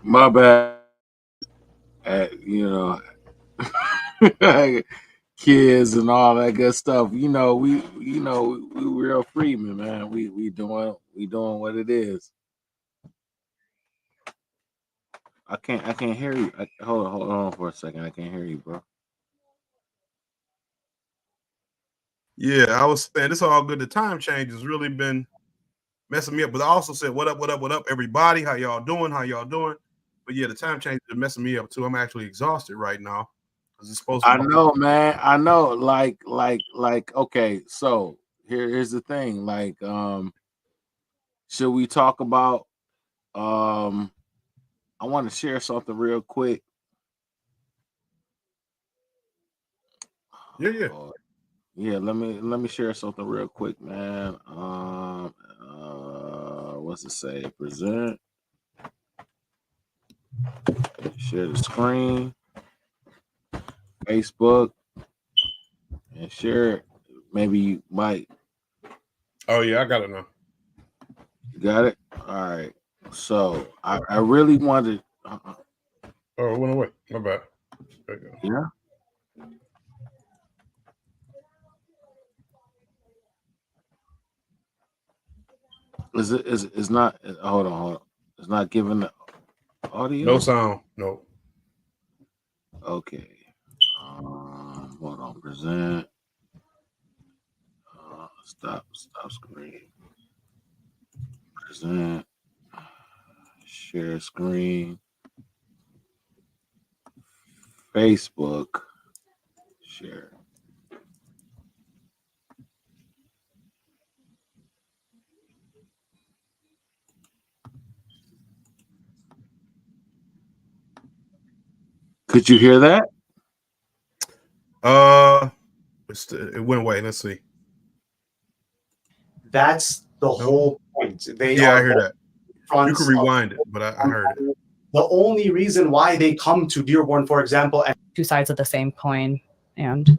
My bad. You know, kids and all that good stuff. We real freemen, man. We doing what it is. I can't hear you. Hold on for a second. I can't hear you, bro. Yeah, I was saying this all good. The time change has really been messing me up. But I also said, what up, everybody? How y'all doing? How y'all doing? But yeah, the time change is messing me up too. I'm actually exhausted right now because it's supposed to I be. know, man. I know. Like. Okay, so here's the thing. Like, should we talk about? Um, I want to share something real quick. Yeah, yeah. Lord. Yeah, let me share something real quick, man. What's it say? Present, share the screen, Facebook, and share it. Maybe you might. Oh yeah, I got it now. You got it. All right. So I really wanted. Oh, it went away. My bad. There you go. Yeah. Is not. Hold on. It's not giving the audio. No sound. No. Okay. Hold on. Present. Stop screen. Present. Share screen. Facebook. Share. Could you hear that? It went away. Let's see. That's the whole point. They Yeah, are I hear that. You fronts can rewind it, but I heard it. The only reason why they come to Dearborn, for example, and two sides of the same coin, and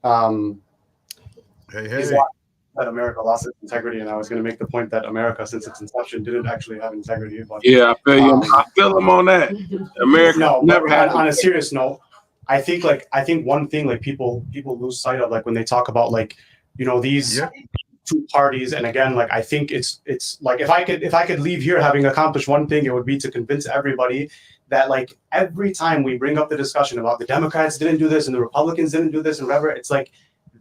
Hey. that America lost its integrity, and I was going to make the point that America, since its inception, didn't actually have integrity. But Yeah, I feel you. I feel them on that. America never had. On a serious note, I think one thing like people lose sight of, like when they talk about like these two parties, and again, like I think it's like if I could leave here having accomplished one thing, it would be to convince everybody that like every time we bring up the discussion about the Democrats didn't do this and the Republicans didn't do this and whatever, it's like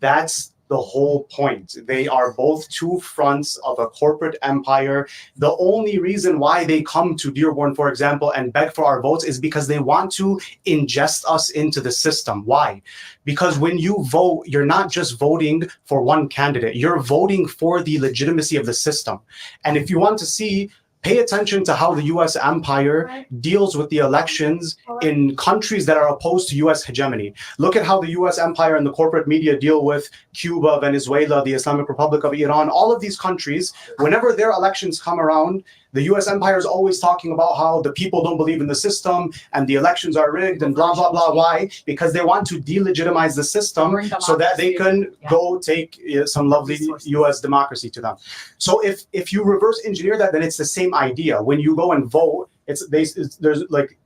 that's the whole point. They are both two fronts of a corporate empire. The only reason why they come to Dearborn, for example, and beg for our votes is because they want to ingest us into the system. Why? Because when you vote, you're not just voting for one candidate, you're voting for the legitimacy of the system. And if you want to see, pay attention to how the U.S. empire deals with the elections in countries that are opposed to U.S. hegemony. Look at how the U.S. empire and the corporate media deal with Cuba, Venezuela, the Islamic Republic of Iran, all of these countries. Whenever their elections come around, the U.S. empire is always talking about how the people don't believe in the system and the elections are rigged and blah, blah, blah. Why? Because they want to delegitimize the system so that they can go take some lovely U.S. democracy to them. So if you reverse engineer that, then it's the same idea. When you go and vote, there's like,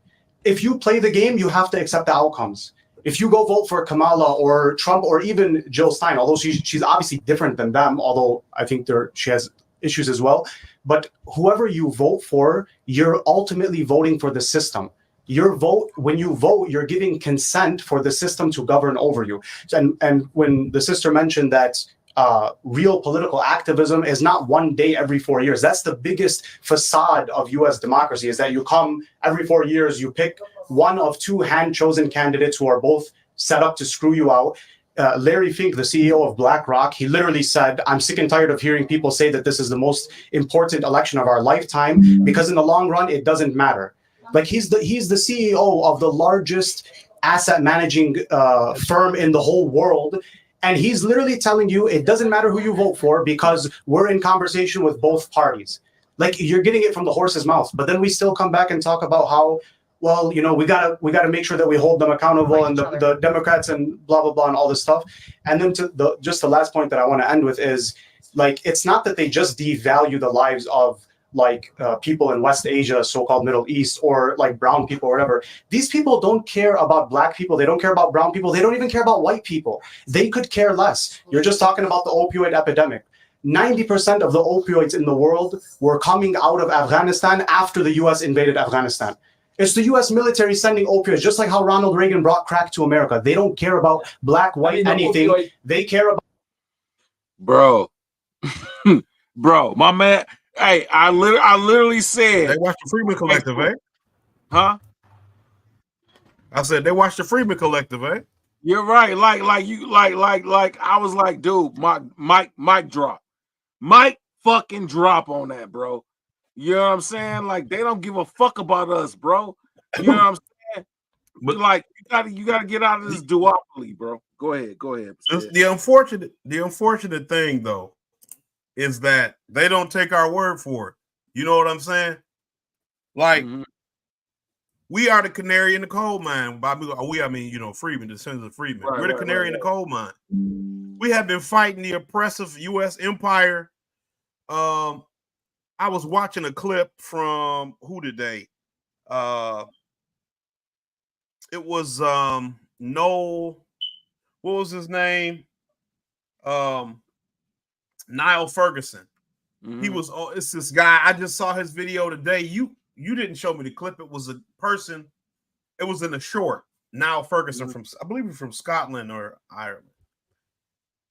if you play the game, you have to accept the outcomes. If you go vote for Kamala or Trump or even Jill Stein, although she's obviously different than them, although I think she has issues as well. But whoever you vote for, you're ultimately voting for the system. When you vote, you're giving consent for the system to govern over you. And when the sister mentioned that real political activism is not one day every 4 years. That's the biggest facade of U.S. democracy, is that you come every 4 years, you pick one of two hand-chosen candidates who are both set up to screw you out. Larry Fink, the CEO of BlackRock, he literally said, I'm sick and tired of hearing people say that this is the most important election of our lifetime, because in the long run, it doesn't matter. Like he's the CEO of the largest asset managing firm in the whole world. And he's literally telling you it doesn't matter who you vote for because we're in conversation with both parties. Like you're getting it from the horse's mouth. But then we still come back and talk about how, well, we gotta make sure that we hold them accountable and the Democrats and blah blah blah and all this stuff. And then just the last point that I want to end with is like it's not that they just devalue the lives of like people in West Asia, so-called Middle East, or like brown people or whatever. These people don't care about black people. They don't care about brown people. They don't even care about white people. They could care less. You're just talking about the opioid epidemic. 90% of the opioids in the world were coming out of Afghanistan after the US invaded Afghanistan. It's the US military sending opioids, just like how Ronald Reagan brought crack to America. They don't care about black, white, anything. They care about... Bro. Bro, my man. Hey, I literally said they watched the Freeman Collective, eh? Huh? I said they watched the Freeman Collective, eh? You're right. Like I was like, dude, Mike drop. Mike fucking drop on that, bro. You know what I'm saying? Like, they don't give a fuck about us, bro. You know what I'm saying? But like, you gotta get out of this duopoly, bro. Go ahead. The unfortunate thing though is that they don't take our word for it. You know what I'm saying? Like, we are the canary in the coal mine. By we, I mean, you know, Freeman, the descendants of Freeman. We're the canary in the coal mine. We have been fighting the oppressive U.S. empire. I was watching a clip from who today? It was Noel. What was his name? Niall Ferguson. He was. Oh, it's this guy. I just saw his video today. You didn't show me the clip. It was a person. It was in a short. Niall Ferguson from, I believe he's from Scotland or Ireland.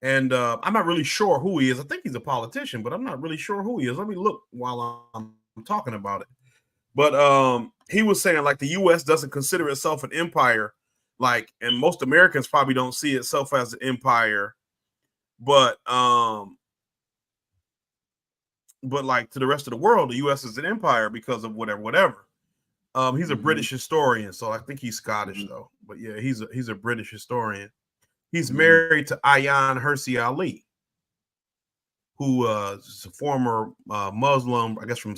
And I'm not really sure who he is. I think he's a politician, but I'm not really sure who he is. Let me look while I'm talking about it. But he was saying like the U.S. doesn't consider itself an empire, like, and most Americans probably don't see itself as an empire, but like to the rest of the world, the U.S. is an empire because of whatever. He's a British historian, so I think he's Scottish though. But yeah, he's a British historian. He's married to Ayaan Hirsi Ali, who is a former Muslim, I guess from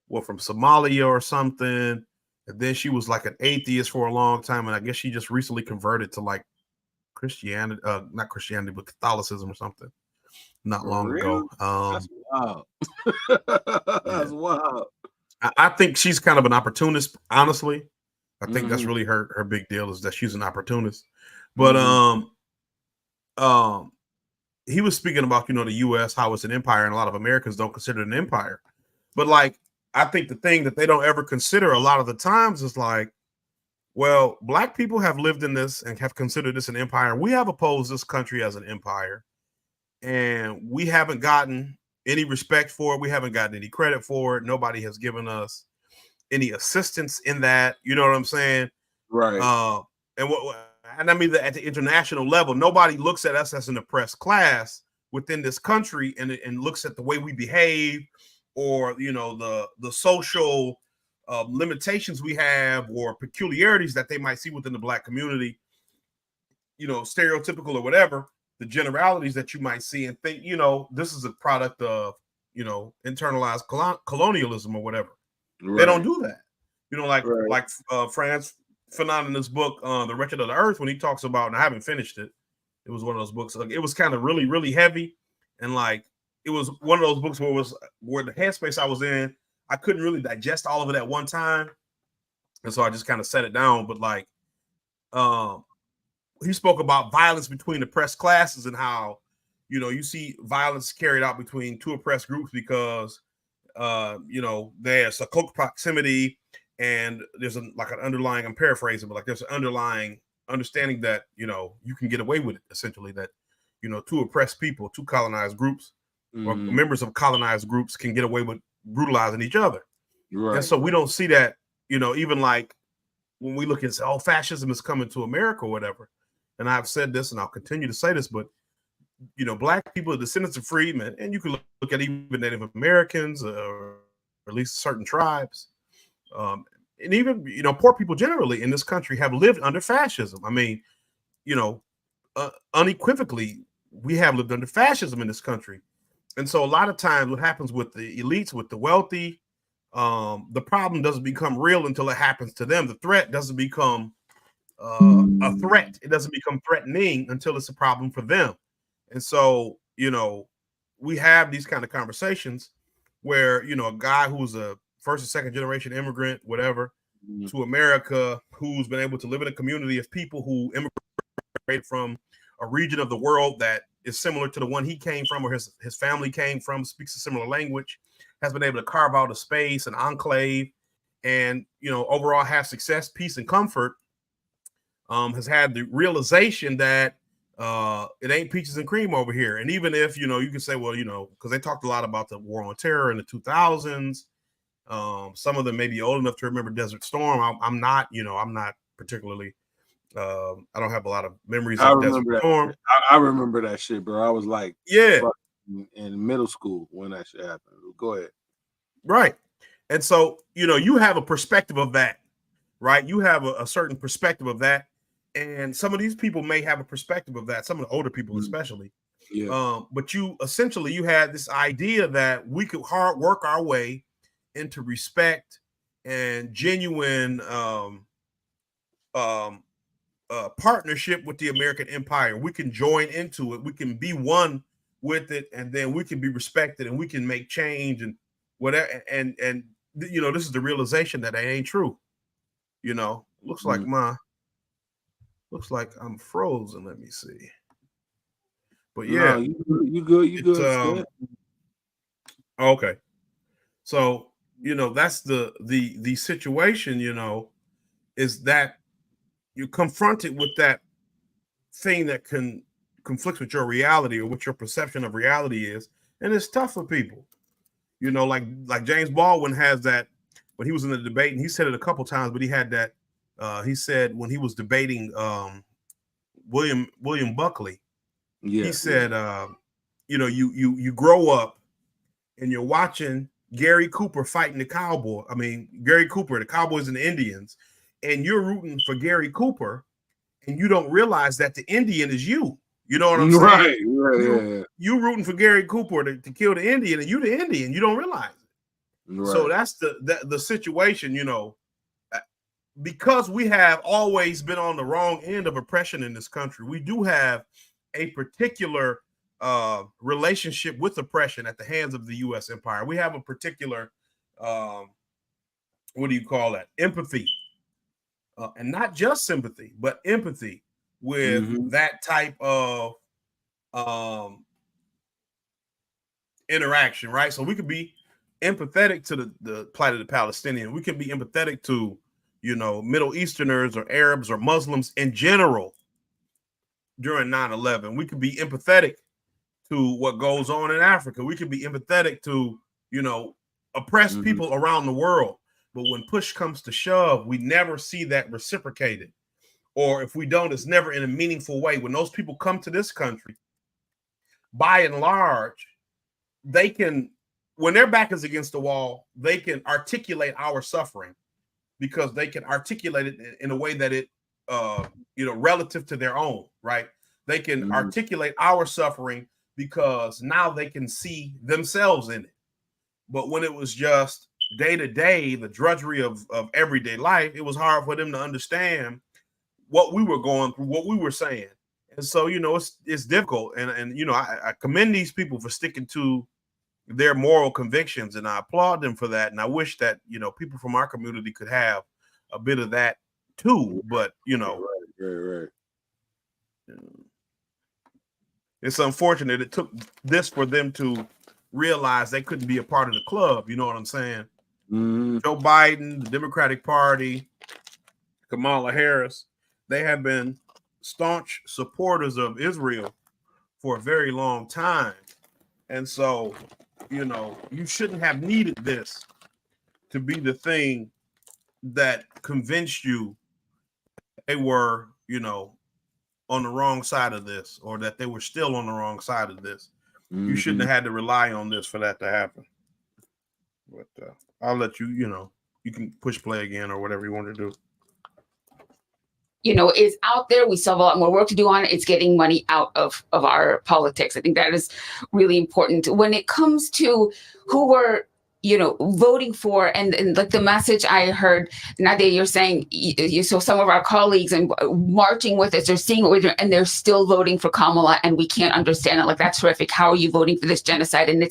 Somalia or something. And then she was like an atheist for a long time, and I guess she just recently converted to like Christianity, not Christianity, but Catholicism or something. Not long ago. That's wild. That's wild. I think she's kind of an opportunist, honestly. I think that's really her big deal, is that she's an opportunist. But he was speaking about, you know, the US, how it's an empire, and a lot of Americans don't consider it an empire. But like, I think the thing that they don't ever consider a lot of the times is like, well, black people have lived in this and have considered this an empire. We have opposed this country as an empire, and we haven't gotten any respect for it. We haven't gotten any credit for it. Nobody has given us any assistance in that. You know what I'm saying? Right. And I mean, at the international level, nobody looks at us as an oppressed class within this country and looks at the way we behave, or, you know, the social limitations we have, or peculiarities that they might see within the black community, you know, stereotypical or whatever, the generalities that you might see, and think, you know, this is a product of, you know, internalized colonialism or whatever. Right. They don't do that. You know, like Frantz Fanon in this book, The Wretched of the Earth, when he talks about, and I haven't finished it, it was one of those books, like, it was kind of really, really heavy, and like, it was one of those books where the headspace I was in, I couldn't really digest all of it at one time. And so I just kind of set it down. But like, he spoke about violence between oppressed classes and how, you know, you see violence carried out between two oppressed groups because, you know, there's a close proximity, and there's an underlying, I'm paraphrasing, but like there's an underlying understanding that, you know, you can get away with it, essentially, that, you know, two oppressed people, two colonized groups, or members of colonized groups can get away with brutalizing each other. Right. And so we don't see that, you know, even like when we look and say, oh, fascism is coming to America or whatever. And I've said this, and I'll continue to say this, but, you know, black people are descendants of freedmen, and you can look at even Native Americans, or at least certain tribes, and even, you know, poor people generally in this country have lived under fascism. I mean, you know, unequivocally, we have lived under fascism in this country. And so a lot of times what happens with the elites, with the wealthy, the problem doesn't become real until it happens to them. The threat doesn't become a threat. It doesn't become threatening until it's a problem for them. And so, you know, we have these kind of conversations where, you know, a guy who's a first or second generation immigrant, whatever, Mhm. to America, who's been able to live in a community of people who immigrated from a region of the world that is similar to the one he came from or his family came from, speaks a similar language, has been able to carve out a space, an enclave, and, you know, overall have success, peace, and comfort, has had the realization that it ain't peaches and cream over here. And even if, you know, you can say, well, you know, because they talked a lot about the war on terror in the 2000s. Some of them may be old enough to remember Desert Storm. I'm not, you know, I'm not particularly, I don't have a lot of memories of Desert Storm. I remember that shit, bro. I was like, yeah, in middle school when that shit happened. Go ahead. Right. And so, you know, you have a perspective of that, right? You have a certain perspective of that. And some of these people may have a perspective of that, some of the older people, especially. Yeah. But you essentially, you had this idea that we could hard work our way into respect and genuine partnership with the American empire. We can join into it. We can be one with it, and then we can be respected, and we can make change and whatever. And you know, this is the realization that ain't true. You know, looks like I'm frozen. Let me see. But yeah, no, you good. Okay. So, you know, that's the situation, you know, is that you're confronted with that thing that can conflict with your reality or what your perception of reality is. And it's tough for people, you know, like James Baldwin has that when he was in the debate, and he said it a couple times, but he had that, he said when he was debating William Buckley, he said, you know, you grow up and you're watching Gary Cooper fighting Gary Cooper, the Cowboys and the Indians, and you're rooting for Gary Cooper, and you don't realize that the Indian is you. You know what I'm saying? Right. You rooting for Gary Cooper to kill the Indian, and you the Indian. You don't realize it. Right. So that's the situation, you know, because we have always been on the wrong end of oppression in this country. We do have a particular relationship with oppression at the hands of the U.S. empire. We have a particular, what do you call that? Empathy, and not just sympathy, but empathy with that type of interaction, right? So we could be empathetic to the plight of the Palestinian. We can be empathetic to, you know, Middle Easterners or Arabs or Muslims in general during 9/11. We could be empathetic to what goes on in Africa. We could be empathetic to, you know, oppressed people around the world. But when push comes to shove, we never see that reciprocated. Or if we don't, it's never in a meaningful way. When those people come to this country, by and large, they can, when their back is against the wall, they can articulate our suffering because they can articulate it in a way that it, you know, relative to their own, right? They can articulate our suffering because now they can see themselves in it. But when it was just day to day, the drudgery of everyday life, it was hard for them to understand what we were going through, what we were saying. And so, you know, it's difficult. And you know, I commend these people for sticking to their moral convictions, and I applaud them for that. And I wish that, you know, people from our community could have a bit of that too. But, you know, right. It's unfortunate it took this for them to realize they couldn't be a part of the club. You know what I'm saying? Joe Biden, the Democratic Party, Kamala Harris, they have been staunch supporters of Israel for a very long time. And so, you know, you shouldn't have needed this to be the thing that convinced you they were, you know, on the wrong side of this, or that they were still on the wrong side of this. You shouldn't have had to rely on this for that to happen. But I'll let you, you know, you can push play again or whatever you want to do. You know, it's out there. We still have a lot more work to do on it. It's getting money out of our politics. I think that is really important. When it comes to who we're, you know, voting for, and like the message I heard, Nadia, you're saying, so some of our colleagues and marching with us, they're seeing what we're doing, and they're still voting for Kamala, and we can't understand it. Like, that's horrific. How are you voting for this genocide? And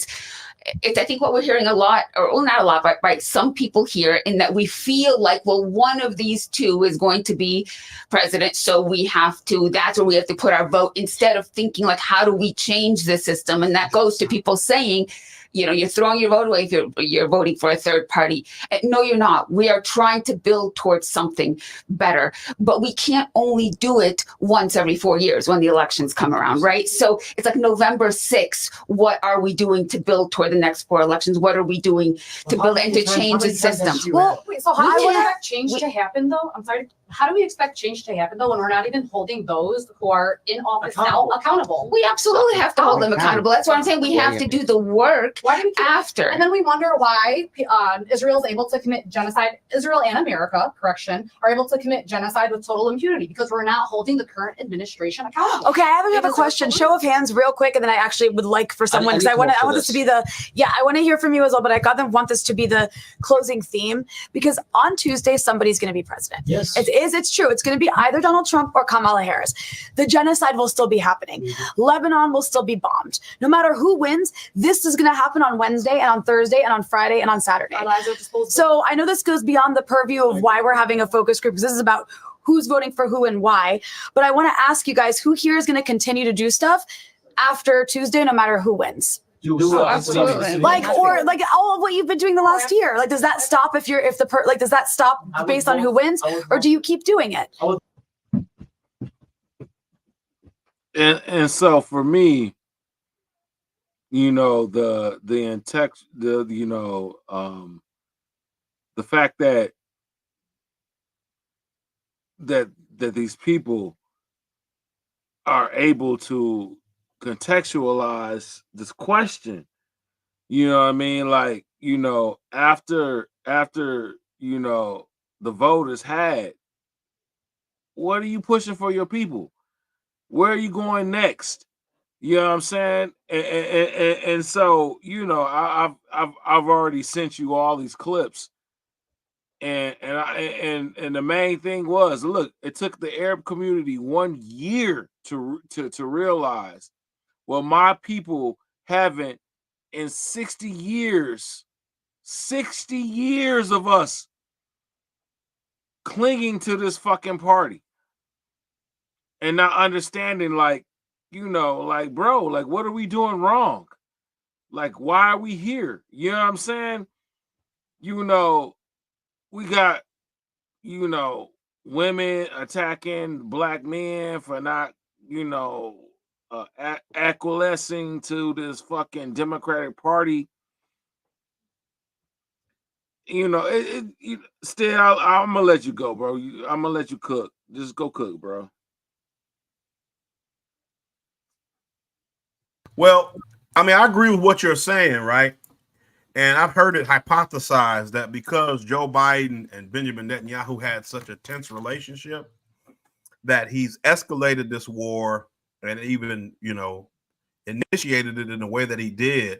it's, I think what we're hearing a lot, or well, not a lot, but by some people here, in that we feel like, well, one of these two is going to be president. So we have to, that's where we have to put our vote, instead of thinking like, how do we change the system? And that goes to people saying, you know, you're throwing your vote away if you're voting for a third party. No, you're not. We are trying to build towards something better, but we can't only do it once every 4 years when the elections come around, right? So it's like November 6th. What are we doing to build toward the next 4 elections? What are we doing to build and to change the system? Well, wait, so how We do we can't- expect change to happen though? I'm sorry. How do we expect change to happen though when we're not even holding those who are in office now accountable? We absolutely have to hold them accountable. That's why I'm saying we have to do the work Why do we keep, after. and then we wonder why Israel is able to commit genocide. Israel and America, correction, are able to commit genocide with total impunity because we're not holding the current administration accountable. Okay, I have another Because question. they're Show of hands, real quick, and then I actually would like for someone because I want this to be the I want to hear from you as well. But I want this to be the closing theme because on Tuesday somebody's going to be president. Yes. It's true. It's going to be either Donald Trump or Kamala Harris. The genocide will still be happening. Mm-hmm. Lebanon will still be bombed. No matter who wins, this is going to happen on Wednesday and on Thursday and on Friday and on Saturday. Our lives are disposable. So I know this goes beyond the purview of why we're having a focus group because this is about who's voting for who and why. But I want to ask you guys, who here is going to continue to do stuff after Tuesday, no matter who wins? Absolutely. Like, or like all of what you've been doing the last year. Like, does that stop does that stop based on who wins, or do you keep doing it? And so for me, you know, the fact that these people are able to contextualize this question, you know what I mean? Like, you know, after you know the vote is had, what are you pushing for your people? Where are you going next? You know what I'm saying? And so, you know, I've already sent you all these clips, and the main thing was, look, it took the Arab community 1 year to realize, well, my people haven't in 60 years of us clinging to this fucking party and not understanding, like, you know, like, bro, like, what are we doing wrong? Like, why are we here? You know what I'm saying? You know, we got, you know, women attacking black men for not, you know, acquiescing to this fucking Democratic Party. You know, still, I'm gonna let you go, bro. I'm gonna let you cook. Just go cook, bro. Well, I mean, I agree with what you're saying, right? And I've heard it hypothesized that because Joe Biden and Benjamin Netanyahu had such a tense relationship, that he's escalated this war and even, you know, initiated it in the way that he did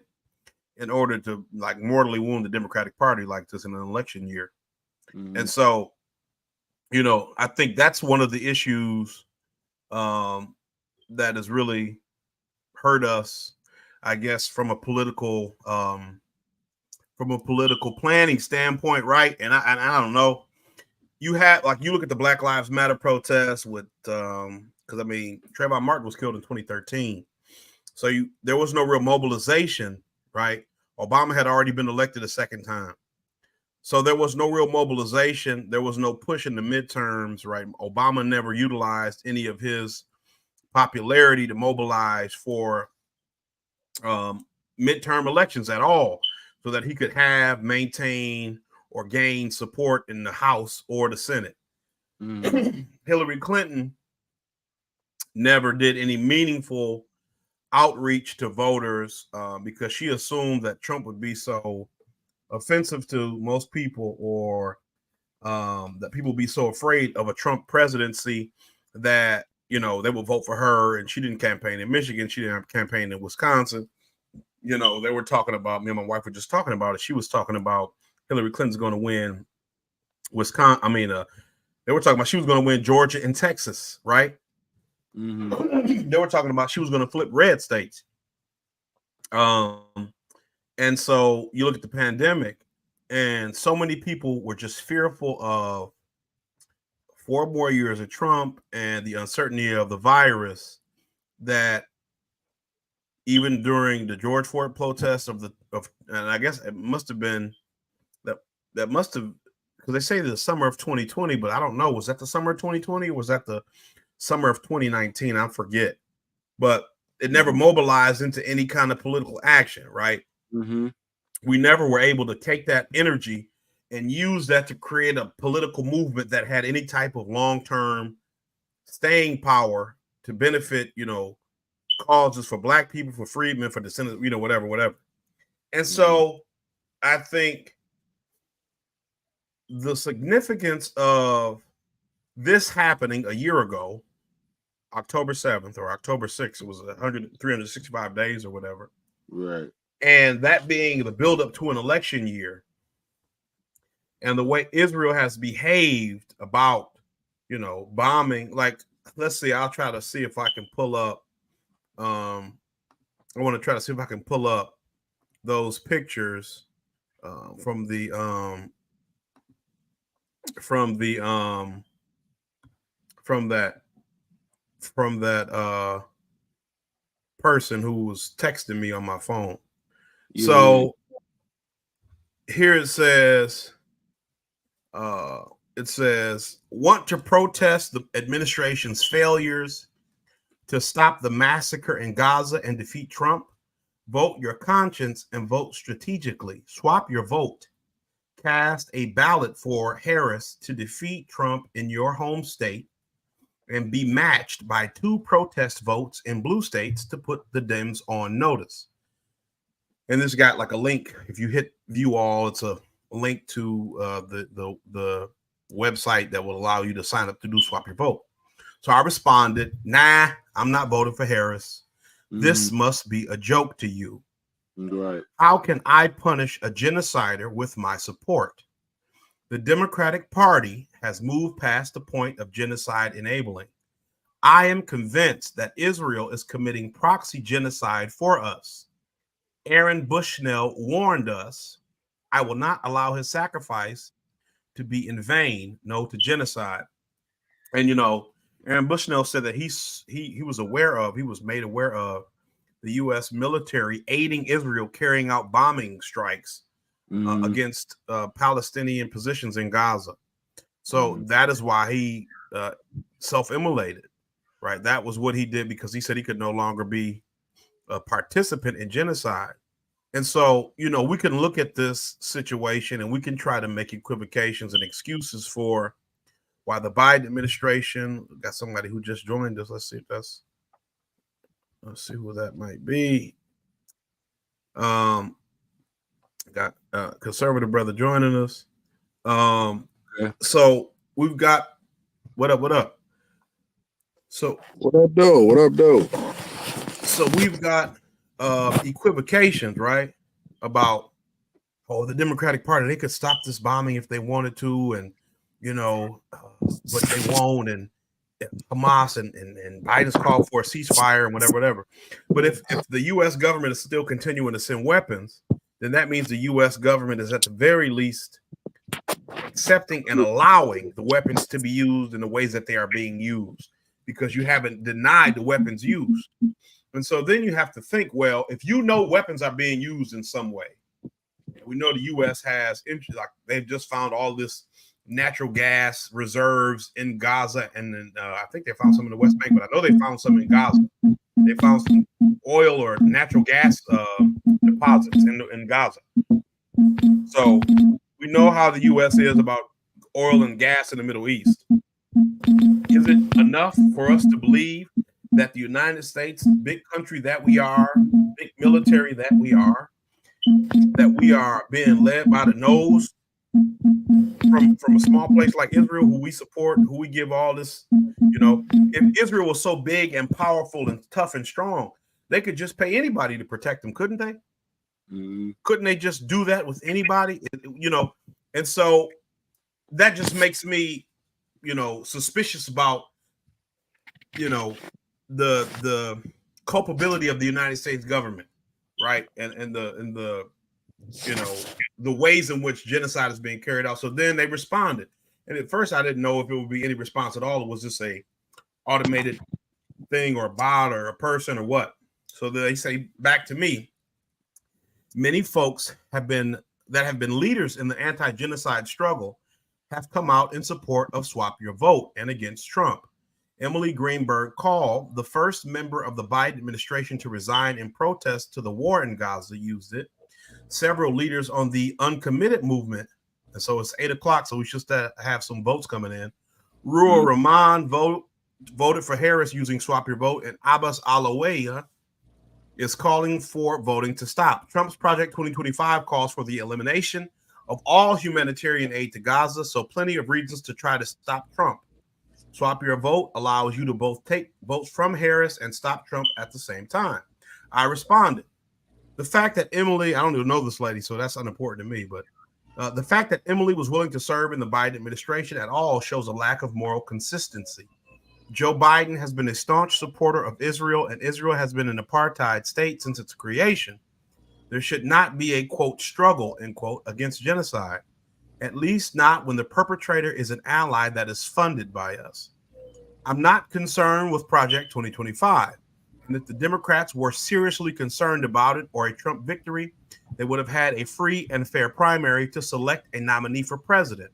in order to, like, mortally wound the Democratic Party like this in an election year. Mm-hmm. And so, you know, I think that's one of the issues that has really hurt us, I guess, from a political planning standpoint, right? And I don't know. You had, like, you look at the Black Lives Matter protests with because I mean, Trayvon Martin was killed in 2013, so there was no real mobilization, right? Obama had already been elected a second time, so there was no real mobilization. There was no push in the midterms, right? Obama never utilized any of his popularity to mobilize for midterm elections at all, so that he could maintain or gain support in the House or the Senate. Mm-hmm. Hillary Clinton never did any meaningful outreach to voters because she assumed that Trump would be so offensive to most people, or that people would be so afraid of a Trump presidency that, you know, they would vote for her. And she didn't campaign in Michigan. She didn't campaign in Wisconsin. You know, they were talking about, me and my wife were just talking about it. She was talking about Hillary Clinton's going to win Wisconsin. I mean, they were talking about she was going to win Georgia and Texas, right? Mm-hmm. They were talking about she was going to flip red states. And so you look at the pandemic, and so many people were just fearful of 4 more years of Trump and the uncertainty of the virus, that even during the George Floyd protests and I guess it must have been that must have, because they say the summer of 2020, but I don't know, was that the summer of 2020 or was that the summer of 2019? I forget, but it never mobilized into any kind of political action, right? Mm-hmm. We never were able to take that energy and use that to create a political movement that had any type of long-term staying power to benefit, causes for Black people, for freedmen, for descendants, whatever. And so I think the significance of this happening a year ago, October 7th or October 6th, it was 365 days or whatever. Right. And that being the buildup to an election year, and the way Israel has behaved about, bombing, like, let's see, I'll try to see if I can pull up. I want to try to see if I can pull up those pictures from that person who was texting me on my phone. Yeah. So here it says, want to protest the administration's failures to stop the massacre in Gaza and defeat Trump? Vote your conscience and vote strategically. Swap your vote. Cast a ballot for Harris to defeat Trump in your home state and be matched by 2 protest votes in blue states to put the Dems on notice. And this got like a link. If you hit view all, it's a link to the website that will allow you to sign up to do swap your vote. So I responded, nah, I'm not voting for Harris. This must be a joke to you. Right. How can I punish a genocider with my support? The Democratic Party has moved past the point of genocide enabling. I am convinced that Israel is committing proxy genocide for us. Aaron Bushnell warned us, I will not allow his sacrifice to be in vain. No to genocide. And, Aaron Bushnell said that he was made aware of the U.S. military aiding Israel carrying out bombing strikes against Palestinian positions in Gaza. So that is why he self-immolated, right? That was what he did, because he said he could no longer be a participant in genocide. And so, we can look at this situation and we can try to make equivocations and excuses for why the Biden administration, got somebody who just joined us. Let's see who that might be. Got a conservative brother joining us. So we've got, what up? So what up, though? So we've got equivocations, right? About, the Democratic Party, they could stop this bombing if they wanted to, and but they won't, and Hamas and Biden's called for a ceasefire and whatever. But if the U.S. government is still continuing to send weapons, then that means the U.S. government is at the very least accepting and allowing the weapons to be used in the ways that they are being used, because you haven't denied the weapons used. And so then you have to think, well, if weapons are being used in some way, we know the U.S. has, like, they've just found all this natural gas reserves in Gaza, and then I think they found some in the West Bank, but I know they found some in Gaza. They found some oil or natural gas deposits in Gaza. So we know how the U.S. is about oil and gas in the Middle East. Is it enough for us to believe that the United States, big country that we are, big military that we are being led by the nose from a small place like Israel, who we support, who we give all this, if Israel was so big and powerful and tough and strong, they could just pay anybody to protect them, couldn't they? Couldn't they just do that with anybody? And so that just makes me, suspicious about, the culpability of the United States government, right? And the the ways in which genocide is being carried out. So then they responded. And at first I didn't know if it would be any response at all. It was just a automated thing or a bot or a person or what. So they say back to me, many folks have been leaders in the anti-genocide struggle have come out in support of Swap Your Vote and against Trump. Emily Greenberg Call, the first member of the Biden administration to resign in protest to the war in Gaza, used it. Several leaders on the uncommitted movement, and so it's 8 o'clock, so we should have some votes coming in. Ruel Rahman voted for Harris using Swap Your Vote, and Abbas Alawaya is calling for voting to stop. Trump's Project 2025 calls for the elimination of all humanitarian aid to Gaza, so plenty of reasons to try to stop Trump. Swap Your Vote allows you to both take votes from Harris and stop Trump at the same time. I responded. The fact that Emily, I don't even know this lady, so that's unimportant to me, but the fact that Emily was willing to serve in the Biden administration at all shows a lack of moral consistency. Joe Biden has been a staunch supporter of Israel, and Israel has been an apartheid state since its creation. There should not be a, quote, struggle, end quote, against genocide, at least not when the perpetrator is an ally that is funded by us. I'm not concerned with Project 2025. And if the Democrats were seriously concerned about it or a Trump victory, they would have had a free and fair primary to select a nominee for president.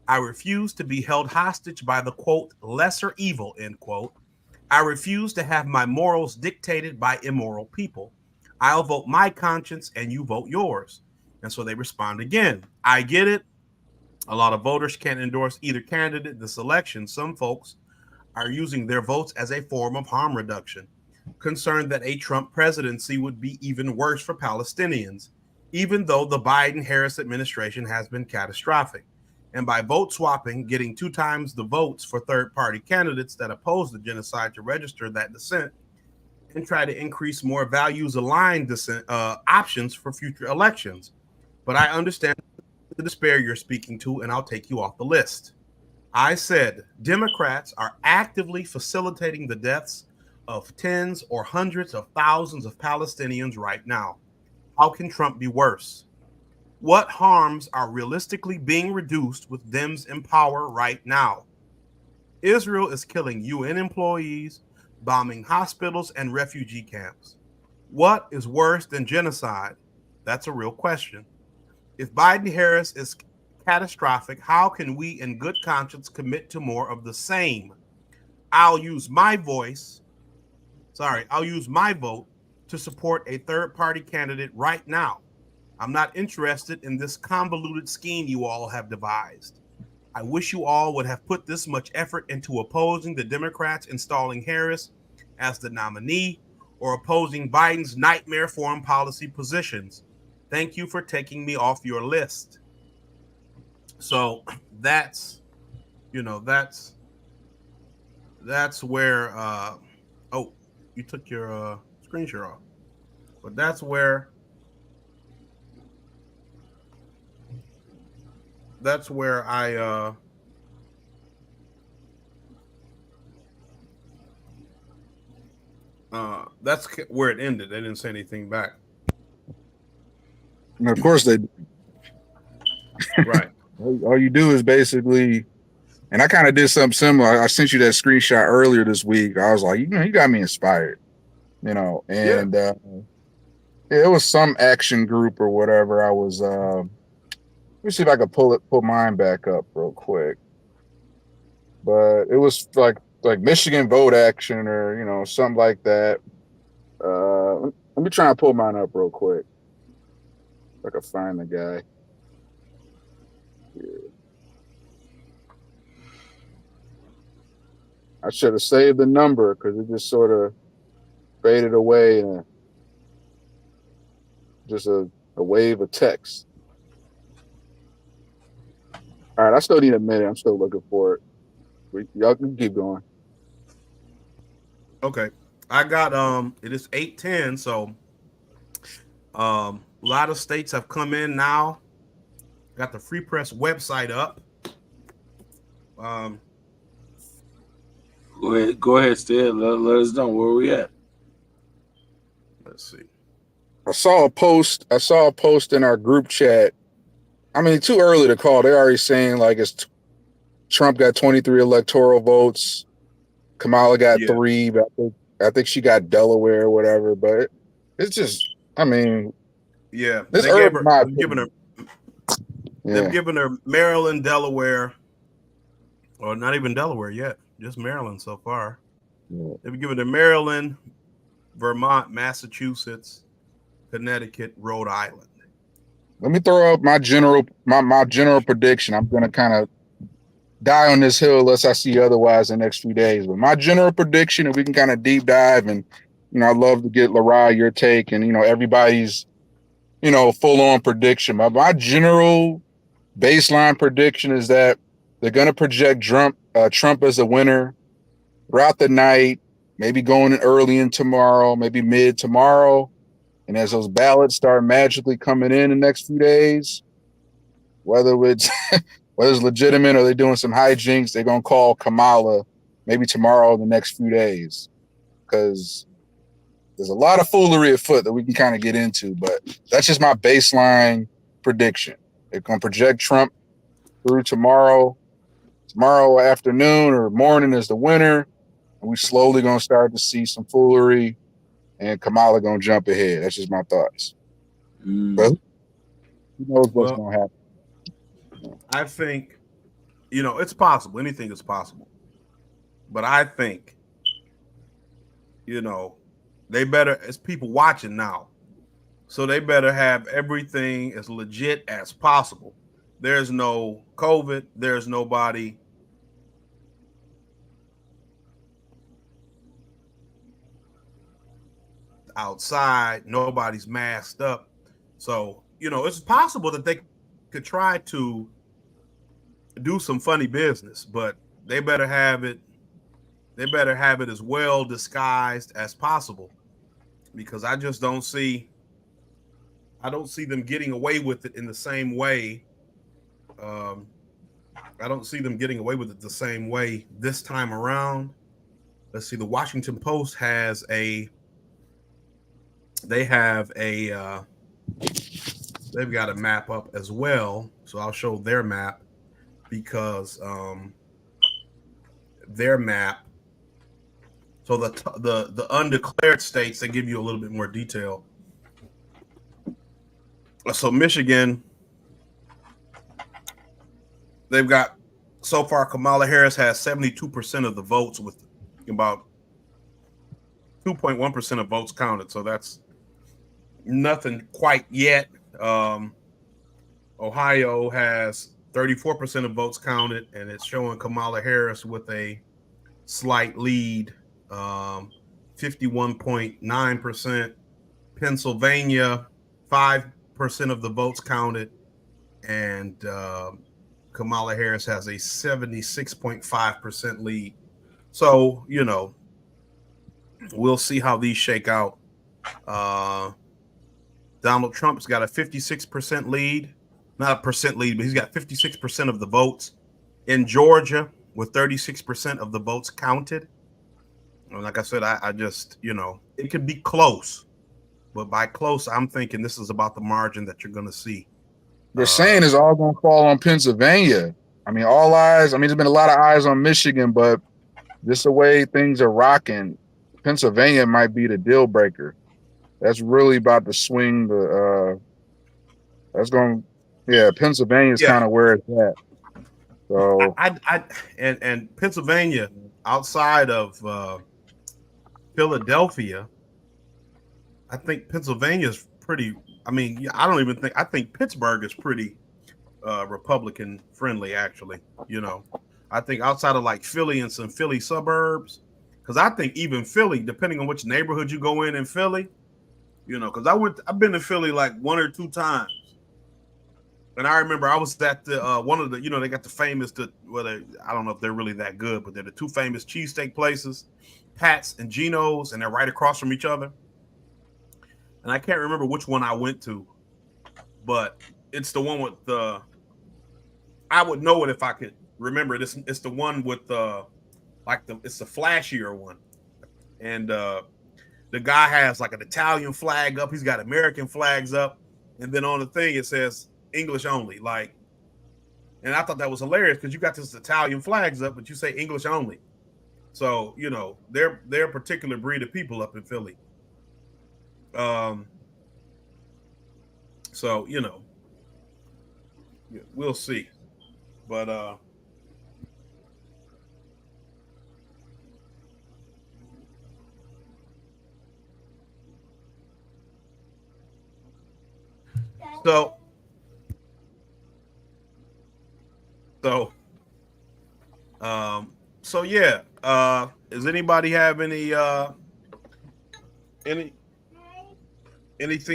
I refuse to be held hostage by the, quote, lesser evil, end quote. I refuse to have my morals dictated by immoral people. I'll vote my conscience and you vote yours. And so they respond again. I get it. A lot of voters can't endorse either candidate this election. Some folks are using their votes as a form of harm reduction, concerned that a Trump presidency would be even worse for Palestinians, even though the Biden-Harris administration has been catastrophic. And by vote swapping, getting 2 times the votes for third-party candidates that oppose the genocide to register that dissent and try to increase more values-aligned options for future elections. But I understand the despair you're speaking to, and I'll take you off the list. I said Democrats are actively facilitating the deaths of tens or hundreds of thousands of Palestinians right now. How can Trump be worse? What harms are realistically being reduced with Dems in power right now? Israel is killing UN employees, bombing hospitals and refugee camps. What is worse than genocide? That's a real question. If Biden-Harris is catastrophic, how can we in good conscience commit to more of the same? I'll use my vote to support a third-party candidate right now. I'm not interested in this convoluted scheme you all have devised. I wish you all would have put this much effort into opposing the Democrats installing Harris as the nominee or opposing Biden's nightmare foreign policy positions. Thank you for taking me off your list. So that's where, oh, you took your screen share off. But that's where I that's where it ended. They didn't say anything back. And of course they do. Right. All you do is basically, and I kind of did something similar. I sent you that screenshot earlier this week. I was like, you got me inspired, and it was some action group or whatever. I was, let me see if I could pull mine back up real quick. But it was like Michigan Vote Action or, something like that. Let me try and pull mine up real quick. If I can find the guy. Yeah. I should have saved the number because it just sort of faded away and just a wave of text. All right, I still need a minute. I'm still looking for it. Y'all can keep going. Okay. I got it is 8:10, so a lot of states have come in now. Got the Free Press website up. Go ahead, Stead. Let us know where we at. Let's see. I saw a post in our group chat. I mean, too early to call. They're already saying like Trump got 23 electoral votes. Kamala got 3, but I think she got Delaware or whatever. But it's just, I mean, yeah, this they gave her, yeah. giving her Maryland, Delaware, or not even Delaware yet, just Maryland so far. Yeah. They've given her Maryland, Vermont, Massachusetts, Connecticut, Rhode Island. Let me throw up my general prediction. I'm gonna kind of die on this hill unless I see otherwise in the next few days. But my general prediction, and we can kind of deep dive, and I'd love to get Larai your take, and everybody's full on prediction. My general baseline prediction is that they're gonna project Trump as a winner throughout the night, maybe going in early in tomorrow, maybe mid tomorrow. And as those ballots start magically coming in the next few days, whether it's legitimate or they're doing some hijinks, they're going to call Kamala maybe tomorrow or the next few days. Because there's a lot of foolery afoot that we can kind of get into. But that's just my baseline prediction. They're going to project Trump through tomorrow afternoon or morning as the winner. And we slowly going to start to see some foolery. And Kamala gonna jump ahead. That's just my thoughts. But who knows what's gonna happen? I think, it's possible. Anything is possible. But I think, they better, it's people watching now. So they better have everything as legit as possible. There's no COVID. There's nobody outside, nobody's masked up. So, it's possible that they could try to do some funny business, but they better have it as well disguised as possible, because I just don't see them getting away with it in the same way. I don't see them getting away with it the same way this time around. Let's see, the Washington Post has they've got a map up as well. So I'll show their map, because their map, so the undeclared states, they give you a little bit more detail. So Michigan, they've got, so far Kamala Harris has 72% of the votes with about 2.1% of votes counted. So that's nothing quite yet. Ohio has 34% of votes counted, and it's showing Kamala Harris with a slight lead, 51.9%. Pennsylvania, 5% of the votes counted, and Kamala Harris has a 76.5% lead. So, we'll see how these shake out. Donald Trump's got a 56% lead, not a percent lead, but he's got 56% of the votes in Georgia, with 36% of the votes counted. And like I said, I just, it could be close, but by close, I'm thinking this is about the margin that you're going to see. They're saying it's all going to fall on Pennsylvania. I mean, all eyes. I mean, there's been a lot of eyes on Michigan, but just the way things are rocking, Pennsylvania might be the deal breaker. That's really about to swing Pennsylvania's kind of where it's at. So and Pennsylvania, outside of Philadelphia, I think Pennsylvania's pretty. I mean, I think Pittsburgh is pretty Republican friendly, actually. I think outside of like Philly and some Philly suburbs, because I think even Philly, depending on which neighborhood you go in Philly, because I've been to Philly like 1 or 2 times. And I remember I was at the one of the, they got the famous, I don't know if they're really that good, but they're the 2 famous cheesesteak places, Pat's and Geno's, and they're right across from each other. And I can't remember which one I went to, but it's the one with I would know it if I could remember it. It's the one with it's the flashier one. And the guy has like an Italian flag up, he's got American flags up, and then on the thing it says English only. Like, and I thought that was hilarious because you got this Italian flags up, but you say English only. So, you know, they're a particular breed of people up in Philly. So, you know, we'll see. But so yeah. Does anybody have anything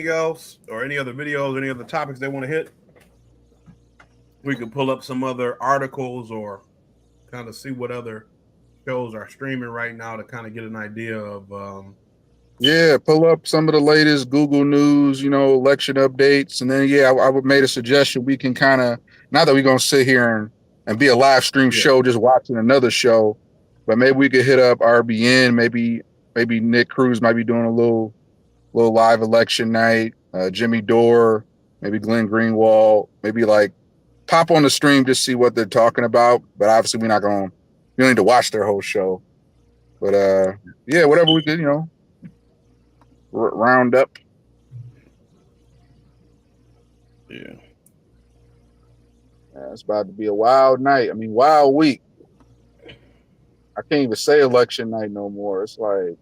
else or any other videos, any other topics they want to hit? We could pull up some other articles or kind of see what other shows are streaming right now to kind of get an idea of. Yeah, pull up some of the latest Google News, you know, election updates. And then, yeah, I would made a suggestion. We can kind of, not that we're going to sit here and be a live stream show just watching another show, but maybe we could hit up RBN. Maybe Nick Cruz might be doing a little live election night. Jimmy Dore, maybe Glenn Greenwald, maybe like pop on the stream, just see what they're talking about. But obviously we don't need to watch their whole show. But yeah, whatever we could, you know, round up. Yeah, it's about to be a wild night. I mean, wild week. I can't even say election night no more. It's like,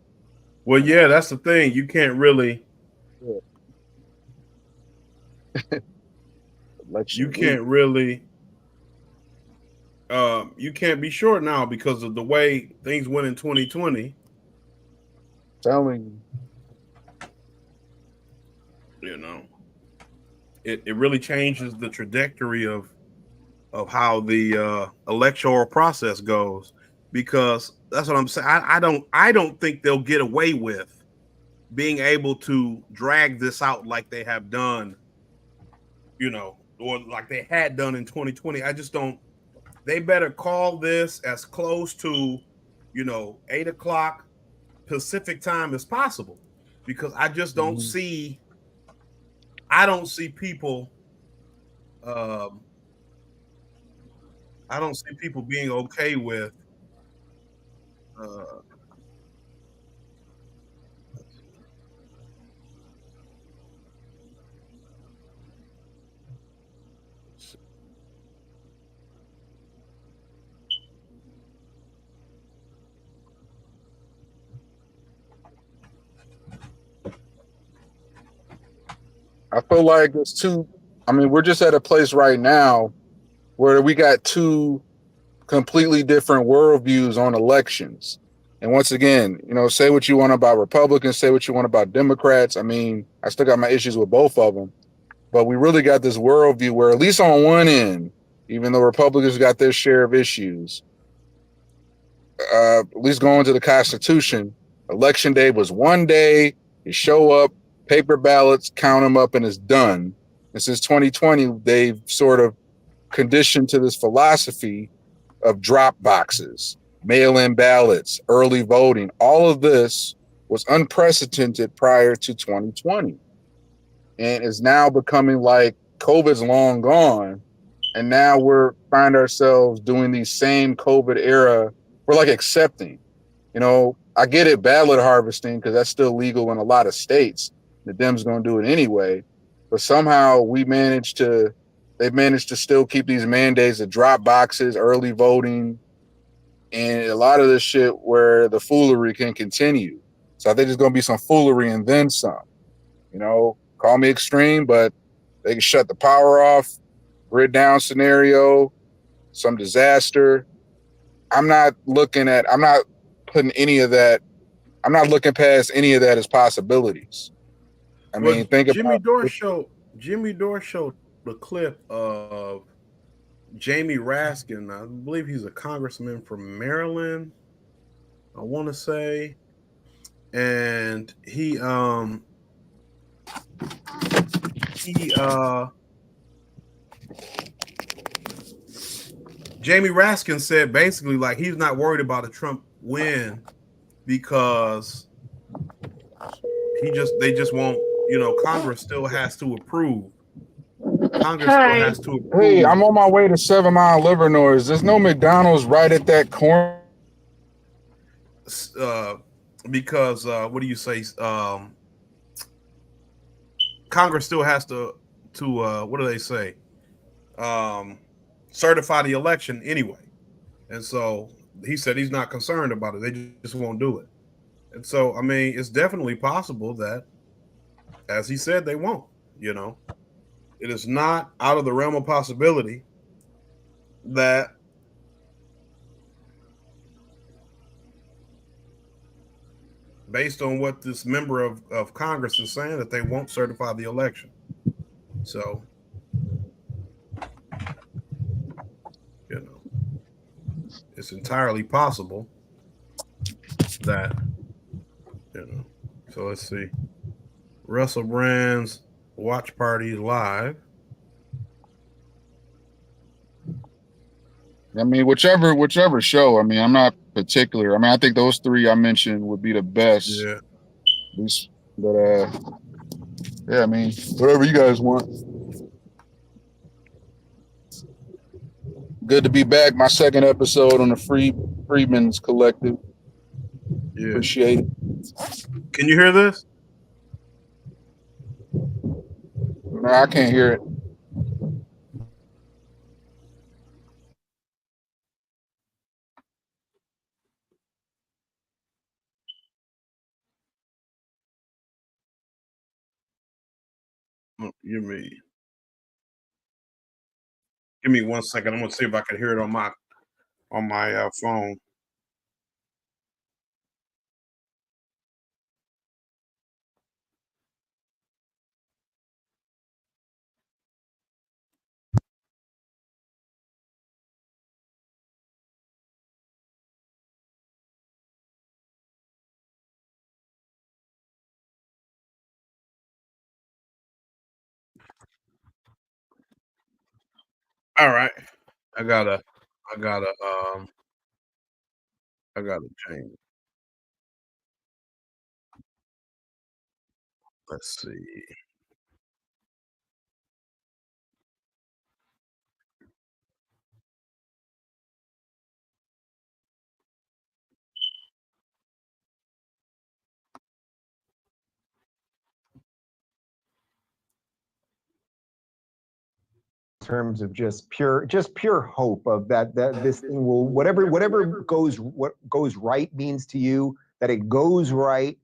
well, yeah, that's the thing. You can't really. You can't really. You can't be sure now because of the way things went in 2020. Telling you. You know, it really changes the trajectory of how the electoral process goes, because that's what I'm saying. I don't think they'll get away with being able to drag this out like they have done, you know, or like they had done in 2020. I just don't. They better call this as close to, you know, 8 o'clock Pacific time as possible, because I just don't see. I don't see people. I don't see people being okay with. I feel like it's two. I mean, we're just at a place right now where we got two completely different worldviews on elections. And once again, you know, say what you want about Republicans, say what you want about Democrats. I mean, I still got my issues with both of them, but we really got this worldview where, at least on one end, even though Republicans got their share of issues, at least going to the Constitution, Election Day was one day. You show up, paper ballots, count them up, and it's done. And since 2020, they've sort of conditioned to this philosophy of drop boxes, mail-in ballots, early voting. All of this was unprecedented prior to 2020 and is now becoming like COVID's long gone. And now find ourselves doing these same COVID era. We're like accepting, you know, I get it, ballot harvesting, because that's still legal in a lot of states. The Dems going to do it anyway. But somehow they've managed to still keep these mandates of drop boxes, early voting, and a lot of this shit where the foolery can continue. So I think there's going to be some foolery and then some. You know, call me extreme, but they can shut the power off, grid down scenario, some disaster. I'm not putting any of that. I'm not looking past any of that as possibilities. I mean, think Jimmy about Jimmy Dore showed the clip of Jamie Raskin. I believe he's a congressman from Maryland, I want to say. And Jamie Raskin said basically like he's not worried about a Trump win because They just won't. Congress still has to approve. Congress still has to approve. Hey, I'm on my way to 7 Mile Livernois. There's no McDonald's right at that corner. Because what do you say? Congress still has to what do they say? Certify the election anyway. And so he said he's not concerned about it. They just won't do it. And so, I mean, it's definitely possible that, as he said, they won't. It is not out of the realm of possibility that based on what this member of Congress is saying, that they won't certify the election. So, it's entirely possible that, so let's see. Russell Brand's watch party live. I mean, whichever show. I mean, I'm not particular. I mean, I think those three I mentioned would be the best. Yeah. But yeah, I mean, whatever you guys want. Good to be back. My second episode on the Freedmen's Collective. Yeah. Appreciate it. Can you hear this? No, I can't hear it. Give me 1 second. I'm gonna see if I can hear it on my phone. All right. I gotta change. Let's see. Terms of just pure hope of that this thing will whatever what goes right means to you, that it goes right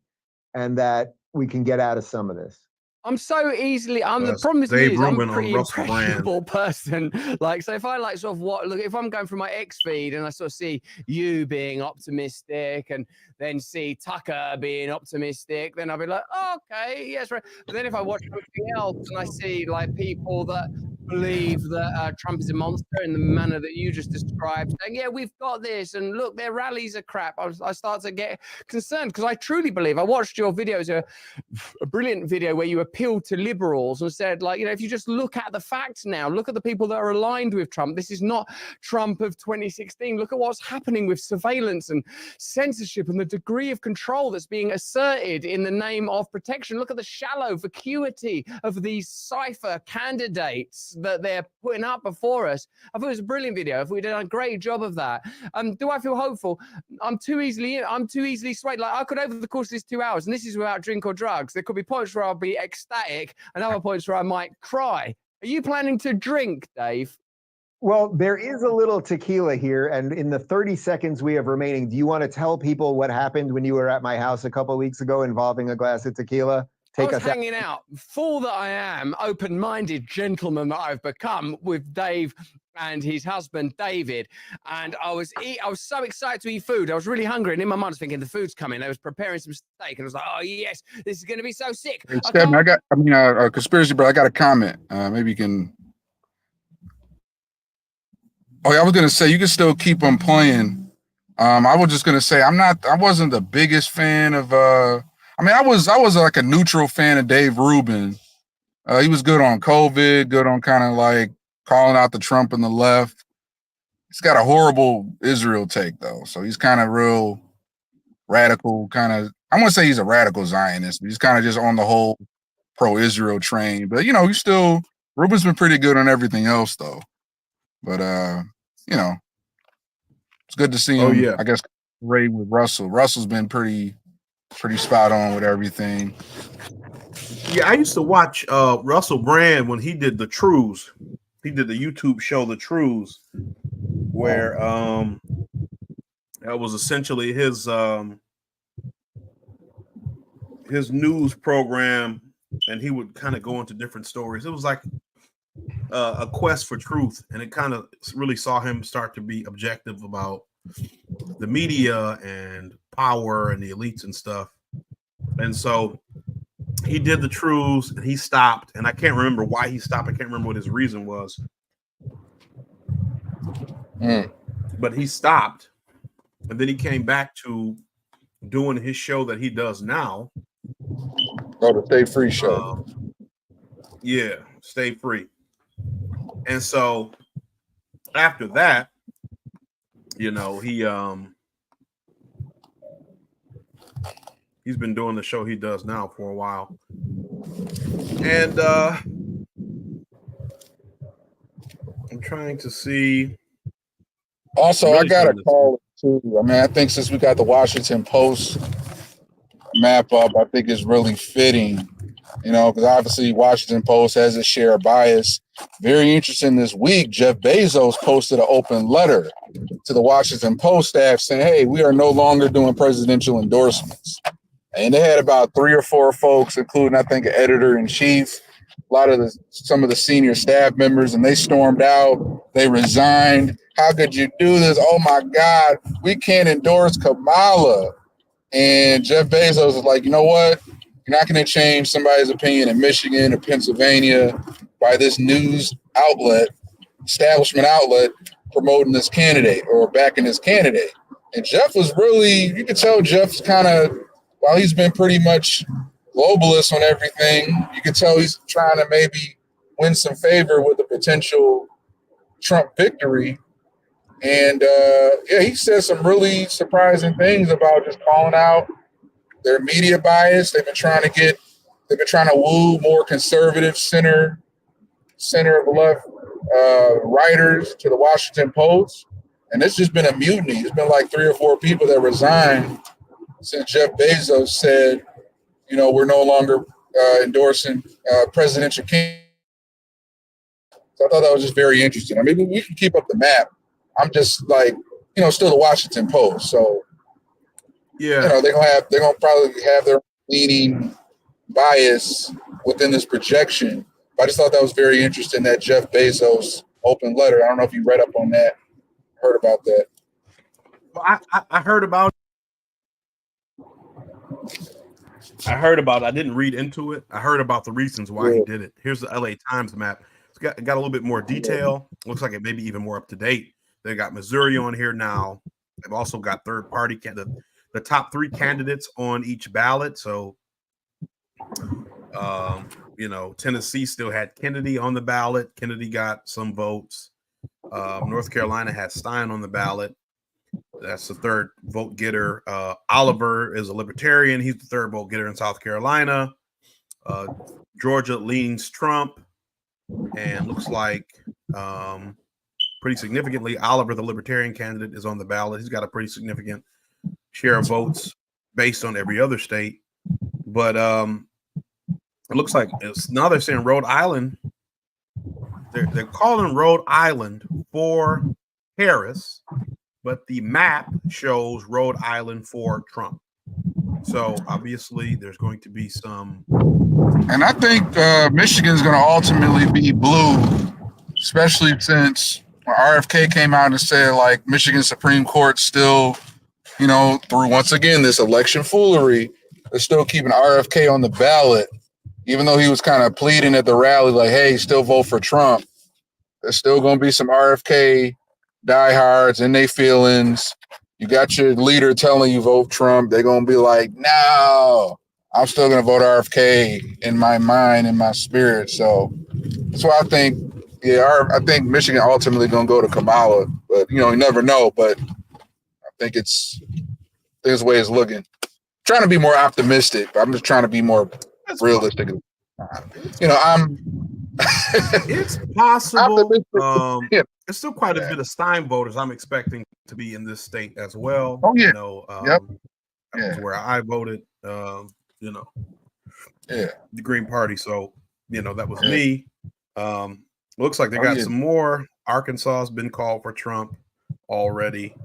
and that we can get out of some of this. I'm so easily. The That's problem with Dave me is I'm Rubin a on pretty Russell Brand. impressionable person. Like, so if I like sort of look, if I'm going through my X feed and I sort of see you being optimistic and then see Tucker being optimistic, then I'll be like, oh, okay, yes, right. But then if I watch something else and I see like people that believe that Trump is a monster in the manner that you just described, saying, yeah, we've got this, and look, their rallies are crap, I start to get concerned, because I truly believe, I watched your videos, a brilliant video where you appealed to liberals and said, like, if you just look at the facts now, look at the people that are aligned with Trump. This is not Trump of 2016. Look at what's happening with surveillance and censorship and the degree of control that's being asserted in the name of protection. Look at the shallow vacuity of these cipher candidates that they're putting up before us. I thought it was a brilliant video. If we did a great job of that. Do I feel hopeful? I'm too easily swayed. Like, I could, over the course of these 2 hours, and this is without drink or drugs, there could be points where I'll be ecstatic and other points where I might cry. Are you planning to drink, Dave? Well, there is a little tequila here, and in the 30 seconds we have remaining, do you want to tell people what happened when you were at my house a couple of weeks ago involving a glass of tequila? I was hanging out, fool that I am, open-minded gentleman that I've become, with Dave and his husband David, and I was so excited to eat food. I was really hungry, and in my mind I was thinking the food's coming. I was preparing some steak, and I was like, "Oh yes, this is going to be so sick." Hey, Stephen, a conspiracy, bro. I got a comment. Maybe you can. Oh, yeah, I was gonna say you can still keep on playing. I was just gonna say I wasn't the biggest fan of. I was like a neutral fan of Dave Rubin. He was good on COVID, good on kind of like calling out the Trump and the left. He's got a horrible Israel take though, so he's kind of real radical, kind of I wouldn't say he's a radical Zionist, but he's kind of just on the whole pro-Israel train. But Ruben's been pretty good on everything else though. But it's good to see him. Oh, yeah. I guess Ray with Russell. Russell's been pretty spot on with everything. Yeah, I used to watch Russell Brand when he did the Truths. He did the YouTube show The Truths, where that was essentially his news program, and he would kind of go into different stories. It was like a quest for truth, and it kind of really saw him start to be objective about the media and power and the elites and stuff. And so he did the Truths, and he stopped, and I can't remember why he stopped. I can't remember what his reason was. But he stopped, and then he came back to doing his show that he does now. Oh, the Stay Free show. Yeah, Stay Free. And so after that, he's been doing the show he does now for a while. And I'm trying to see. Also, I got a call too. I mean, I think since we got the Washington Post map up, I think it's really fitting, because obviously Washington Post has a share of bias. Very interesting this week, Jeff Bezos posted an open letter to the Washington Post staff saying, hey, we are no longer doing presidential endorsements. And they had about 3 or 4 folks, including, I think, an editor-in-chief, some of the senior staff members, and they stormed out. They resigned. How could you do this? Oh, my God, we can't endorse Kamala. And Jeff Bezos is like, you know what? You're not going to change somebody's opinion in Michigan or Pennsylvania by this news outlet, establishment outlet, promoting this candidate or backing this candidate. And Jeff was really, you could tell Jeff's kind of, while he's been pretty much globalist on everything, you can tell he's trying to maybe win some favor with a potential Trump victory. And he said some really surprising things about just calling out their media bias. They've been trying to woo more conservative center of the left writers to the Washington Post. And it's just been a mutiny. It's been like 3 or 4 people that resigned since Jeff Bezos said, we're no longer endorsing presidential candidates. So I thought that was just very interesting. I mean, we can keep up the map. I'm just like, still the Washington Post. So, yeah, they're gonna probably have their leaning bias within this projection. But I just thought that was very interesting, that Jeff Bezos open letter. I don't know if you read up on that, heard about that. Well, I heard about it. I didn't read into it. I heard about the reasons why he did it. Here's the LA Times map. It's got a little bit more detail. Looks like it may be even more up to date. They got Missouri on here now. They've also got third party the top 3 candidates on each ballot. So, Tennessee still had Kennedy on the ballot. Kennedy got some votes. North Carolina has Stein on the ballot. That's the third vote getter. Oliver is a libertarian. He's the third vote getter in South Carolina. Georgia leans Trump, and looks like pretty significantly, Oliver, the libertarian candidate, is on the ballot. He's got a pretty significant share of votes based on every other state. But it looks like now they're saying Rhode Island. They're calling Rhode Island for Harris, but the map shows Rhode Island for Trump. So obviously there's going to be some. And I think Michigan's going to ultimately be blue, especially since when RFK came out and said, like, Michigan Supreme Court still, through once again this election foolery, they're still keeping RFK on the ballot, even though he was kind of pleading at the rally, like, hey, still vote for Trump. There's still going to be some RFK diehards in their feelings. You got your leader telling you vote Trump. They're going to be like, no, I'm still going to vote RFK in my mind, in my spirit. So that's why I think, I think Michigan ultimately going to go to Kamala. But, you never know. But I think it's the way it's looking. trying to be more optimistic. I'm just trying to be more realistic. It's possible. Yeah. There's still quite a bit of Stein voters I'm expecting to be in this state as well. Oh, yeah. That was where I voted. The Green Party. So, that was me. Looks like they got some more. Arkansas has been called for Trump already.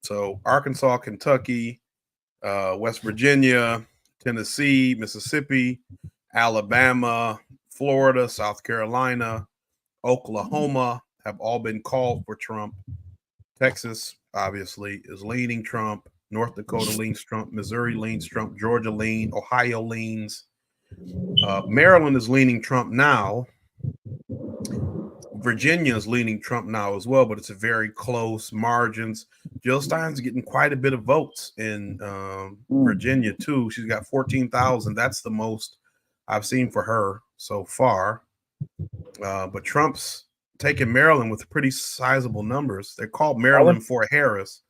So Arkansas, Kentucky, West Virginia, Tennessee, Mississippi, Alabama, Florida, South Carolina, Oklahoma have all been called for Trump. Texas, obviously, is leaning Trump. North Dakota leans Trump. Missouri leans Trump. Georgia leans. Ohio leans. Maryland is leaning Trump now. Virginia is leaning Trump now as well, but it's a very close margins. Jill Stein's getting quite a bit of votes in Virginia too. She's got 14,000. That's the most I've seen for her so far. But Trump's taking Maryland with pretty sizable numbers. They called Maryland Fort Harris,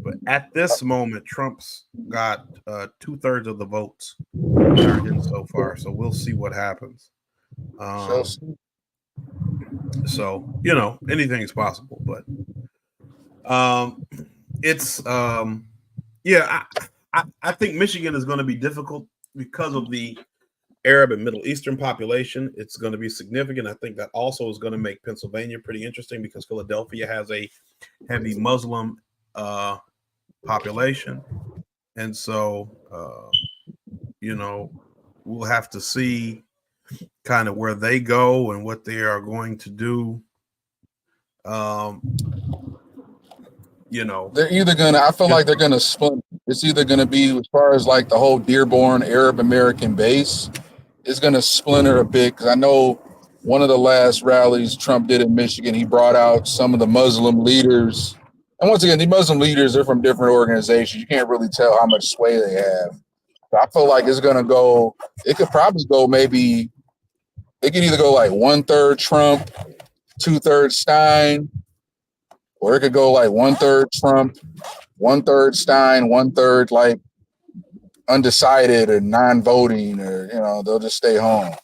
but at this moment, Trump's got 2/3 of the votes so far. So we'll see what happens. So, anything is possible, but it's I think Michigan is going to be difficult because of the Arab and Middle Eastern population. It's going to be significant. I think that also is going to make Pennsylvania pretty interesting because Philadelphia has a heavy Muslim population. And so, we'll have to see kind of where they go and what they are going to do. They're either I feel like they're gonna split. It's either gonna be, as far as like the whole Dearborn Arab American base, is gonna splinter a bit. Because I know one of the last rallies Trump did in Michigan, he brought out some of the Muslim leaders. And once again, the Muslim leaders are from different organizations. You can't really tell how much sway they have. So I feel like it's gonna go. It could probably go maybe. It could either go like 1/3 Trump, 2/3 Stein, or it could go like 1/3 Trump, 1/3 Stein, 1/3 like undecided or non-voting, or they'll just stay home.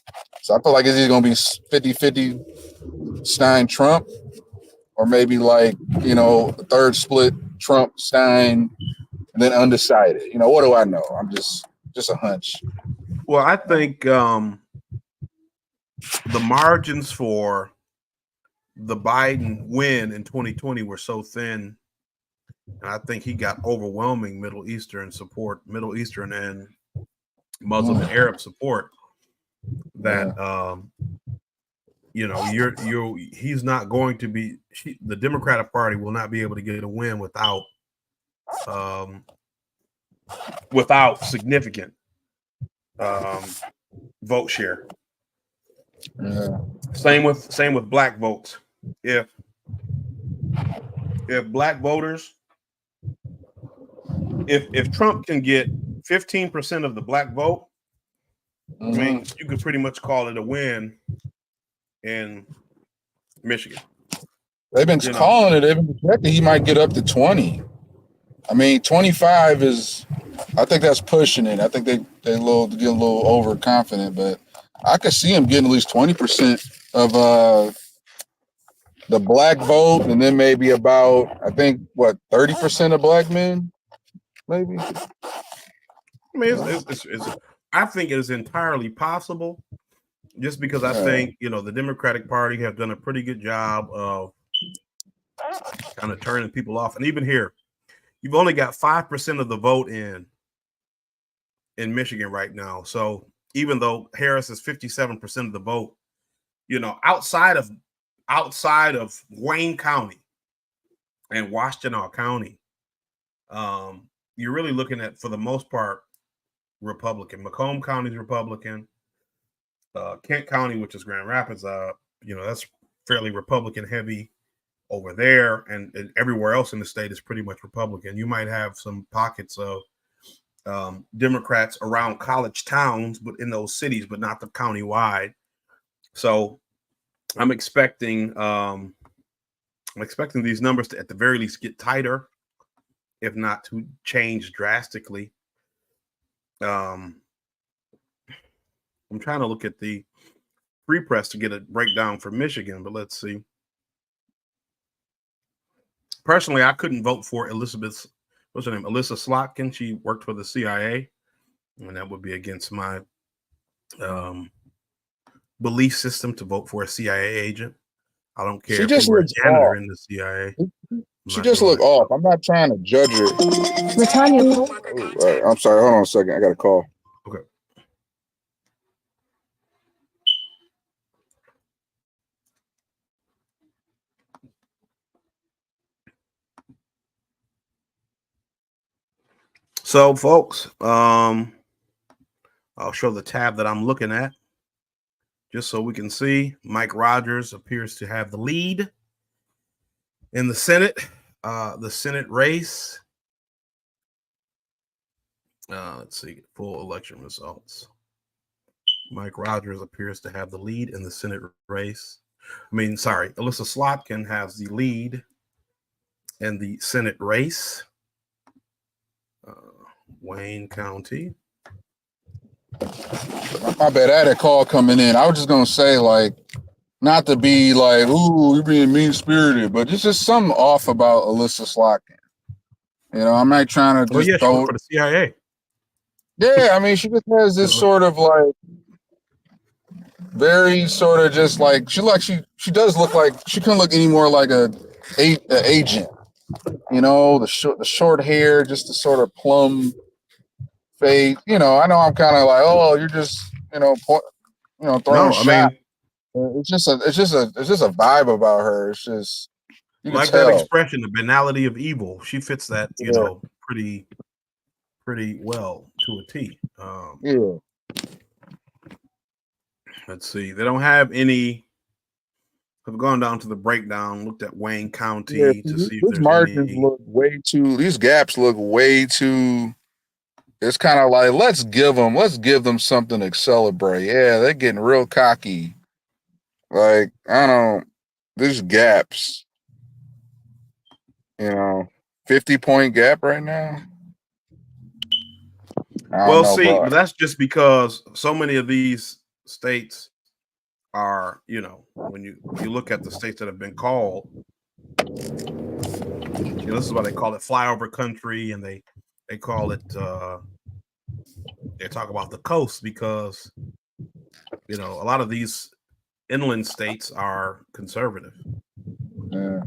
So I feel like it's either gonna be 50-50 Stein Trump, or maybe like a third split Trump Stein, and then undecided. What do I know? I'm just a hunch. Well, I think the margins for the Biden win in 2020 were so thin, and I think he got overwhelming Middle Eastern and Muslim and Arab support that he's not going to be. The Democratic Party will not be able to get a win without significant vote share. Same with black votes. If black voters, if Trump can get 15% of the black vote, I mean, you could pretty much call it a win in Michigan. They've been calling it. They've been projecting he might get up to 20. I mean, 25 is. I think that's pushing it. I think they get a little overconfident, but I could see him getting at least 20% of the black vote, and then maybe about 30% of black men, maybe. I mean, I think it is entirely possible, just because I think the Democratic Party have done a pretty good job of kind of turning people off, and even here, you've only got 5% of the vote in Michigan right now. So even though Harris is 57% of the vote, outside of Wayne County and Washtenaw County, you're really looking at, for the most part, Republican. Macomb County is Republican. Kent County, which is Grand Rapids, that's fairly Republican heavy over there, and everywhere else in the state is pretty much Republican. You might have some pockets of Democrats around college towns, but in those cities, but not the county-wide. So I'm expecting these numbers to, at the very least, get tighter, if not to change drastically. I'm trying to look at the free press to get a breakdown for Michigan, but let's see. Personally, I couldn't vote for Elizabeth. What's her name? Alyssa Slotkin. She worked for the CIA, and that would be against my belief system to vote for a CIA agent. I don't care if you were a janitor in the CIA. She just looked off. I'm not trying to judge her. Oh, I'm sorry. Hold on a second. I got a call. Okay. So, folks, I'll show the tab that I'm looking at just so we can see. Mike Rogers appears to have the lead in the Senate race. Let's see, full election results. Mike Rogers appears to have the lead in the Senate race. Alyssa Slotkin has the lead in the Senate race. Wayne County. My bad. I had a call coming in. I was just gonna say, like, not to be like, ooh, you're being mean spirited, but it's just something off about Alyssa Slotkin. You know, I'm not trying to just she worked for the CIA. Yeah, I mean, she just has this sort of like very sort of just like she does look like she couldn't look any more like a agent. You know, the short hair, just the sort of plum face. You know, I know I'm kind of like, oh, you're just throwing a shot. It's just a vibe about her. It's just like that expression, the banality of evil. She fits that, pretty well to a T. Let's see. They don't have any. I've gone down to the breakdown, looked at Wayne County to see if there's margins any. Look way too. These gaps look way too. It's kind of like let's give them something to celebrate. Yeah, they're getting real cocky. Like there's gaps. 50-point gap right now. But that's just because so many of these states are, when you look at the states that have been called, this is why they call it flyover country, and they call it they talk about the coast because a lot of these inland states are conservative. Yeah.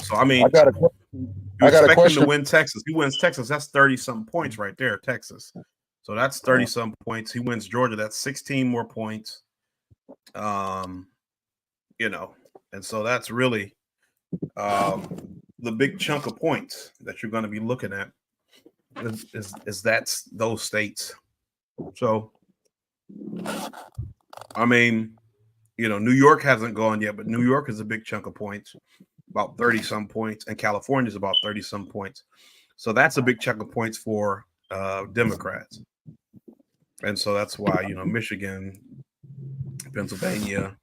So I got a question to win Texas. He wins Texas, that's 30-some points right there, Texas. So that's 30-some points. He wins Georgia, that's 16 more points. And so that's really the big chunk of points that you're going to be looking at is that's those states. So New York hasn't gone yet, but New York is a big chunk of points, about 30-some points, and California is about 30-some points. So that's a big chunk of points for Democrats. And so that's why, Michigan, Pennsylvania,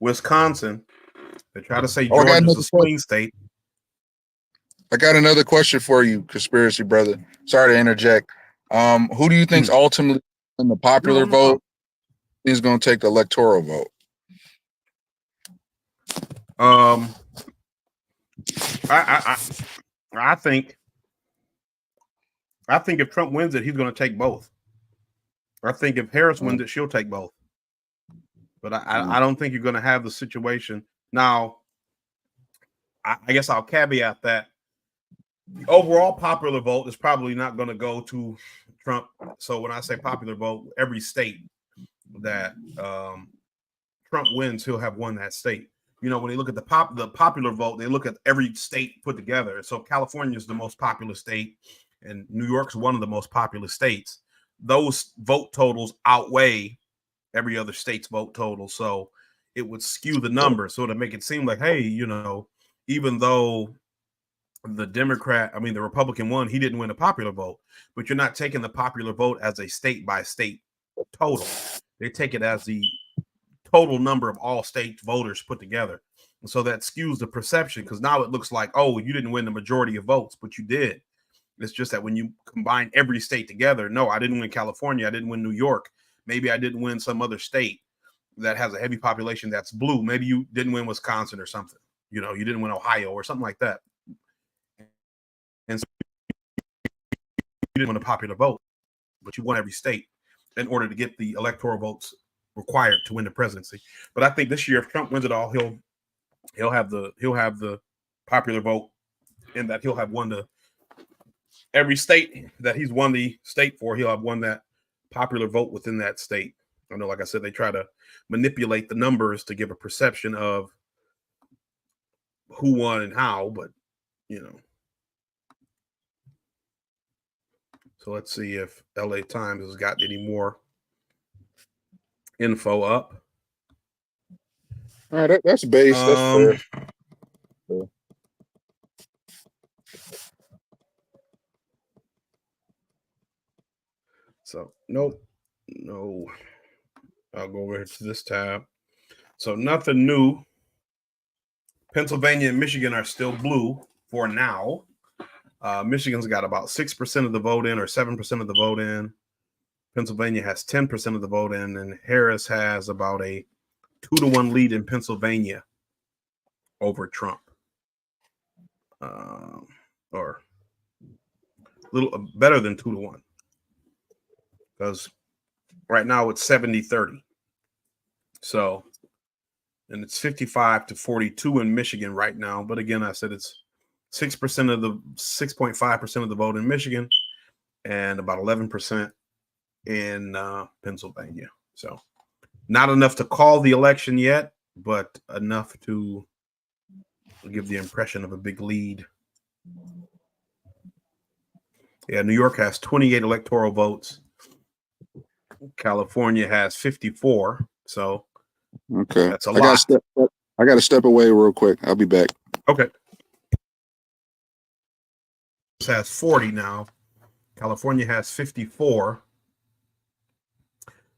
Wisconsin, they try to say Georgia's a swing state. I got another question for you, conspiracy brother. Sorry to interject. Who do you think's ultimately in the popular vote is going to take the electoral vote? I think if Trump wins it, he's going to take both. I think if Harris wins it, she'll take both. But I don't think you're going to have the situation. Now, I guess I'll caveat that the overall popular vote is probably not going to go to Trump. So when I say popular vote, every state that Trump wins, he'll have won that state. When they look at the popular vote, they look at every state put together. So California is the most populous state, and New York's one of the most populous states. Those vote totals outweigh every other state's vote total. So it would skew the numbers. So to make it seem like, hey, even though the Republican won, he didn't win a popular vote, but you're not taking the popular vote as a state by state total. They take it as the total number of all state voters put together. And so that skews the perception because now it looks like, oh, you didn't win the majority of votes, but you did. It's just that when you combine every state together, no, I didn't win California. I didn't win New York. Maybe I didn't win some other state that has a heavy population that's blue. Maybe you didn't win Wisconsin or something. You know, you didn't win Ohio or something like that. And so you didn't win a popular vote, but you won every state in order to get the electoral votes required to win the presidency. But I think this year, if Trump wins it all, he'll have the popular vote, in that he'll have won every state that he's won the state for. He'll have won that popular vote within that state. I know, like I said, they try to manipulate the numbers to give a perception of who won and how, but you know. So let's see if LA Times has got any more info up. All right, that's base. That's fair. So nope, no. I'll go over here to this tab. So nothing new. Pennsylvania and Michigan are still blue for now. Michigan's got about 6% of the vote in, or 7% of the vote in. Pennsylvania has 10% of the vote in, and Harris has about a 2-1 lead in Pennsylvania over Trump. Or a little better than 2-1. Because right now it's 70-30. So, and it's 55-42 in Michigan right now. But again, I said it's 6.5% of the vote in Michigan and about 11% in Pennsylvania. So not enough to call the election yet, but enough to give the impression of a big lead. Yeah, New York has 28 electoral votes. California has 54. So okay, that's a lot. I got to step away real quick. I'll be back. Okay. This has 40 now. California has 54.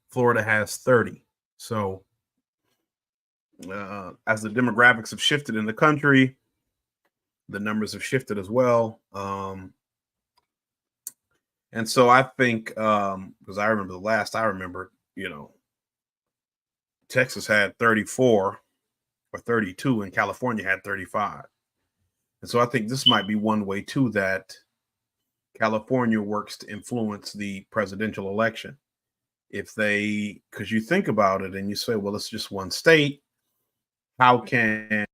Florida has 30. So as the demographics have shifted in the country, the numbers have shifted as well. And so I think, because I remember the last I remember, you know, Texas had 34 or 32 and California had 35. And so I think this might be one way too that California works to influence the presidential election. If they, because you think about it and you say, well, it's just one state. How can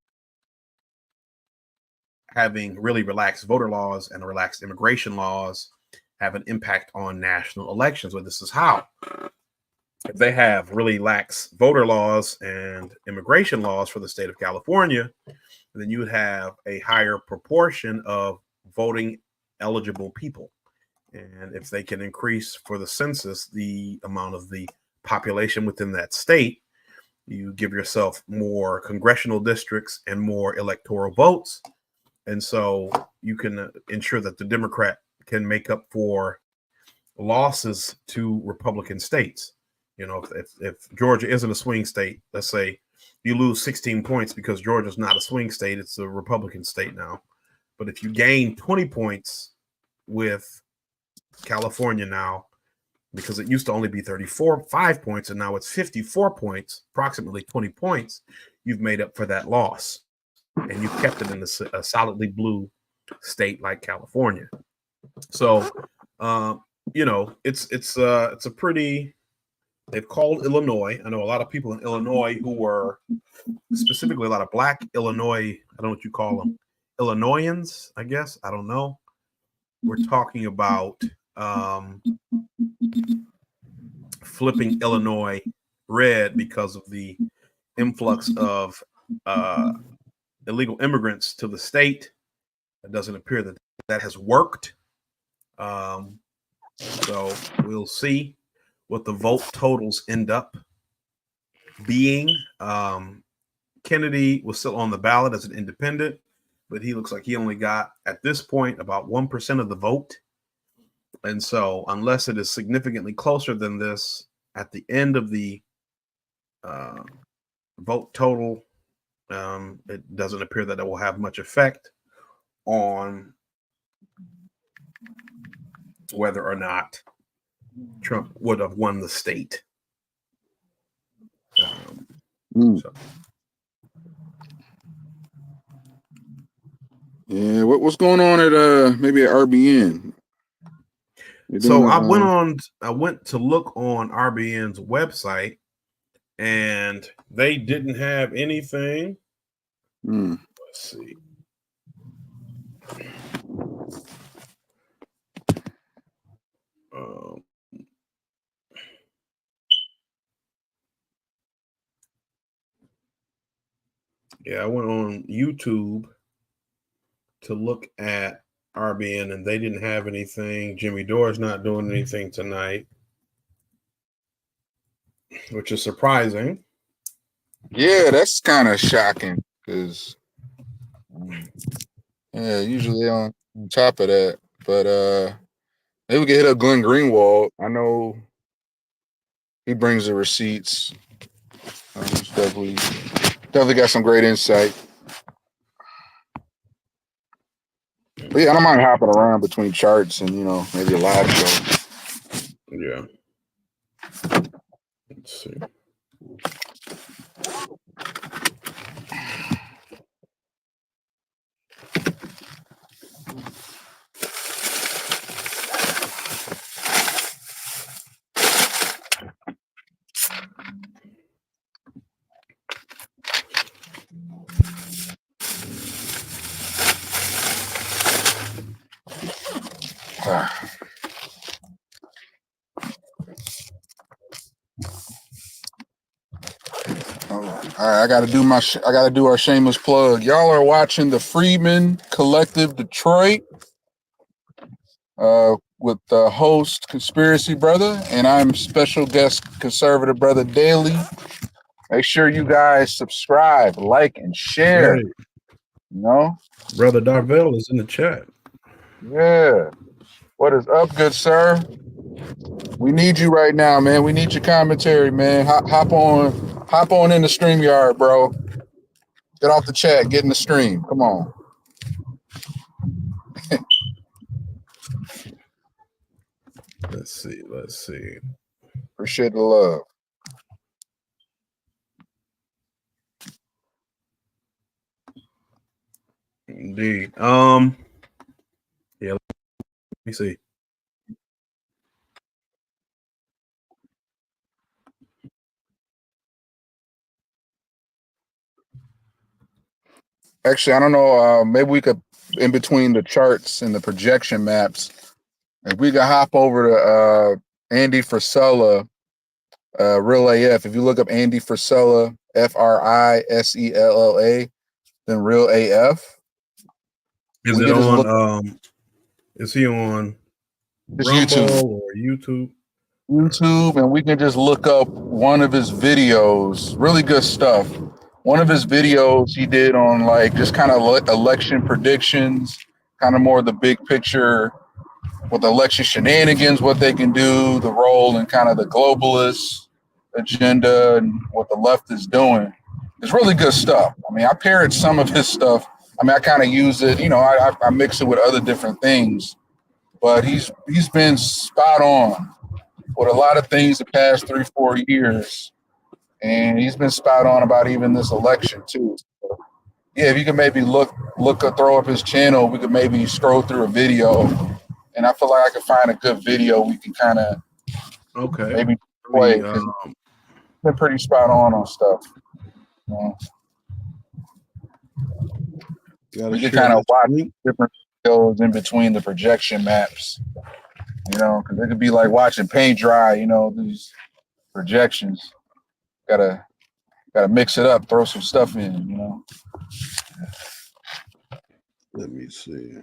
having really relaxed voter laws and relaxed immigration laws have an impact on national elections? Well, this is how. If they have really lax voter laws and immigration laws for the state of California, then you would have a higher proportion of voting eligible people. And if they can increase for the census the amount of the population within that state, you give yourself more congressional districts and more electoral votes. And so you can ensure that the Democrat can make up for losses to Republican states. You know, if Georgia isn't a swing state, let's say you lose 16 points because Georgia's not a swing state, it's a Republican state now. But if you gain 20 points with California now, because it used to only be 5 points, and now it's 54 points, approximately 20 points, you've made up for that loss. And you've kept it in a solidly blue state like California. So, you know, it's a pretty. They've called Illinois. I know a lot of people in Illinois who were specifically a lot of Black Illinois. I don't know what you call them, Illinoisans, I guess. I don't know. We're talking about flipping Illinois red because of the influx of illegal immigrants to the state. It doesn't appear that that has worked. So we'll see what the vote totals end up being. Kennedy was still on the ballot as an independent, but he looks like he only got, at this point, about 1% of the vote. And so unless it is significantly closer than this at the end of the vote total, it doesn't appear that it will have much effect on whether or not Trump would have won the state. So. Yeah, what's going on at maybe at RBN? So I went to look on RBN's website, and they didn't have anything. Let's see. Yeah, I went on YouTube to look at RBN, and they didn't have anything. Jimmy Dore's not doing anything tonight, which is surprising. Yeah, that's kind of shocking because usually they're on top of that. But maybe we can hit up Glenn Greenwald. I know he brings the receipts. He's definitely got some great insight. But yeah, I don't mind hopping around between charts and maybe a live show. Yeah. Let's see. All right, I got to do our shameless plug. Y'all are watching the Freedman Collective Detroit with the host Conspiracy Brother, and I'm special guest Conservative Brother Daily. Make sure you guys subscribe, like, and share. Right. Brother Darvell is in the chat. Yeah. What is up, good sir? We need you right now, man. We need your commentary, man. Hop on in the StreamYard, bro. Get off the chat, get in the stream. Come on. Let's see. Appreciate the love. Indeed. Yeah, let me see. Actually, I don't know. Maybe we could, in between the charts and the projection maps, if we could hop over to Andy Frisella, Real AF. If you look up Andy Frisella, Frisella, then Real AF. Is it on? Is he on YouTube or YouTube? YouTube, and we can just look up one of his videos. Really good stuff. One of his videos he did on just kind of election predictions, kind of more the big picture with election shenanigans, what they can do, the role and kind of the globalist agenda and what the left is doing. It's really good stuff. I mean, I parrot some of his stuff. I mean, I kind of use it, I mix it with other different things, but he's been spot on with a lot of things the past 3-4 years. And he's been spot on about even this election too. So, yeah, if you can maybe throw up his channel, we could maybe scroll through a video, and I feel like I could find a good video we can kind of maybe play. Been pretty spot on stuff. We can kind of watch different videos in between the projection maps, because it could be like watching paint dry. These projections. Gotta mix it up, throw some stuff in, Let me see.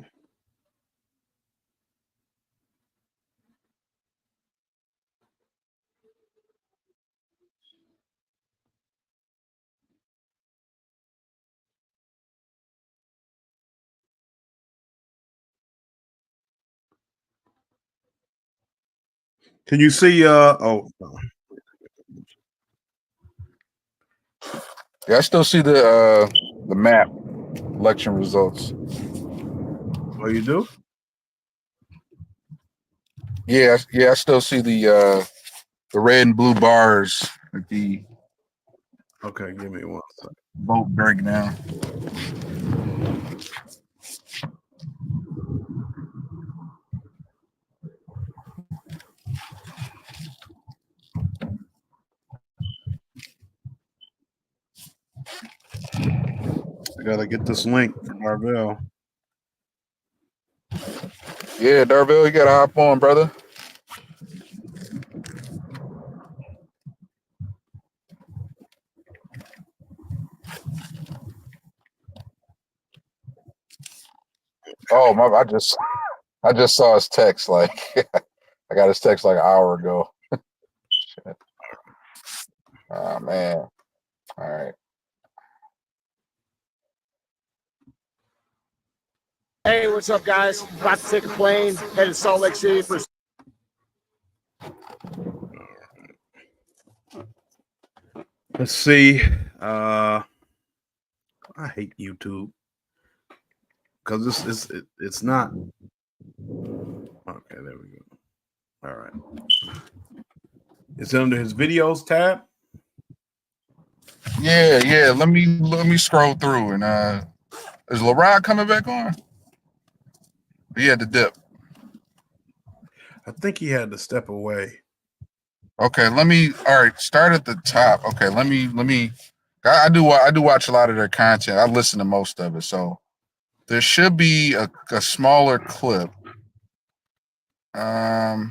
Can you see Yeah, I still see the map election results. Oh, you do? Yeah, yeah, I still see the red and blue bars at the Okay, give me one second. vote breakdown. I gotta get this link for Darvell. Yeah, Darvell, you gotta hop on, brother. Oh my! I just saw his text. Like I got his text like an hour ago. Shit. Oh man! All right. Hey, what's up, guys? About to take a plane, headed to Salt Lake City for. Let's see. I hate YouTube because it's not. Okay, there we go. All right. It's under his videos tab. Yeah, yeah. Let me scroll through and is LeRod coming back on? He had to dip. I think he had to step away. Okay, all right, start at the top. Okay, let me I do watch a lot of their content. I listen to most of it. So there should be a smaller clip. Okay,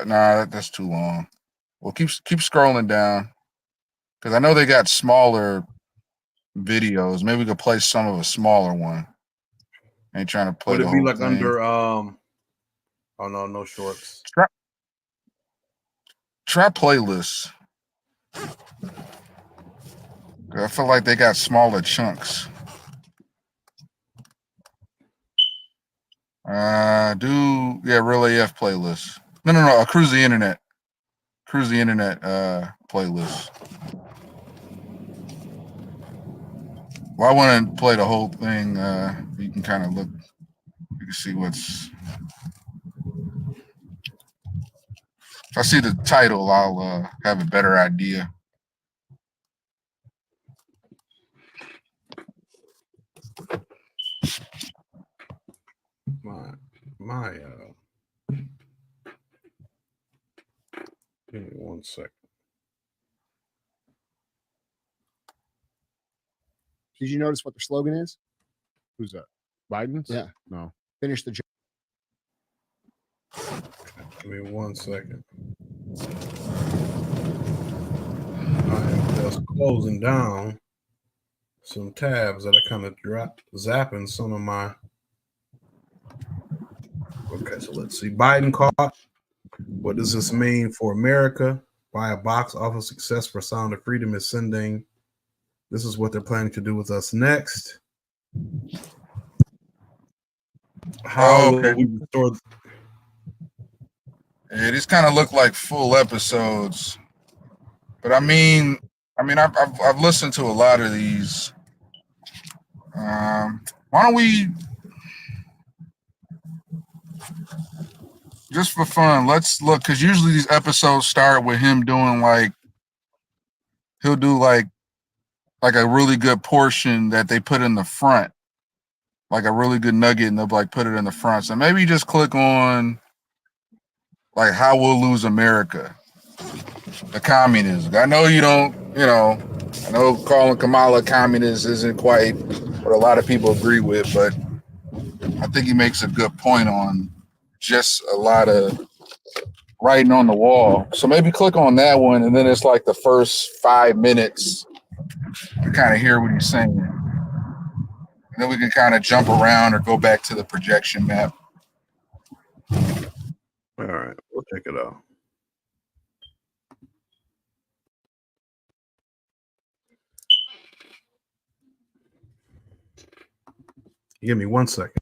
nah, that's too long. Well, keep scrolling down because I know they got smaller videos. Maybe we could play some of a smaller one. Ain't trying to play Would the it be whole like thing. under oh no shorts. Try playlists. I feel like they got smaller chunks. Real AF playlist. No. Cruise the internet. Playlist. Well, I want to play the whole thing. You can kind of look. You can see what's. If I see the title, I'll have a better idea. Give me 1 second. Did you notice what their slogan is? Who's that? Biden's? Yeah. No. Finish the job. Give me 1 second. I am just closing down some tabs that I kind of zapping some of my. Okay, so let's see. Biden caught. What does this mean for America? Why a box office success for Sound of Freedom is sending. This is what they're planning to do with us next. How will we restore? Yeah, these kind of look like full episodes, but I've listened to a lot of these. Why don't we, just for fun, let's look, because usually these episodes start with him doing he'll do like a really good portion that they put in the front, like a really good nugget, and they'll put it in the front. So maybe just click on how we'll lose America, the communism. I know you don't, I know calling Kamala communist isn't quite what a lot of people agree with, but I think he makes a good point on just a lot of writing on the wall. So maybe click on that one, and then it's like the first 5 minutes to kind of hear what he's saying. And then we can kind of jump around or go back to the projection map. All right, we'll check it out. Give me 1 second.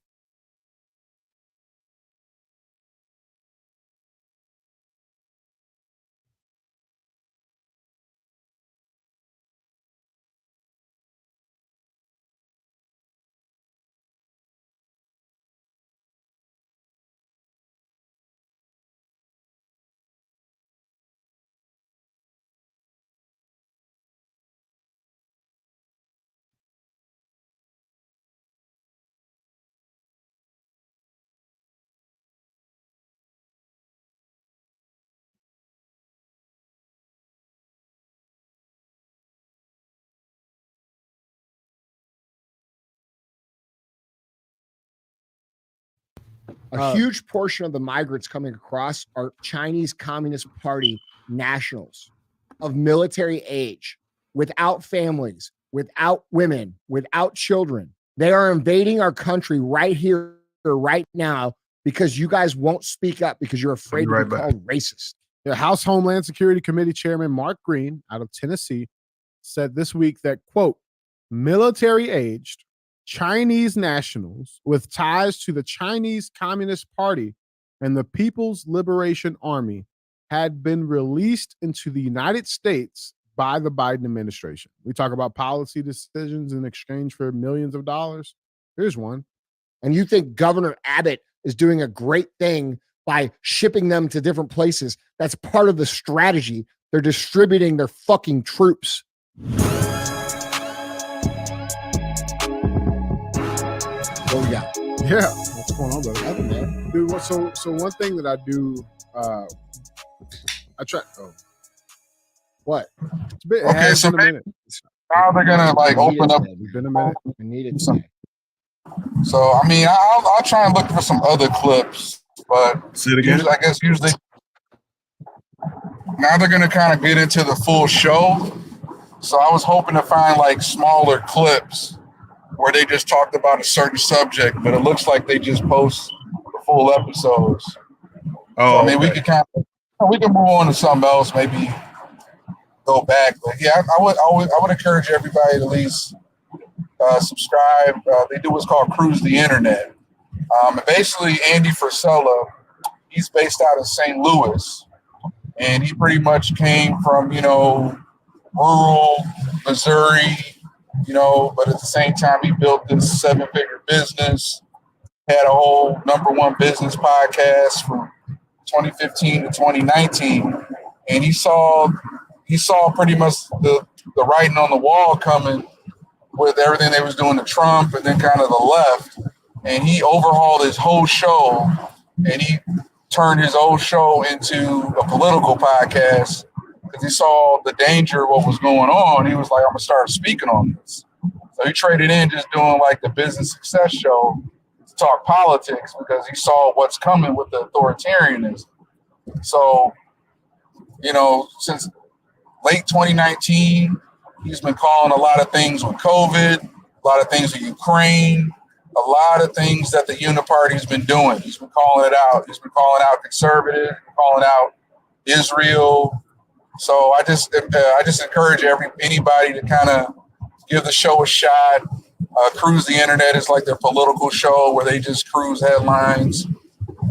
A huge portion of the migrants coming across are Chinese Communist Party nationals of military age, without families, without women, without children. They are invading our country right here, right now, because you guys won't speak up because you're afraid to be called racist. The House Homeland Security Committee Chairman Mark Green out of Tennessee said this week that, quote, military-aged Chinese nationals with ties to the Chinese Communist Party and the People's Liberation Army had been released into the United States by the Biden administration. We talk about policy decisions in exchange for millions of dollars. Here's one. And you think Governor Abbott is doing a great thing by shipping them to different places? That's part of the strategy. They're distributing their fucking troops. What we got? Yeah, what's going on, brother? Nothing, man. Dude, so one thing that I do, I try. Oh, what? It's been, Okay, so been a minute. now they're gonna like open up. It's been a minute. We need it. So I mean, I'll try and look for some other clips, but say it again. I guess usually now they're gonna kind of get into the full show. So I was hoping to find like smaller clips where they just talked about a certain subject, but it looks like they just post the full episodes. Oh, so, I mean, we can move on to something else, maybe go back. But yeah, I would encourage everybody to at least subscribe. They do what's called Cruise the Internet. And basically, Andy Frisella, he's based out of St. Louis, and he pretty much came from, rural Missouri, but at the same time, he built this 7-figure business, had a whole #1 business podcast from 2015 to 2019. And he saw pretty much the writing on the wall coming with everything they was doing to Trump and then kind of the left. And he overhauled his whole show, and he turned his old show into a political podcast because he saw the danger of what was going on. He was like, I'm going to start speaking on this. So he traded in just doing like the business success show to talk politics because he saw what's coming with the authoritarianism. So, since late 2019, he's been calling a lot of things with COVID, a lot of things with Ukraine, a lot of things that the Uniparty's been doing. He's been calling it out. He's been calling out conservative, calling out Israel. So I just encourage anybody to kind of give the show a shot. Cruise the Internet is like their political show where they just cruise headlines.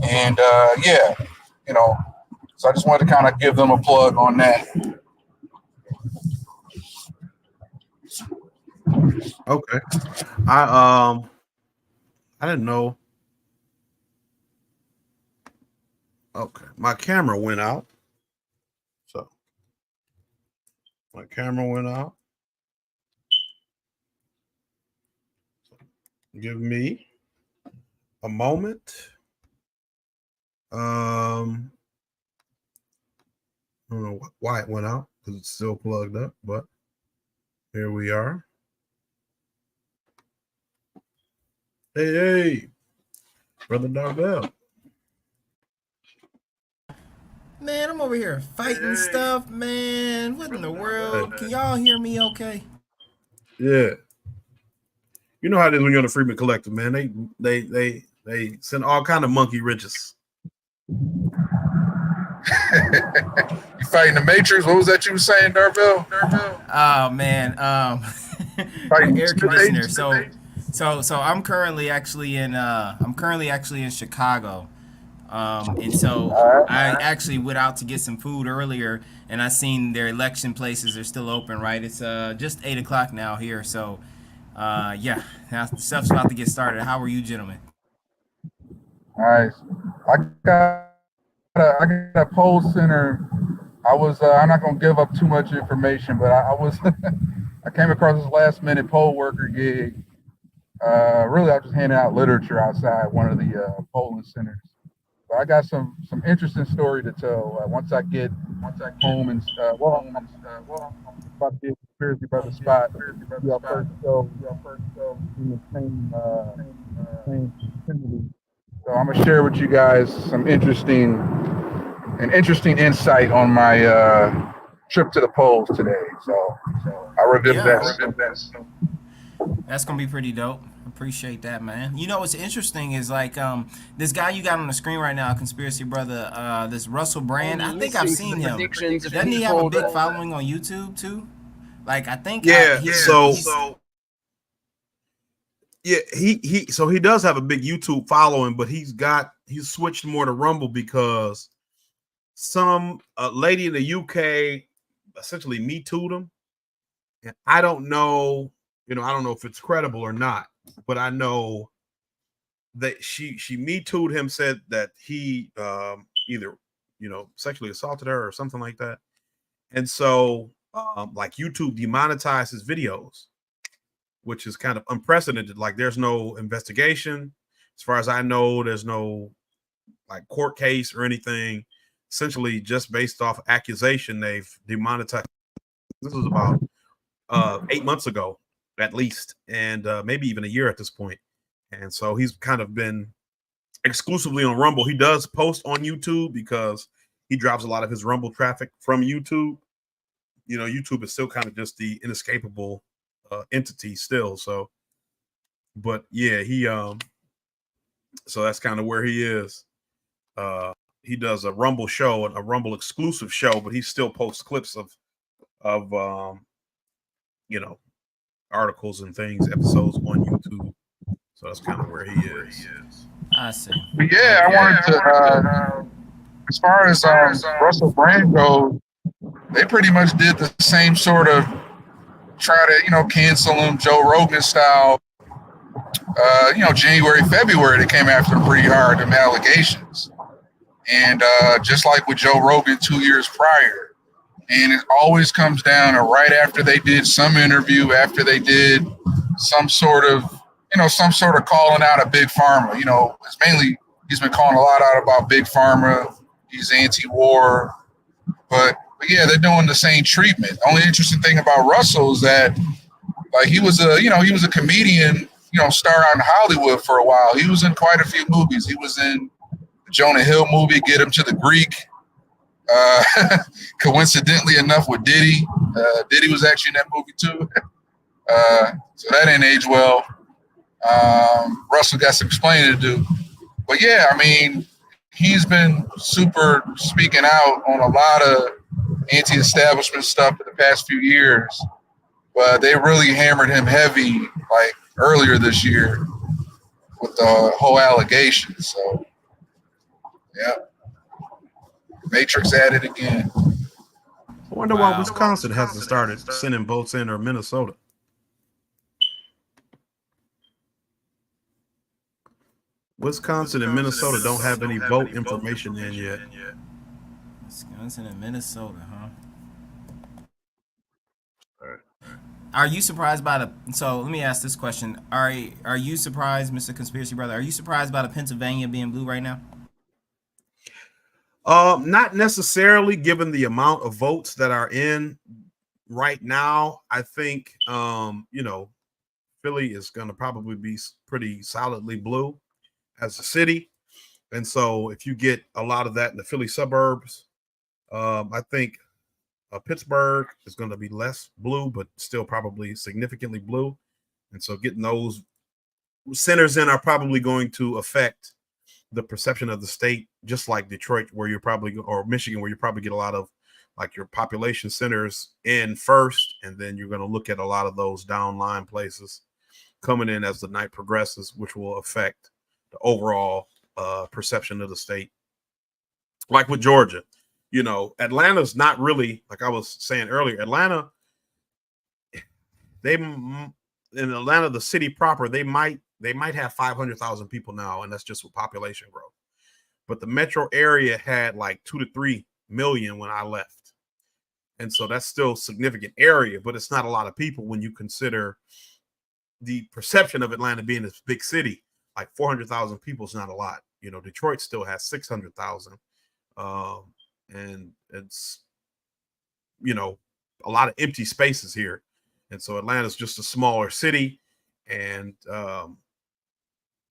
And so I just wanted to kind of give them a plug on that. Okay. I didn't know. Okay. My camera went out. So my camera went out. So give me a moment. I don't know why it went out because it's still plugged up, but here we are. Hey, Brother Darvell. Man, I'm over here fighting stuff, man. What in the world? Can y'all hear me okay? Yeah. You know how it is when you're on the Freeman Collective, man. They send all kind of monkey wrenches. You fighting the Matrix? What was that you were saying, Darvell? Oh man, air conditioner. So I'm currently actually in Chicago, and so I actually went out to get some food earlier, and I seen their election places are still open. Right, it's just 8 o'clock now here. So yeah, now stuff's about to get started. How are you, gentlemen? Nice. I got a poll center. I'm not gonna give up too much information, but I came across this last minute poll worker gig. Really, I was just handing out literature outside one of the polling centers. But I got some interesting story to tell once I get home and I'm about to be a conspiracy brother spot. Y'all first go in the same vicinity. So I'm gonna share with you guys some interesting insight on my trip to the polls today. So I'll reveal that. That's gonna be pretty dope. Appreciate that, man. You know what's interesting is like this guy you got on the screen right now, Conspiracy Brother, this Russell Brand. I think I've seen him. Doesn't he have a big following on YouTube too? Like I think he does have a big YouTube following, but he's switched more to Rumble because some lady in the UK essentially Me Too'd him. And I don't know, I don't know if it's credible or not, but I know that she Me Too'd him, said that he either, sexually assaulted her or something like that. And so like YouTube demonetized his videos, which is kind of unprecedented. Like there's no investigation. As far as I know, there's no like court case or anything. Essentially just based off accusation, they've demonetized. This was about 8 months ago, at least, and maybe even a year at this point. And so he's kind of been exclusively on Rumble. He does post on YouTube because he drops a lot of his Rumble traffic from YouTube. YouTube is still kind of just the inescapable entity still. So, but yeah, so that's kind of where he is. He does a Rumble show, a Rumble exclusive show, but he still posts clips of articles and things, episodes on YouTube. So that's kind of where he is. I see. But yeah, I wanted to, as far as Russell Brand goes, they pretty much did the same sort of try to, cancel him, Joe Rogan style. January, February, they came after him pretty hard, them allegations. And just like with Joe Rogan 2 years prior. And it always comes down to right after they did some interview, after they did some sort of calling out a big pharma. It's mainly, he's been calling a lot out about big pharma. He's anti-war. But yeah, they're doing the same treatment. The only interesting thing about Russell is that, like, he was a comedian, star out in Hollywood for a while. He was in quite a few movies. He was in the Jonah Hill movie, Get Him to the Greek. Coincidentally enough with Diddy. Diddy was actually in that movie too. So that didn't age well. Russell got some explaining to do. But yeah, I mean, he's been super speaking out on a lot of anti-establishment stuff for the past few years. But they really hammered him heavy, like earlier this year, with the whole allegation. So, yeah. Matrix at it again. I wonder why Wisconsin hasn't started sending votes in, or Minnesota. Wisconsin and Minnesota don't have any vote information in yet. Wisconsin and Minnesota, huh? Are you surprised by so let me ask this question. Are you surprised, Mr. Conspiracy Brother? Are you surprised by the Pennsylvania being blue right now? Not necessarily, given the amount of votes that are in right now. I think, Philly is going to probably be pretty solidly blue as a city. And so if you get a lot of that in the Philly suburbs, I think Pittsburgh is going to be less blue, but still probably significantly blue. And so getting those centers in are probably going to affect the perception of the state, just like Detroit, where you're probably, or Michigan, where you probably get a lot of like your population centers in first, and then you're going to look at a lot of those downline places coming in as the night progresses, which will affect the overall perception of the state. Like with Georgia, Atlanta's not really, like I was saying earlier, Atlanta, in Atlanta, the city proper, they might have 500,000 people now, and that's just with population growth. But the metro area had like 2 to 3 million when I left. And so that's still a significant area, but it's not a lot of people when you consider the perception of Atlanta being this big city. Like 400,000 people is not a lot. Detroit still has 600,000. And it's, a lot of empty spaces here. And so Atlanta's just a smaller city. And,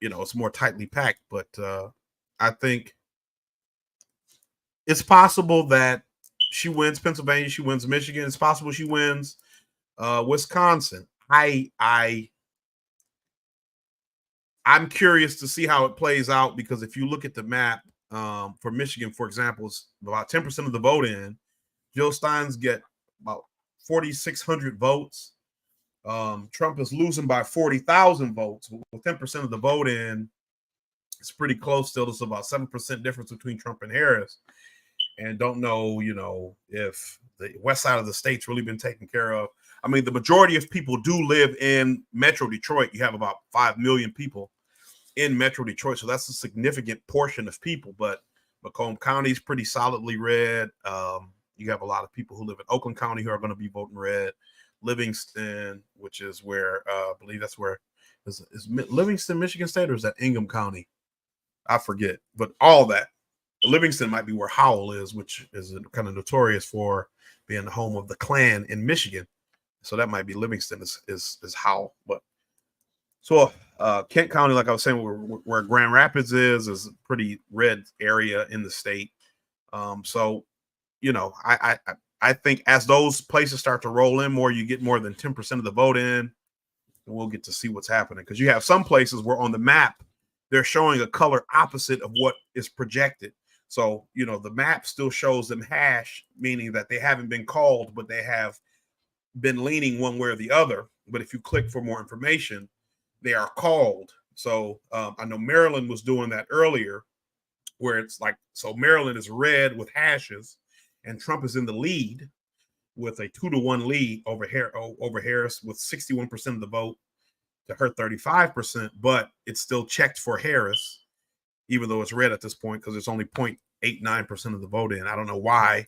it's more tightly packed. But I think it's possible that she wins Pennsylvania, she wins Michigan. It's possible she wins Wisconsin. I'm curious to see how it plays out, because if you look at the map for Michigan, for example, it's about 10% of the vote in. Jill Stein's get about 4,600 votes. Trump is losing by 40,000 votes. With 10% of the vote in, it's pretty close still. There's about 7% difference between Trump and Harris. And don't know, if the west side of the state's really been taken care of. I mean, the majority of people do live in Metro Detroit. You have about 5 million people in Metro Detroit, so that's a significant portion of people. But Macomb County is pretty solidly red. You have a lot of people who live in Oakland County who are going to be voting red. Livingston, which is where I believe that's where is Livingston, Michigan State, or is that Ingham County? I forget. But all that. Livingston might be where Howell is, which is kind of notorious for being the home of the Klan in Michigan. So that might be Livingston is Howell. But so Kent County, like I was saying, where Grand Rapids is a pretty red area in the state. So, I think as those places start to roll in more, you get more than 10% of the vote in, and we'll get to see what's happening. Because you have some places where on the map, they're showing a color opposite of what is projected. So, the map still shows them hash, meaning that they haven't been called, but they have been leaning one way or the other. But if you click for more information, they are called. So I know Maryland was doing that earlier, where it's like, so Maryland is red with hashes, and Trump is in the lead with a 2-1 lead over Harris with 61% of the vote to her 35%, but it's still checked for Harris, even though it's red at this point, because it's only 0.89% of the vote in. I don't know why.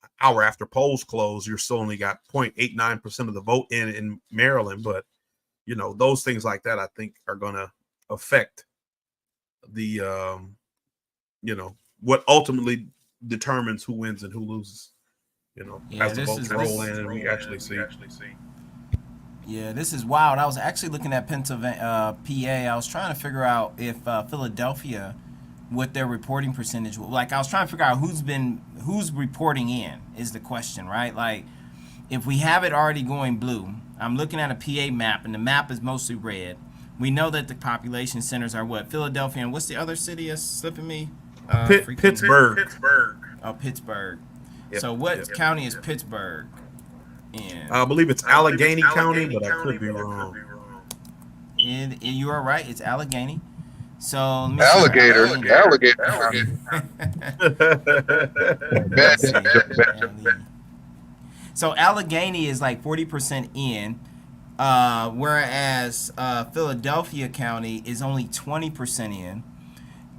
An hour after polls close, you're still only got 0.89% of the vote in Maryland. But, those things like that, I think, are going to affect the, what ultimately determines who wins and who loses, as the votes roll in and we actually see. Yeah, this is wild. I was actually looking at Pennsylvania, PA. I was trying to figure out if Philadelphia, what their reporting percentage was. Like, I was trying to figure out who's reporting in is the question, right? Like, if we have it already going blue, I'm looking at a PA map, and the map is mostly red. We know that the population centers are what? Philadelphia, and what's the other city that's slipping me? Pittsburgh. Oh, Pittsburgh. Yep, So what county is Pittsburgh in? I believe it's Allegheny County, but I could be wrong. You are right. It's Allegheny. So Alligator. So Allegheny is like 40% in, whereas Philadelphia County is only 20% in,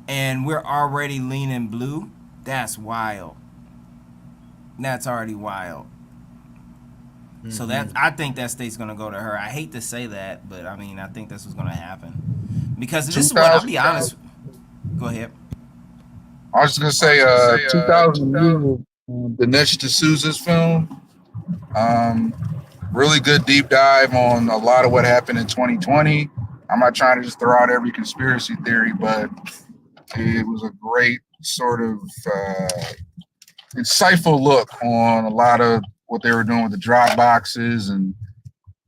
and we're already leaning blue. That's wild. That's already wild. Mm-hmm. So I think that state's gonna go to her. I hate to say that, but I mean, I think that's what's gonna happen, because this is what I'll be honest. Go ahead. I was just gonna say, 2000 Dinesh D'Souza's film. Really good deep dive on a lot of what happened in 2020. I'm not trying to just throw out every conspiracy theory, but it was a great sort of insightful look on a lot of what they were doing with the drop boxes and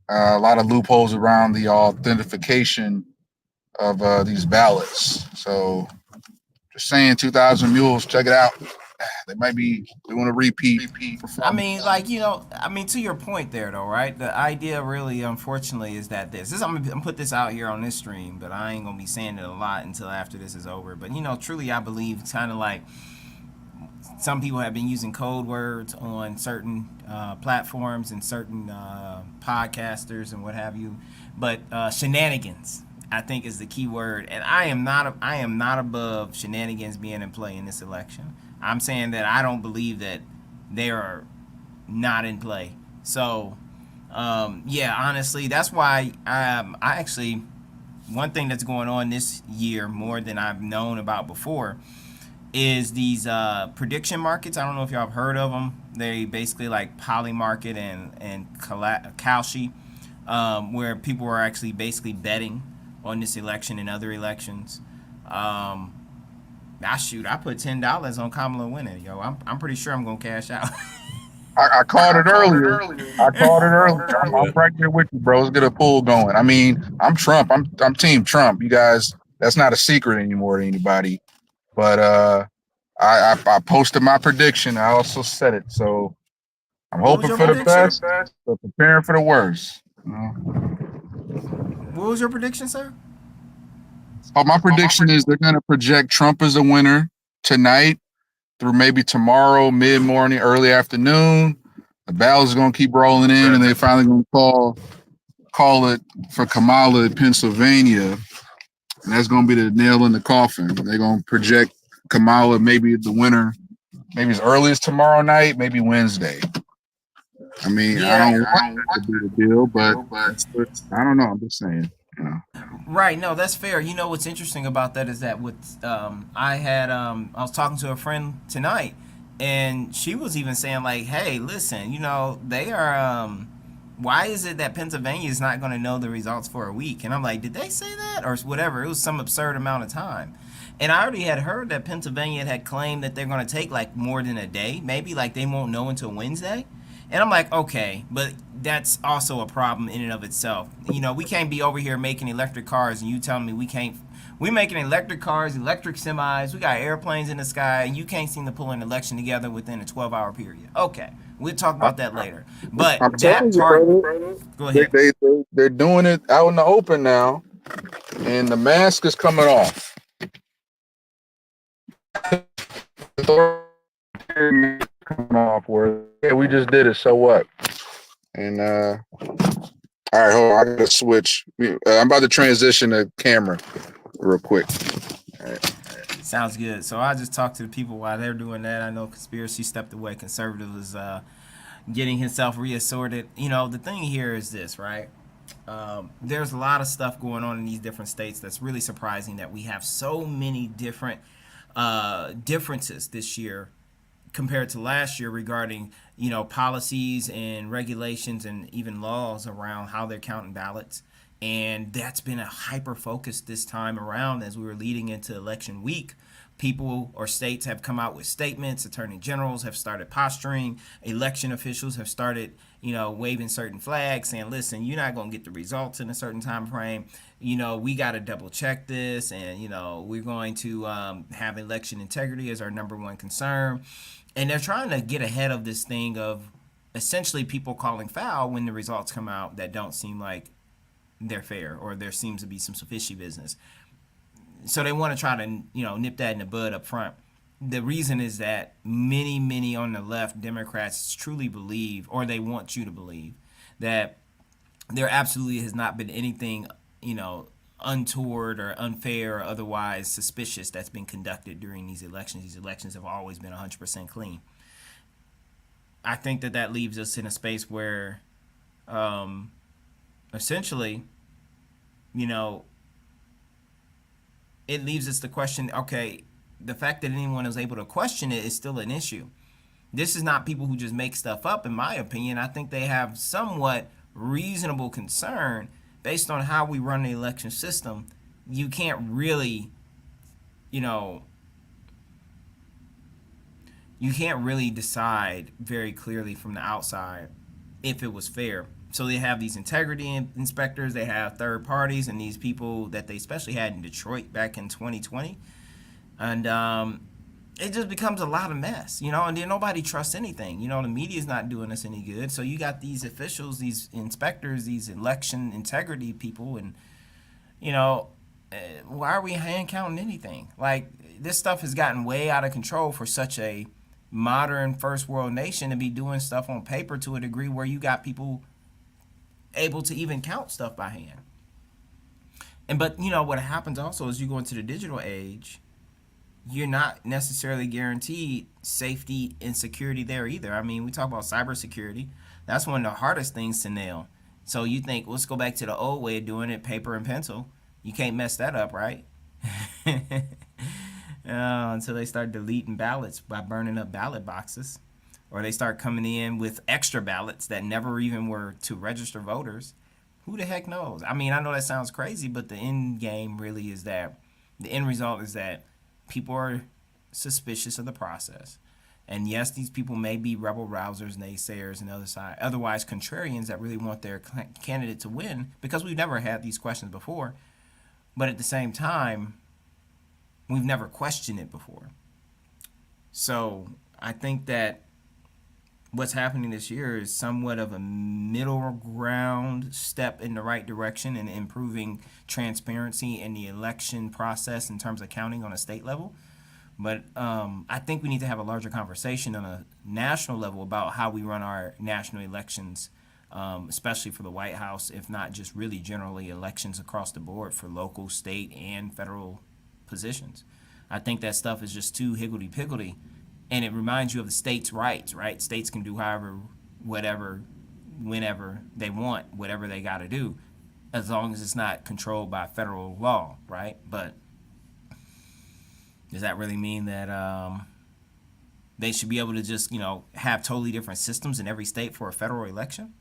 a lot of loopholes around the authentication of these ballots. So just saying, 2,000 Mules, check it out. They might be doing a repeat performance. I mean, like, to your point there, though, right? The idea really, unfortunately, is that I'm gonna put this out here on this stream, but I ain't gonna be saying it a lot until after this is over. But, truly, I believe it's kind of like some people have been using code words on certain platforms and certain podcasters and what have you. But shenanigans, I think, is the key word. And I am not above shenanigans being in play in this election. I'm saying that I don't believe that they are not in play. So, honestly, that's why I actually, one thing that's going on this year more than I've known about before is these prediction markets. I don't know if y'all have heard of them. They basically like Polymarket and Kalshi, where people are actually basically betting on this election and other elections. I put $10 on Kamala winning, yo. I'm pretty sure I'm gonna cash out. I called it earlier. I'm right there with you, bro. Let's get a pool going. I mean, I'm Trump. I'm Team Trump. You guys, that's not a secret anymore to anybody. But I posted my prediction. I also said it. So I'm hoping for the best, but preparing for the worst. You know? What was your prediction, sir? Oh, my prediction is they're gonna project Trump as a winner tonight through maybe tomorrow, mid-morning, early afternoon. The ballots are going to keep rolling in, and they're finally going to call it for Kamala in Pennsylvania, and that's going to be the nail in the coffin. They're going to project Kamala maybe the winner, maybe as early as tomorrow night, maybe Wednesday. I mean, I don't want that to be the deal, but I don't know. I'm just saying. You know. Right, no, that's fair. You know what's interesting about that is that with I was talking to a friend tonight, and she was even saying like, hey, listen, you know, they are why is it that Pennsylvania is not going to know the results for a week? And I'm like, did they say that or whatever? It was some absurd amount of time. And I already had heard that Pennsylvania had claimed that they're going to take like more than a day, maybe like they won't know until Wednesday. And I'm like, okay, but that's also a problem in and of itself. You know, we can't be over here making electric cars and you telling me we can't. We're making electric cars, electric semis. We got airplanes in the sky, and you can't seem to pull an election together within a 12-hour period. Okay, we'll talk about that later. But that part, go ahead. They're doing it out in the open now, and the mask is coming off. Coming off where we just did it, so what? And all right, hold on, I gotta switch. I'm about to transition the camera real quick. All right. Sounds good. So I just talked to the people while they're doing that. I know Conspiracy stepped away. Conservative is getting himself reassorted. You know, the thing here is this, right? There's a lot of stuff going on in these different states that's really surprising that we have so many different differences this year compared to last year regarding, you know, policies and regulations and even laws around how they're counting ballots. And that's been a hyper focus this time around as we were leading into election week. People or states have come out with statements. Attorney generals have started posturing. Election officials have started, you know, waving certain flags saying, listen, you're not going to get the results in a certain time frame. You know, we got to double check this. And, you know, we're going to have election integrity as our number one concern. And they're trying to get ahead of this thing of essentially people calling foul when the results come out that don't seem like they're fair or there seems to be some fishy business. So they want to try to, you know, nip that in the bud up front. The reason is that many on the left, Democrats truly believe, or they want you to believe, that there absolutely has not been anything, you know, untoward or unfair or otherwise suspicious that's been conducted during these elections. These elections have always been 100% clean. I think that leaves us in a space where essentially, you know, it leaves us to question, okay, the fact that anyone is able to question it is still an issue. This is not people who just make stuff up, in my opinion. I think they have somewhat reasonable concern based on how we run the election system. You can't really, you know, you can't really decide very clearly from the outside if it was fair. So they have these integrity inspectors, they have third parties, and these people that they especially had in Detroit back in 2020. And it just becomes a lot of mess, you know, and then nobody trusts anything. You know, the media's not doing us any good. So you got these officials, these inspectors, these election integrity people, and, you know, why are we hand counting anything? Like, this stuff has gotten way out of control for such a modern first world nation to be doing stuff on paper to a degree where you got people able to even count stuff by hand. But you know what happens also is you go into the digital age, you're not necessarily guaranteed safety and security there either. I mean, we talk about cybersecurity. That's one of the hardest things to nail. So you think, let's go back to the old way of doing it, paper and pencil. You can't mess that up, right? Until they start deleting ballots by burning up ballot boxes, or they start coming in with extra ballots that never even were to register voters. Who the heck knows? I mean, I know that sounds crazy, but the end game really is that the end result is that people are suspicious of the process. And yes, these people may be rebel rousers, naysayers, and otherwise contrarians that really want their candidate to win, because we've never had these questions before. But at the same time, we've never questioned it before. So I think that what's happening this year is somewhat of a middle ground step in the right direction in improving transparency in the election process in terms of counting on a state level. But I think we need to have a larger conversation on a national level about how we run our national elections, especially for the White House, if not just really generally elections across the board for local, state, and federal positions. I think that stuff is just too higgledy-piggledy, and it reminds you of the states' rights, right? States can do however, whatever, whenever they want, whatever they got to do, as long as it's not controlled by federal law, right? But does that really mean that they should be able to just, have totally different systems in every state for a federal election?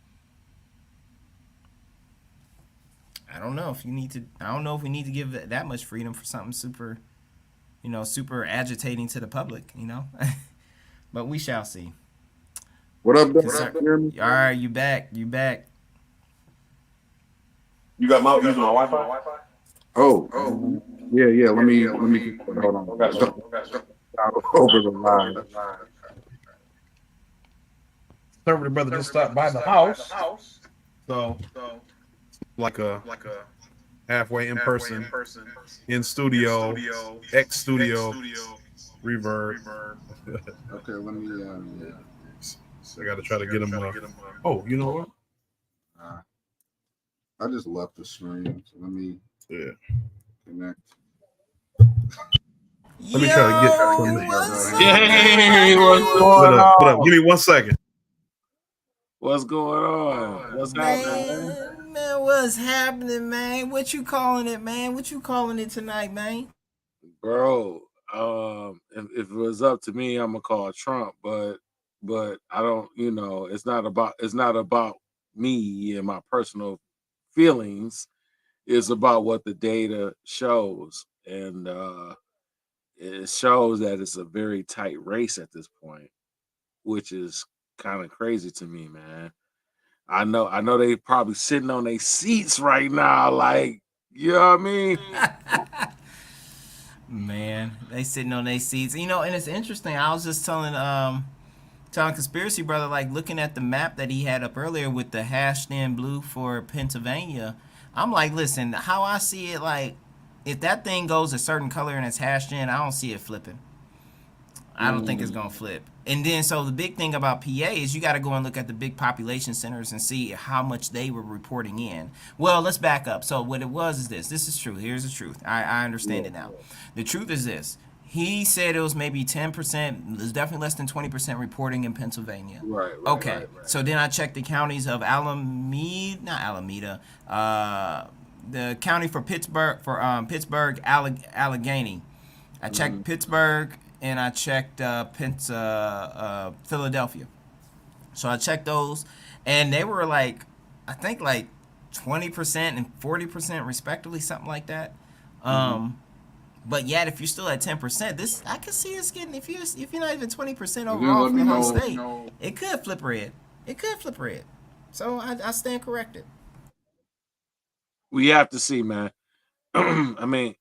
I don't know if we need to give that much freedom for something super, super agitating to the public, But we shall see. What up, Doug? All right, you back. You got my using my Wi-Fi? Oh. Yeah. Let me hold on. Over the line. Conservative brother just stopped by the house. So like a halfway in person, in studio, X studio, reverb. Okay, let me. So I got to try to get him. Oh, you know what? I just left the stream. So let me connect. Let me try to get some. Hey, what's going on? What up? Give me 1 second. What's going on? What's happening, man? What's happening, man? What you calling it, man? What you calling it tonight, man? Bro, if it was up to me, I'm gonna call Trump, but I don't, it's not about me and my personal feelings. It's about what the data shows, and it shows that it's a very tight race at this point, which is kind of crazy to me, man. I know they probably sitting on their seats right now, like, you know what I mean? Man, they sitting on their seats, and it's interesting. I was just telling Conspiracy Brother, like, looking at the map that he had up earlier with the hashed in blue for Pennsylvania. I'm like, listen, how I see it, like, if that thing goes a certain color and it's hashed in, I don't see it flipping. I don't think it's going to flip. And then, so the big thing about PA is you got to go and look at the big population centers and see how much they were reporting in. Well, let's back up. So what it was is this. This is true. Here's the truth. I understand it now. The truth is this. He said it was maybe 10%. It was definitely less than 20% reporting in Pennsylvania. Right. Okay. Right. So then I checked the counties of the county for Pittsburgh, Allegheny. I checked Pittsburgh, and I checked Philadelphia. So I checked those, and they were like, I think like 20% and 40% respectively, something like that. But yet, if you're still at 10%, I could see us getting, if you're not even 20% overall for the whole state, it could flip red. So I stand corrected. We have to see, man. I mean,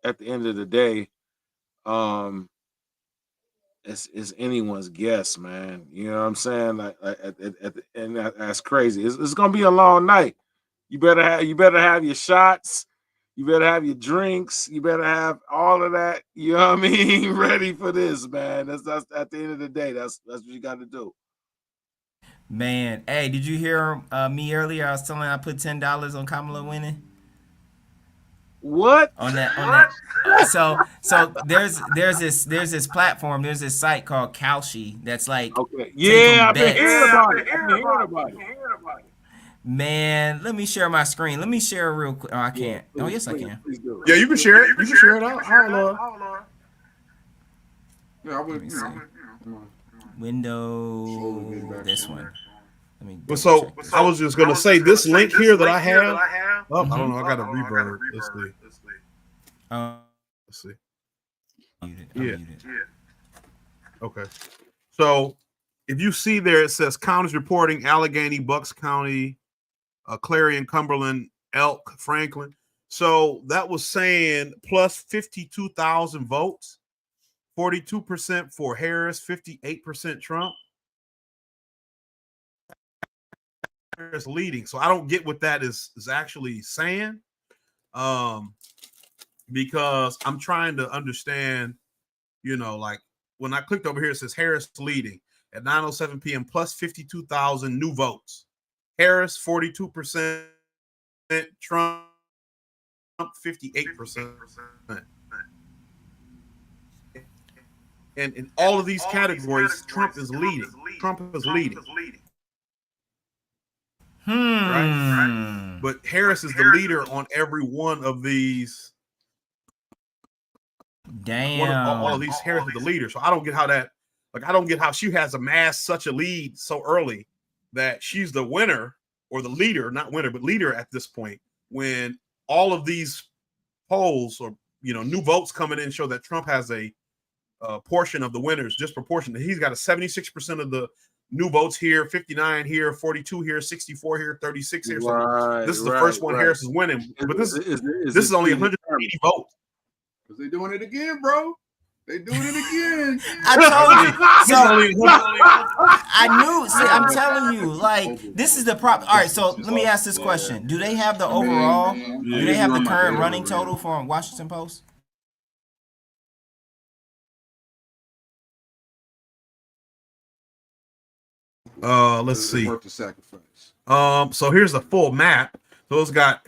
at the end of the day, it's anyone's guess, man. You know what I'm saying? Like and that's crazy. It's gonna be a long night. You better have your shots. You better have your drinks. You better have all of that. You know what I mean? Ready for this, man. That's at the end of the day. That's what you got to do. Man, hey, did you hear me earlier? I was telling I put $10 on Kamala winning. What? On that. So there's this platform, there's this site called Kalshi that's like, okay, yeah, I've been hearing about it. Man, let me share my screen. Let me share real quick. Oh, I can't. Oh, yes, I can. Yeah, you can share it. You can share it out. Yeah, I would. Window. This one. Well, so I was just gonna say this link here that I have. Oh, I don't know. I got a reverb. Let's see. Let's see. Yeah. Okay. So if you see there, it says counties reporting Allegheny, Bucks County, Clarion, Cumberland, Elk, Franklin. So that was saying plus 52,000 votes, 42% for Harris, 58% Trump. Harris leading. So I don't get what that is actually saying. Because I'm trying to understand, you know, like when I clicked over here, it says Harris leading at 9:07 p.m. plus 52,000 new votes. Harris 42%, Trump 58%. And in all of these categories, Trump is leading. Trump is leading. Right? But Harris is the leader on every one of these. Damn. All of these Harris is the leader. So I don't get how that, like, I don't get how she has amassed such a lead so early that she's the winner or the leader, not winner, but leader at this point, when all of these polls or, you know, new votes coming in show that Trump has a portion of the winners disproportionate. He's got a 76% of the new votes here, 59 here, 42 here, 64 here, 36 here. So this is the first one Harris is winning. But this is only 180 votes. Because they're doing it again, bro. They doing it again. I told you. So, I knew. See, I'm telling you, like, this is the problem. All right, so let me ask this question: do they have the overall? Do they have the current running total for Washington Post? Let's see. Worth the sacrifice. So here's the full map. So it's got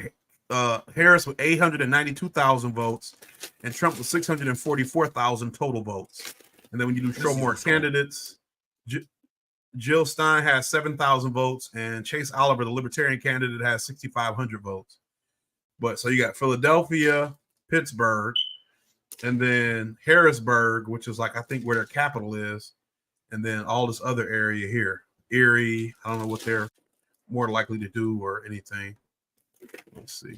Harris with 892,000 votes, and Trump with 644,000 total votes. And then when you do show more candidates, Jill Stein has 7,000 votes, and Chase Oliver, the Libertarian candidate, has 6,500 votes. But so you got Philadelphia, Pittsburgh, and then Harrisburg, which is like I think where their capital is, and then all this other area here, Erie. I don't know what they're more likely to do or anything. Let's see.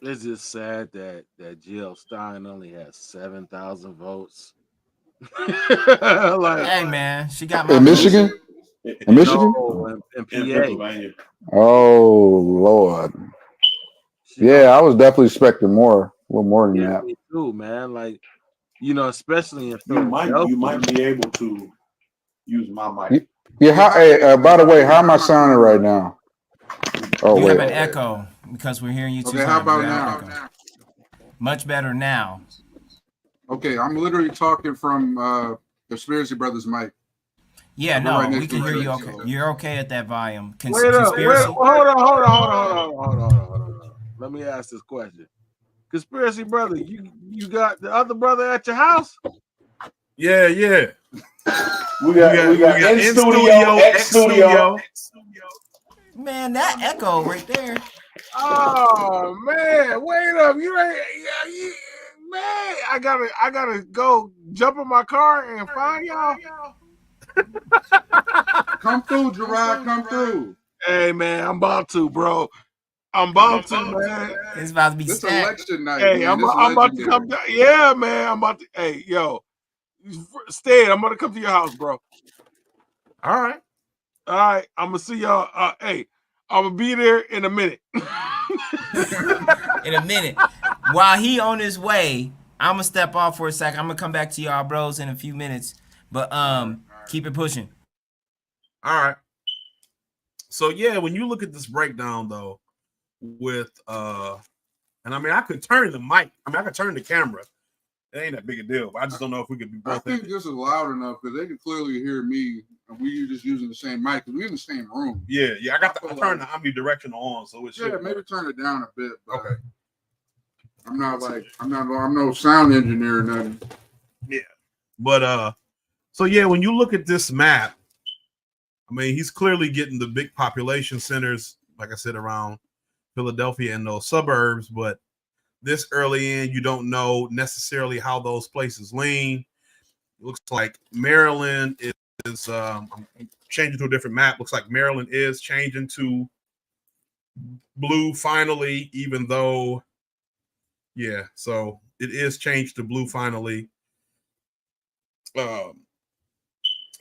It's just sad that Jill Stein only has 7,000 votes. Like, hey man, she got my in Michigan. In Michigan, no, in Pennsylvania. Oh Lord. Yeah, I was definitely expecting more. A little more than that. Me too, man. Like, you know, especially in you might be able to use my mic. Yeah. How? Hey, by the way, how am I sounding right now? Oh, you wait. have an echo because we're hearing you too. Okay, how about now? Much better now. Okay, I'm literally talking from Conspiracy Brothers mic. Yeah, no, right we can hear you. Okay, you're okay at that volume. Wait up, hold on. Let me ask this question. Conspiracy brother, you got the other brother at your house? Yeah. We got in studio, X studio. Man, that echo right there. Oh man, wait up! Man, I gotta go jump in my car and find y'all. Come through, Gerard. Come through. Hey man, I'm about to, bro. I'm about to, man. It's about to be this stacked. election night. Hey, man. I'm about to come down. Yeah, man. I'm about to. Hey, yo, Stead, I'm gonna come to your house, bro. All right. I'm gonna see y'all. Hey, I'm gonna be there in a minute. In a minute. While he on his way, I'm gonna step off for a second. I'm gonna come back to y'all bros in a few minutes. But keep it pushing. All right. So yeah, when you look at this breakdown though, with and I mean I could turn the mic, I could turn the camera. It ain't that big a deal. But I just don't know if we could be both. I think this is loud enough because they can clearly hear me, and we just using the same mic. We're in the same room. Yeah. I turned the omnidirectional on, so it should. Yeah, maybe turn it down a bit. Okay. I'm no sound engineer or nothing. Yeah, but so yeah, when you look at this map, I mean he's clearly getting the big population centers, like I said, around Philadelphia and those suburbs, but this early in, you don't know necessarily how those places lean. It looks like Maryland is changing to a different map. Looks like Maryland is changing to blue finally, even though, yeah, so it is changed to blue finally.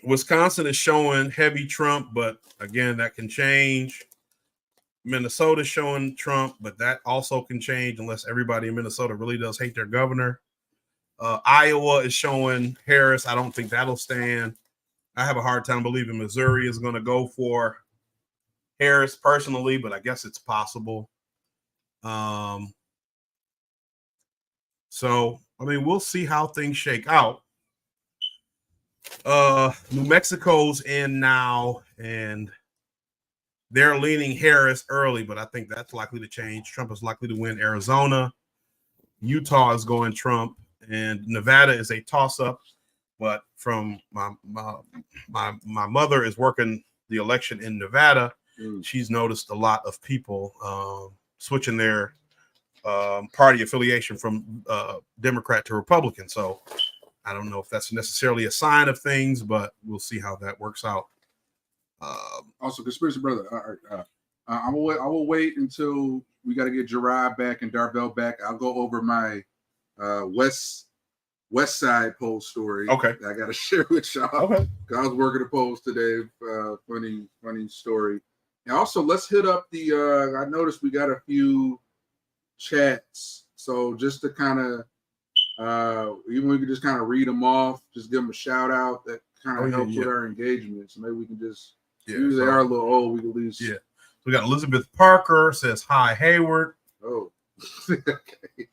Wisconsin is showing heavy Trump, but again, that can change. Minnesota is showing Trump, but that also can change unless everybody in Minnesota really does hate their governor. Iowa is showing Harris. I don't think that'll stand. I have a hard time believing Missouri is going to go for Harris personally, but I guess it's possible. So, I mean, we'll see how things shake out. New Mexico's in now, and they're leaning Harris early, but I think that's likely to change. Trump is likely to win Arizona. Utah is going Trump, and Nevada is a toss-up. But from my mother is working the election in Nevada. She's noticed a lot of people switching their party affiliation from Democrat to Republican. So I don't know if that's necessarily a sign of things, but we'll see how that works out. Also, conspiracy brother, I will wait until we got to get Gerard back and Darvell back. I'll go over my West Side poll story. Okay, that I got to share with y'all. Okay, I was working the polls today. Funny story. And also, let's hit up the. I noticed we got a few chats, so just to kind of. Even we can just kind of read them off, just give them a shout out. That kind of helps with our engagement. So maybe we can just, usually they are a little old, we can at least. Yeah. We got Elizabeth Parker says, hi, Hayward. Oh, okay. Hey,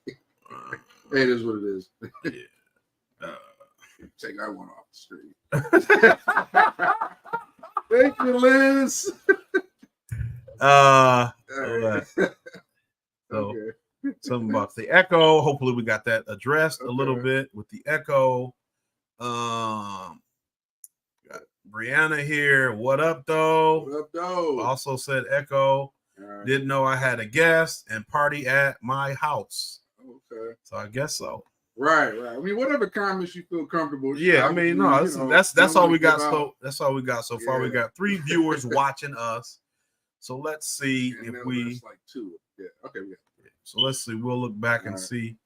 it is what it is. Take that one off the street. Thank you, Liz. So, something about the echo. Hopefully we got that addressed a little bit with the echo. Got Brianna here. What up, though? What up, though? Also said echo. Didn't know I had a guest and party at my house. Okay. So I guess so. Right. I mean, whatever comments you feel comfortable. Yeah, I mean, no, that's all we got. So that's all we got so far. We got 3 viewers watching us. So let's see if we like 2. Yeah. Okay. Yeah. So let's see. We'll look back and see.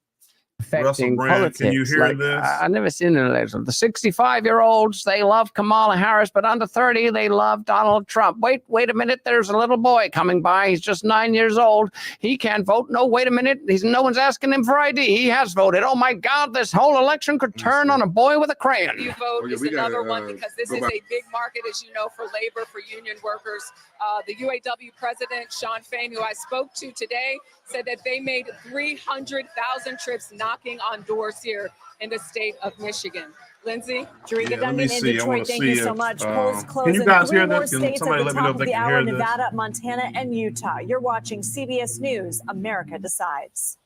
Affecting Brand, politics. can you hear Like, this? I've never seen an election. The 65-year-olds, they love Kamala Harris, but under 30, they love Donald Trump. Wait a minute. There's a little boy coming by. He's just 9 years old. He can't vote. No, wait a minute. No one's asking him for ID. He has voted. Oh my God, this whole election could turn on a boy with a crayon. You vote is another one because this is a big market, as you know, for labor, for union workers. The UAW president, Sean Fain, who I spoke to today, said that they made 300,000 trips knocking on doors here in the state of Michigan. Lindsay? Jerika Duncan in Detroit, thank you so much. Polls close can you in guys 3 hear more this? Can states somebody at the let me know top if of they the can hour, hear this? Nevada, Montana, and Utah. You're watching CBS News, America Decides.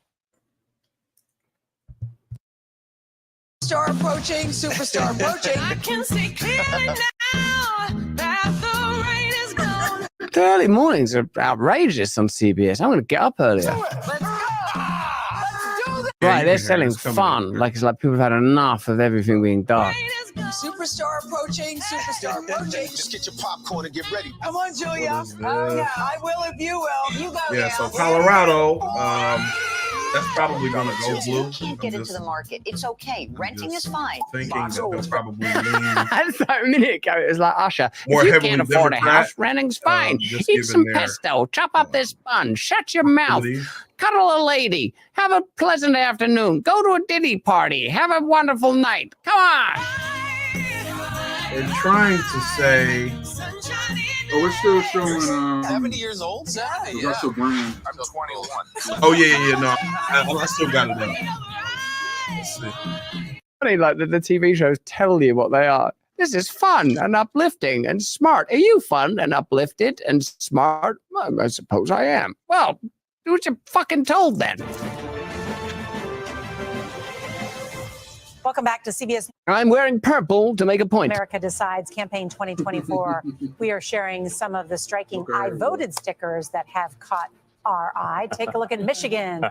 Superstar approaching, superstar approaching. I can see clearly now that the rain is gone. The early mornings are outrageous on CBS. I'm going to get up earlier. Right, they're selling fun. Like it's like people have had enough of everything being dark. Superstar approaching, superstar approaching. Just get your popcorn and get ready. Come on, Julia. Oh, yeah, I will if you will. You go. Yeah, so Colorado, that's probably going to go blue. You can't get into the market. It's okay. Renting is fine. Thinking that they'll probably lean That's like a minute ago. It was like Usher. more If you heavily can't afford a Democrat, house, renting's fine. just Eat given some their- pesto. Chop up this bun. Shut your mouth. Cuddle a lady. Have a pleasant afternoon. Go to a Diddy party. Have a wonderful night. Come on. They're trying to say. Oh, we're still showing. 70 years old, Sarah? It's also green. I'm 21. Oh yeah. No, I still got it up. Let's see. Funny, like the TV shows tell you what they are. This is fun and uplifting and smart. Are you fun and uplifted and smart? Well, I suppose I am. Well, do what you're fucking told then. Welcome back to CBS I'm wearing purple to make a point. America Decides Campaign 2024. We are sharing some of the striking I voted stickers that have caught PRI. Take a look at Michigan.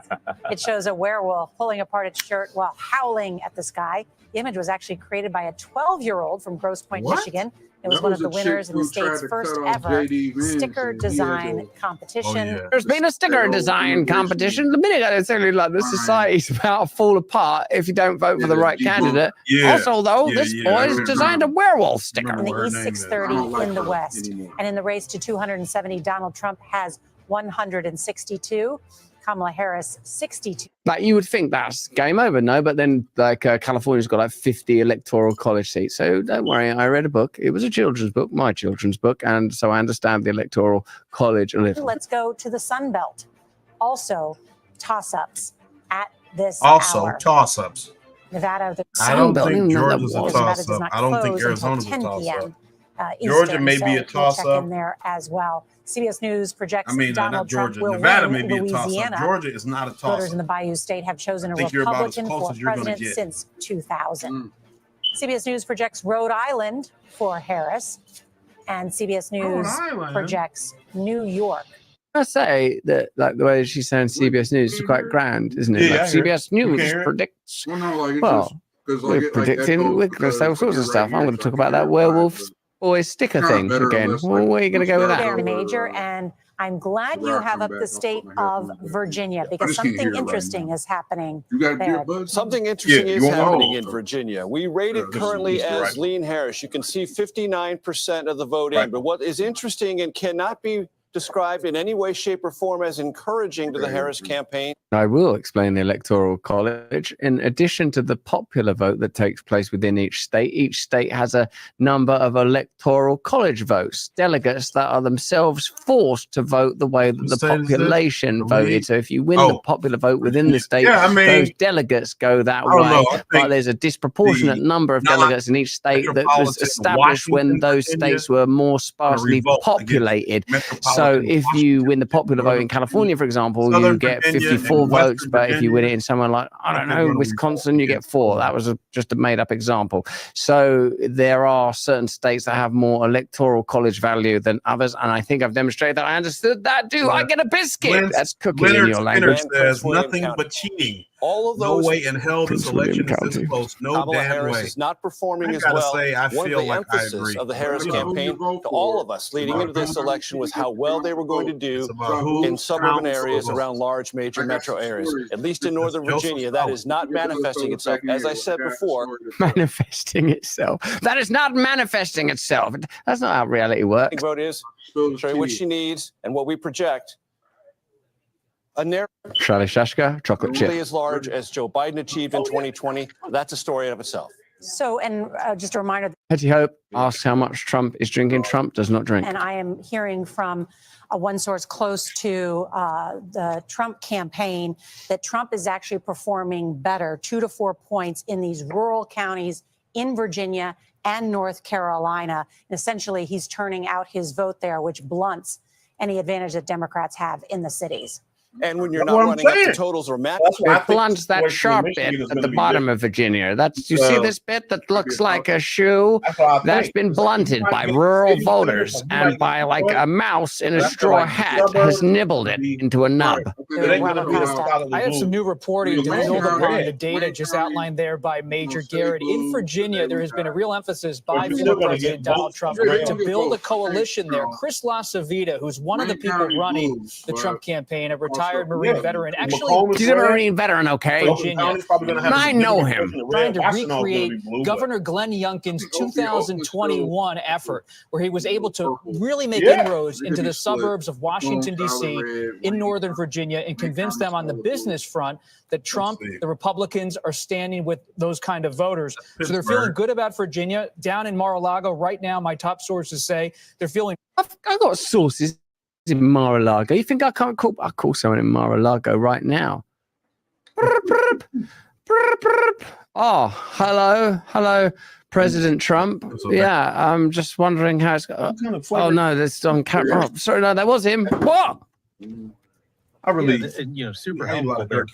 It shows a werewolf pulling apart its shirt while howling at the sky. The image was actually created by a 12-year-old from Grosse Pointe, What? Michigan. It was That one was of the a chick winners in the who tried state's to first cut off ever JD Vance, sticker and he had design to- competition. There's been a sticker design competition. The minute I say like the society's about to fall apart if you don't vote for the right candidate. Yeah. Also, though, this boy's remember. designed a werewolf sticker. In the East, 630 in the her West. anymore. And in the race to 270, Donald Trump has 162. Kamala Harris, 62. Like you would think that's game over, no? But then like California's got like 50 electoral college seats. So don't worry, I read a book. It was a children's book, my children's book, and so I understand the electoral college a little. Let's go to the Sun Belt. Also, toss-ups at this Also, hour. toss-ups. Nevada, the I don't Sun think Belt, Georgia's a Nevada does toss-up. not I don't think close Arizona's a until 10 toss-up. p.m. Georgia Eastern, may so be a we'll check toss-up. in there as well. CBS News projects I mean, Donald not Trump Georgia. will Nevada win may be a toss-up. Louisiana. Georgia is not a Voters toss-up. in the Bayou State have chosen a I think you're about as Republican close for as you're gonna president get. since 2000. CBS News projects Rhode Island for Harris, and CBS News Island? projects New York. I say that like the way she's saying CBS News is quite grand, isn't it? Yeah, like I hear it. CBS You News can hear it. predicts. Well, no, like, it's Well, just, 'cause, like, we're it, like, predicting echoes we're because all sorts of you're stuff. right I'm here, going to so talk I about can that hear werewolf it, boy sticker kinda thing better again. unless, Well, like, where are you going to go with that? Darren Major, and I'm glad you have up the state of Virginia because just can't hear something it right interesting is happening You got there. Something interesting Yeah, is you want one? happening in Virginia. We rated this is currently Easter, as right? Lean Harris. You can see 59% of the vote Right. in. But what is interesting and cannot be described in any way, shape, or form as encouraging to the Harris campaign. I will explain the Electoral College. In addition to the popular vote that takes place within each state has a number of Electoral College votes, delegates that are themselves forced to vote the way that the state is this? population Are we- voted. So if you win the Oh. popular vote within the state, Yeah, I mean, those delegates go that I don't way. know. I But think there's a disproportionate number of delegates in each state that was non-metropolitan established when Washington, those Virginia, states were more sparsely revolt against populated. So metropolitan if you win the popular vote in California, for example, you Southern get Virginia 54 and votes. Western But if you win it Virginia, in somewhere like, I don't they're know, gonna Wisconsin, you get 4. That was just a made up example. So there are certain states that have more electoral college value than others. And I think I've demonstrated that I understood that. Do I get a biscuit? That's cooking in Leonard your Skinner language. says nothing but cheating. All of No those. way in hell this Prince William election is County. this close. No Kamala damn Harris way. is not performing I as gotta well. say, I One feel of the like I emphasis agree. of the Harris You know, who campaign you vote to for. all of us leading into this election was how well they were going to do in suburban areas around large major metro areas. At least in Northern Virginia, that is not manifesting itself. As I said before, Manifesting itself. That is not manifesting itself. That's not how reality works. vote is show you what she needs and what we project. A narrative Charlie Shashka, chocolate chip. really as large as Joe Biden achieved in 2020. That's a story in of itself. So, and just a reminder, Hetty Hope asks how much Trump is drinking. Trump does not drink. and I am hearing from one source close to the Trump campaign that Trump is actually performing better, 2 to 4 points in these rural counties in Virginia and North Carolina. And essentially, he's turning out his vote there, which blunts any advantage that Democrats have in the cities. And when you're That's not what I'm running up to saying. totals or match, It blunts that sharp bit at the bottom of Virginia. That's you see So- this bit that looks like a shoe. That's what I That's think. been blunted by rural voters and by like a mouse in a straw hat has nibbled it into a nub. I have some new reporting to build upon the data just outlined there by Major Garrett. In Virginia, there has been a real emphasis by former President Donald Trump to build a coalition there. Chris LaCivita, who's one of the people running the Trump campaign, a retired Marine veteran, actually He's a Marine veteran, okay? Virginia. I know him. Trying to recreate Governor Glenn Youngkin's 2021 effort, where he was able to really make inroads into the suburbs of Washington, D.C., in Northern Virginia, and convince them on the business front that Trump, the Republicans, are standing with those kind of voters. So they're feeling good about Virginia. Down in Mar-a-Lago right now, my top sources say they're feeling. I've got sources in Mar-a-Lago. You think I can't call? I'll call someone in Mar-a-Lago right now. Oh, hello, President Trump. Yeah, I'm just wondering how it's. Oh no, that's on camera. Oh, sorry, no, that was him. What? I really, super helpful there.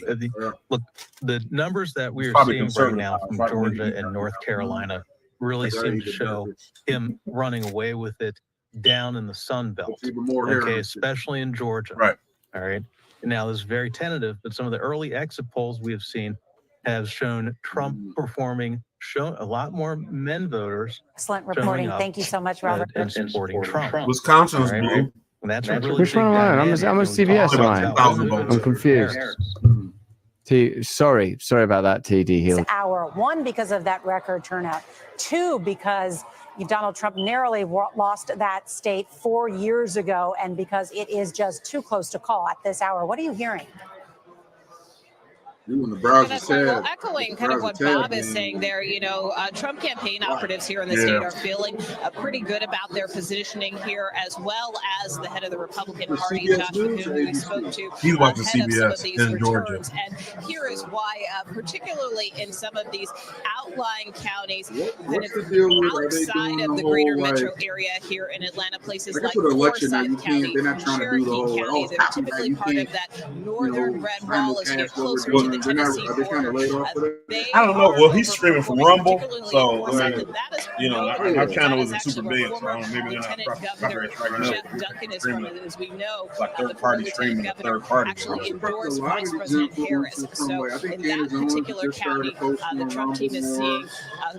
Look, the numbers that we are Probably seeing right conservative. now from Georgia and North Carolina really seem to show him running away with it down in the Sun Belt. Okay, especially in Georgia. Right. All right. Now, this is very tentative, but some of the early exit polls we have seen have shown Trump performing, shown a lot more men voters. Excellent reporting. Thank you so much, Robert. And supporting Trump. Wisconsin's All right. blue. And that's a really Which one am I on? I'm a CBS, am I? votes. I'm confused. Sorry about that, TD Hill. Hour. One, because of that record turnout. Two, because Donald Trump narrowly lost that state 4 years ago, and because it is just too close to call at this hour. What are you hearing? When the browser Well, tab, echoing kind of what Bob is saying there, Trump campaign operatives here in the state are feeling pretty good about their positioning here, as well as the head of the Republican Party, Josh McCoon, who we spoke to. He's watching ahead of some of CBS these in Georgia. returns. And here is why, particularly in some of these outlying counties that are outside of the greater metro area here in Atlanta, places like Forsyth County, Cherokee County, that are typically part of that northern red wall as you get closer to the Tennessee border. I don't know. Well, he's streaming from Rumble, so our channel isn't super big, so I don't know, maybe they're not copyrighted right now. Jeff Duncan is from, as we know, Like the third party streaming, third party. actually endorsed Vice President Harris. So in that particular county, the Trump team is seeing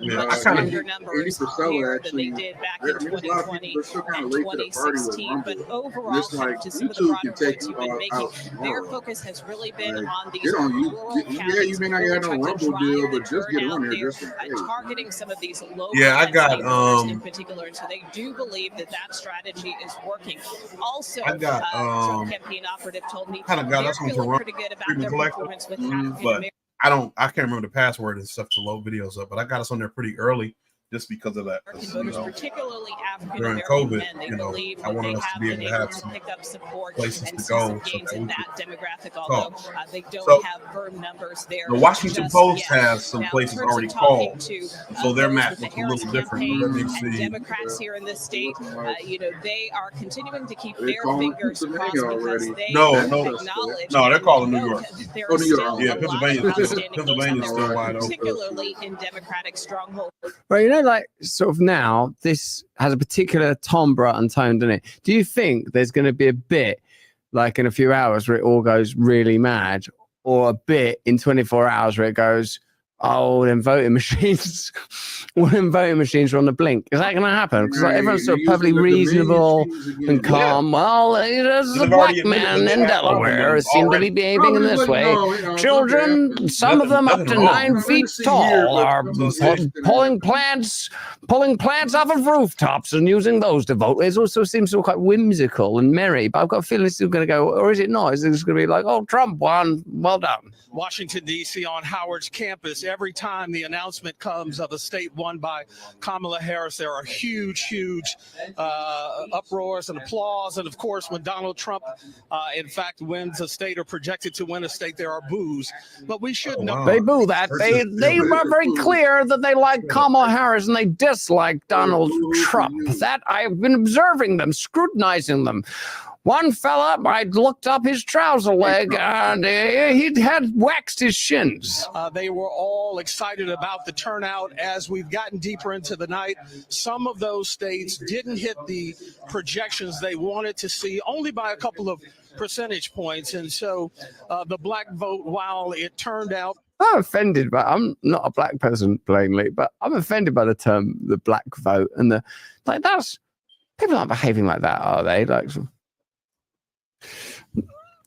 much stronger numbers here than they did back in 2020 and 2016. But overall, to some of the broader points you've been making, their focus has really been on these rural counties. You may not get no Rumble deal, but just get on there just targeting some of these local I got in particular, and so they do believe that strategy is working. Also, I got Trump campaign operative told me kind of got us they're on feeling pretty good about their performance with African but American I can't remember the password and stuff to load videos up, but I got us on there pretty early just because of that. voters, particularly African during American COVID, men. They believe I that they wanted us to have be been able to have able to some pick up support places and to see go some so gains that in we that could demographic, although they don't So, have firm numbers there. The Washington just Post yet. has some Now, places in terms already of talking called, to, so their those map with the looks a Harris little different. campaign Let me and see. Democrats here in this state, they are continuing to keep They their calling fingers crossed Pennsylvania because already. they No, acknowledge they're calling New York. that there Oh, are New York. still Yeah, a lot of Pennsylvania's outstanding votes out Pennsylvania's there, still wide open. particularly in Democratic strongholds. Right, like sort of now, this has a particular timbre and tone, doesn't it? Do you think there's going to be a bit like in a few hours where it all goes really mad, or a bit in 24 hours where it goes, oh, them voting machines, all them voting machines are on the blink? Is that going to happen? Because everyone's sort of perfectly reasonable and calm. Well, there's a black man in Delaware who seemed to be behaving in this way. Children, some of them up to 9 feet tall, are pulling plants off of rooftops and using those to vote. It also seems sort of quite whimsical and merry, but I've got a feeling it's still going to go, or is it not? Is it just going to be like, oh, Trump won, well done? Washington, D.C. on Howard's campus, every time the announcement comes of a state won by Kamala Harris, there are huge uproars and applause. And of course, when Donald Trump, in fact, wins a state or projected to win a state, there are boos. But we should know. They boo that. They are very clear that they like Kamala Harris and they dislike Donald Trump. That I've been observing them, scrutinizing them. One fella, I looked up his trouser leg, and he had waxed his shins. They were all excited about the turnout as we've gotten deeper into the night. Some of those states didn't hit the projections they wanted to see, only by a couple of percentage points. And so the black vote, while it turned out, I'm offended, but I'm not a black person, plainly, but I'm offended by the term the black vote and that's people aren't behaving like that, are they?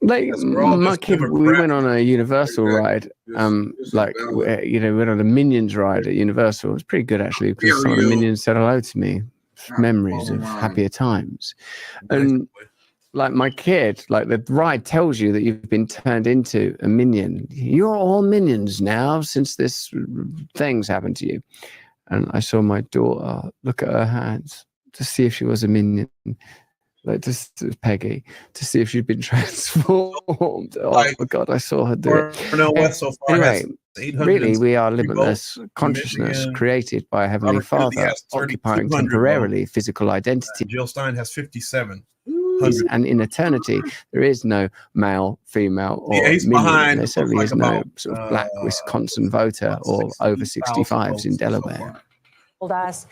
My kid, we went on a Universal ride, we went on a Minions ride at Universal. It was pretty good, actually, because some of the Minions said hello to me. Memories of happier times. And like my kid, like the ride tells you that you've been turned into a minion. You're all minions now since this thing's happened to you. And I saw my daughter look at her hands to see if she was a minion. Like just Peggy, to see if she'd been transformed. Oh my God, I saw her do it. Anyway, really, we are limitless consciousness created by a Heavenly Father, occupying temporarily physical identity. Jill Stein has 57. And in eternity, there is no male, female, or minion. There certainly is no sort of black Wisconsin voter or over 65s in Delaware. Us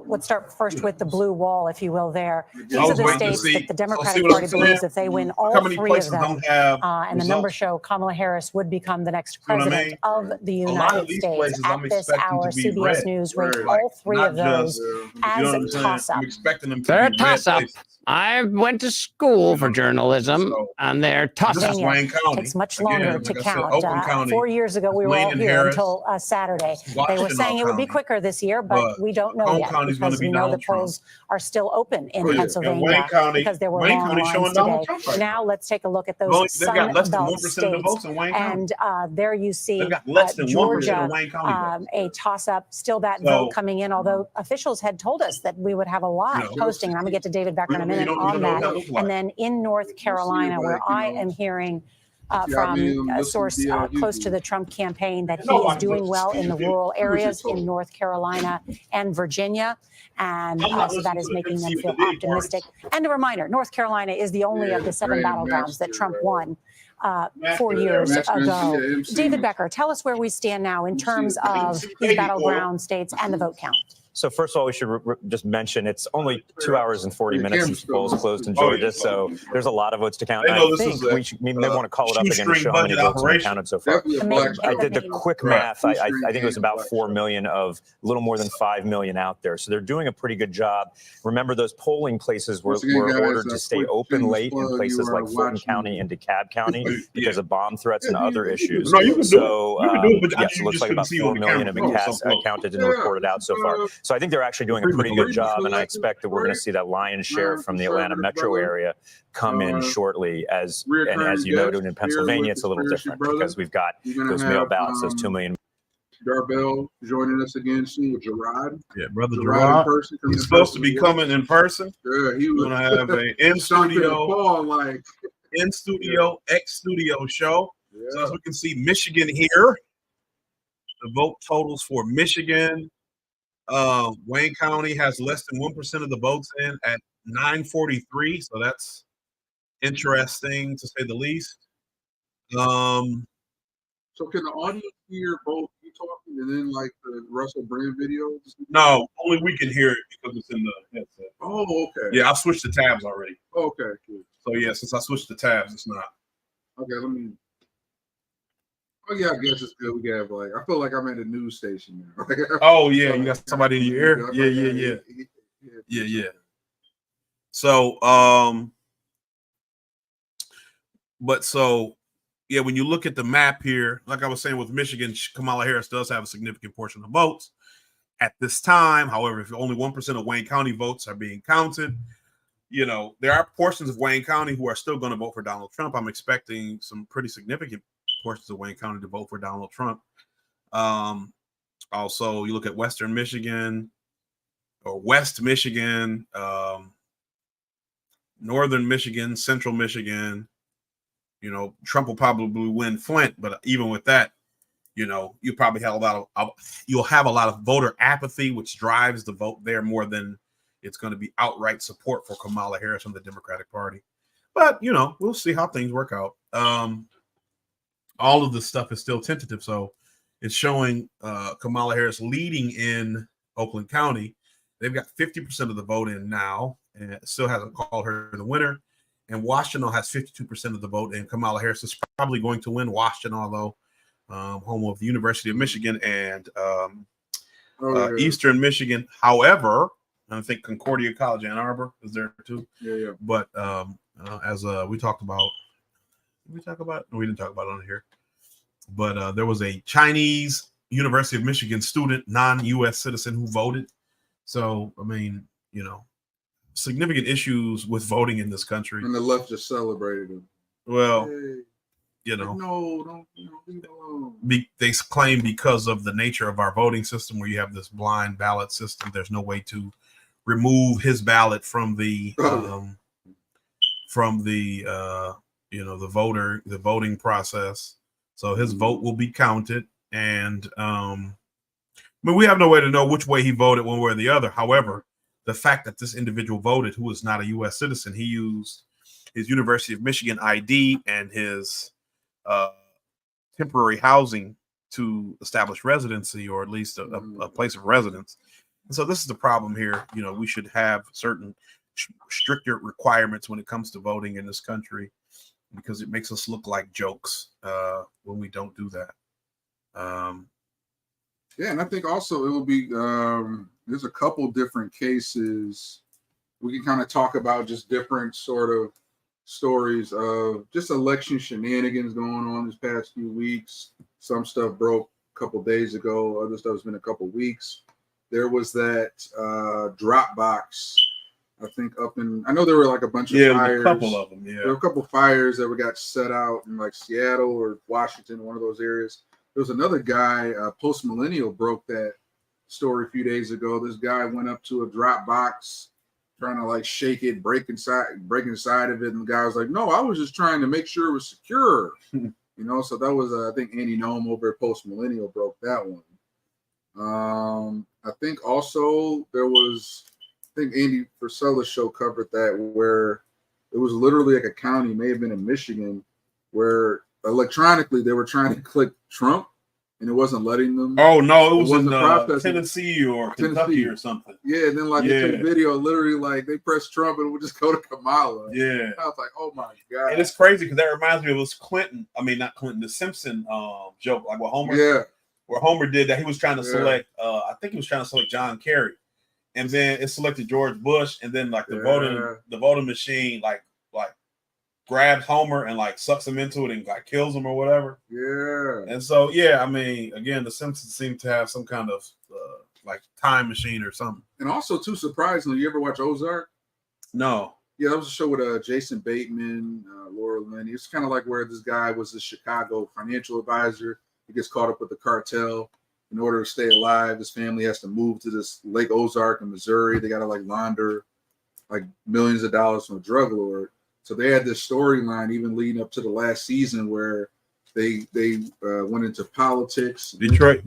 Let's start first with the blue wall, if you will, there. These I are was the waiting to states see- that the Democratic see what I'm Party believes saying? if they win How all many 3 of places them, don't have and the results? numbers show Kamala Harris would become the next You know what I president of the A lot of United these States. places At I'm this expecting hour, to be CBS red. News ranked Like, all 3 not of those just, you know as what I'm saying? toss-up. I'm expecting them to They're a be red toss-up. places. I went to school for journalism, and they're This is toss-up. Wayne County. Takes much Again, longer like to I said, count. Oakland County. 4 years ago, we were Wayne all and here Harris, until Saturday. They were Washtenaw saying it would be County. quicker this year, but But we don't know Macomb yet County is gonna because be we know Donald the polls are still open in Oh, yeah. And Pennsylvania Wayne County- because there were Wayne long County lines showing Donald today. Trump right Now let's take a look at those They've got less Sun than Belt 1% of the states. votes in Wayne County. And there you see They've got less than 1% Georgia, of Wayne County votes. a toss-up, still that So- vote coming in, although officials had told us that we would have a live posting, and I'm going to get to David Becker in a minute don't on even know what that. that looks like. And then in North Carolina, where I am hearing from a source close to the Trump campaign that he is doing well in the rural areas in North Carolina and Virginia. And so that is making them feel optimistic. And a reminder, North Carolina is the only of the 7 battlegrounds that Trump won 4 years ago. David Becker, tell us where we stand now in terms of these battleground states and the vote count. So first of all, we should just mention it's only 2 hours and 40 minutes since the polls closed in Georgia, so there's a lot of votes to count. They know I this think is we may want to call it up again to shoestring show how many budget votes have been operation. counted so far. I did the quick Right. math. I think it was about 4 million of a little more than 5 million out there. So they're doing a pretty good job. Remember, those polling places were ordered to stay open late in places like Fulton County and DeKalb County because of bomb threats and other issues. No, you can do So it. You can do it, but yes, it looks like about 4 million have been counted and reported out so far. So I think they're actually doing a pretty good job, and I expect that we're going to see that lion's share from the Atlanta metro area come in shortly. And as you noted, in Pennsylvania, it's a little different because we've got those mail ballots, those 2 million. Darbell joining us again soon with Gerard. Yeah, brother in Gerard. person. He's supposed to be coming in person. Yeah, he was going to have a in studio, like in studio, ex studio show. So as we can see, Michigan here. The vote totals for Michigan. Wayne County has less than 1% of the votes in at 943. So that's interesting to say the least. So can the audience hear both you talking and then like the Russell Brand videos? No, only we can hear it because it's in the headset. Oh, okay. Yeah, I switched the tabs already. Okay, cool. So yeah, since I switched the tabs, it's not. Okay, let me. Oh yeah, I guess it's good. We have like I feel like I'm at a news station now. Oh yeah, you got somebody in your ear. Yeah. So yeah, when you look at the map here, like I was saying with Michigan, Kamala Harris does have a significant portion of votes at this time. However, if only 1% of Wayne County votes are being counted, you know, there are portions of Wayne County who are still going to vote for Donald Trump. I'm expecting some pretty significant portions of Wayne County to vote for Donald Trump. Also, you look at Western Michigan or West Michigan, Northern Michigan, Central Michigan. You know, Trump will probably win Flint, but even with that, you know, you probably have you'll have a lot of voter apathy, which drives the vote there more than it's going to be outright support for Kamala Harris from the Democratic Party. But you know, we'll see how things work out. All of this stuff is still tentative, so it's showing Kamala Harris leading in Oakland County. They've got 50% of the vote in now, and it still hasn't called her the winner. And Washtenaw has 52% of the vote, and Kamala Harris is probably going to win Washtenaw, though, home of the University of Michigan and Eastern Michigan. However, I think Concordia College Ann Arbor is there too. Yeah. But as we talked about, we didn't talk about it on here. But there was a Chinese University of Michigan student, non-U.S. citizen, who voted. So, I mean, you know, significant issues with voting in this country. And the left just celebrated him. Well, Hey, you know, no, don't leave it alone. they claim because of the nature of our voting system, where you have this blind ballot system, there's no way to remove his ballot from the you know, the voting process. So his vote will be counted, and I mean, we have no way to know which way he voted, one way or the other. However, the fact that this individual voted, who is not a U.S. citizen, he used his University of Michigan ID and his temporary housing to establish residency, or at least a place of residence. So this is the problem here. You know, we should have certain stricter requirements when it comes to voting in this country, because it makes us look like jokes when we don't do that. Yeah, and I think also it will be there's a couple different cases we can kind of talk about, just different sort of stories of just election shenanigans going on this past few weeks. Some stuff broke a couple days ago, other stuff's been a couple weeks. There was that Dropbox, I think I know there were like a bunch of fires. A couple of them, There were a couple of fires that got set out in like Seattle or Washington, one of those areas. There was another guy, Post Millennial, broke that story a few days ago. This guy went up to a Dropbox trying to like shake it, break inside of it, and the guy was like, "No, I was just trying to make sure it was secure." You know, so that was I think Andy Noam over at Post Millennial broke that one. I think also there was, I think Andy Frisella's show covered that, where it was literally like a county, may have been in Michigan, where electronically they were trying to click Trump and it wasn't letting them. Oh no, it was in processing. Tennessee or Kentucky or something. Yeah, and then like they took a video, literally like they pressed Trump and it would just go to Kamala. Yeah, I was like, oh my god. And it's crazy because that reminds me of this Clinton. I mean, not Clinton, the Simpson joke, like what Homer. Yeah. Where Homer did that, he was trying to select. I think he was trying to select John Kerry, and then it selected George Bush, and then like the voting machine like grabs Homer and like sucks him into it and like kills him or whatever. Yeah. And so I mean, again, the Simpsons seem to have some kind of like time machine or something. And also, too surprisingly, you ever watch Ozark? No. Yeah, that was a show with Jason Bateman, Laura Linney. It's kind of like where this guy was the Chicago financial advisor. He gets caught up with the cartel. In order to stay alive, his family has to move to this Lake Ozark in Missouri. They got to like launder like millions of dollars from a drug lord. So they had this storyline even leading up to the last season where they went into politics. Detroit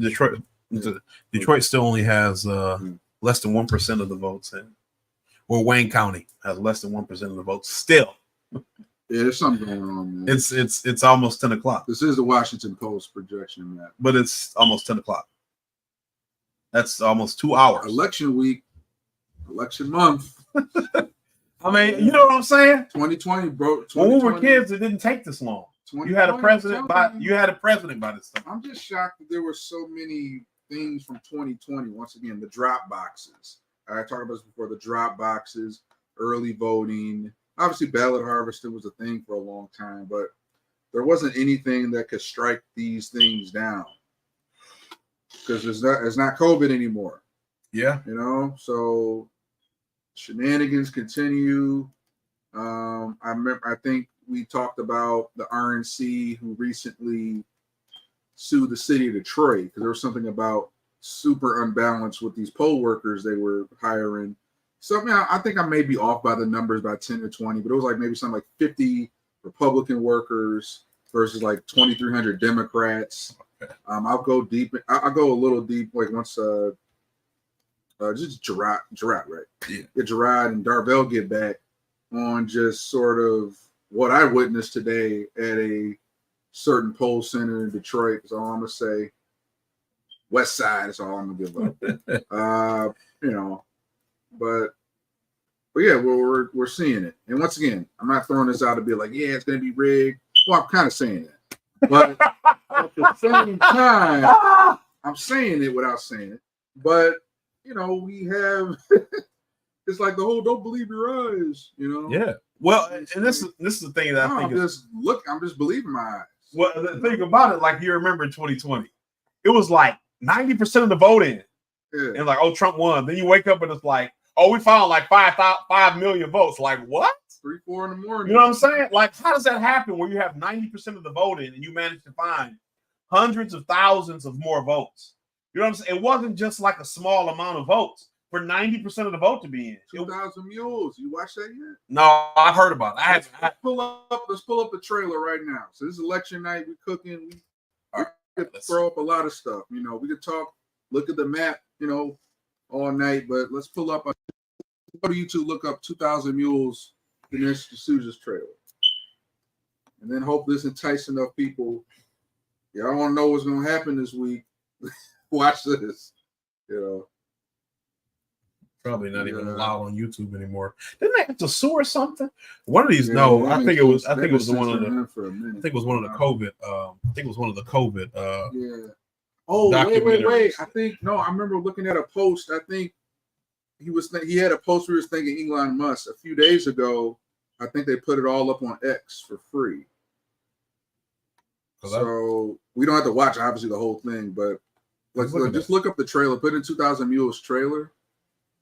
still only has less than 1% of the votes in. Or Wayne County has less than 1% of the votes still. Yeah, there's something going on, man. It's almost 10 o'clock. This is the Washington Post projection map. But it's almost 10 o'clock. That's almost 2 hours. Election week, election month. I mean, you know what I'm saying? 2020, bro. When we were kids, it didn't take this long. You had a president by this time. I'm just shocked that there were so many things from 2020. Once again, the drop boxes. I talked about this before. The drop boxes, early voting. Obviously, ballot harvesting was a thing for a long time, but there wasn't anything that could strike these things down because it's not COVID anymore. Yeah, you know, so shenanigans continue. I think we talked about the RNC who recently sued the city of Detroit because there was something about super unbalanced with these poll workers they were hiring. So I think I may be off by the numbers by 10 or 20, but it was like maybe something like 50 Republican workers versus like 2,300 Democrats. Okay. I'll go deep. I'll go a little deep. Like once just Gerard, right? Yeah. Gerard and Darvell get back on just sort of what I witnessed today at a certain poll center in Detroit. That's all I'm gonna say. West Side is all I'm gonna give up. You know. But yeah, we're seeing it. And once again, I'm not throwing this out to be like, yeah, it's going to be rigged. Well, I'm kind of saying that. But at the same time, I'm saying it without saying it. But, you know, we have, it's like the whole don't believe your eyes, you know? Yeah. Well, and this is the thing that I think I'm just believing my eyes. Well, the thing about it, like you remember in 2020, it was like 90% of the vote in. Yeah. And like, oh, Trump won. Then you wake up and it's like, oh, we found like 5 million votes. Like what? 3, 4 in the morning. You know what I'm saying? Like, how does that happen where you have 90% of the vote in and you manage to find hundreds of thousands of more votes? You know what I'm saying? It wasn't just like a small amount of votes for 90% of the vote to be in. 2,000 mules. You watch that yet? No, I've heard about it. Let's pull up the trailer right now. So this is election night. We're cooking. We could throw up a lot of stuff. You know, we could talk, look at the map, you know, all night, but let's pull up. Go to YouTube, look up 2,000 Mules, the next D'Souza's trailer. And then hope this entices enough people. Y'all want to know what's going to happen this week. Watch this. You know. Probably not even allowed on YouTube anymore. Didn't they have to sue or something? One of these, no, I think it was one of the COVID. I think it was one of the COVID. Yeah. Oh, wait. I think I remember looking at a post. I think he had a post where he was thanking Elon Musk a few days ago. I think they put it all up on X for free. So we don't have to watch obviously the whole thing, but just look up the trailer. Put in 2000 Mules trailer,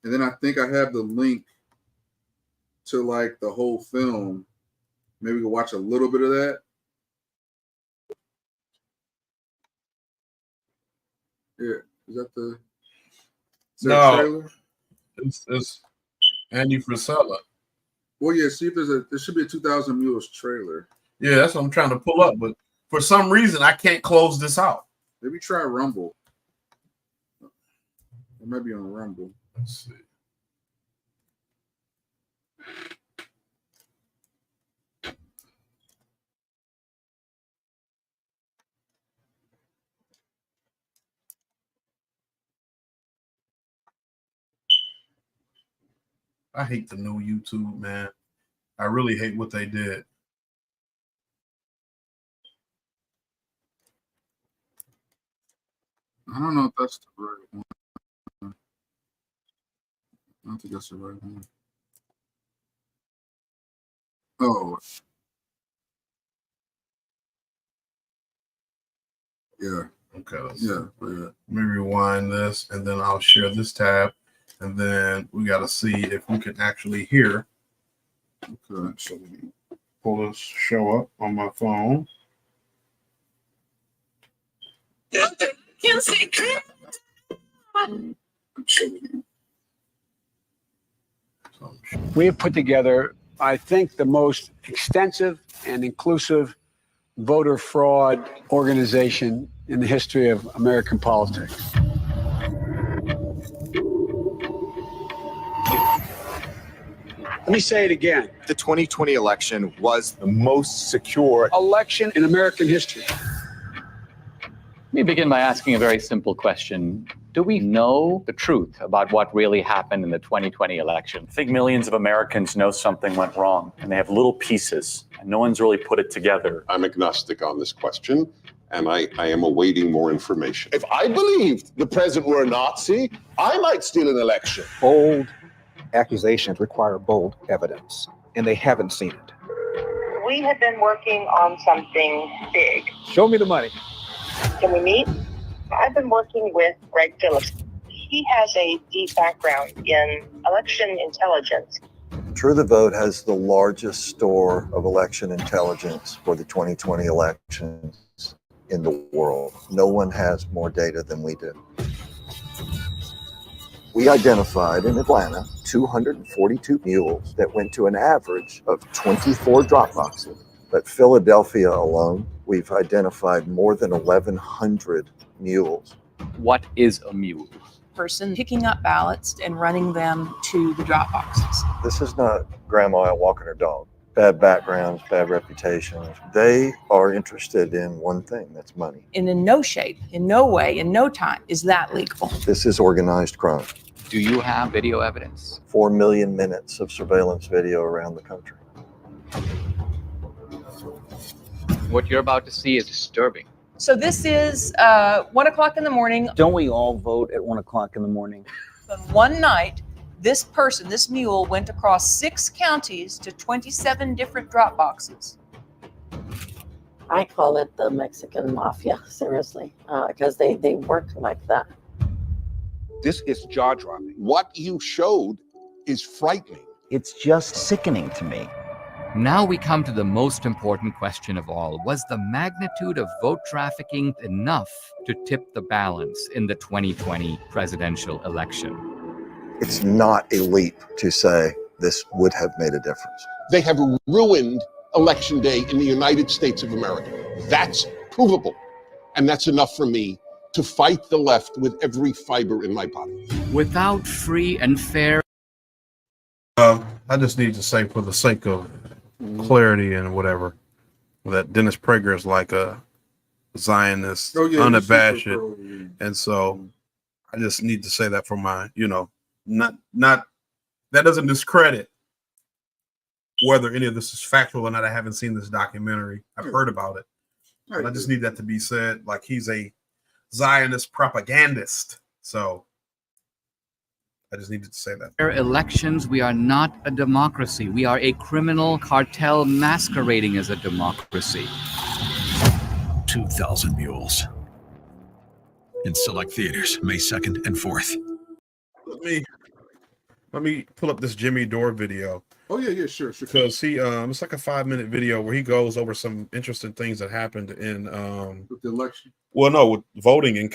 and then I think I have the link to like the whole film. Maybe we can watch a little bit of that. Yeah, is that the trailer? It's Andy Frisella. Well, yeah. See if there should be a 2000 Mules trailer. Yeah, that's what I'm trying to pull up, but for some reason I can't close this out. Maybe try Rumble. It might be on Rumble. Let's see. I hate the new YouTube, man. I really hate what they did. I don't know if that's the right one. I don't think that's the right one. Oh. Yeah. Okay. Yeah. Let me rewind this, and then I'll share this tab, and then we got to see if we can actually hear. Okay. So let me pull this show up on my phone. We have put together, I think, the most extensive and inclusive voter fraud organization in the history of American politics. Let me say it again. The 2020 election was the most secure election in American history. Let me begin by asking a very simple question. Do we know the truth about what really happened in the 2020 election? I think millions of Americans know something went wrong, and they have little pieces, and no one's really put it together. I'm agnostic on this question, and I am awaiting more information. If I believed the president were a Nazi, I might steal an election. Bold accusations require bold evidence, and they haven't seen it. We have been working on something big. Show me the money. Can we meet? I've been working with Greg Phillips. He has a deep background in election intelligence. True the Vote has the largest store of election intelligence for the 2020 elections in the world. No one has more data than we do. We identified in Atlanta 242 mules that went to an average of 24 drop boxes. But Philadelphia alone, we've identified more than 1,100 mules. What is a mule? Person picking up ballots and running them to the drop boxes. This is not grandma out walking her dog. Bad backgrounds, bad reputations. They are interested in one thing, that's money. And in no shape, in no way, in no time is that legal. This is organized crime. Do you have video evidence? 4 million minutes of surveillance video around the country. What you're about to see is disturbing. So this is 1 o'clock in the morning. Don't we all vote at 1 o'clock in the morning? One night, this person, this mule, went across 6 counties to 27 different drop boxes. I call it the Mexican mafia, seriously, because they work like that. This is jaw-dropping. What you showed is frightening. It's just sickening to me. Now we come to the most important question of all. Was the magnitude of vote trafficking enough to tip the balance in the 2020 presidential election? It's not a leap to say this would have made a difference. They have ruined Election Day in the United States of America. That's provable. And that's enough for me to fight the left with every fiber in my body. Without free and fair. I just need to say, for the sake of clarity and whatever, that Dennis Prager is like a Zionist, unabashed, and so I just need to say that for my, not that doesn't discredit whether any of this is factual or not. I haven't seen this documentary. I've heard about it. But I just need that to be said. Like, he's a Zionist propagandist. So I just needed to say that. Elections, we are not a democracy. We are a criminal cartel masquerading as a democracy. 2,000 Mules in select theaters, May 2nd and 4th. Let me pull up this Jimmy Dore video. Oh yeah, sure. Because he it's like a 5-minute video where he goes over some interesting things that happened in with the election. Well, no, with voting in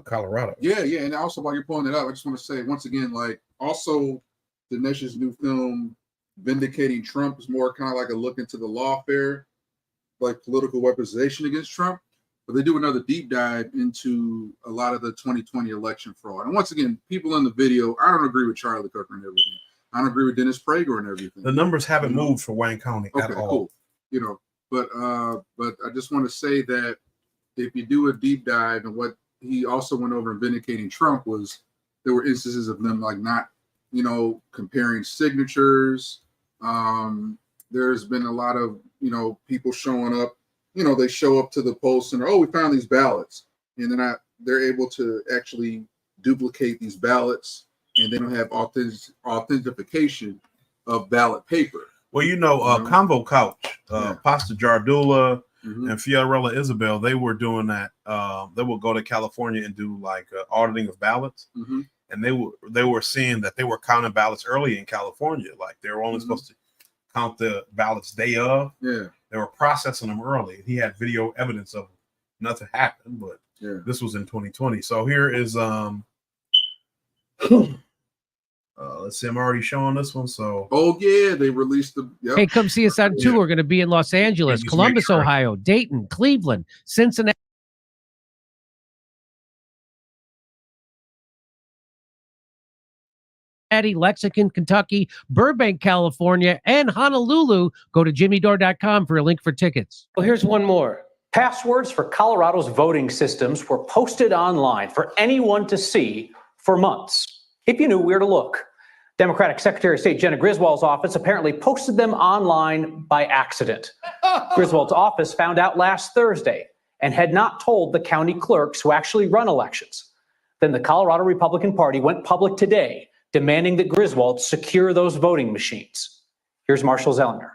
Colorado. Yeah, and also while you're pulling it up, I just want to say once again, like, also Dinesh's new film Vindicating Trump is more kind of like a look into the lawfare, like political weaponization against Trump. But they do another deep dive into a lot of the 2020 election fraud. And once again, people in the video, I don't agree with Charlie Kirk and everything. I don't agree with Dennis Prager and everything. The numbers haven't moved for Wayne County at all. Cool. But I just want to say that if you do a deep dive, and what he also went over in Vindicating Trump was there were instances of them like not, comparing signatures. There's been a lot of, people showing up, they show up to the polls and, we found these ballots. And then they're able to actually duplicate these ballots, and they don't have authentication of ballot paper. Well, Convo Couch, Pasta Jardula, and Fiorella Isabel, they were doing that. They would go to California and do like auditing of ballots. And they were seeing that they were counting ballots early in California. Like, they were only supposed to count the ballots day of. Yeah. They were processing them early. He had video evidence of nothing happened, but this was in 2020. So here is let's see, I'm already showing this one. So they released the Hey, come see us on tour. We're going to be in Los Angeles, Columbus, Ohio, Dayton, Cleveland, Cincinnati. Lexington, Kentucky, Burbank, California, and Honolulu. Go to jimmydore.com for a link for tickets. Well, here's one more. Passwords for Colorado's voting systems were posted online for anyone to see for months, if you knew where to look. Democratic Secretary of State Jenna Griswold's office apparently posted them online by accident. Griswold's office found out last Thursday and had not told the county clerks who actually run elections. Then the Colorado Republican Party went public today, demanding that Griswold secure those voting machines. Here's Marshall Zellner.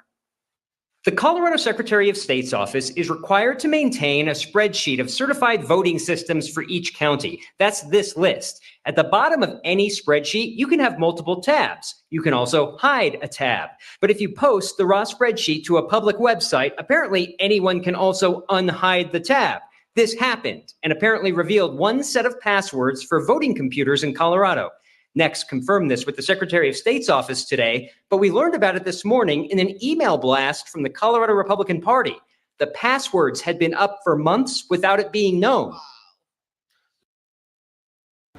The Colorado Secretary of State's office is required to maintain a spreadsheet of certified voting systems for each county. That's this list. At the bottom of any spreadsheet, you can have multiple tabs. You can also hide a tab. But if you post the raw spreadsheet to a public website, apparently anyone can also unhide the tab. This happened and apparently revealed one set of passwords for voting computers in Colorado. Next confirmed this with the Secretary of State's office today, but we learned about it this morning in an email blast from the Colorado Republican Party. The passwords had been up for months without it being known.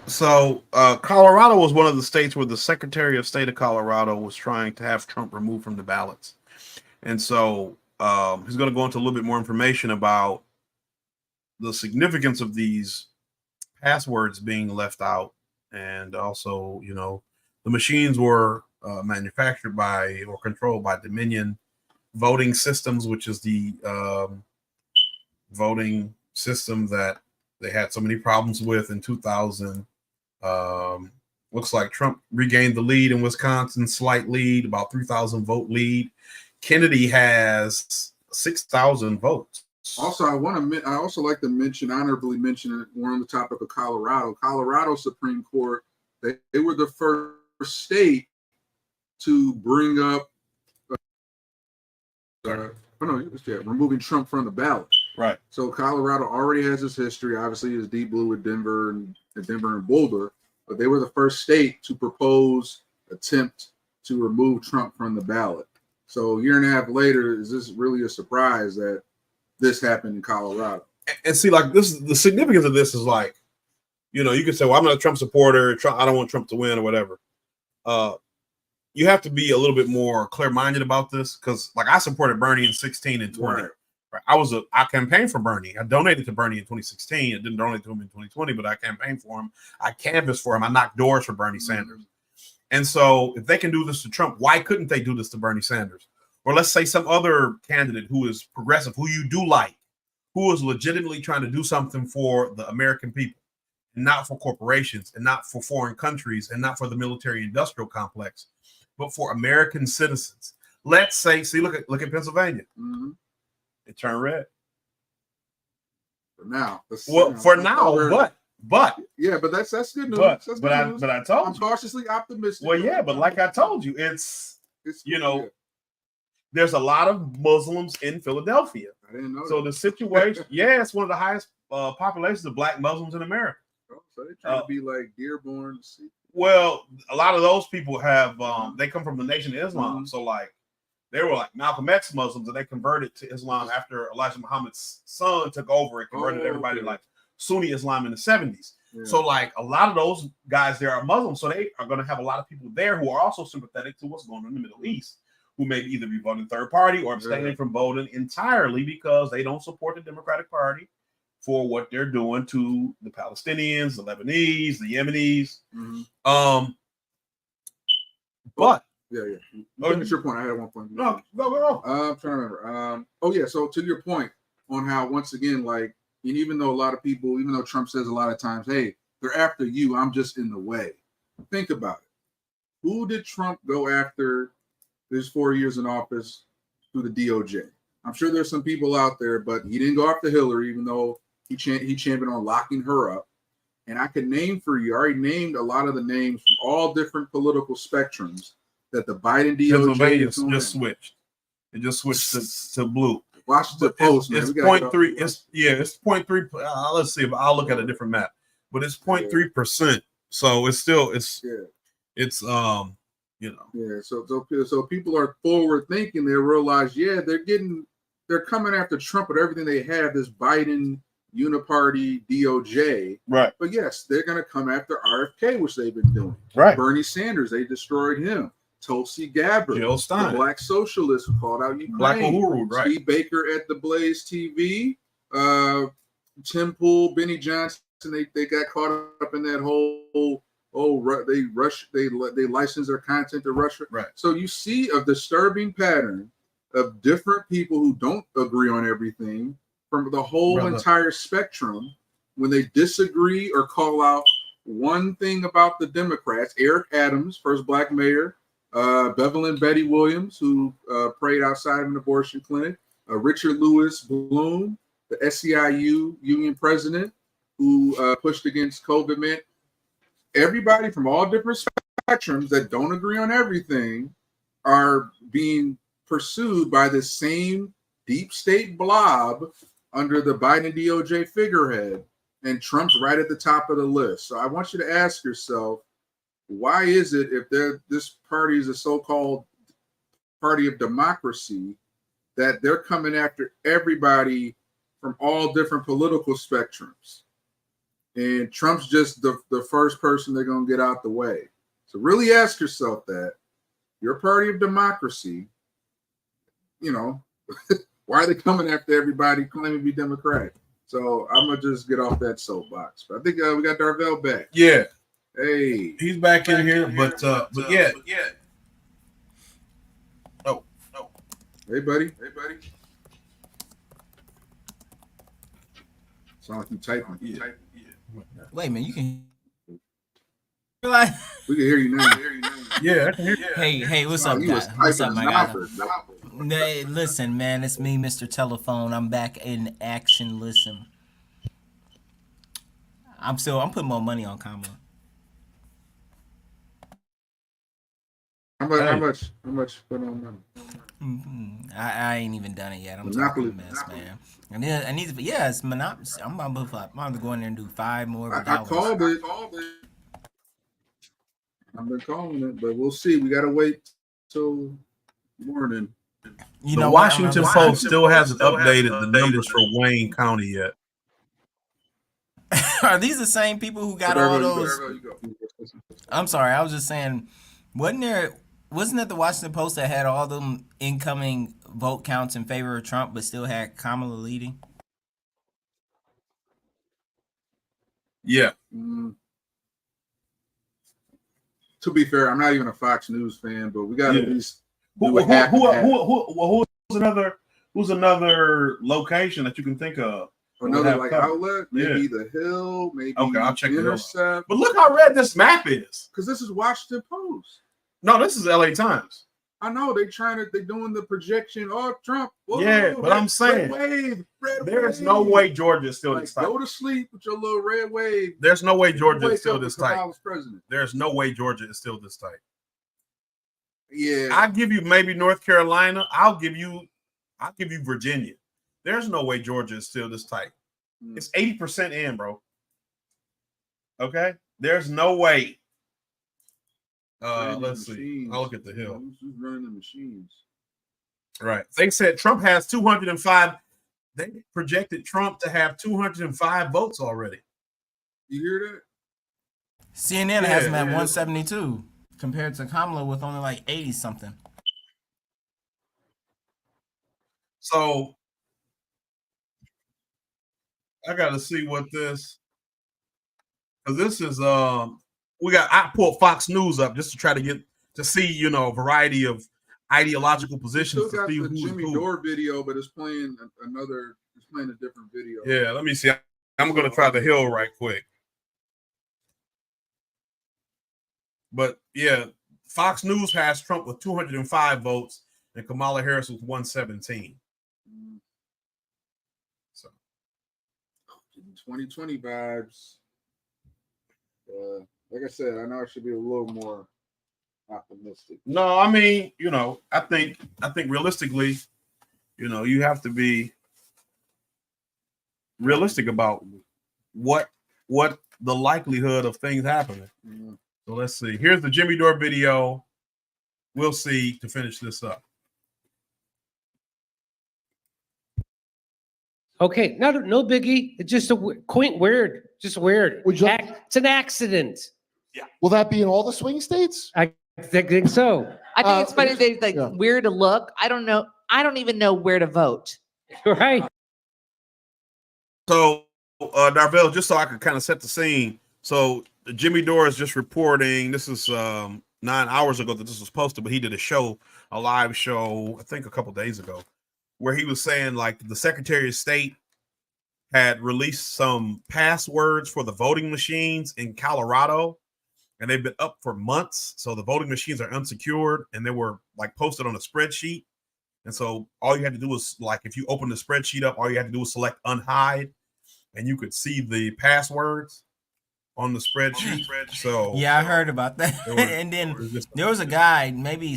So Colorado was one of the states where the Secretary of State of Colorado was trying to have Trump removed from the ballots. And so he's going to go into a little bit more information about the significance of these passwords being left out. And also, the machines were manufactured by or controlled by Dominion Voting Systems, which is the voting system that they had so many problems with in 2000. Looks like Trump regained the lead in Wisconsin, slight lead, about 3,000 vote lead. Kennedy has 6,000 votes. Also, I also like to honorably mention it. We're on the topic of Colorado. Colorado Supreme Court, they were the first state to bring up removing Trump from the ballot. Right. So Colorado already has this history. Obviously, it's deep blue with Denver and Boulder, but they were the first state to attempt to remove Trump from the ballot. So a year and a half later, is this really a surprise that this happened in Colorado? And see, like, this, the significance of this is like, you can say, well, I'm not a Trump supporter. I don't want Trump to win or whatever. You have to be a little bit more clear-minded about this because, like, I supported Bernie in 16 and 20. Right. I campaigned for Bernie. I donated to Bernie in 2016. I didn't donate to him in 2020, but I campaigned for him. I canvassed for him. I knocked doors for Bernie Sanders. And so if they can do this to Trump, why couldn't they do this to Bernie Sanders? Or let's say some other candidate who is progressive, who you do like, who is legitimately trying to do something for the American people, and not for corporations, and not for foreign countries, and not for the military industrial complex, but for American citizens. Let's say, see, look at Pennsylvania. Mm-hmm. It turned red. For now. But yeah, but that's good news. But That's but good I news. but I told I'm you. cautiously optimistic. Well, yeah, but like I told you, it's there's a lot of Muslims in Philadelphia. I didn't know. So the situation, it's one of the highest populations of Black Muslims in America. Oh, so they trying to be like Dearborn. Well, a lot of those people have they come from the Nation of Islam. Mm-hmm. So like they were like Malcolm X Muslims, and they converted to Islam after Elijah Muhammad's son took over and converted everybody to like Sunni Islam in the 70s. Yeah. So like a lot of those guys there are Muslims, so they are going to have a lot of people there who are also sympathetic to what's going on in the Middle East, who may either be voting third party or abstaining from voting entirely because they don't support the Democratic Party for what they're doing to the Palestinians, the Lebanese, the Yemenis. Mm-hmm. But Finish your point. I had one point. No. I'm trying to remember. So to your point on how once again, like, and even though a lot of people, even though Trump says a lot of times, hey, they're after you, I'm just in the way. Think about it. Who did Trump go after his 4 years in office through the DOJ? I'm sure there's some people out there, but he didn't go after Hillary, even though he championed on locking her up. And I could name for you, I already named a lot of the names from all different political spectrums that the Biden DOJ just switched. It just switched to blue. Washington Post, man. It's 0.3. It's 0.3. Let's see. I'll look at a different map, but it's 0.3%. So it's still So people are forward thinking. They realize, they're coming after Trump with everything they have. This Biden uniparty DOJ, right? But yes, they're going to come after RFK, which they've been doing. Right. Bernie Sanders, they destroyed him. Tulsi Gabbard, Jill Stein, the black socialist who called out Ukraine. Black Uhuru, right? Steve Baker at the Blaze TV. Tim Pool, Benny Johnson. They got caught up in that whole. They license their content to Russia. Right. So you see a disturbing pattern of different people who don't agree on everything from the whole entire spectrum. When they disagree or call out one thing about the Democrats, Eric Adams, first black mayor, Bevelyn Betty Williams, who prayed outside of an abortion clinic, Richard Lewis Bloom, the SEIU union president, who pushed against COVID, man. Everybody from all different spectrums that don't agree on everything are being pursued by the same deep state blob under the Biden DOJ figurehead, and Trump's right at the top of the list. So I want you to ask yourself, why is it if this party is a so-called party of democracy that they're coming after everybody from all different political spectrums? And Trump's just the first person they're going to get out the way. So really ask yourself that. Your party of democracy, why are they coming after everybody claiming to be Democratic? So I'm going to just get off that soapbox. But I think we got Darvell back. Yeah. Hey. He's back in here, but yeah. Oh. Hey, buddy. Sound like you typing. Yeah. Wait a minute, you can. We can hear you now. Yeah, I can hear you. Hey, what's up, guys? What's up, my guy? Hey, listen, man, it's me, Mr. Telephone. I'm back in action. Listen, I'm putting more money on Kamala. How much put on money? I ain't even done it yet. I'm talking a mess, man. And then I need to. Yeah, it's Monopoly. I'm about to go in there and do 5 more. I called it. I've been calling it, but we'll see. We gotta wait till morning. The Washington Post still hasn't updated the numbers for Wayne County yet. Are these the same people who got all those? I'm sorry, I was just saying, wasn't it the Washington Post that had all them incoming vote counts in favor of Trump, but still had Kamala leading? Yeah. to be fair, I'm not even a Fox News fan, but we got to at least who's another location that you can think of? Another like outlet, maybe the Hill, maybe I'll check it Intercept. But look how red this map is. Because this is Washington Post. No, this is LA Times. I know they're doing the projection. Oh, Trump. Whoa, But I'm saying there's no way Georgia is still this tight. Go to sleep with your little red wave. There's no way Georgia is still this tight. President. There's no way Georgia is still this tight. Yeah, I'll give you maybe North Carolina. I'll give you Virginia. There's no way Georgia is still this tight. It's 80% in, bro. Okay, there's no way. Let's see. I'll look at the Hill. Who's running the machines? Right. They said Trump has 205. They projected Trump to have 205 votes already. You hear that? CNN has him at 172 compared to Kamala with only like 80 something. So I got to see what this, because this is I pulled Fox News up just to try to get to see a variety of ideological positions. Still got to see the who's Jimmy who. Dore video, but it's playing a different video. Yeah, let me see. I'm going to try the Hill right quick. But yeah, Fox News has Trump with 205 votes and Kamala Harris with 117. So 2020 vibes. Like I said, I know I should be a little more optimistic. No, I mean, I think realistically, you have to be realistic about what the likelihood of things happening. Mm-hmm. So let's see. Here's the Jimmy Dore video. We'll see to finish this up. Okay, no biggie. It's just weird. Just weird. It's an accident. Yeah. Will that be in all the swing states? I think so. I think it's funny that where to look. I don't know. I don't even know where to vote. Right. So, Darvell, just so I could kind of set the scene. So, Jimmy Dore is just reporting. This is 9 hours ago that this was posted, but he did a live show, I think a couple days ago, where he was saying like the Secretary of State had released some passwords for the voting machines in Colorado, and they've been up for months. So the voting machines are unsecured, and they were like posted on a spreadsheet. And so all you had to do was, like, if you open the spreadsheet up, all you had to do was select unhide, and you could see the passwords on the spreadsheet. So yeah, I heard about that. And then there was a guy, maybe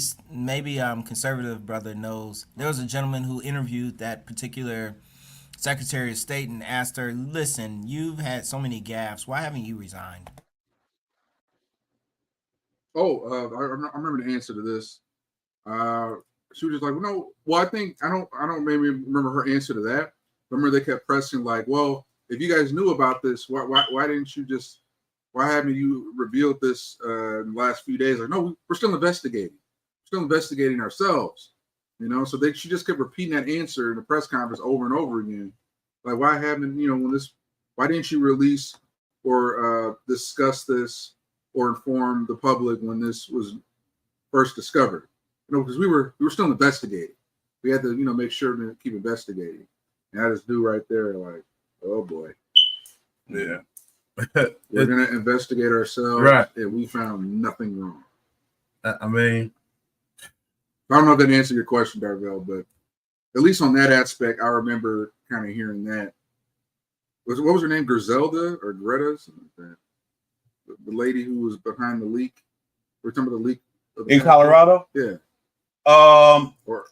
conservative brother knows. There was a gentleman who interviewed that particular Secretary of State and asked her, "Listen, you've had so many gaffes. Why haven't you resigned?" Oh, I remember the answer to this. She was just like, "No, well, I don't maybe remember her answer to that. Remember they kept pressing like, well, if you guys knew about this, why didn't you just? Why haven't you revealed this in the last few days?" Like, no, we're still investigating. We're still investigating ourselves. So she just kept repeating that answer in the press conference over and over again. Like, why haven't why didn't you release or discuss this or inform the public when this was first discovered? Because we were still investigating. We had to make sure to keep investigating. And I just do right there, like, oh boy, yeah. We're going to investigate ourselves, right? And we found nothing wrong. I mean, I don't know if that answered your question, Darvell, but at least on that aspect, I remember kind of hearing that. What was her name? Griselda or Greta? Something like that. The lady who was behind the leak. We're talking about the leak in Colorado. Yeah.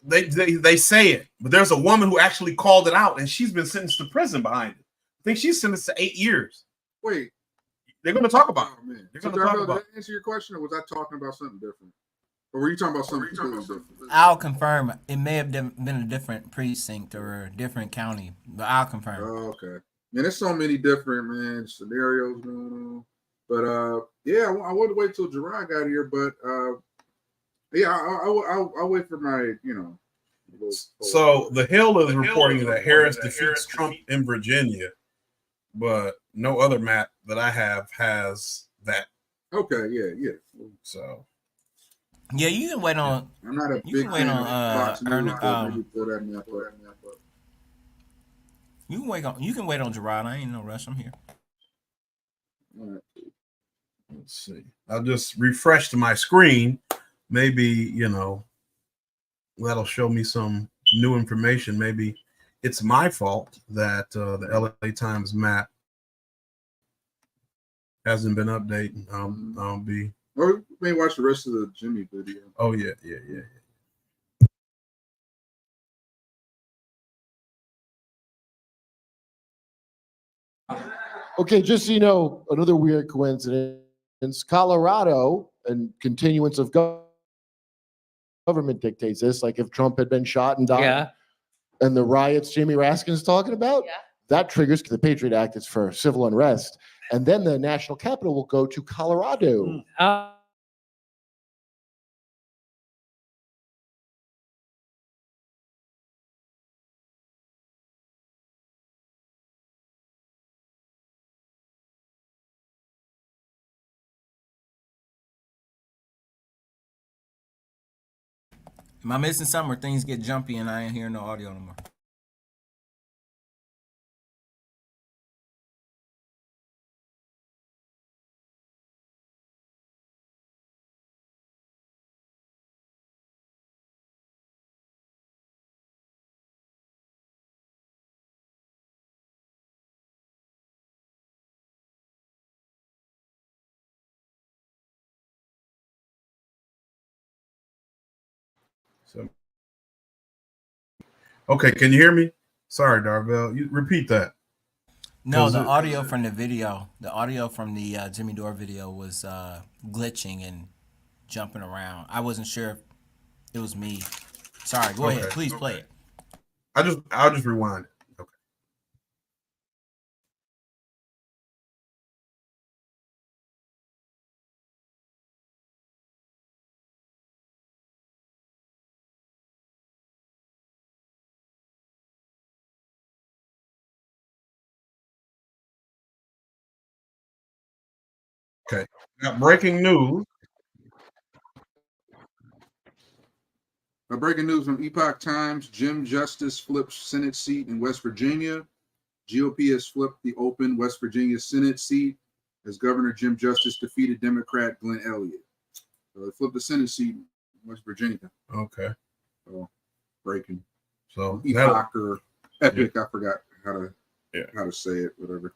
They say it, but there's a woman who actually called it out, and she's been sentenced to prison behind it. I think she's sentenced to 8 years. Wait, they're going to talk about it. Man. They're So going to talk Darvell, about did that answer your question, or was I talking about something different? Or were you talking about something completely different? I'll confirm. It may have been a different precinct or a different county, but I'll confirm. Oh, okay. Man, there's so many different scenarios going on. But yeah, I wanted to wait till Gerard got here, but yeah, I'll wait for my So the Hill is reporting that Harris defeats Trump in Virginia, but no other map that I have has that Okay, yeah. So Yeah, you can wait on. I'm not a You big can wait fan on of Fox News, but maybe Maybe throw that map up. you can wait on. You can wait on Gerard. I ain't no rush. I'm here. All right. let's see. I'll just refresh my screen. Maybe that'll show me some new information. Maybe it's my fault that the LA Times map hasn't been updated. I'll be. Or we may watch the rest of the Jimmy video. Oh yeah. Okay, just so you know, another weird coincidence. Colorado and continuance of government dictates this. Like if Trump had been shot and died, Yeah. and the riots Jamie Raskin's talking about, Yeah. that triggers the Patriot Act. It's for civil unrest, and then the national capital will go to Colorado. Am I missing something, or things get jumpy and I ain't hearing no audio no more? So, okay, can you hear me? Sorry, Darvell. You repeat that. No, the audio from the video, the audio from the Jimmy Dore video was glitching and jumping around. I wasn't sure if it was me. Sorry, go ahead. Please play it. I'll just rewind it. Okay. Okay. Now, breaking news. Breaking news from Epoch Times: Jim Justice flips Senate seat in West Virginia. GOP has flipped the open West Virginia Senate seat as Governor Jim Justice defeated Democrat Glenn Elliott. So they flipped the Senate seat in West Virginia. Okay. So breaking. So Epoch or Epic, I forgot how to say it, whatever.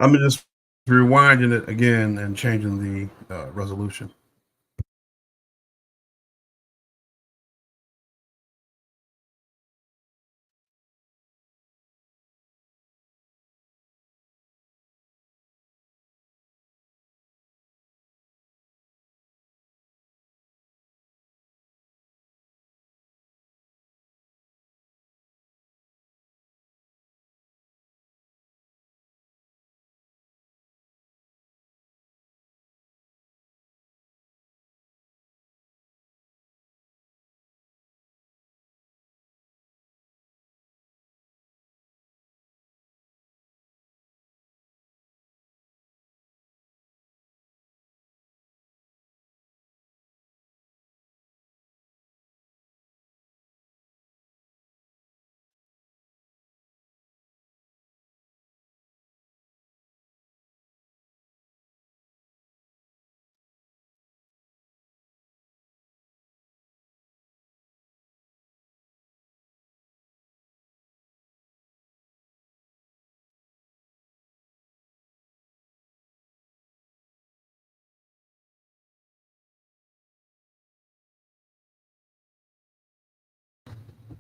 I'm just rewinding it again and changing the resolution.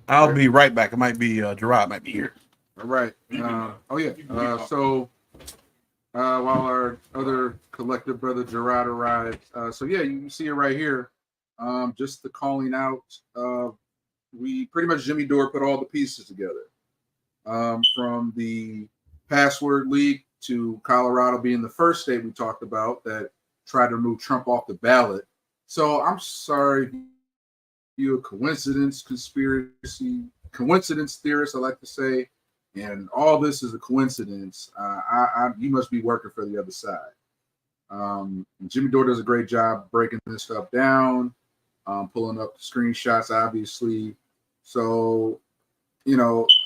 I'll be right back. It might be Gerard might be here. All right. So while our other collective brother Gerard arrives, you can see it right here. Just the calling out. We pretty much Jimmy Dore put all the pieces together. From the password leak to Colorado being the first state we talked about that tried to remove Trump off the ballot. So I'm sorry, you a coincidence theorist, I like to say, and all this is a coincidence. You must be working for the other side. Jimmy Dore does a great job breaking this stuff down, pulling up the screenshots, obviously. So,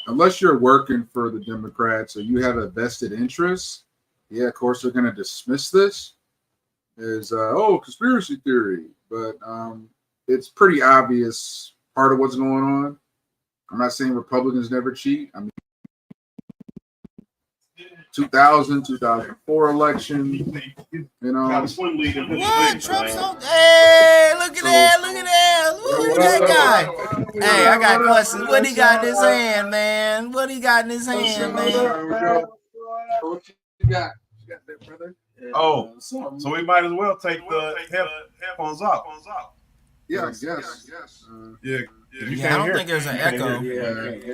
unless you're working for the Democrats or you have a vested interest, of course they're going to dismiss this as conspiracy theory. But it's pretty obvious part of what's going on. I'm not saying Republicans never cheat. I mean, 2004 election, What? Trump's on. Hey, look at that. Look at that. Look at that guy. Hey, I got questions. What he got in his hand, man? What he got in his hand, man? What you got? You got that, brother? Oh, so we might as well take the headphones off. Yes. I don't think there's an echo.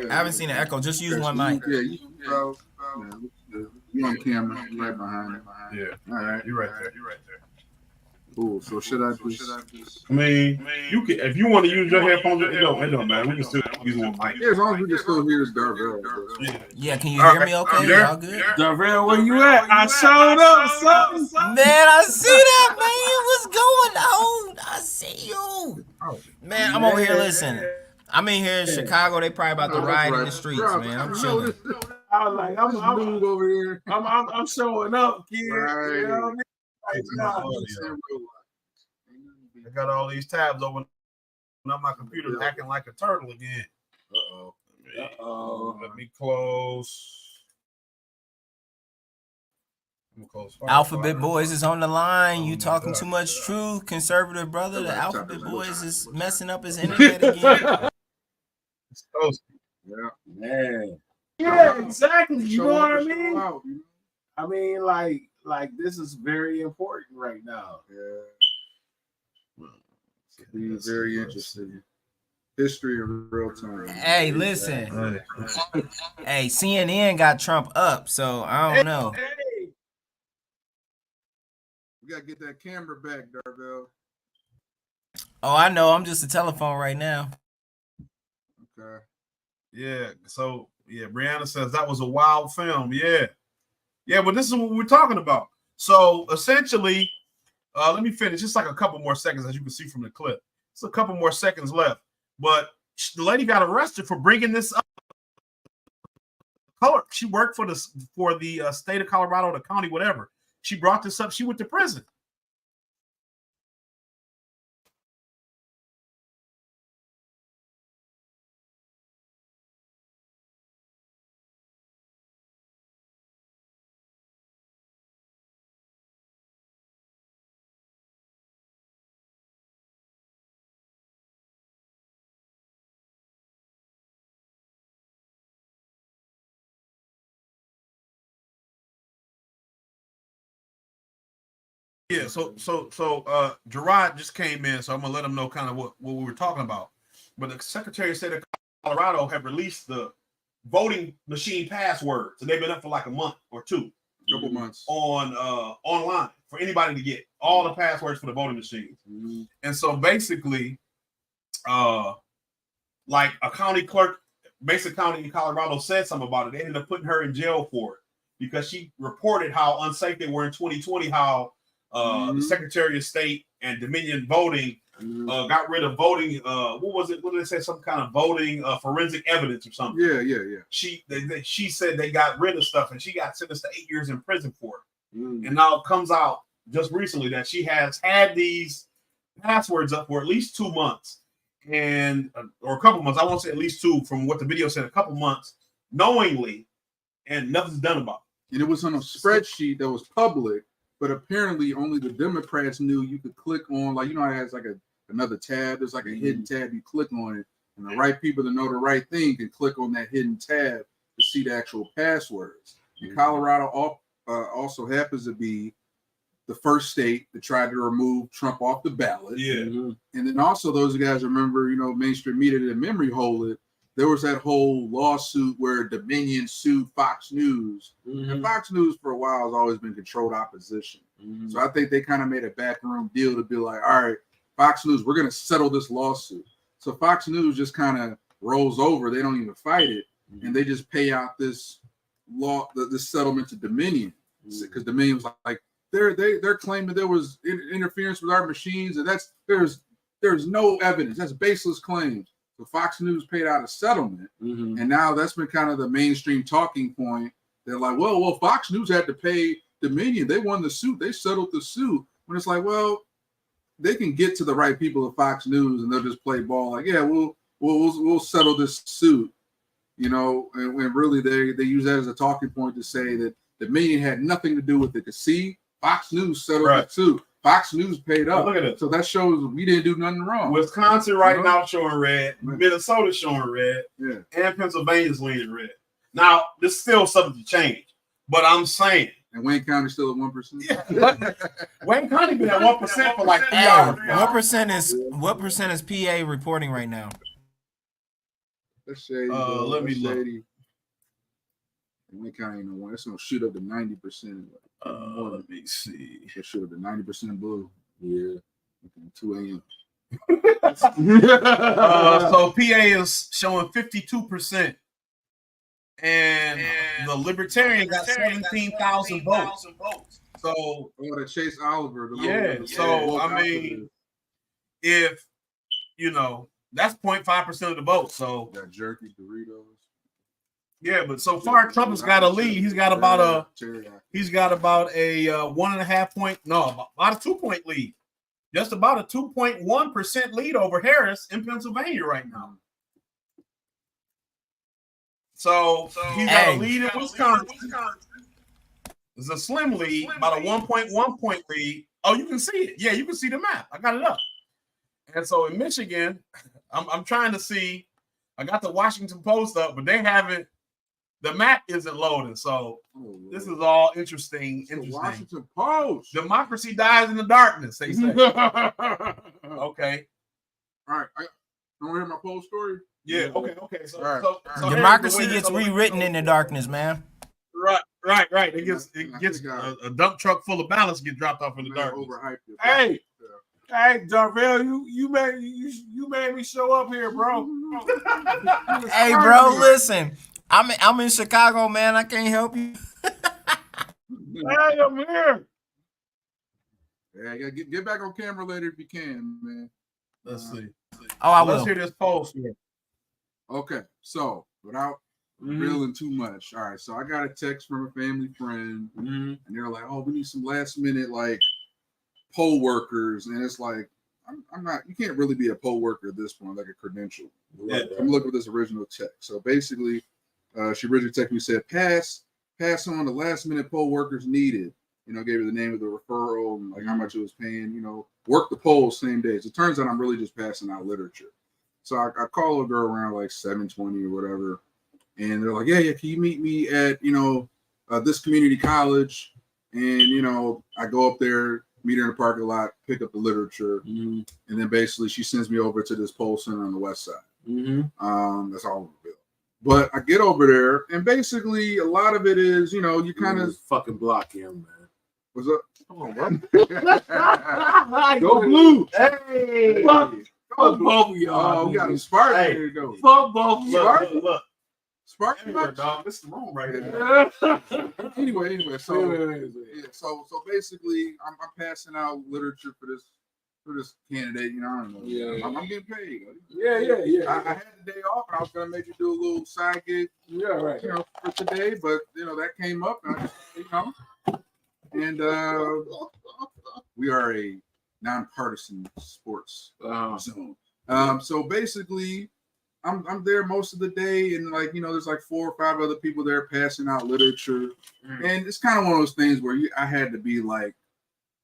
I haven't seen an echo. Just use one mic. You on camera, right behind it. Yeah. All right. You're right there. Cool. So should I just? I mean, you can if you want to use your headphones. It don't matter. We can still use one mic. Yeah, as long as we can still hear this Darvell. Yeah, can you hear me okay? Y'all good? Darvell, where you at? I showed up, son. Man, I see that, man. What's going on? I see you. Man, I'm over here listening. I'm in here in Chicago. They probably about to riot in the streets, man. I'm chilling. I was like, I'm over here. I'm showing up, kid. Right. You know what I mean? I got all these tabs open on my computer, acting like a turtle again. Let me close. Alphabet Boys is on the line. You talking too much truth, conservative brother. The Alphabet Boys is messing up his internet again. Yeah, man. Yeah, exactly. You know what I mean? I mean, like this is very important right now. Yeah. Be very interesting. History in real time. Hey, listen. Hey, CNN got Trump up, so I don't know. We gotta get that camera back, Darvell. Oh, I know. I'm just a telephone right now. Okay. Yeah. So Brianna says that was a wild film. Yeah, but this is what we're talking about. So essentially, let me finish. Just like a couple more seconds, as you can see from the clip. It's a couple more seconds left. But the lady got arrested for bringing this up. She worked for the state of Colorado, the county, whatever. She brought this up. She went to prison. Yeah, so Gerard just came in, so I'm gonna let him know kind of what we were talking about. But the Secretary of State of Colorado have released the voting machine passwords, and they've been up for like a month or two, couple months on online for anybody to get all the passwords for the voting machines. And so basically, like a county clerk, Mesa County in Colorado said something about it. They ended up putting her in jail for it because she reported how unsafe they were in 2020, how the Secretary of State and Dominion Voting got rid of voting. What was it? What did they say? Some kind of voting forensic evidence or something. Yeah. She said they got rid of stuff, and she got sentenced to 8 years in prison for it. And now it comes out just recently that she has had these passwords up for at least 2 months, or a couple months. I won't say at least two, from what the video said, a couple months, knowingly, and nothing's done about it. And it was on a spreadsheet that was public. But apparently only the Democrats knew you could click on, like, it has like another tab. There's like a hidden tab. You click on it And the right people that know the right thing can click on that hidden tab to see the actual passwords. And Colorado also happens to be the first state that tried to remove Trump off the ballot. Yeah. And then also those guys remember, mainstream media didn't memory hole it. There was that whole lawsuit where Dominion sued Fox News. And Fox News for a while has always been controlled opposition. So I think they kind of made a backroom deal to be like, all right, Fox News, we're going to settle this lawsuit. So Fox News just kind of rolls over. They don't even fight it. And they just pay out this this settlement to Dominion. Because Dominion was like, they're claiming there was interference with our machines, and there's no evidence. That's baseless claims. So Fox News paid out a settlement, and now that's been kind of the mainstream talking point. They're like, well, Fox News had to pay Dominion. They won the suit. They settled the suit. When it's like, well, they can get to the right people at Fox News, and they'll just play ball. Like, yeah, we'll settle this suit, And when really they use that as a talking point to say that Dominion had nothing to do with it. To see. Fox News settled it too. Fox News paid up. Look at it. So that shows we didn't do nothing wrong. Wisconsin right now showing red, Minnesota showing red, and Pennsylvania's leaning red. Now, this is still subject to change, but I'm saying. And Wayne County still at 1%. Yeah. Wayne County been at 1% for like 3 hours. What percent is PA reporting right now? That's shady. Let me look. Wayne County ain't no one. It's gonna shoot up to 90%. Let me see. It should have been 90% blue. Yeah. 2 a.m. So PA is showing 52%. And the Libertarian got 17,000 votes. So the Chase Oliver. So I mean, if that's 0.5% of the vote. So got jerky, Doritos. Yeah, but so far Trump has got a lead. He's got about a 1.5 point, about a 2-point lead. Just about a 2.1% lead over Harris in Pennsylvania right now. So he's got a lead in Wisconsin. It's a slim lead, about a 1.1 point lead. Oh, you can see it. Yeah, you can see the map. I got it up. And so in Michigan, I'm trying to see. I got the Washington Post up, but they haven't. The map isn't loading, so this is all interesting. Washington Post. Democracy dies in the darkness, they say. Okay. All right. I want to hear my poll story. Yeah. Okay. So democracy gets rewritten in the darkness, man. Right. It gets a dump truck full of ballots get dropped off in the darkness. Hey, Darvell, you made me show up here, bro. Hey, bro, listen. I'm in Chicago, man. I can't help you. Hey, I'm here. Yeah, get back on camera later if you can, man. Let's see. Oh, I will. Let's hear this post here. Okay, so without revealing too much, all right. So I got a text from a family friend, and they're like, "Oh, we need some last minute poll workers," and it's like, I'm not. You can't really be a poll worker at this point, like a credential. Yeah. I'm looking at this original text. So basically, she originally texted me, said, pass on the last minute poll workers needed. Gave her the name of the referral and how much it was paying. Work the polls same day. So it turns out I'm really just passing out literature. So I call a girl around 7:20 or whatever, and they're like, yeah, can you meet me at this community college? And I go up there, meet her in the parking lot, pick up the literature, and then basically she sends me over to this poll center on the west side. That's all over the bill. But I get over there, and basically a lot of it is, you kind of fucking block him, man. What's up? Come on, bro. Go blue. Hey. Fuck both of y'all. Oh, we got a spark. Hey, here go. fuck both of y'all. Look. Spark, dog. This is the room right here. Anyway. So basically, I'm passing out literature for this candidate. I don't know. Yeah, I'm getting paid. Yeah. I had the day off, and I was gonna make you do a little side gig. Yeah, right. For today, but that came up, and I just, and we are a nonpartisan sports zone. So basically, I'm there most of the day, and there's 4 or 5 other people there passing out literature, and it's kind of one of those things where I had to be like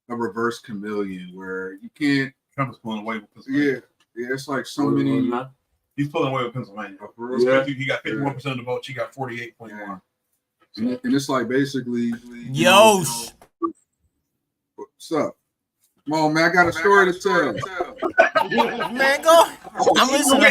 a reverse chameleon, where you can't. Trump's pulling away because yeah, it's like so many. He's pulling away with Pennsylvania. Yeah. He got 51% of the vote. She got 48.1. And it's like basically, Yo, what's up? Come on, man, I got a story to tell. man, go. I'm listening.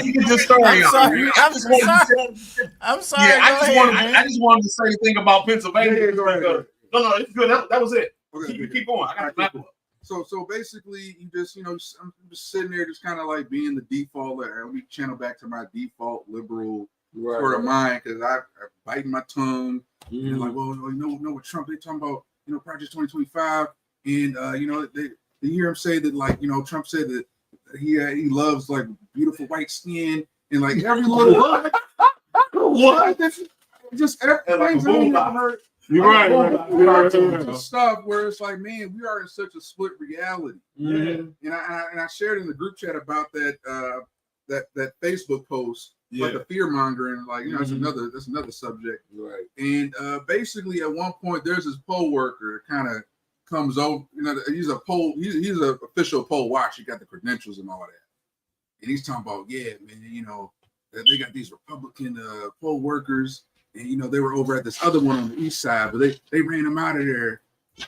I'm sorry. Yeah, Go ahead, I just wanted to say anything about Pennsylvania. No, it's good. That was it. Okay, Keep going. I got to wrap up. So basically, you just, I'm just sitting there, just kind of like being the default. Let me channel back to my default liberal sort of mind, because I'm biting my tongue and like, well, you know what Trump, they talking about, Project 2025, and they hear him say that, like, Trump said that he loves like beautiful white skin and like every little what just everything I've heard. You're right. Stuff where it's like, man, we are in such a split reality. And I shared in the group chat about that that Facebook post, like the fear mongering, like that's another subject. Right. And basically, at one point, there's this poll worker kind of comes over. He's an official poll watcher. He got the credentials and all that. And he's talking about, yeah, man, that they got these Republican poll workers. And they were over at this other one on the east side, but they ran them out of there.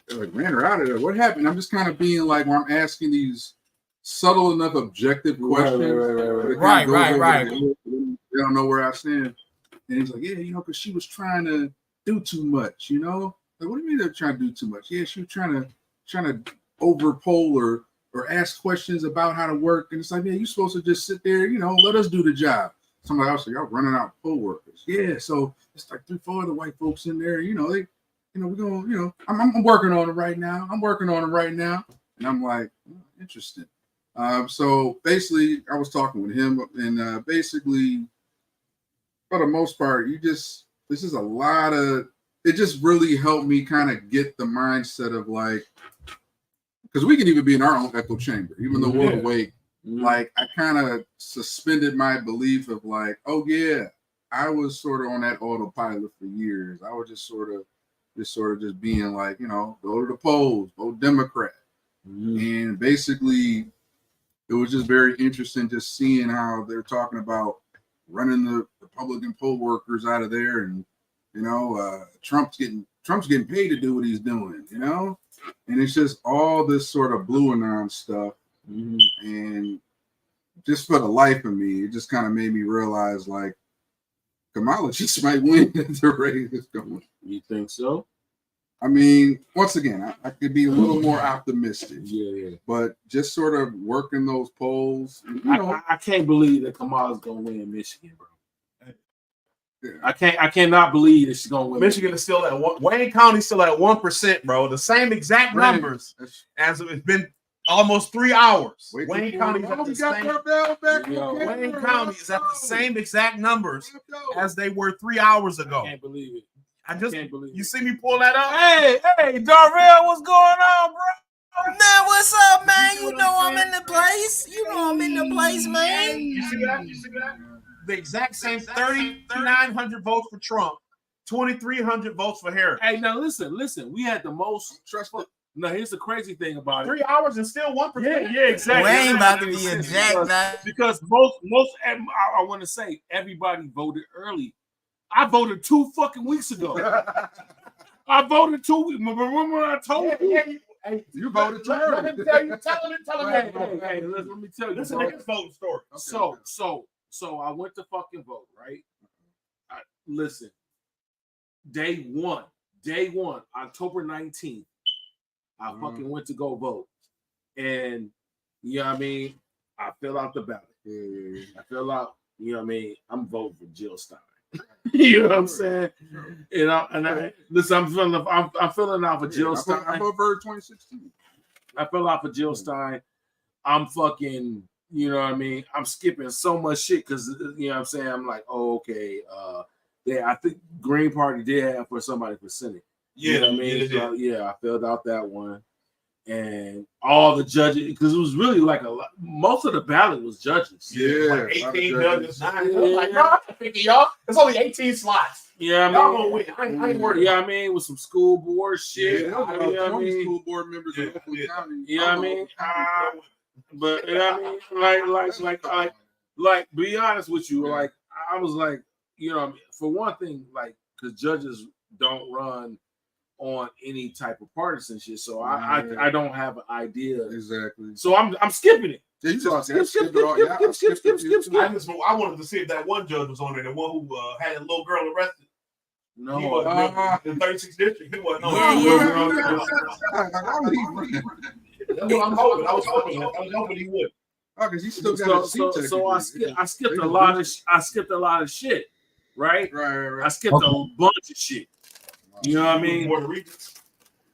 They're like, ran her out of there. What happened? I'm just kind of being like, when I'm asking these subtle enough objective questions. Right. They don't know where I stand. And he's like, yeah, because she was trying to do too much, Like, what do you mean they're trying to do too much? Yeah, she was trying to overpoll or ask questions about how to work. And it's like, yeah, you're supposed to just sit there, let us do the job. Somebody else said, y'all running out poll workers. Yeah, so it's like 3-4 of the white folks in there. We're going, I'm working on it right now. And I'm like, interesting. So basically, I was talking with him, and basically, for the most part, this is a lot of, it just really helped me kind of get the mindset of like, because we can even be in our own echo chamber, even though we're awake. Like, I kind of suspended my belief of like, oh yeah, I was sort of on that autopilot for years. I was just sort of being like, go to the polls, vote Democrat. And basically, it was just very interesting just seeing how they're talking about running the Republican poll workers out of there, and Trump's getting paid to do what he's doing, and it's just all this sort of blue anon stuff. And just for the life of me, it just kind of made me realize, like, Kamala just might win the race is going. You think so? I mean, once again, I could be a little more optimistic. Yeah. But just sort of working those polls. I can't believe that Kamala's gonna win Michigan, bro. Yeah. I cannot believe that she's gonna win. Michigan is still at one. Wayne County's still at 1%, bro. The same exact numbers as it's been almost 3 hours. Wayne County is at the same. Wayne County is at the same exact numbers as they were 3 hours ago. I can't believe it. I can't believe it. You see me pull that up? Hey, Darrell, what's going on, bro? Man, what's up, man? I'm in the place. I'm in the place, man. You see that? The exact same 3,900 votes for Trump, 2,300 votes for Harris. Hey, now listen. We had the most trustful. No, here's the crazy thing about it. 3 hours and still 1%. Yeah, exactly. We ain't about to be exact. Because most, I want to say everybody voted early. I voted 2 fucking weeks ago. I voted 2 weeks. Remember what I told you? Hey, you voted too early. Let me tell you. Tell him. Hey, let me tell you. Listen to his voting story. Okay. So I went to fucking vote, right? Listen. Day one, October 19th. I fucking went to go vote. And, I fill out the ballot. I fill out, I'm voting for Jill Stein. You know what I'm saying? Listen, I'm filling out for Jill Stein. I voted for 2016. I fill out for Jill Stein. I'm fucking, I'm skipping so much shit because, I'm like, oh, okay. I think Green Party did have for somebody for Senate. Yeah, I filled out that one, and all the judges, because it was really like most of the ballot was judges. Yeah, like 18 judges. Like, no, I'm picking y'all. It's only 18 slots. Yeah, y'all gonna win. I ain't worried. Yeah, with some school board shit. School board members in Oakland County. But like like, be honest with you, like, I was like, you know, for one thing, like, because judges don't run on any type of partisan shit, so I don't have an idea exactly. So I'm skipping it. I wanted to see if that one judge was on there, the one who had a little girl arrested. No, he wasn't in 36th district. He wasn't on there. I'm hoping he would. Oh, because he still got a seat. So I skipped a lot of shit, right? Right. I skipped a bunch of shit. You know what I mean?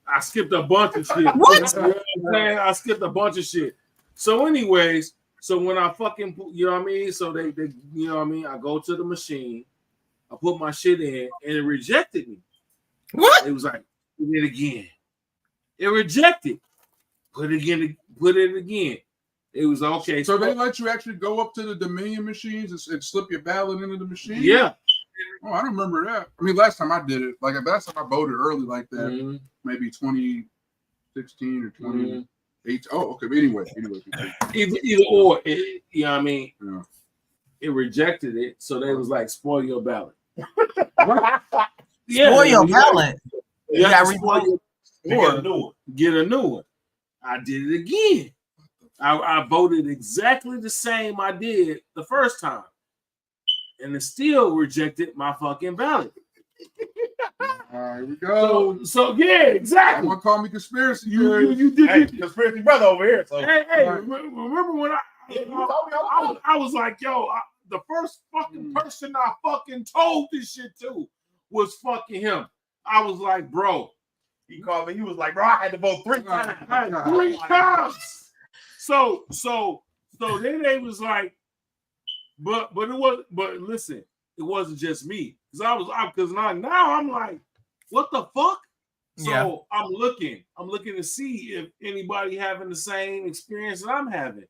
I skipped a bunch of shit. What? You know what I'm saying? I skipped a bunch of shit. So, anyways, so when I fucking, you know what I mean? So they you know what I mean? I go to the machine, I put my shit in, and it rejected me. What? It was like, put it again. It rejected. Put it again. It was okay. So they let you actually go up to the Dominion machines and slip your ballot into the machine? Yeah. Oh, I don't remember that. I mean, last time I did it, like last time I voted early like that, maybe 2016 or 2018. Oh, okay. But anyway. Either or, you know what I mean? Yeah. It rejected it, so they was like, spoil your ballot. Spoil your ballot? Yeah, get a new one. I did it again. I voted exactly the same I did the first time, and it still rejected my fucking ballot. Here we go. So yeah, exactly. I'm gonna call me conspiracy. You did conspiracy brother over here. So hey, remember when I was like, yo, the first fucking person I fucking told this shit to was fucking him. I was like, bro. He called me. He was like, bro, I had to vote 3 times. 3 times. So then they was like, but listen, it wasn't just me. Because now I'm like, what the fuck? So Yeah. I'm looking to see if anybody having the same experience that I'm having.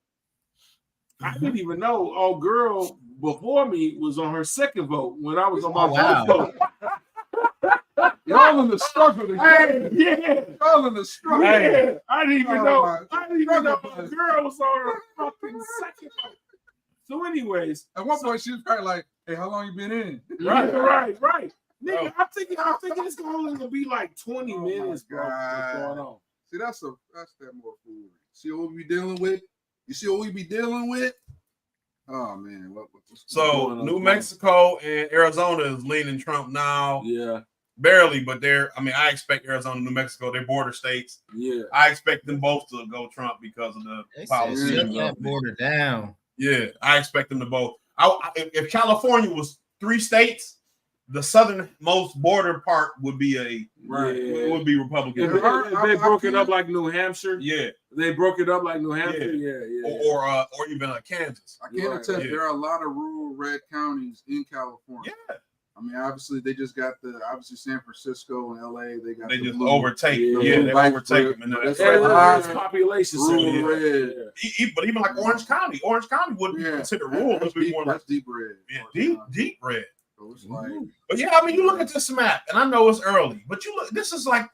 I didn't even know old girl before me was on her second vote when I was on my first vote. Y'all in the struggle together. Yeah. Y'all in the struggle. Yeah. I didn't even know my a girl was on her fucking second vote. So, anyways, at one point she was probably like, "Hey, how long you been in?" Right. Nigga, I'm thinking it's gonna be like 20 minutes, bro. What's going on? See, that's that more foolery. See what we be dealing with? You see what we be dealing with? Oh man, what's so going on? New Mexico and Arizona is leaning Trump now. Yeah. Barely, but I expect Arizona and New Mexico, they're border states. Yeah. I expect them both to go Trump because of the policy. Shut that border down. Yeah, I expect them to both. If California was 3 states, the southernmost border part would be would be Republican. If they broke it up like New Hampshire. Yeah. They broke it up like New Hampshire. Yeah. Or even Kansas. I can't attest. There are a lot of rural red counties in California. Yeah. I mean, obviously they just got San Francisco and LA. They just overtake. They overtake them. That's population. Rural red. But even like Orange County wouldn't be considered rural. That's deep red. Yeah, deep red. So it's like, but yeah, I mean, you look at this map, and I know it's early, but you look. This is like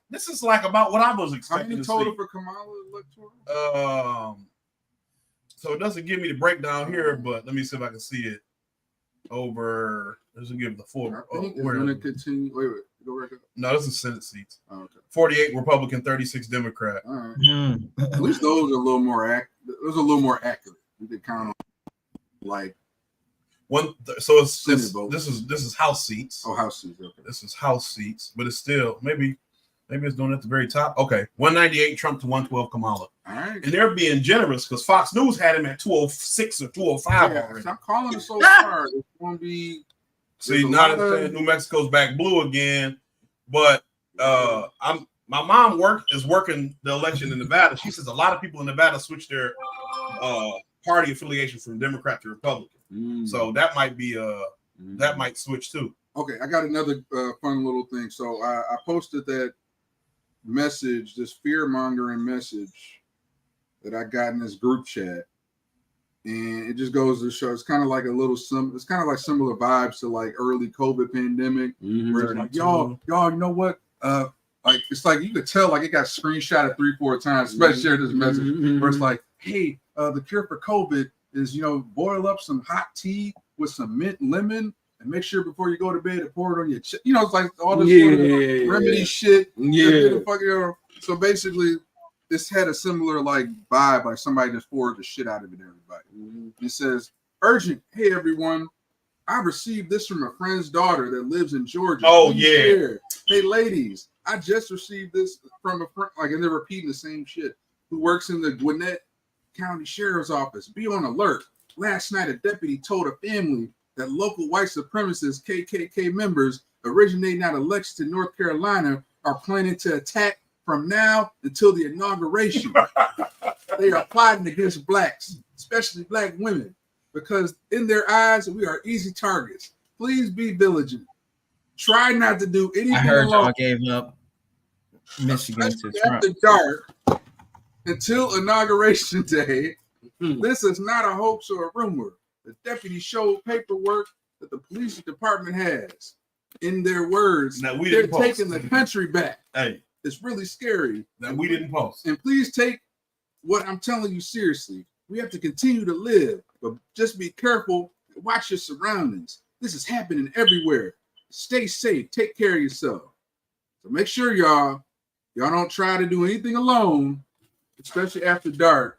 about what I was expecting. How many to total see. for Kamala electoral? So it doesn't give me the breakdown here, but let me see if I can see it over. Doesn't give the full. I think it's going to continue. Wait, go back up. No, this is Senate seats. Oh, okay. 48 Republican, 36 Democrat. All right. At least those are a little more accurate. We could count on like one. So it's this is House seats. Oh, House seats. Okay. This is House seats, but it's still maybe it's doing it at the very top. Okay, 198 Trump to 112 Kamala. All right. And they're being generous because Fox News had him at 206 or 205 already. Stop calling it so hard. It's going to be. See, now that New Mexico's back blue again, but my mom is working the election in Nevada. She says a lot of people in Nevada switch their party affiliation from Democrat to Republican. So that might be that might switch too. Okay, I got another fun little thing. So I posted that message, this fear-mongering message that I got in this group chat. And it just goes to show it's kind of like it's kind of like similar vibes to like early COVID pandemic. Where it's like, y'all, you know what? Like it's like you could tell like it got screenshotted 3-4 times, especially share this message where it's like, hey, the cure for COVID is, boil up some hot tea with some mint lemon and make sure before you go to bed to pour it on your chest. It's like all this sort of remedy shit. Yeah. So basically, this had a similar like vibe, like somebody just poured the shit out of it, everybody. It says, urgent, hey everyone, I received this from a friend's daughter that lives in Georgia. Oh, Please yeah. share. Hey ladies, I just received this from a friend, and they're repeating the same shit, who works in the Gwinnett County Sheriff's Office. Be on alert. Last night, a deputy told a family that local white supremacist KKK members originating out of Lexington, North Carolina, are planning to attack from now until the inauguration. They are plotting against blacks, especially black women, because in their eyes, we are easy targets. Please be vigilant. Try not to do anything I heard alone. y'all gave up Michigan to Trump. After dark until inauguration day. This is not a hoax or a rumor. The deputy showed paperwork that the police department has. In their words, That we they're didn't post. taking the country back. Hey, it's really scary. that we didn't post. And please take what I'm telling you seriously. We have to continue to live, but just be careful. Watch your surroundings. This is happening everywhere. Stay safe. Take care of yourself. So make sure y'all don't try to do anything alone, especially after dark,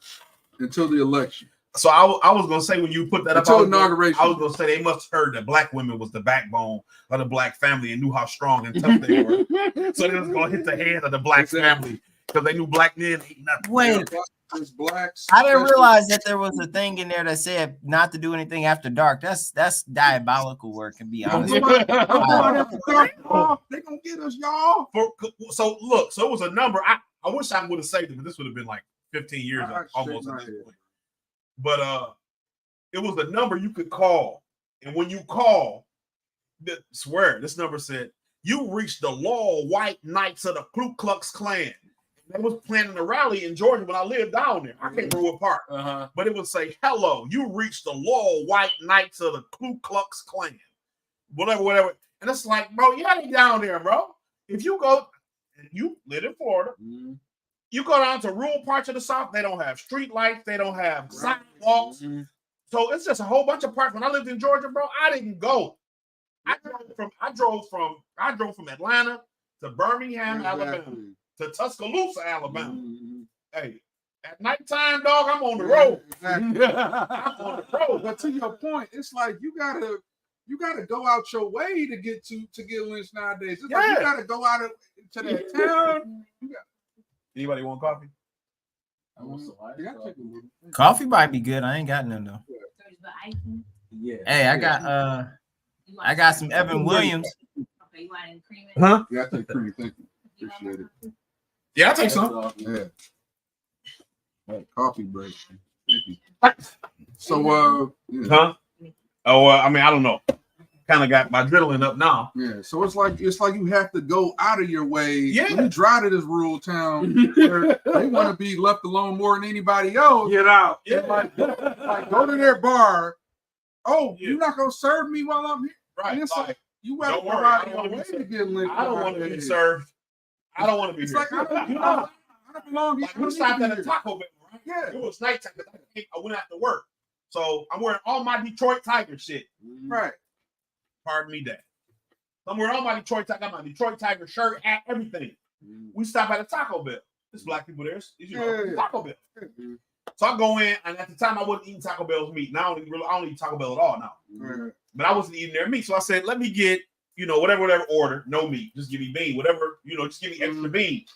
until the election. So I was gonna say when you put that up, Until inauguration. I was gonna say they must have heard that black women was the backbone of the black family and knew how strong and tough they were. So they was gonna hit the head of the black family because they knew black men ain't nothing. Wait, There's blacks. I didn't realize that there was a thing in there that said not to do anything after dark. That's diabolical work, to be honest. They're gonna get us, y'all. So look, so it was a number. I wish I would have saved it, but this would have been like 15 years almost at this point. But it was a number you could call, and when you call, swear this number said you reached the loyal white knights of the Ku Klux Klan. They was planning a rally in Georgia when I lived down there. I can't remember what part, but it would say, "Hello, you reached the loyal white knights of the Ku Klux Klan." Whatever. And it's like, bro, you ain't down there, bro. If you go, you live in Florida. You go down to rural parts of the South, they don't have street lights, they don't have sidewalks. So it's just a whole bunch of parts. When I lived in Georgia, bro, I didn't go. I drove from Atlanta to Birmingham, Alabama, to Tuscaloosa, Alabama. Hey, at nighttime, dog, I'm on the road. I'm on the road. But to your point, it's like you gotta go out your way to get lynched nowadays. It's like you gotta go out to that town. Anybody want coffee? Coffee might be good. I ain't got none though. Yeah. Hey, I got some Evan Williams. Huh? Yeah, I take cream. Thank you. Appreciate it. Yeah, I take some. Yeah. Coffee break. Thank you. So, Huh? Oh, I mean, I don't know. Kind of got my adrenaline up now. Yeah, so it's like you have to go out of your way. Yeah. When you drive to this rural town, where they want to be left alone more than anybody else. Get out. Yeah. Like go to their bar. Oh, you're not gonna serve me while I'm here, right? And it's like you have Don't to worry, go out I of don't your wanna way be to get linked. I don't want to be served. I don't want to be It's here. like I don't belong here. Like, we stopped at a Taco Bell, right? Yeah. It was nighttime. I went after work. So I'm wearing all my Detroit Tiger shit. Right. Pardon me, Dad. I'm wearing all my Detroit Tiger. I got my Detroit Tiger shirt, hat, everything. We stop at a Taco Bell. There's black people there. Taco Bell. So I go in, and at the time I wasn't eating Taco Bell's meat. Now I don't eat Taco Bell at all now. But I wasn't eating their meat. So I said, let me get, whatever order, no meat. Just give me bean. Whatever, just give me extra beans.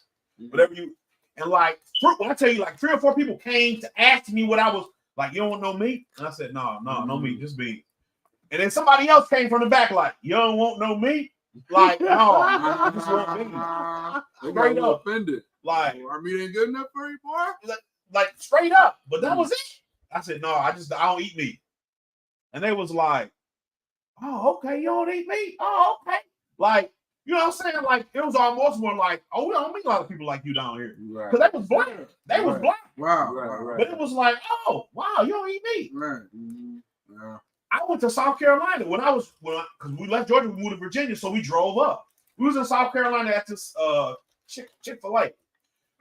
Whatever you, and like, when I tell you, like 3 or 4 people came to ask me what I was, like, you don't want no meat? And I said, no meat, just beans. And then somebody else came from the back, like, you don't want no meat? Like, no, I just want beans. They Straight got up. offended. Like, our meat ain't good enough for you, boy? Like straight up. But that was it. I said, no, I don't eat meat. And they was like, oh, okay, you don't eat meat? Oh, okay. Like, you know what I'm saying? Like, it was almost more like, oh, we don't meet a lot of people like you down here. Because they was black. They was black. Wow. But it was like, oh, wow, you don't eat meat. Right. Yeah. I went to South Carolina because we left Georgia, we moved to Virginia, so we drove up. We was in South Carolina at this Chick-fil-A.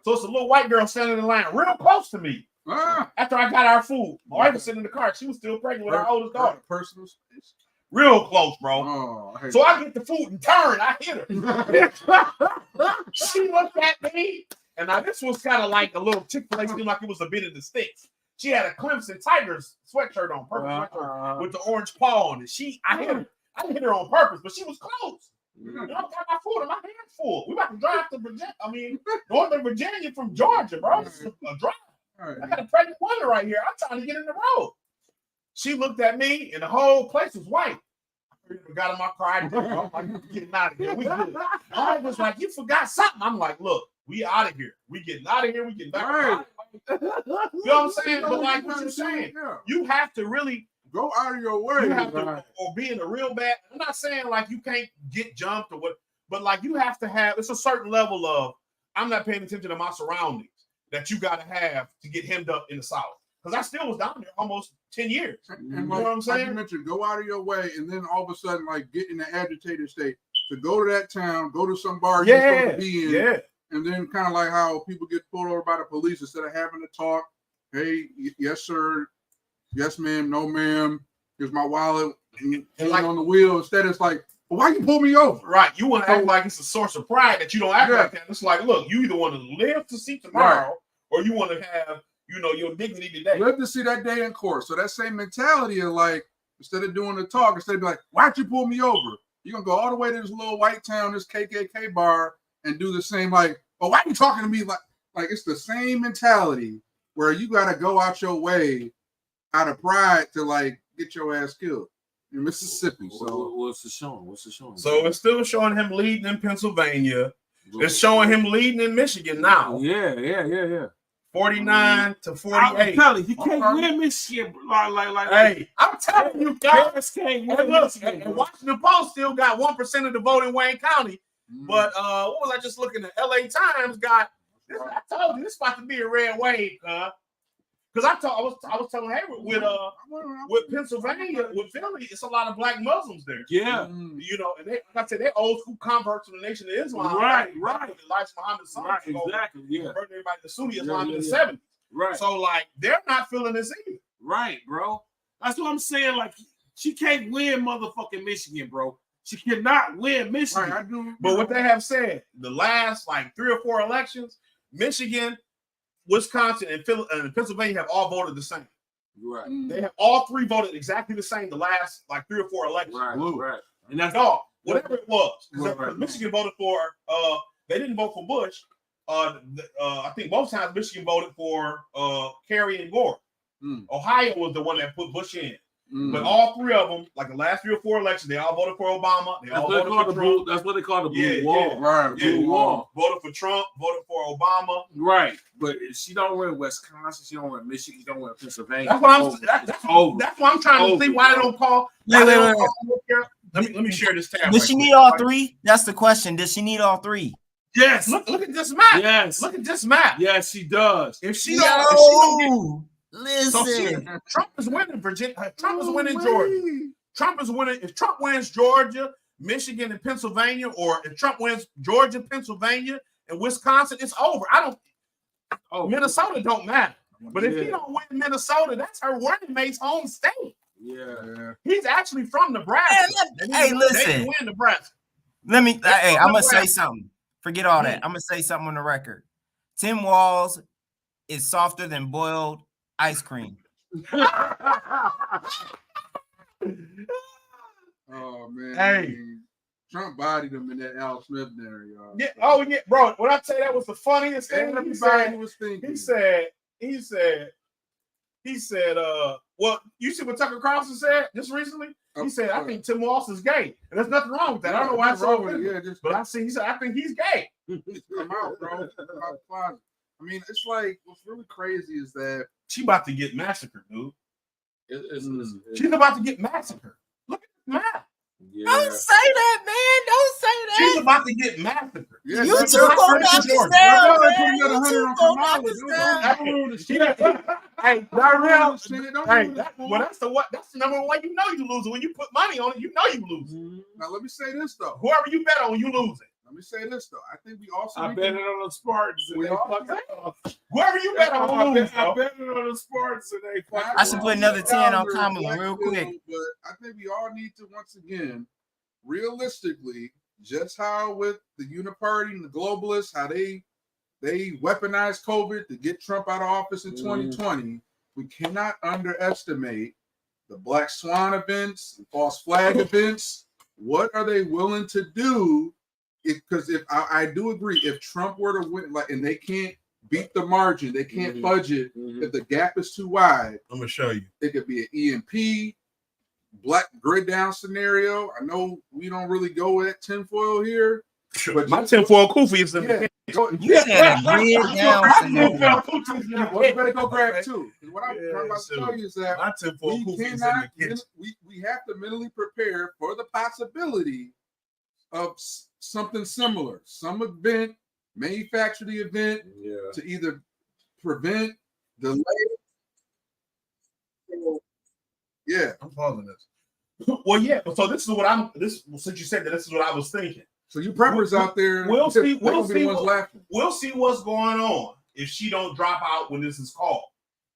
So it's a little white girl standing in line real close to me. After I got our food, my wife was sitting in the car. She was still pregnant with our oldest daughter. Personal space. Real close, bro. Oh, So I get the food and turn. I hit her. She looked at me, and now this was kind of like a little Chick-fil-A, seemed like it was a bit of the sticks. She had a Clemson Tigers sweatshirt on, purple sweatshirt with the orange paw on it. I hit her. I didn't hit her on purpose, but she was close. You know, I got my food and my hands full. We about to drive to Virginia. Northern Virginia from Georgia, bro. It's a drive. I got a pregnant woman right here. I'm trying to get in the road. She looked at me, and the whole place was white. I got in my car. I'm getting out of here. We good. I was like, you forgot something. I'm like, look, we out of here. We getting out of here. We getting back. You know what I'm saying? But like what you're saying, you have to really go out of your way. You have to, or be in a real bad. I'm not saying like you can't get jumped or what, but like you have to have. It's a certain level of I'm not paying attention to my surroundings that you got to have to get hemmed up in the South. Because I still was down there almost 10 years. And you know like, what I'm saying? Like you mentioned, go out of your way, and then all of a sudden, like get in the agitated state to go to that town, go to some bar you're supposed to be in, and then kind of like how people get pulled over by the police instead of having to talk. Hey, yes sir, yes ma'am, no ma'am. Here's my wallet, and like on the wheel. Instead, it's like, well, why you pull me over? Right, you want to act like it's a source of pride that you don't act like that. It's like, look, you either want to live to see tomorrow, or you want to have, you know, your dignity today. Live to see that day in court. So that same mentality of like, instead of doing the talk, instead of be like, why'd you pull me over? You're gonna go all the way to this little white town, this KKK bar, and do the same, like, oh, why are you talking to me? Like it's the same mentality where you gotta go out your way out of pride to like get your ass killed in Mississippi. So what's it showing? So it's still showing him leading in Pennsylvania. It's showing him leading in Michigan now. Yeah. 49 to 48. I'm telling you, can't win Michigan. Hey, I'm telling you, guys can't win Michigan. And Washington Post still got 1% of the vote in Wayne County. But what was I just looking at? LA Times got. I told you this about to be a red wave, because I was telling Hayward with Pennsylvania, with Philly, it's a lot of black Muslims there. Yeah, you know, and like I said, they're old school converts to the Nation of Islam. Right. Elijah Muhammad's son. Right, exactly. Yeah, everybody to Sunni Islam in the 70s. Right. So like they're not feeling this either. Right, bro. That's what I'm saying. Like she can't win motherfucking Michigan, bro. She cannot win Michigan. Right, I do. But what they have said, the last like 3 or 4 elections, Michigan, Wisconsin, and Pennsylvania have all voted the same. Right. They have all 3 voted exactly the same the last like 3 or 4 elections. Right. And that's all. Whatever it was. Because Michigan voted for they didn't vote for Bush. I think both times Michigan voted for Kerry and Gore. Ohio was the one that put Bush in. But all 3 of them, like the last 3 or 4 elections, they all voted for Obama. They all voted for Trump. That's what they call the blue wall. Right. Blue wall. Voted for Trump, voted for Obama. Right. But she don't win Wisconsin, she don't win Michigan, she don't win Pennsylvania. That's why I'm trying to see why they don't call. Let me share this tab. Does she need all 3? That's the question. Does she need all 3? Yes. Look at this map. Yes. Look at this map. Yes, she does. If she don't listen. Trump is winning Virginia. Trump is winning Georgia. Trump is winning. If Trump wins Georgia, Michigan, and Pennsylvania, or if Trump wins Georgia, Pennsylvania, and Wisconsin, it's over. Minnesota don't matter. But if he don't win Minnesota, that's her running mate's home state. Yeah. He's actually from Nebraska. Hey, listen. They win Nebraska. I'm gonna say something. Forget all that. I'm gonna say something on the record. Tim Walz is softer than boiled ice cream. Oh man. Hey. Trump bodied him in that Al Smith dinner, y'all. Yeah. Oh yeah, bro. When I tell you that was the funniest thing, Everybody was thinking. He said, well, you see what Tucker Carlson said just recently? He said, I think Tim Walz is gay. And there's nothing wrong with that. I don't know why it's wrong with it. But he said, I think he's gay. Come out, bro. I mean, it's like, what's really crazy is that she about to get massacred, dude. She's about to get massacred. Look at the map. Yeah. Don't say that, man. Don't say that. She's about to get massacred. Yeah, you two gonna knock us down, man. You two gonna knock us down. Hey, not real. That's the number one. You know you losing when you put money on it. You know you losing. Now let me say this though. Whoever you bet on, you losing. Let me say this though. I think we also. I bet it on the Spartans. And We they all- fucking whoever you bet on, I bet- I bet it on the Spartans and they fucking. I should put another 10 on Kamala Black real bill, quick. But I think we all need to once again, realistically, just how with the Uniparty and the globalists, how they weaponized COVID to get Trump out of office in 2020. We cannot underestimate the Black Swan events, the false flag events. What are they willing to do? Because if I do agree, if Trump were to win, like, and they can't beat the margin, they can't budget. If the gap is too wide, I'm gonna show you. it could be an EMP, black grid down scenario. I know we don't really go at tinfoil here, but My tinfoil kufi is in yeah. the You said a grid down scenario. Well, you better go grab two. What I'm about to tell you is that my tinfoil we kufi is in cannot, the kitchen. we have to mentally prepare for the possibility of something similar, some event, manufacture the event to either prevent, delay. Yeah, I'm pausing this. Well, yeah. So this is what since you said that, this is what I was thinking. So you preppers out there, we'll see. they're gonna be the ones laughing. We'll see what's going on if she don't drop out when this is called.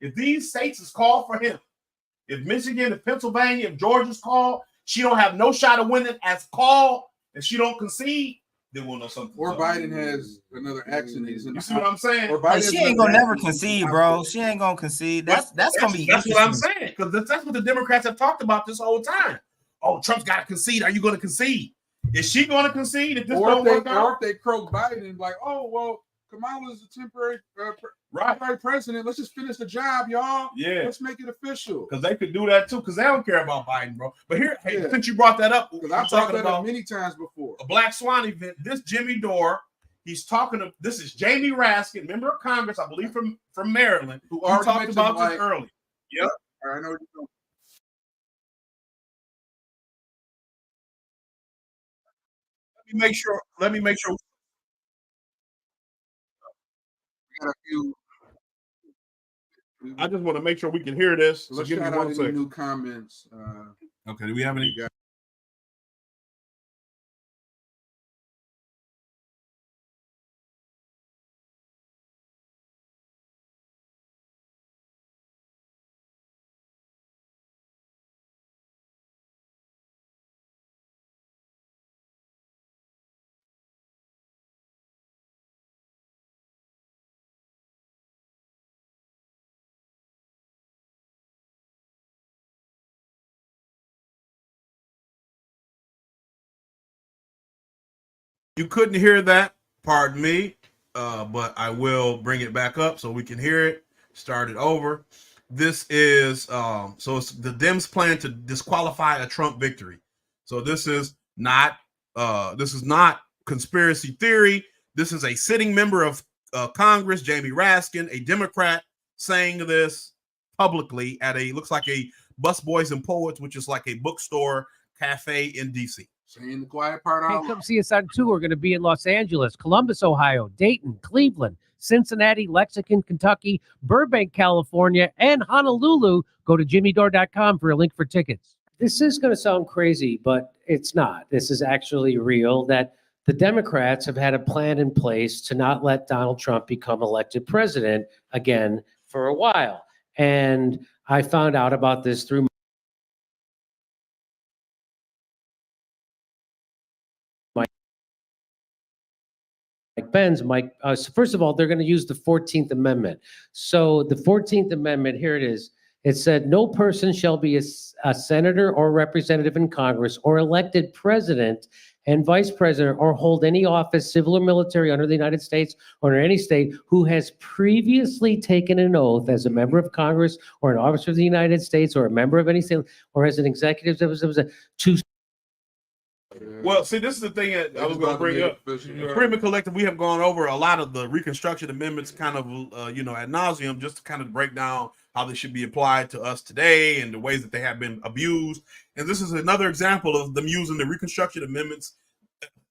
If these states is called for him, if Michigan, if Pennsylvania, if Georgia's called, she don't have no shot of winning as called, and she don't concede, then we'll know something. Or Biden has another accident. He's in You see what I'm saying? Or Hey, Biden she has ain't gonna another never accident. concede, bro. She ain't gonna concede. That's gonna be. That's what I'm interesting. saying, because that's what the Democrats have talked about this whole time. Oh, Trump's got to concede. Are you going to concede? Is she going to concede if this Or don't work out? if they croak Biden and like, oh well, Kamala's a temporary president. Let's just finish the job, y'all. Yeah. Let's make it official. Because they could do that too, because they don't care about Biden, bro. But here, hey, since you brought that up, Because I'm I've talked talking about about many times before. a Black Swan event. This Jimmy Dore, he's talking to. This is Jamie Raskin, member of Congress, I believe from Maryland, who already talked mentioned, about like- this early. Yep. I know what you're doing. Let me make sure. We got a few. I just want to make sure we can hear this. So Let's give me shout out one any second. new comments. Okay, do we have any? You couldn't hear that, pardon me, but I will bring it back up so we can hear it. Start it over. This is so it's the Dems plan to disqualify a Trump victory. So this is not conspiracy theory. This is a sitting member of Congress, Jamie Raskin, a Democrat, saying this publicly at looks like a Busboys and Poets, which is like a bookstore cafe in DC. Saying the quiet part out. Hey, come see us on tour. We're going to be in Los Angeles, Columbus, Ohio, Dayton, Cleveland, Cincinnati, Lexington, Kentucky, Burbank, California, and Honolulu. Go to jimmydore.com for a link for tickets. This is going to sound crazy, but it's not. This is actually real, that the Democrats have had a plan in place to not let Donald Trump become elected president again for a while. And I found out about this through so first of all, they're going to use the 14th Amendment. So the 14th Amendment, here it is. It said, no person shall be a senator or representative in Congress or elected president and vice president or hold any office, civil or military, under the United States or in any state who has previously taken an oath as a member of Congress or an officer of the United States or a member of any state or as an executive to. Well, see, this is the thing that I was going to bring up. The Freedom Collective, we have gone over a lot of the Reconstruction Amendments kind of, ad nauseum, just to kind of break down how they should be applied to us today and the ways that they have been abused. And this is another example of them using the Reconstruction Amendments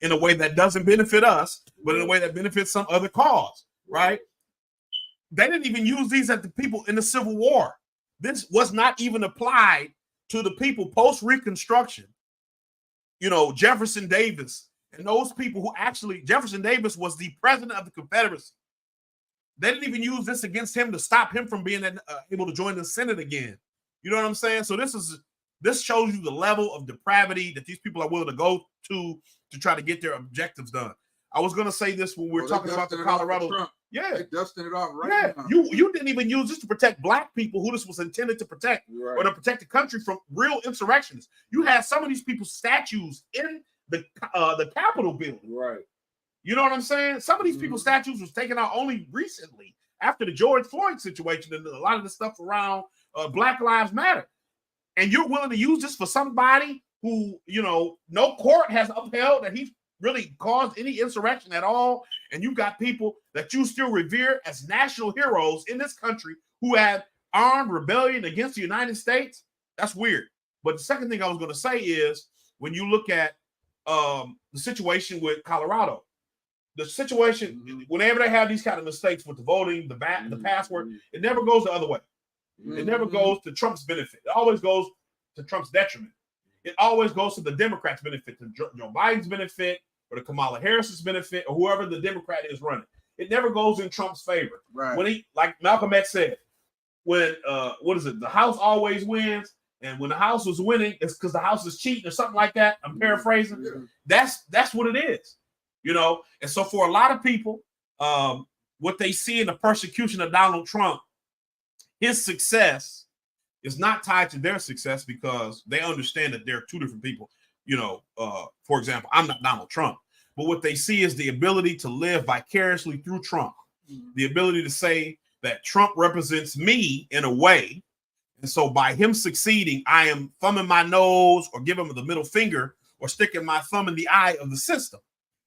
in a way that doesn't benefit us, but in a way that benefits some other cause, right? They didn't even use these at the people in the Civil War. This was not even applied to the people post-Reconstruction. Jefferson Davis And those people who actually, Jefferson Davis was the president of the Confederacy. They didn't even use this against him to stop him from being able to join the Senate again. You know what I'm saying? So this shows you the level of depravity that these people are willing to go to try to get their objectives done. I was going to say this when we were talking about the Colorado. Yeah, they dusting it off right now. You didn't even use this to protect black people who this was intended to protect, or to protect the country from real insurrections. You had some of these people's statues in the Capitol building. Right. You know what I'm saying? Some of these people's statues was taken out only recently after the George Floyd situation and a lot of the stuff around Black Lives Matter. And you're willing to use this for somebody who, you know, no court has upheld that he really caused any insurrection at all. And you've got people that you still revere as national heroes in this country who had armed rebellion against the United States. That's weird. But the second thing I was going to say is when you look at the situation with Colorado, the situation, whenever they have these kind of mistakes with the voting, the password, it never goes the other way. It never goes to Trump's benefit. It always goes to Trump's detriment. It always goes to the Democrats' benefit, to Joe Biden's benefit, or to Kamala Harris's benefit, or whoever the Democrat is running. It never goes in Trump's favor. Right. When he, like Malcolm X said, when the House always wins, and when the House was winning, it's because the House is cheating or something like that. I'm paraphrasing. Yeah. That's what it is. You know, and so for a lot of people, what they see in the persecution of Donald Trump, his success is not tied to their success because they understand that they're two different people. You know, for example, I'm not Donald Trump, but what they see is the ability to live vicariously through Trump, the ability to say that Trump represents me in a way. And so by him succeeding, I am thumbing my nose or giving him the middle finger or sticking my thumb in the eye of the system.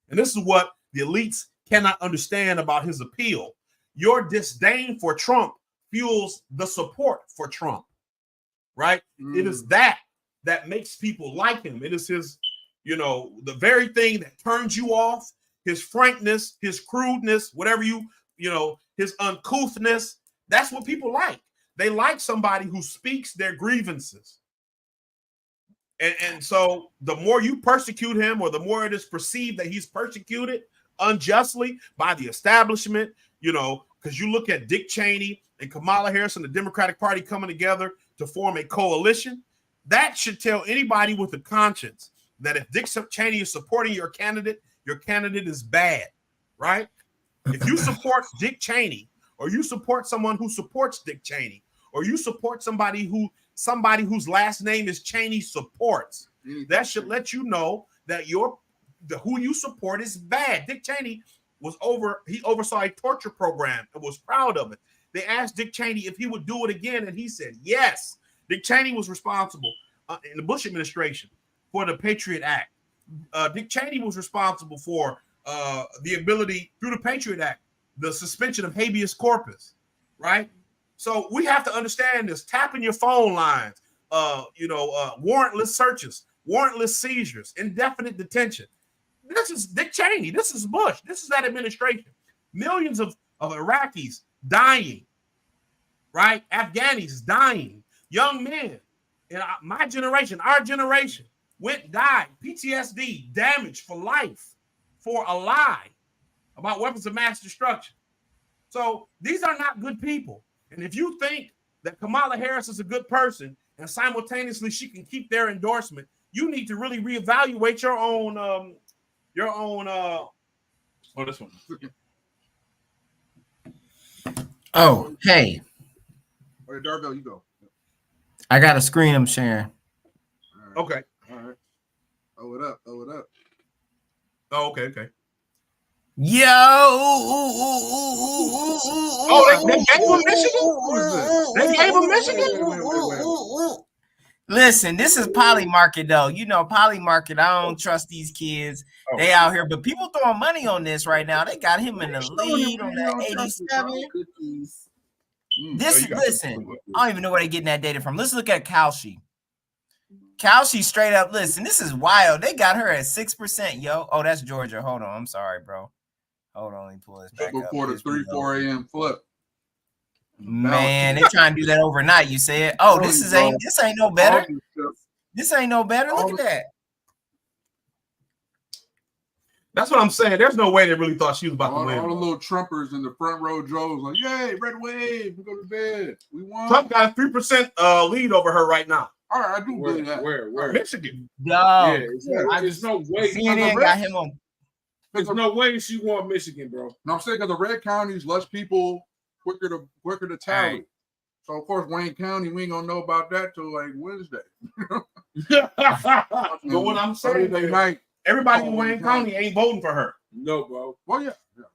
And this is what the elites cannot understand about his appeal. Your disdain for Trump fuels the support for Trump, right? It is that makes people like him. It is his, you know, the very thing that turns you off, his frankness, his crudeness, whatever you know, his uncouthness. That's what people like. They like somebody who speaks their grievances. And so the more you persecute him, or the more it is perceived that he's persecuted unjustly by the establishment, you know, because you look at Dick Cheney and Kamala Harris and the Democratic Party coming together to form a coalition, that should tell anybody with a conscience that if Dick Cheney is supporting your candidate is bad, right? If you support Dick Cheney, or you support someone who supports Dick Cheney, or you support somebody whose last name is Cheney supports, that should let you know that who you support is bad. Dick Cheney he oversaw a torture program and was proud of it. They asked Dick Cheney if he would do it again, and he said yes. Dick Cheney was responsible in the Bush administration for the Patriot Act. Dick Cheney was responsible for the ability through the Patriot Act, the suspension of habeas corpus, right? So we have to understand this. Tapping your phone lines, warrantless searches, warrantless seizures, indefinite detention. This is Dick Cheney. This is Bush. This is that administration. Millions of Iraqis dying, right? Afghanis dying. Young men in my generation, our generation, died, PTSD, damage for life, for a lie about weapons of mass destruction. So these are not good people. And if you think that Kamala Harris is a good person and simultaneously she can keep their endorsement, you need to really reevaluate your own this one. Oh, hey. All right, Darvell, you go. I got a screen I'm sharing. Okay. All right. Throw it up. Oh, okay. Yo! Oh, they gave him Michigan? They gave him Michigan? Listen, this is Polymarket, though. You know, Polymarket, I don't trust these kids. They out here, but people throwing money on this right now. They got him in the lead on that 87. Listen, I don't even know where they're getting that data from. Let's look at Kalshi. Kalshi straight up, listen, this is wild. They got her at 6%, yo. Oh, that's Georgia. Hold on. I'm sorry, bro. Hold on. Let me pull this back up. Before the 3-4 a.m. flip. Man, they trying to do that overnight. You said, oh, this ain't no better. This ain't no better. Look at that. That's what I'm saying. There's no way they really thought she was about to win. All the little Trumpers in the front row drove like, yay, red wave, we go to bed. We won. Trump got a 3% lead over her right now. All right, I do believe that. Where? Michigan. Yeah, there's no way. CNN got him on. There's no way she won Michigan, bro. No, I'm saying because the red counties, less people, quicker to tally. Right. So of course Wayne County, we ain't gonna know about that till like Wednesday. But what I'm saying, Thursday night. Everybody in Wayne County ain't voting for her. No, bro. Well, yeah.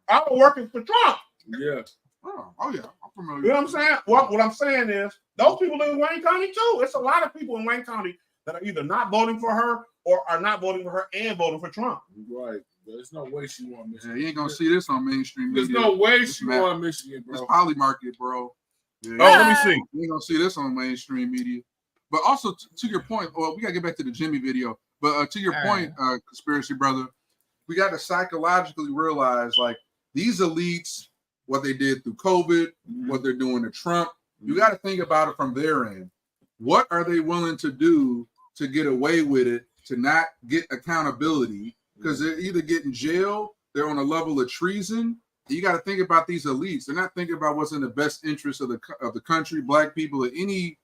I'm working for Trump. Yeah. Oh yeah, I'm familiar. You know what I'm saying? What I'm saying is those people live in Wayne County too. It's a lot of people in Wayne County that are either not voting for her or are not voting for her and voting for Trump. Right. There's no way she won Michigan. Yeah, you ain't gonna see this on mainstream There's media. no way she won Michigan, bro. It's Poly Market, bro. Yeah. Oh, let me see. You ain't gonna see this on mainstream media. But also to your point, well, we gotta get back to the Jimmy video. But to your point, conspiracy brother, we got to psychologically realize like these elites, what they did through COVID, what they're doing to Trump. You got to think about it from their end. What are they willing to do to get away with it, to not get accountability? Because they're either getting jailed, they're on a level of treason. You got to think about these elites. They're not thinking about what's in the best interest of the country, black people, or any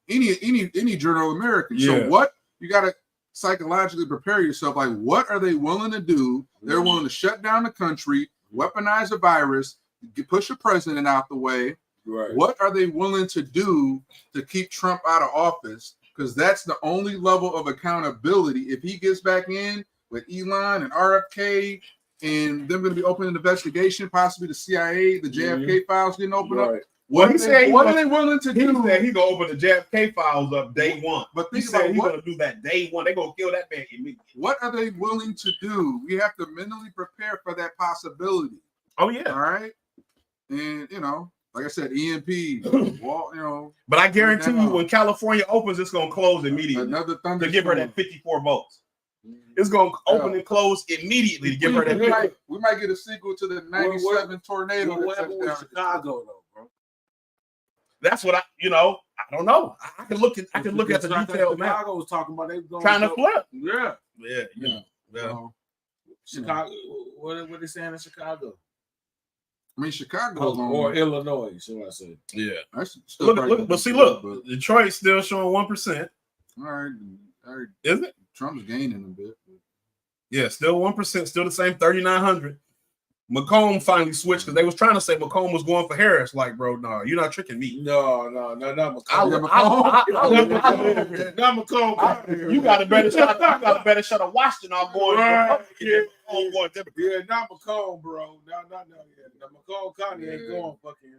general American. Yeah. So what you got to psychologically prepare yourself. Like, what are they willing to do? They're willing to shut down the country, weaponize a virus, push a president out the way. Right. What are they willing to do to keep Trump out of office? Because that's the only level of accountability. If he gets back in with Elon and RFK and them going to be opening an investigation, possibly the CIA, the JFK files getting opened up. What are they willing to do? He said he gonna open the JFK files up day one. But he think said about he's what- gonna do that day one. They gonna kill that man immediately. What are they willing to do? We have to mentally prepare for that possibility. Oh yeah. All right. And like I said, EMP. Well, But I guarantee you, when California opens, it's gonna close immediately. Another to give her that 54 votes. It's gonna open and close immediately to give her that. we might get a sequel to the '97 tornado. What happened with Chicago though, bro? That's what I don't know. I can look at the detailed map. Chicago was talking about they going Trying to flip. Yeah. Yeah. Chicago. What they saying in Chicago? I mean, Chicago or Illinois, should I say? Yeah. That's still Look, but see, look, Detroit's still showing 1%. All right. Is it? Trump's gaining a bit. Yeah, still 1%, still the same 3,900. Macomb finally switched because they was trying to say Macomb was going for Harris. Like, bro, no, you're not tricking me. No, not Macomb. Not Macomb. You got a better shot. You got a better shot of Washington. I'm going. Right. Yeah, Yeah, not Macomb, bro. No. Yeah, the Macomb County ain't going fucking.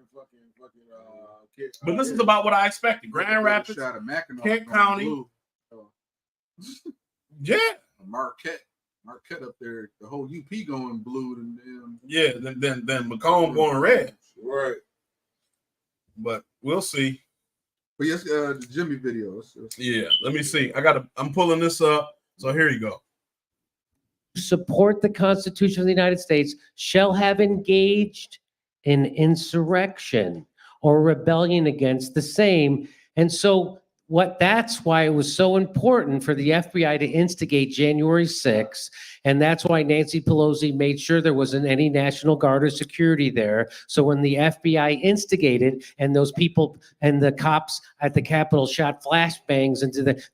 But this is about what I expected. Grand Rapids, Kent County. Yeah, Marquette up there, the whole UP going blue, and yeah, then Macomb going red. Right. But we'll see. But yes, the Jimmy video. Yeah, let me see. I'm pulling this up. So here you go. Support the Constitution of the United States shall have engaged in insurrection or rebellion against the same. And so that's why it was so important for the FBI to instigate January 6th. And that's why Nancy Pelosi made sure there wasn't any National Guard or security there. So when the FBI instigated and those people and the cops at the Capitol shot flashbangs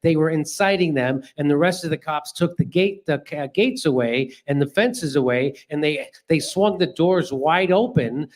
they were inciting them, and the rest of the cops took the gates away and the fences away, and they swung the doors wide open,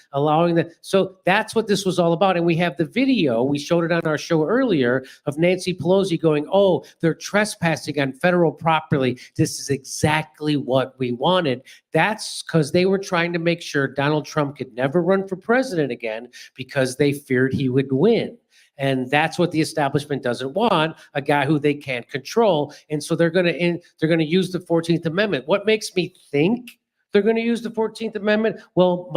so that's what this was all about. And we have the video, we showed it on our show earlier, of Nancy Pelosi going, oh, they're trespassing on federal property. This is exactly what we wanted. That's because they were trying to make sure Donald Trump could never run for president again because they feared he would win. And that's what the establishment doesn't want, a guy who they can't control. And so they're going to use the 14th Amendment. What makes me think they're going to use the 14th Amendment? Well,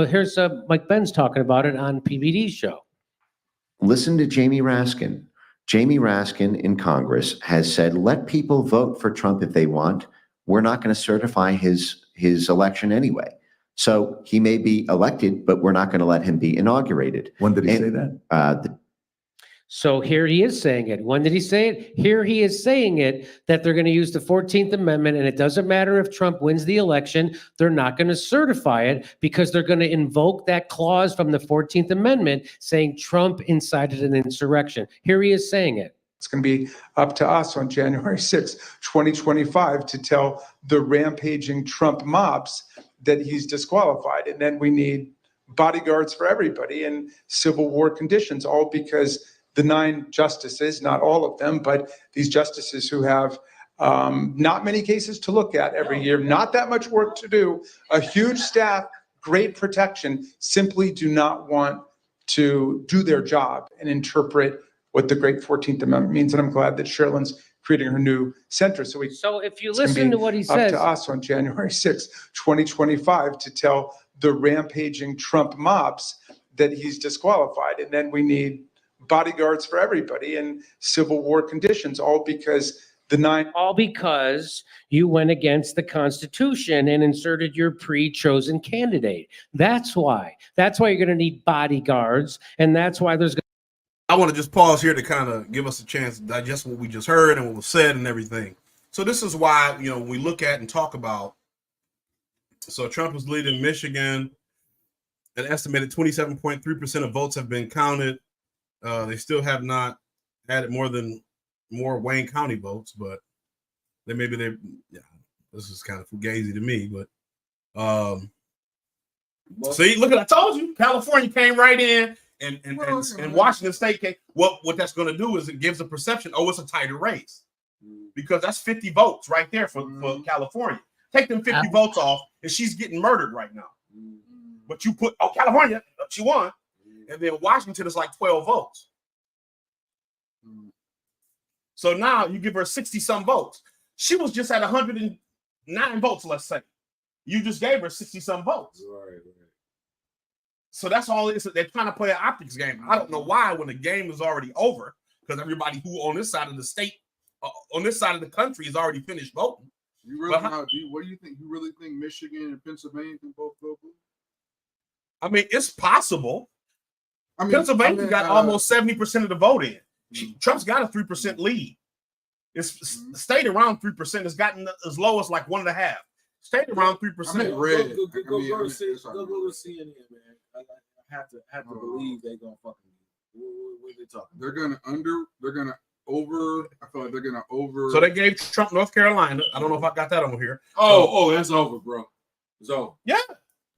here's Mike Benz talking about it on PBD's show. Listen to Jamie Raskin. Jamie Raskin in Congress has said, let people vote for Trump if they want. We're not going to certify his election anyway. So he may be elected, but we're not going to let him be inaugurated. When did he say that? So here he is saying it. When did he say it? Here he is saying it, that they're going to use the 14th Amendment, and it doesn't matter if Trump wins the election, they're not going to certify it because they're going to invoke that clause from the 14th Amendment saying Trump incited an insurrection. Here he is saying it. It's going to be up to us on January 6, 2025 to tell the rampaging Trump mobs that he's disqualified. And then we need bodyguards for everybody in civil war conditions, all because the 9 justices, not all of them, but these justices who have not many cases to look at every year, not that much work to do, a huge staff, great protection, simply do not want to do their job and interpret what the great 14th Amendment means. And I'm glad that Sherilyn's creating her new center. So if you listen to what he says, up to us on January 6, 2025 to tell the rampaging Trump mobs that he's disqualified. And then we need bodyguards for everybody in civil war conditions, all because you went against the Constitution and inserted your pre-chosen candidate. That's why you're going to need bodyguards, and that's why there's. I want to just pause here to kind of give us a chance to digest what we just heard and what was said and everything. So this is why, when we look at and talk about, so Trump is leading Michigan. An estimated 27.3% of votes have been counted. They still have not added more Wayne County votes, but this is kind of fugazi to me, but see, look at, I told you, California came right in. And Washington State came. What that's going to do is it gives a perception, it's a tighter race, because that's 50 votes right there for California. Take them 50 votes off, and she's getting murdered right now. But you put California, she won, and then Washington is like 12 votes. So now you give her 60-some votes. She was just at 109 votes, let's say. You just gave her 60-some votes. Right. So that's all it is. They're trying to play an optics game. I don't know why when the game is already over, because everybody who on this side of the state, on this side of the country, has already finished voting. You really? What do you think? You really think Michigan and Pennsylvania can both go blue? I mean, it's possible. Pennsylvania got almost 70% of the vote in. Trump's got a 3% lead. It's stayed around 3%. It's gotten as low as like 1.5. Stayed around 3%. Go to CNN, man. I have to believe they're gonna fucking. What they talking? They're gonna over. I feel like they're gonna over. So they gave Trump North Carolina. I don't know if I got that on here. That's over, bro. It's over. Yeah.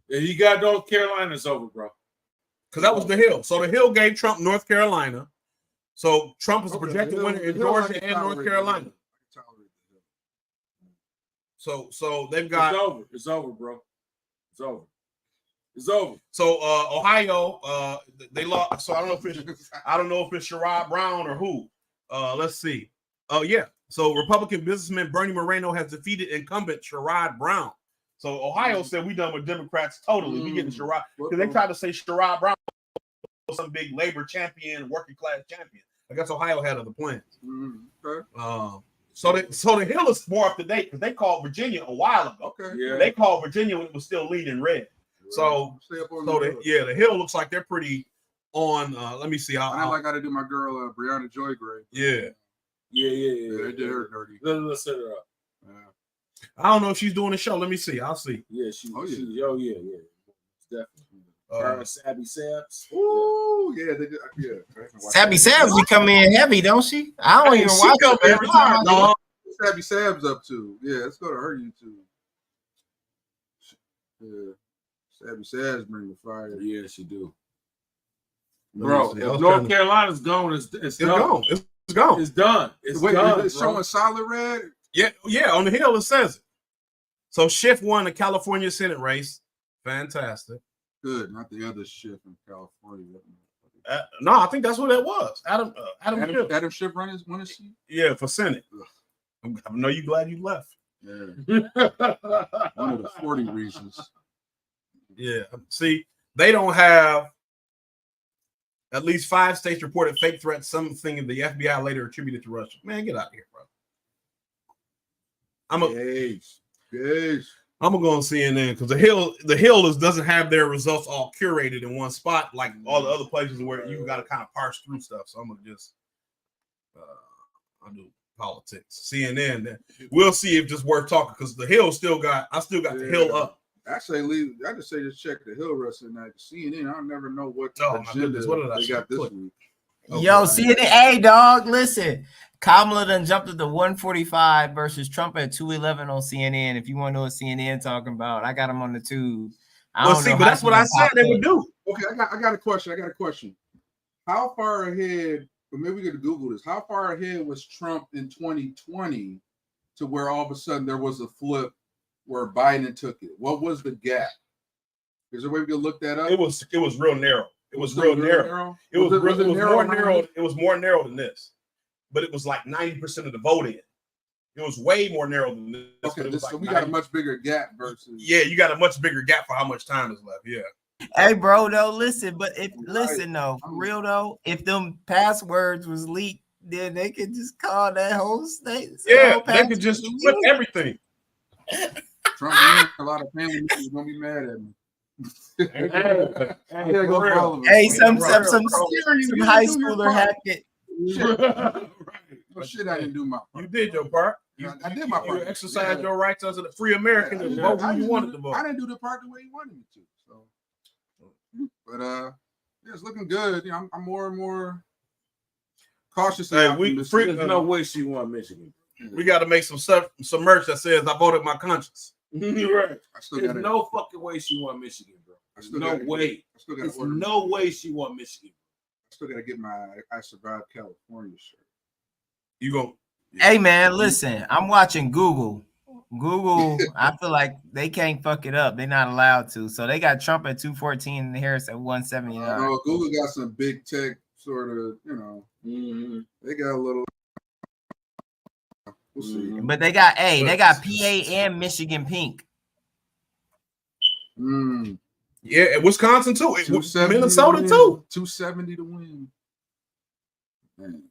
If you got North Carolina, it's over, bro. Because that was the Hill. So the Hill gave Trump North Carolina. So Trump is a projected winner in Georgia and North Carolina. So they've got. It's over. It's over, bro. It's over. It's over. So Ohio, they lost. So I don't know if it's Sherrod Brown or who. Let's see. Oh yeah. So Republican businessman Bernie Moreno has defeated incumbent Sherrod Brown. So Ohio said we done with Democrats totally. We getting Sherrod because they tried to say Sherrod Brown was some big labor champion, working class champion. I guess Ohio had other plans. Okay. So the Hill is more up to date because they called Virginia a while ago. Okay. Yeah. They called Virginia when it was still leading red. So the Hill looks like they're pretty on. Let me see. I got to do my girl Brianna Joy Gray. Yeah. They did her dirty. Let's set her up. I don't know if she's doing a show. Let me see. I'll see. Yeah, definitely. Sabby Sabs. Ooh, yeah, they did. Yeah. Sabby Sabs be coming in heavy, don't she? I don't even watch it every time. No, Sabby Sabs up to. Yeah, let's go to her YouTube. Yeah. Sabby Sabs bring the fire. Yeah, she do. Bro, if North Carolina's gone, it's gone. It's gone. It's done. It's done. It's showing solid red. Yeah. On the Hill it says it. So Schiff won the California Senate race. Fantastic. Good, not the other Schiff in California. No, I think that's what that was. Adam Schiff. Adam Schiff won his seat. Yeah, for Senate. I know you glad you left. Yeah. One of the 40 reasons. Yeah. See, they don't have. At least 5 states reported fake threats, something the FBI later attributed to Russia. Man, get out of here, bro. I'm gonna go on CNN because the Hill doesn't have their results all curated in one spot like all the other places where you got to kind of parse through stuff. So I'm gonna just I'll do politics. CNN. Then we'll see if it's worth talking because the Hill I still got the Hill up. Actually, I just say just check the Hill rest of the night. CNN, I never know what my goodness, what did I they got this put? week. Yo, CNN. Hey, dog, listen. Kamala done jumped up to 145 versus Trump at 211 on CNN. If you want to know what CNN talking about, I got him on the tube. But that's what I said they would do. Okay, I got a question. How far ahead? But maybe we could Google this. How far ahead was Trump in 2020 to where all of a sudden there was a flip where Biden took it? What was the gap? Is there a way we could look that up? It was real narrow. It was real narrow. It was more narrow. It was more narrow than this. But it was like 90% of the vote in. It was way more narrow than this. Okay, so we got a much bigger gap versus. Yeah, you got a much bigger gap for how much time is left. Yeah. Hey, bro, though, listen, but though, for real though, if them passwords was leaked, then they could just call that whole state. Yeah, they could just flip everything. Trump, a lot of family members gonna be mad at me. Hey, some high schooler hacked it. Shit, I didn't do my part. You did your part. I did my part. You exercised your rights as a free American to vote who you wanted to vote. I didn't do the part the way he wanted me to. So, but yeah, it's looking good. You know, I'm more and more cautious. There's no way she won Michigan. We got to make some merch that says I voted my conscience. Right. There's no fucking way she won Michigan, bro. No way. There's no way she won Michigan. I still gotta get my I Survived California shirt. You go. Hey man, listen, I'm watching Google. I feel like they can't fuck it up. They're not allowed to. So they got Trump at 214 and Harris at 179. Google got some big tech sort of, they got a little. We'll see. But they got PA and Michigan pink. Yeah, and Wisconsin too. Minnesota too. 270 to win. Man.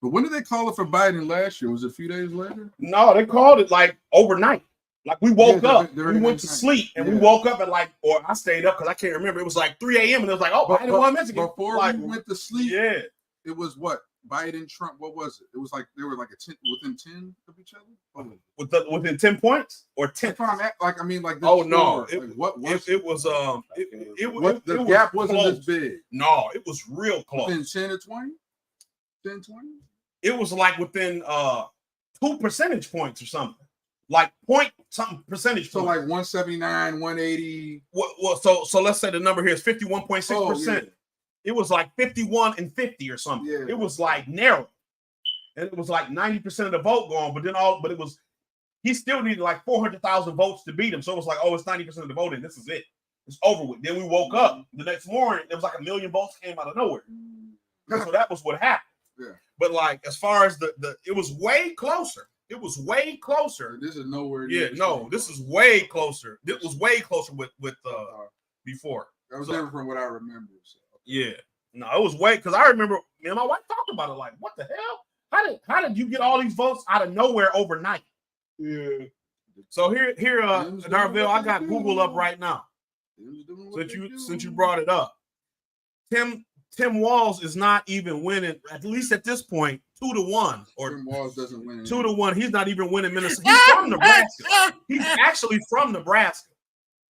But when did they call it for Biden last year? Was it a few days later? No, they called it like overnight. Like we woke up, we went to sleep, and we woke up at or I stayed up because I can't remember. It was like 3 a.m. and it was like, Biden won Michigan. Before we went to sleep, it was what? Biden, Trump, what was it? It was like they were like within 10 of each other. Within 10 points or 10? Oh no! What was it? Was the gap wasn't this big. No, it was real close. Within 10 or 20? 10, 20? It was like within 2 percentage points or something. Like point something percentage. So like 179, 180. Well, so let's say the number here is 51.6%. It was like 51 and 50 or something. Yeah. It was like narrow. And it was like 90% of the vote going, but it was he still needed like 400,000 votes to beat him. So it was like, it's 90% of the voting. This is it. It's over with. Then we woke up the next morning, there was like 1 million votes came out of nowhere. So that was what happened. Yeah. But like as far as the it was way closer. It was way closer. This is nowhere. This is way closer. This was way closer with before. That was never from what I remember. So. Yeah. No, it was way because I remember me and my wife talked about it. Like, what the hell? How did you get all these votes out of nowhere overnight? Yeah. So here, Darville, I got Google up right now. Since you brought it up, Tim Walz is not even winning, at least at this point, 2-1. Or Tim Walz doesn't win. 2-1. He's not even winning Minnesota. He's from Nebraska. He's actually from Nebraska.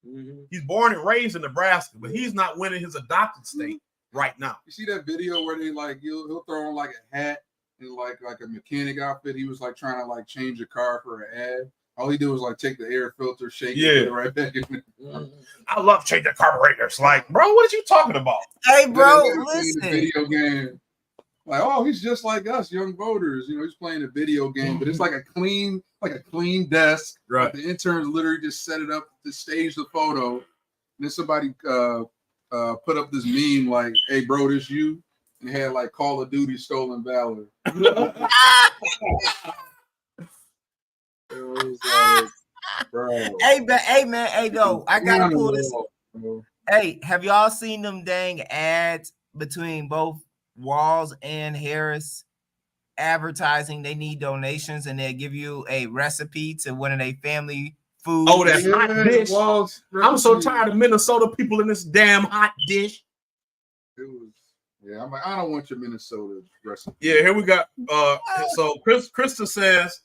Mm-hmm. He's born and raised in Nebraska, but he's not winning his adopted state right now. You see that video where they he'll throw on like a hat and like a mechanic outfit. He was like trying to like change a car for an ad. All he did was like take the air filter, shake it, put it right back in. I love changing carburetors. Like, bro, what are you talking about? Hey, bro, listen. Video game. Like, he's just like us, young voters. He's playing a video game, but it's like a clean desk. Right. The interns literally just set it up to stage the photo. And then somebody put up this meme like, "Hey, bro, this you?" And it had like Call of Duty Stolen Valor. It was like, bro. Hey, man. Hey, no, I gotta pull this. Hey, have y'all seen them dang ads between both Walz and Harris advertising they need donations, and they'll give you a recipe to one of their family food. Oh, that hot dish. I'm so tired of Minnesota people in this damn hot dish. It was, yeah, I'm like, I don't want your Minnesota recipe. Yeah, here we got. So Krista says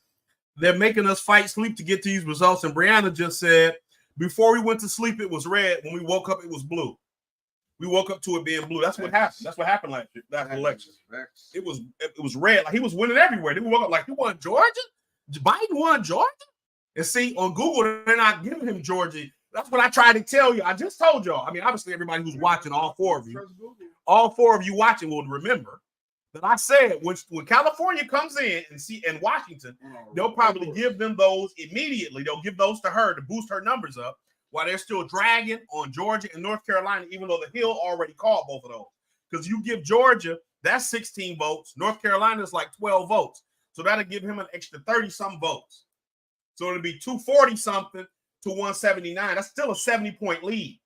they're making us fight sleep to get to these results, and Brianna just said before we went to sleep it was red. When we woke up, it was blue. We woke up to it being blue. That's what happened. That's what happened last year, that election. It was red. Like he was winning everywhere. Then we woke up like he won Georgia. Biden won Georgia. And see, on Google, they're not giving him Georgia. That's what I tried to tell you. I just told y'all. I mean, obviously, everybody who's watching, all four of you watching will remember that I said when California comes in and Washington, they'll probably give them those immediately. They'll give those to her to boost her numbers up while they're still dragging on Georgia and North Carolina, even though the Hill already called both of those. Because you give Georgia, that's 16 votes. North Carolina is like 12 votes. So that'll give him an extra 30-some votes. So it'll be 240-something to 179. That's still a 70-point lead.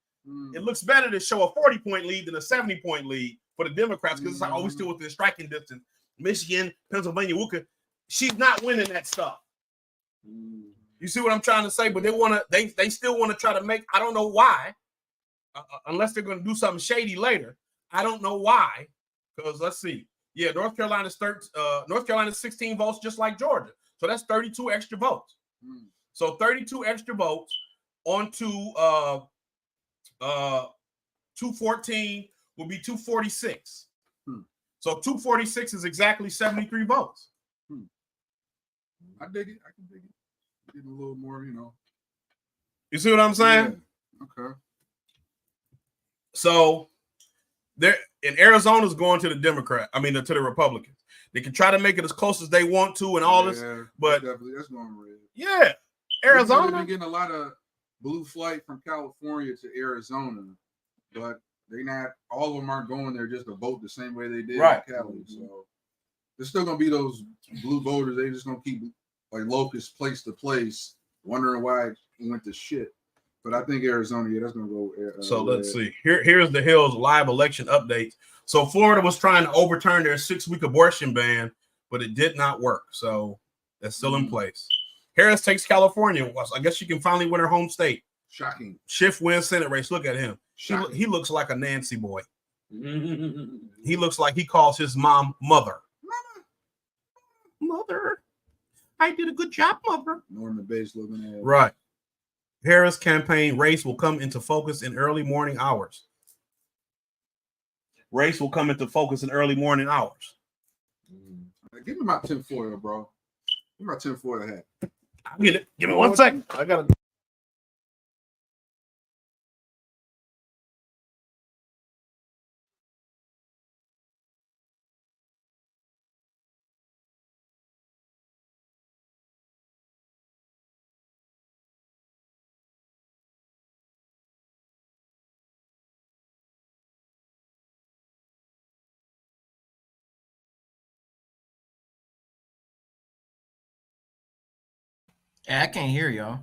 It looks better to show a 40-point lead than a 70-point lead for the Democrats because it's like, oh, we're still within striking distance. Michigan, Pennsylvania, she's not winning that stuff. You see what I'm trying to say? But they still want to try to make, I don't know why, unless they're going to do something shady later. I don't know why, because let's see. Yeah, North Carolina's 16 votes, just like Georgia. So that's 32 extra votes. So 32 extra votes onto 214 will be 246. So 246 is exactly 73 votes. I dig it. I can dig it. Getting a little more, You see what I'm saying? Yeah. Okay. So there in Arizona's going to the to the Republicans. They can try to make it as close as they want to and all this, but definitely that's going red. Yeah, Arizona. They've been getting a lot of blue flight from California to Arizona, but they not all of them aren't going there just to vote the same way they did in Cali. So there's still gonna be those blue voters. They just gonna keep like locusts place to place, wondering why it went to shit. But I think Arizona, that's gonna go. So let's see. Here's the Hill's live election updates. So Florida was trying to overturn their 6-week abortion ban, but it did not work. So that's still in place. Harris takes California. I guess she can finally win her home state. Shocking. Schiff wins Senate race. Look at him. He looks like a Nancy boy. He looks like he calls his mom mother. Mother. I did a good job, mother. Norman Bates looking at. Right. Harris campaign race will come into focus in early morning hours. Race will come into focus in early morning hours. Give me my tinfoil, bro. Give me my tinfoil hat. I'll get it. Give me 1 second. I got it. Yeah, I can't hear y'all.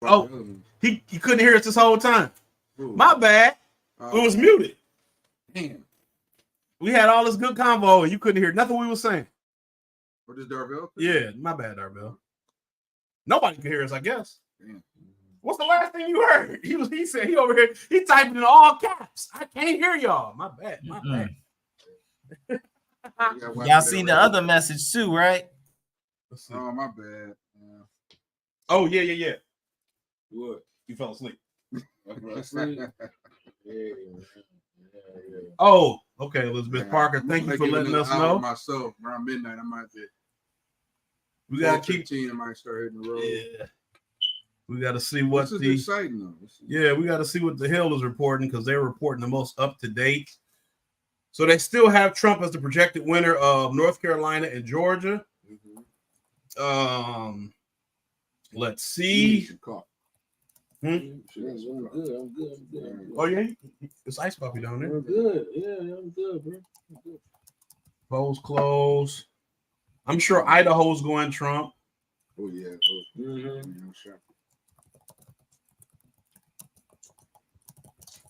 Oh, he couldn't hear us this whole time. My bad. It was muted. Damn. We had all this good convo and you couldn't hear nothing we were saying. What is Darvell? Yeah, my bad, Darvell. Nobody could hear us, I guess. Damn. What's the last thing you heard? He said he over here. He typing in all caps. I can't hear y'all. My bad. My bad. Y'all seen the other message too, right? Oh, my bad. Yeah. Oh yeah. What? You fell asleep. Oh, okay, Elizabeth Parker. Thank you for letting us know. Myself around midnight, I might be. We gotta keep. I might start hitting the road. Yeah. We got to see what this is exciting though. Yeah, we got to see what the Hill is reporting because they're reporting the most up to date. So they still have Trump as the projected winner of North Carolina and Georgia. Let's see. I'm good. Oh yeah, it's Ice Puppy down there. I'm good. Yeah, I'm good, bro. I'm good. Polls close. I'm sure Idaho's going Trump. Oh yeah. Sure.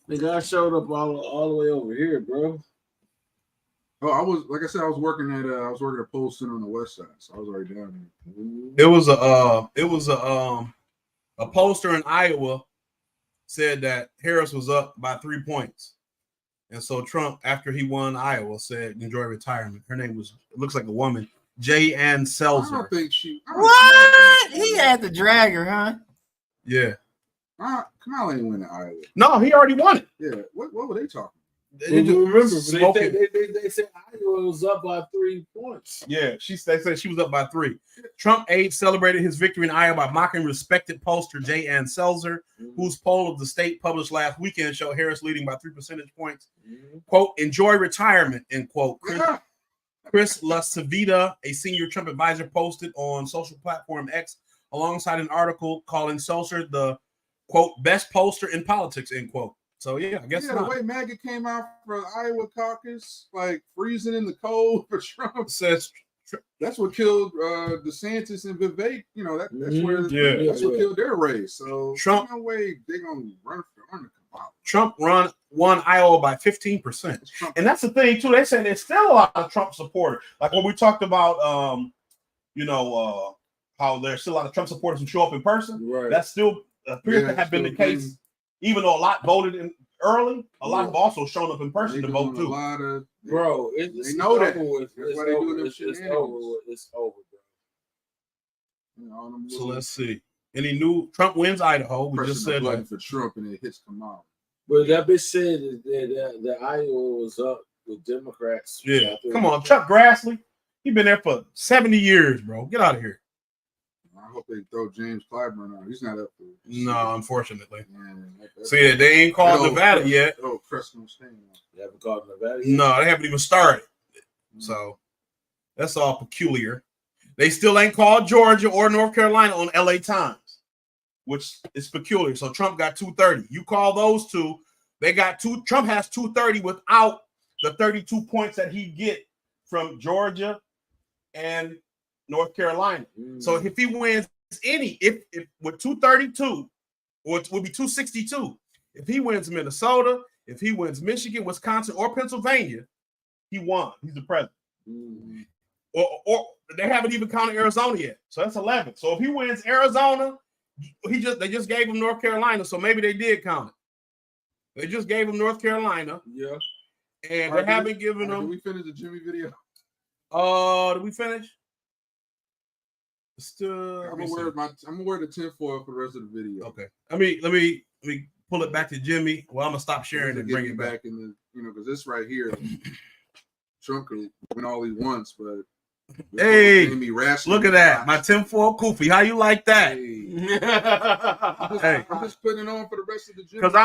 Nigga, I showed up all the way over here, bro. Oh, I was like I said, I was working at Poll Center on the west side, so I was already down there. It was a pollster in Iowa said that Harris was up by 3 points. And so Trump, after he won Iowa, said enjoy retirement. Her name looks like a woman, Jay Ann Selzer. I don't think she. What? He had to drag her, huh? Yeah. Kamala ain't win the Iowa. No, he already won it. Yeah. What were they talking? They said Iowa was up by 3 points. Yeah, they said she was up by 3. Trump aides celebrated his victory in Iowa by mocking respected pollster Jay Ann Selzer, whose poll of the state published last weekend showed Harris leading by 3 percentage points. Quote, enjoy retirement, end quote. Chris LaCivita, a senior Trump advisor, posted on social platform X alongside an article calling Selzer the, quote, best pollster in politics, end quote. So, yeah, I guess the way MAGA came out for the Iowa caucus, like freezing in the cold for Trump, says that's what killed DeSantis and Vivek. You know, that's where that's what killed their race. So, Trump, no way they're going to run the Kamala. Trump won Iowa by 15%. And that's the thing, too. They say there's still a lot of Trump supporters. Like when we talked about, how there's still a lot of Trump supporters who show up in person. Right. That still appears to have been the case. Even though a lot voted in early, a lot have also shown up in person to vote too. Bro, they know that. It's over, bro. So let's see. Any new Trump wins Idaho? We just said for Trump and it hits Kamala. But that bitch said that Iowa was up with Democrats. Yeah, come on, Chuck Grassley. He been there for 70 years, bro. Get out of here. I hope they throw James Clyburn out. He's not up for it. No, unfortunately. See, they ain't called Nevada yet. Oh, Preston Stain. They haven't called Nevada yet? No, they haven't even started. So that's all peculiar. They still ain't called Georgia or North Carolina on LA Times, which is peculiar. So Trump got 230. You call those two, they got two. Trump has 230 without the 32 points that he get from Georgia and North Carolina. So if he wins if with 232, or it would be 262. If he wins Minnesota, if he wins Michigan, Wisconsin, or Pennsylvania, he won. He's the president. Or they haven't even counted Arizona yet. So that's 11. So if he wins Arizona, they just gave him North Carolina. So maybe they did count it. They just gave him North Carolina. Yeah. And they haven't given him. Did we finish the Jimmy video? Did we finish? I'm gonna wear the tinfoil for the rest of the video. Okay. Let me pull it back to Jimmy. Well, I'm gonna stop sharing and bring it back. In the, because this right here, Trump could win all he wants, but hey, look at that, my tinfoil kufi. How you like that? Hey, I'm just putting it on for the rest of the Jimmy. Because I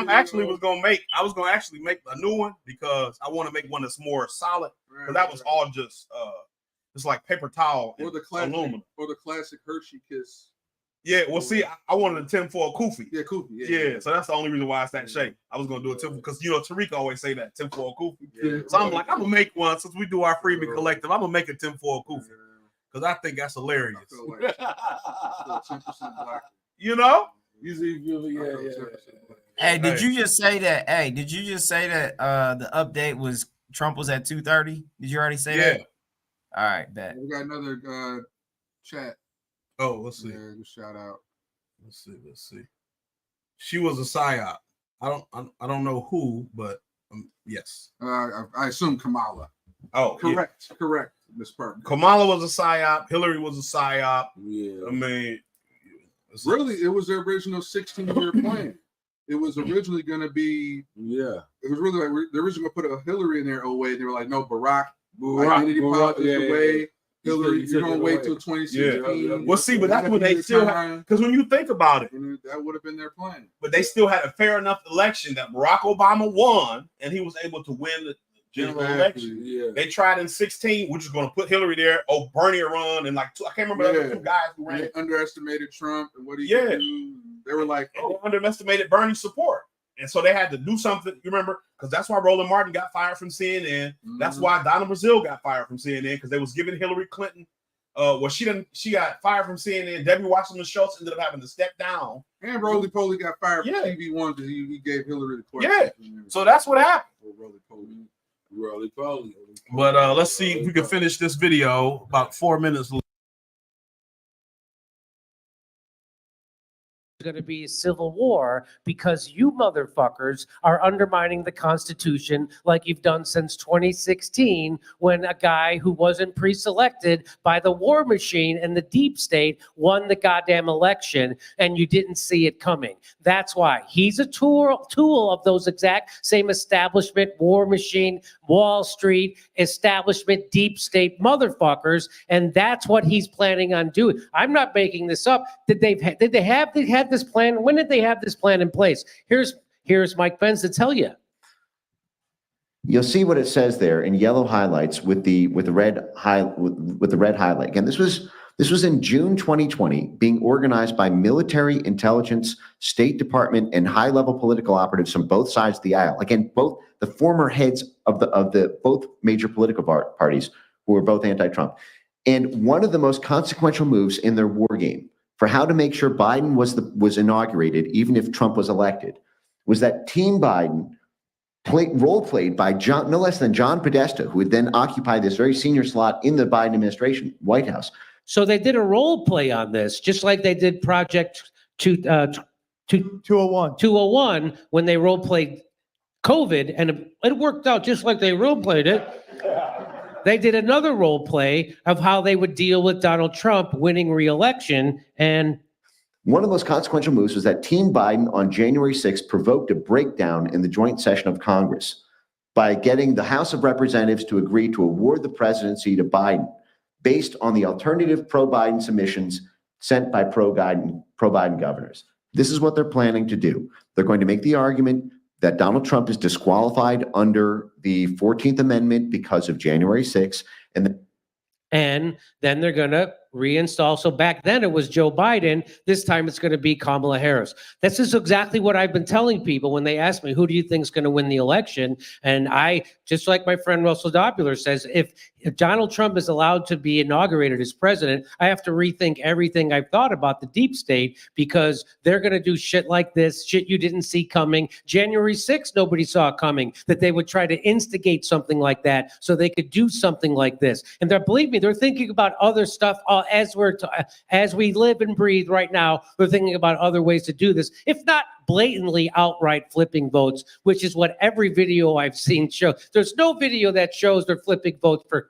was gonna actually make a new one because I want to make one that's more solid. Because that was all just it's like paper towel or the classic aluminum or the classic Hershey Kiss. Yeah, well, see, I wanted a tinfoil kufi. Yeah, kufi. Yeah, so that's the only reason why it's that shape. I was gonna do a tinfoil because Tariq always say that tinfoil kufi. Yeah, so I'm like, I'm gonna make one since we do our Freeman Collective. I'm gonna make a tinfoil kufi because I think that's hilarious. I feel like 10% black. You know? Hey, did you just say that? Hey, did you just say that the update was Trump was at 230? Did you already say that? All right, bet. We got another chat. Oh, let's see. Yeah, shout out. Let's see. She was a psyop. I don't know who, but yes. I assume Kamala. Oh, correct, correct, Miss Parker. Kamala was a psyop. Hillary was a psyop. Yeah. I mean, really, it was their original 16-year plan. It was originally going to be. Yeah. It was really like they originally going to put a Hillary in there. Oh wait, they were like, no, Barack identity politics away. Hillary, you're going to wait till 2016. Yeah. Well, see, but that's when they still because when you think about it, that would have been their plan. But they still had a fair enough election that Barack Obama won, and he was able to win the general election. Yeah. They tried in 16, which is going to put Hillary there. Oh, Bernie run, and like I can't remember the other two guys who ran. They underestimated Trump and what he could do. They were like, they underestimated Bernie's support. And so they had to do something, you remember? Because that's why Roland Martin got fired from CNN. Mm-hmm. That's why Donna Brazile got fired from CNN, because they was giving Hillary Clinton. She got fired from CNN. Debbie Washington Schultz ended up having to step down. And Roly Poly got fired from TV1 because he gave Hillary the question. Yeah. So that's what happened. Roly Poly. But let's see if we can finish this video about 4 minutes. Going to be a civil war because you motherfuckers are undermining the Constitution like you've done since 2016 when a guy who wasn't pre-selected by the war machine and the deep state won the goddamn election and you didn't see it coming. That's why he's a tool of those exact same establishment, war machine, Wall Street, establishment, deep state motherfuckers, and that's what he's planning on doing. I'm not making this up. Did they have this plan? When did they have this plan in place? Here's Mike Benz to tell you. You'll see what it says there in yellow highlights with the red highlight. Again, this was in June 2020, being organized by military intelligence, State Department, and high-level political operatives from both sides of the aisle. Again, both the former heads of the both major political parties who were both anti-Trump. And one of the most consequential moves in their war game for how to make sure Biden was inaugurated, even if Trump was elected, was that Team Biden role played by no less than John Podesta, who would then occupy this very senior slot in the Biden administration, White House. So they did a role play on this, just like they did Project 201 when they role played COVID, and it worked out just like they role played it. They did another role play of how they would deal with Donald Trump winning re-election. And one of the most consequential moves was that Team Biden on January 6th provoked a breakdown in the joint session of Congress by getting the House of Representatives to agree to award the presidency to Biden based on the alternative pro-Biden submissions sent by pro-Biden governors. This is what they're planning to do. They're going to make the argument that Donald Trump is disqualified under the 14th Amendment because of January 6th. And then they're going to reinstall. So back then it was Joe Biden. This time it's going to be Kamala Harris. This is exactly what I've been telling people when they ask me, who do you think is going to win the election? And I, just like my friend Russell Doppler says, if Donald Trump is allowed to be inaugurated as president, I have to rethink everything I've thought about the deep state, because they're going to do shit like this, shit you didn't see coming. January 6th, nobody saw coming, that they would try to instigate something like that so they could do something like this. And believe me, they're thinking about other stuff as we live and breathe right now. They're thinking about other ways to do this, if not blatantly outright flipping votes, which is what every video I've seen show. There's no video that shows they're flipping votes for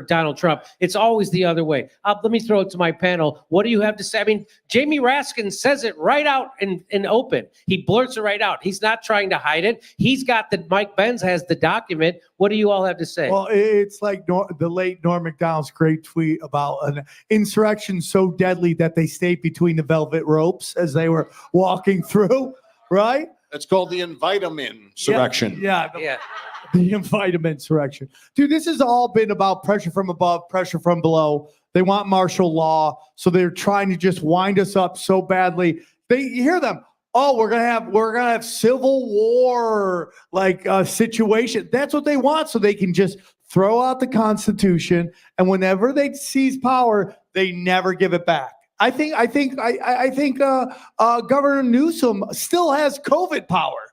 Donald Trump. It's always the other way. Let me throw it to my panel. What do you have to say? I mean, Jamie Raskin says it right out in open. He blurts it right out. He's not trying to hide it. He's got Mike Benz has the document. What do you all have to say? Well, it's like the late Norm Macdonald's great tweet about an insurrection so deadly that they stayed between the velvet ropes as they were walking through, right? That's called the Invite-em-in insurrection. Yeah. The Invite-em-in insurrection. Dude, this has all been about pressure from above, pressure from below. They want martial law, so they're trying to just wind us up so badly. You hear them. Oh, we're gonna have civil war situation. That's what they want, so they can just throw out the Constitution, and whenever they seize power, they never give it back. I think Governor Newsom still has COVID power.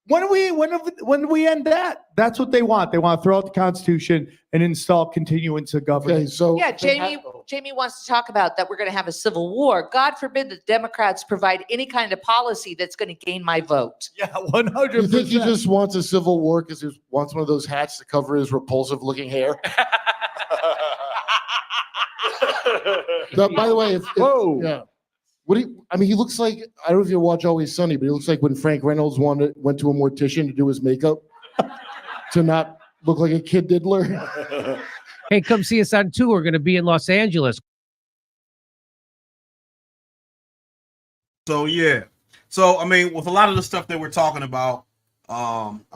When do we end that? That's what they want. They want to throw out the Constitution and install continuance of government. Okay, so Yeah, Jamie wants to talk about that we're going to have a civil war. God forbid the Democrats provide any kind of policy that's going to gain my vote. Yeah, 100%. You think he just wants a civil war because he wants one of those hats to cover his repulsive looking hair? No, by the way, yeah. He looks like, I don't know if you watch Always Sunny, but he looks like when Frank Reynolds went to a mortician to do his makeup to not look like a kid diddler. Hey, come see us on tour. We're going to be in Los Angeles. So yeah. So with a lot of the stuff that we're talking about,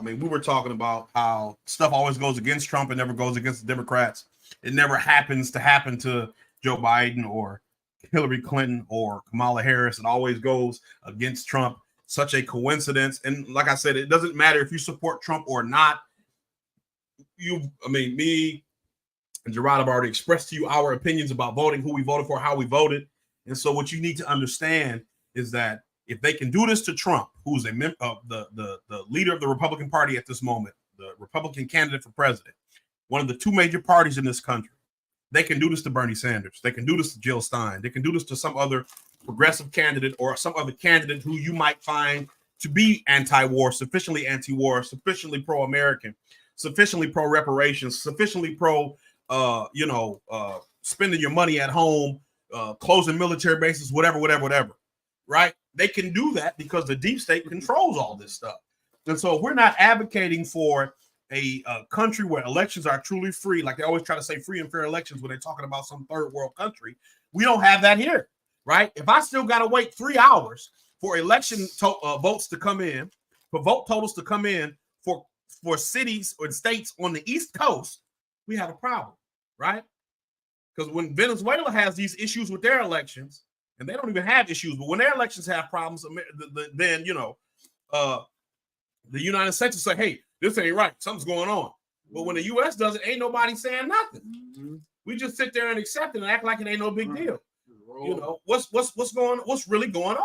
we were talking about how stuff always goes against Trump and never goes against the Democrats. It never happens to happen to Joe Biden or Hillary Clinton or Kamala Harris. It always goes against Trump. Such a coincidence. And like I said, it doesn't matter if you support Trump or not. Me and Gerard have already expressed to you our opinions about voting, who we voted for, how we voted. And so what you need to understand is that if they can do this to Trump, who's a member of the leader of the Republican Party at this moment, the Republican candidate for president, one of the two major parties in this country, they can do this to Bernie Sanders. They can do this to Jill Stein. They can do this to some other progressive candidate or some other candidate who you might find to be anti-war, sufficiently anti-war, sufficiently pro-American, sufficiently pro-reparations, sufficiently spending your money at home, closing military bases, whatever, right? They can do that because the deep state controls all this stuff. And so we're not advocating for a country where elections are truly free, like they always try to say free and fair elections when they're talking about some third world country. We don't have that here, right? If I still got to wait 3 hours for election votes to come in, for vote totals to come in for cities or states on the East Coast, we have a problem, right? Because when Venezuela has these issues with their elections, and they don't even have issues, but when their elections have problems, then the United States will say, hey, this ain't right. Something's going on. But when the U.S. does it, ain't nobody saying nothing. Mm-hmm. We just sit there and accept it and act like it ain't no big deal. What's really going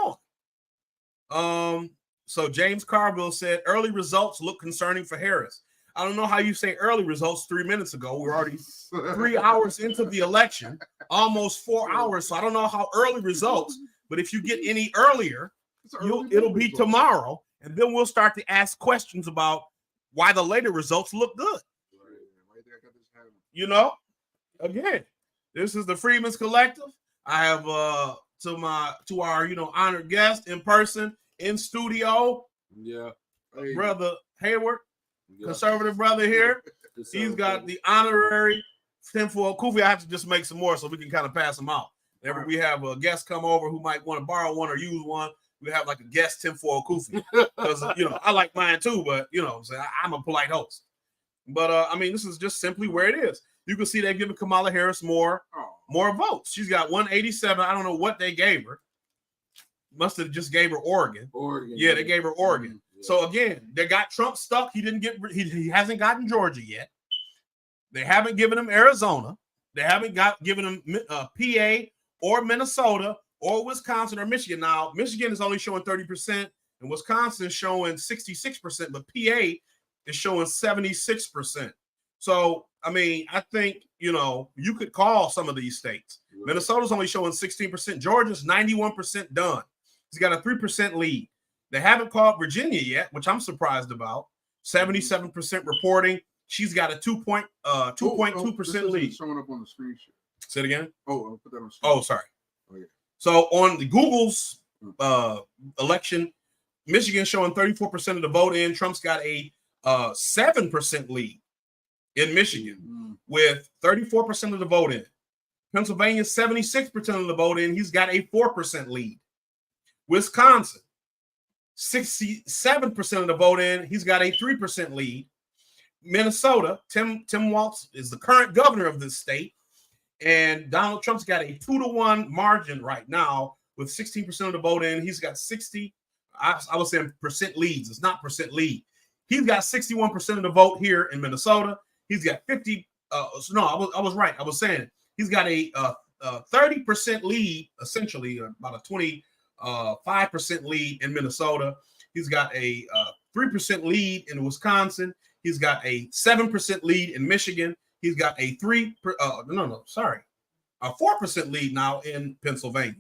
on? So James Carville said early results look concerning for Harris. I don't know how you say early results 3 minutes ago. We're already 3 hours into the election, almost 4 hours. So I don't know how early results, but if you get any earlier, it'll be tomorrow. And then we'll start to ask questions about why the later results look good. Again, this is the Freedmen's Collective. I have to our honored guest in person in studio. Yeah, brother Hayward, conservative brother here. He's got the honorary tinfoil kufi. I have to just make some more so we can kind of pass them out. Whenever we have a guest come over who might want to borrow one or use one, we have like a guest tinfoil kufi because I like mine too, but I'm a polite host. But this is just simply where it is. You can see they've given Kamala Harris more votes. She's got 187. I don't know what they gave her. Must have just gave her Oregon. Yeah, they gave her Oregon. Yeah. So again, they got Trump stuck. He didn't get. He hasn't gotten Georgia yet. They haven't given him Arizona. They haven't given him PA or Minnesota or Wisconsin or Michigan. Now, Michigan is only showing 30%, and Wisconsin is showing 66%, but PA is showing 76%. So, I think, you could call some of these states. Minnesota's only showing 16%. Georgia's 91% done. He's got a 3% lead. They haven't called Virginia yet, which I'm surprised about. 77% reporting. She's got a 2.2% lead. Showing up on the screen share. Say it again. I'll put that on screen. Oh, sorry. Okay. So on the Google's election, Michigan's showing 34% of the vote in. Trump's got a 7% lead in Michigan with 34% of the vote in. Pennsylvania, 76% of the vote in. He's got a 4% lead. Wisconsin, 67% of the vote in. He's got a 3% lead. Minnesota, Tim Walz is the current governor of this state, and Donald Trump's got a 2-to-1 margin right now with 16% of the vote in. He's got 60. I was saying percent leads. It's not percent lead. He's got 61% of the vote here in Minnesota. He's got 50. I was right. I was saying he's got a 30% lead, essentially about a 25% lead in Minnesota. He's got a 3% lead in Wisconsin. He's got a 7% lead in Michigan. He's got a 4% lead now in Pennsylvania.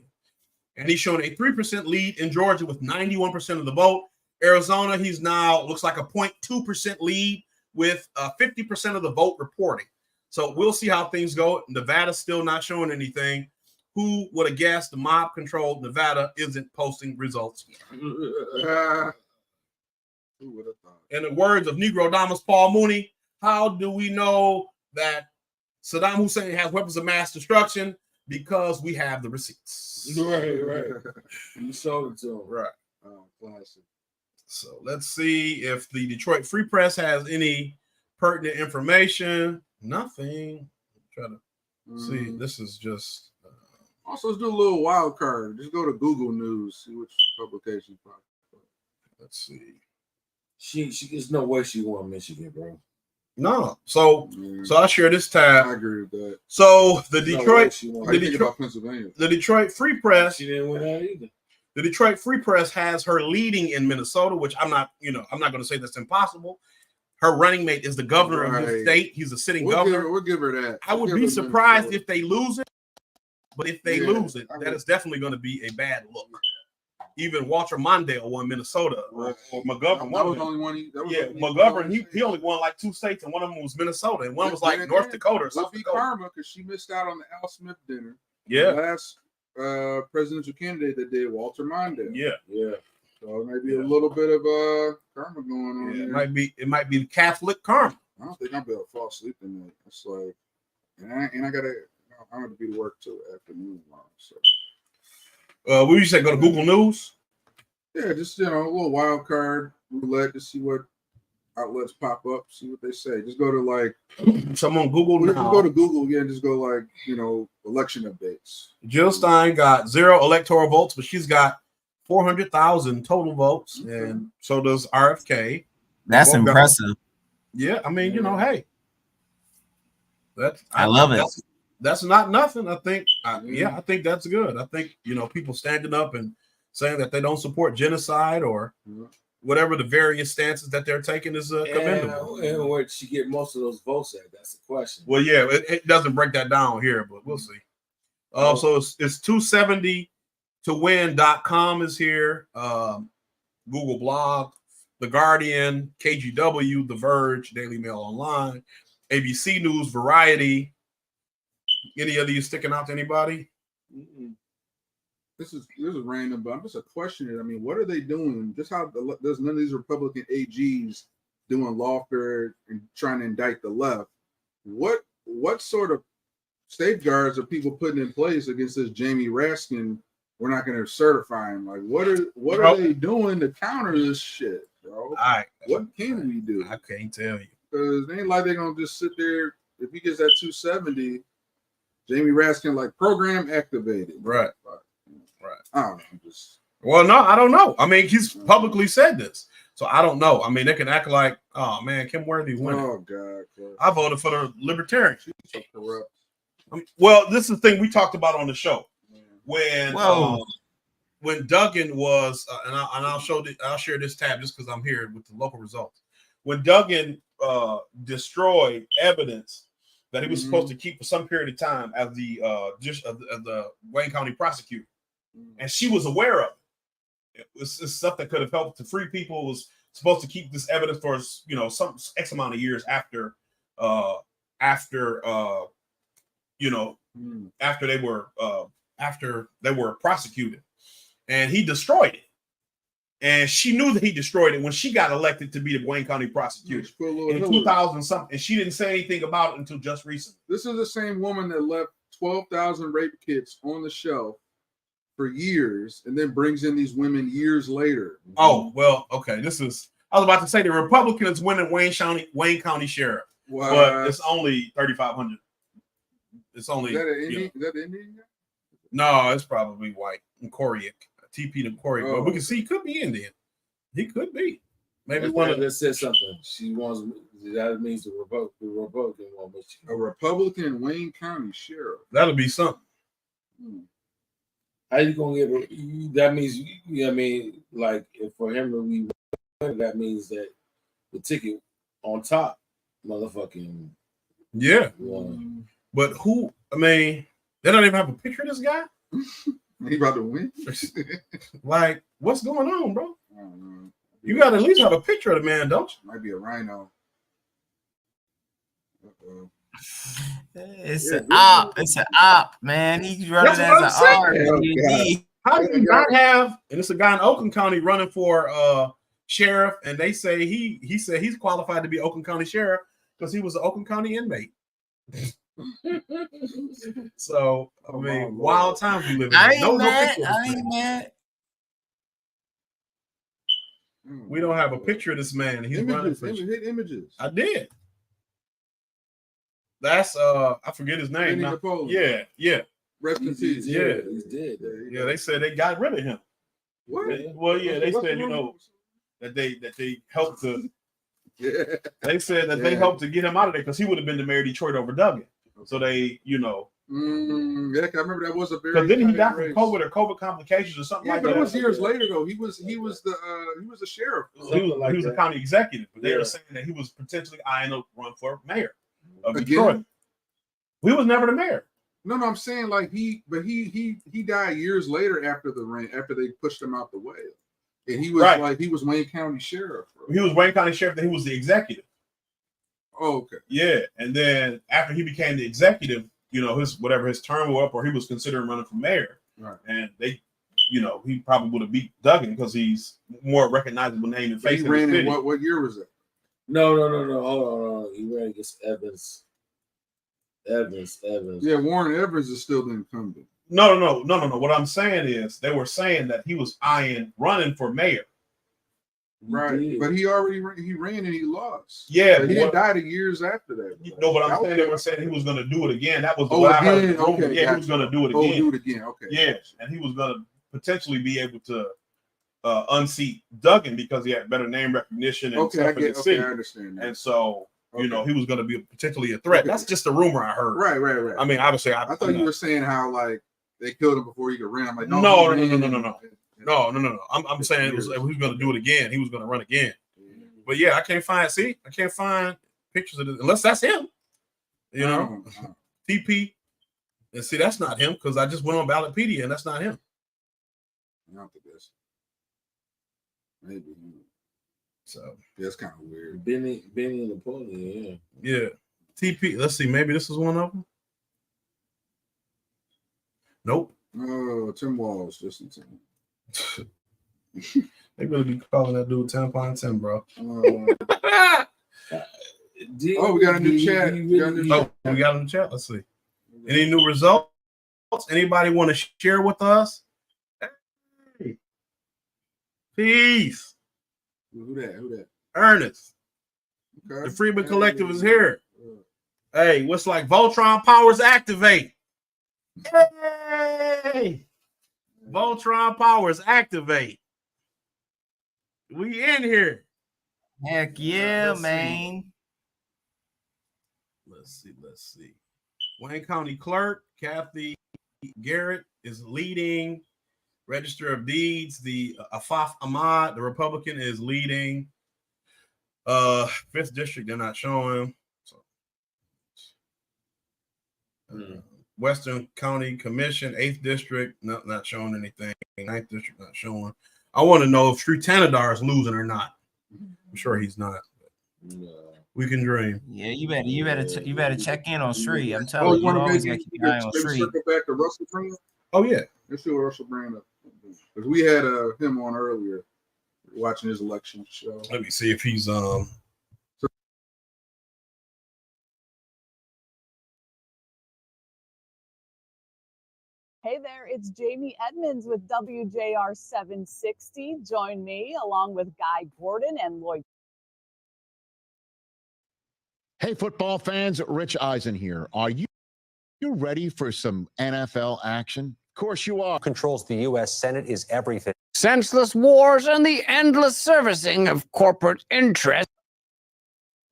And he's shown a 3% lead in Georgia with 91% of the vote. Arizona, he's now looks like a 0.2% lead with 50% of the vote reporting. So we'll see how things go. Nevada's still not showing anything. Who would have guessed the mob-controlled Nevada isn't posting results yet? Who would have thought? In the words of Negro Damas Paul Mooney, how do we know that Saddam Hussein has weapons of mass destruction? Because we have the receipts. Right. You sold it to him. Right. Oh, classic. So let's see if the Detroit Free Press has any pertinent information. Nothing. Try to see. This is just. Also, let's do a little wild card. Just go to Google News, see which publication. Let's see. She there's no way she won Michigan, bro. No. So I'll share this tab. I agree with that. So the Detroit, Pennsylvania. The Detroit Free Press. She didn't win that either. The Detroit Free Press has her leading in Minnesota, which I'm not going to say that's impossible. Her running mate is the governor of the state. He's a sitting governor. We'll give her that. I would be surprised if they lose it, but if they lose it, that is definitely going to be a bad look. Even Walter Mondale won Minnesota, or McGovern. That was the only one. McGovern. He only won like 2 states, and one of them was Minnesota, and one was like North Dakota or South Dakota. Karma, because she missed out on the Al Smith dinner. Yeah. The last presidential candidate that did, Walter Mondale. Yeah. So it might be a little bit of karma going on. It might be the Catholic karma. I don't think I'll be able to fall asleep tonight. It's like, and I have to be to work till afternoon tomorrow. So. What you say? Go to Google News. Yeah, just a little wild card roulette to see what outlets pop up, see what they say. Just go to like someone Google now. Go to Google again. Just go like election updates. Jill Stein got 0 electoral votes, but she's got 400,000 total votes, and so does RFK. That's impressive. Yeah, I mean, hey, I love it. That's not nothing. I think, I think that's good. I think people standing up and saying that they don't support genocide or whatever the various stances that they're taking is commendable. And where she get most of those votes at? That's the question. Well, yeah, it doesn't break that down here, but we'll see. So it's 270towin.com is here. Google Blog, The Guardian, KGW, The Verge, Daily Mail Online, ABC News, Variety. Any of these sticking out to anybody? This is random, but I'm just questioning. I mean, what are they doing? Just how there's none of these Republican AGs doing lawfare and trying to indict the left. What sort of safeguards are people putting in place against this Jamie Raskin? We're not going to certify him. Like, what are they doing to counter this shit, bro? What can we do? I can't tell you. Because it ain't like they're gonna just sit there. If he gets that 270, Jamie Raskin like program activated. Right. I don't know. Well, no, I don't know. I mean, he's publicly said this, so I don't know. I mean, they can act like, oh man, Kim Worthy winning. Oh God, I voted for the Libertarians. So corrupt. Well, this is the thing we talked about on the show when Duggan was, and I'll share this tab just because I'm here with the local results. When Duggan destroyed evidence that he was supposed to keep for some period of time as the Wayne County prosecutor, and she was aware of it. It's stuff that could have helped to free people. It was supposed to keep this evidence for some X amount of years after they were prosecuted, and he destroyed it. And she knew that he destroyed it when she got elected to be the Wayne County prosecutor in 2000 something, and she didn't say anything about it until just recently. This is the same woman that left 12,000 rape kits on the shelf for years, and then brings in these women years later. Oh well, okay. I was about to say the Republicans winning Wayne County sheriff, but it's only 3,500. It's only is that an Indian? Is that the Indian guy? No, it's probably white and Korean. TP to Corey, but we can see he could be Indian. He could be. Maybe one of that said something. She wants that means the Republican won't a Republican Wayne County sheriff. That'll be something. How you gonna get that means I mean like if for him to be that means that the ticket on top, motherfucking Yeah. won. But who? I mean, they don't even have a picture of this guy. He about to win. Like, what's going on, bro? You got to at least have a picture of the man, don't you? Might be a rhino. It's an op. It's an op, man. He's running as an op. How do you not have? And it's a guy in Oakland County running for sheriff, and they say he said he's qualified to be Oakland County sheriff because he was an Oakland County inmate. So I mean, wild times we live in. I ain't mad. We don't have a picture of this man. He's running for images. I did. That's I forget his name. Benny Napoleon. Yeah. Rest in peace. Yeah. He's dead. Yeah, they said they got rid of him. What? Well, yeah, they said, that they helped to. Yeah. They said that they helped to get him out of there because he would have been the mayor of Detroit over Duggan. So they, Yeah, I remember that was a very. Because didn't he die from COVID or COVID complications or something like but that? it was years later though. He was the sheriff. He was a county executive, but they were saying that he was potentially eyeing to run for mayor of Detroit. He was never the mayor. No, I'm saying like he died years later after they pushed him out the way, and he was he was Wayne County sheriff. He was Wayne County sheriff, then he was the executive. Oh, okay. Yeah, and then after he became the executive, his term was up, or he was considering running for mayor. Right. And they, he probably would have beat Duggan because he's more recognizable name and face. He ran in what year was it? No. Hold on. He ran against Evans. Yeah, Warren Evans is still the incumbent. No. What I'm saying is they were saying that he was eyeing running for mayor. Right, but he ran and he lost. Yeah, he didn't die years after that. No, but I'm saying they were saying he was going to do it again. That was the I heard. Okay, yeah, he was going to do it again. Do it again. Okay. Yeah, and he was going to potentially be able to unseat Duggan because he had better name recognition and stuff in the city. I understand that. And so he was going to be potentially a threat. That's just a rumor I heard. Right. I mean, obviously, I thought you were saying how like they killed him before he could run. I'm like, no. I'm saying he was going to do it again. He was going to run again. But yeah, I can't find pictures of this unless that's him. TP. And see, that's not him because I just went on Ballotpedia and that's not him. I don't think that's maybe. So yeah, it's kind of weird. Benny and Napoleon, yeah. TP. Let's see. Maybe this is one of them. Nope. Oh, Tim Walls, just in time. They really be calling that dude 10 Tim, bro. We got a new chat. We got a new chat. Let's see. Any new results? Anybody want to share with us? Hey. Peace. Who that? Ernest. Okay. The Freeman Collective is here. Hey, what's like Voltron powers activate? Hey. Voltron powers activate. We in here. Heck yeah, man. Let's see. Wayne County Clerk Kathy Garrett is leading. Register of Deeds, the Afaf Ahmad, the Republican, is leading. 5th District, they're not showing. Western County Commission, 8th District, not showing anything. 9th District, not showing. I want to know if Sri Tanadar is losing or not. I'm sure he's not. We can dream. Yeah, you better check in on Sri. I'm telling you, always got to keep an eye on Sri. Circle back to Russell Brand. Oh yeah, let's see what Russell Brand up because we had him on earlier watching his election show. Let me see if he's Hey there, it's Jamie Edmonds with WJR 760. Join me along with Guy Gordon and Lloyd. Hey, football fans, Rich Eisen here. Are you ready for some NFL action? Of course you are. Controls the U.S. Senate is everything. Senseless wars and the endless servicing of corporate interests.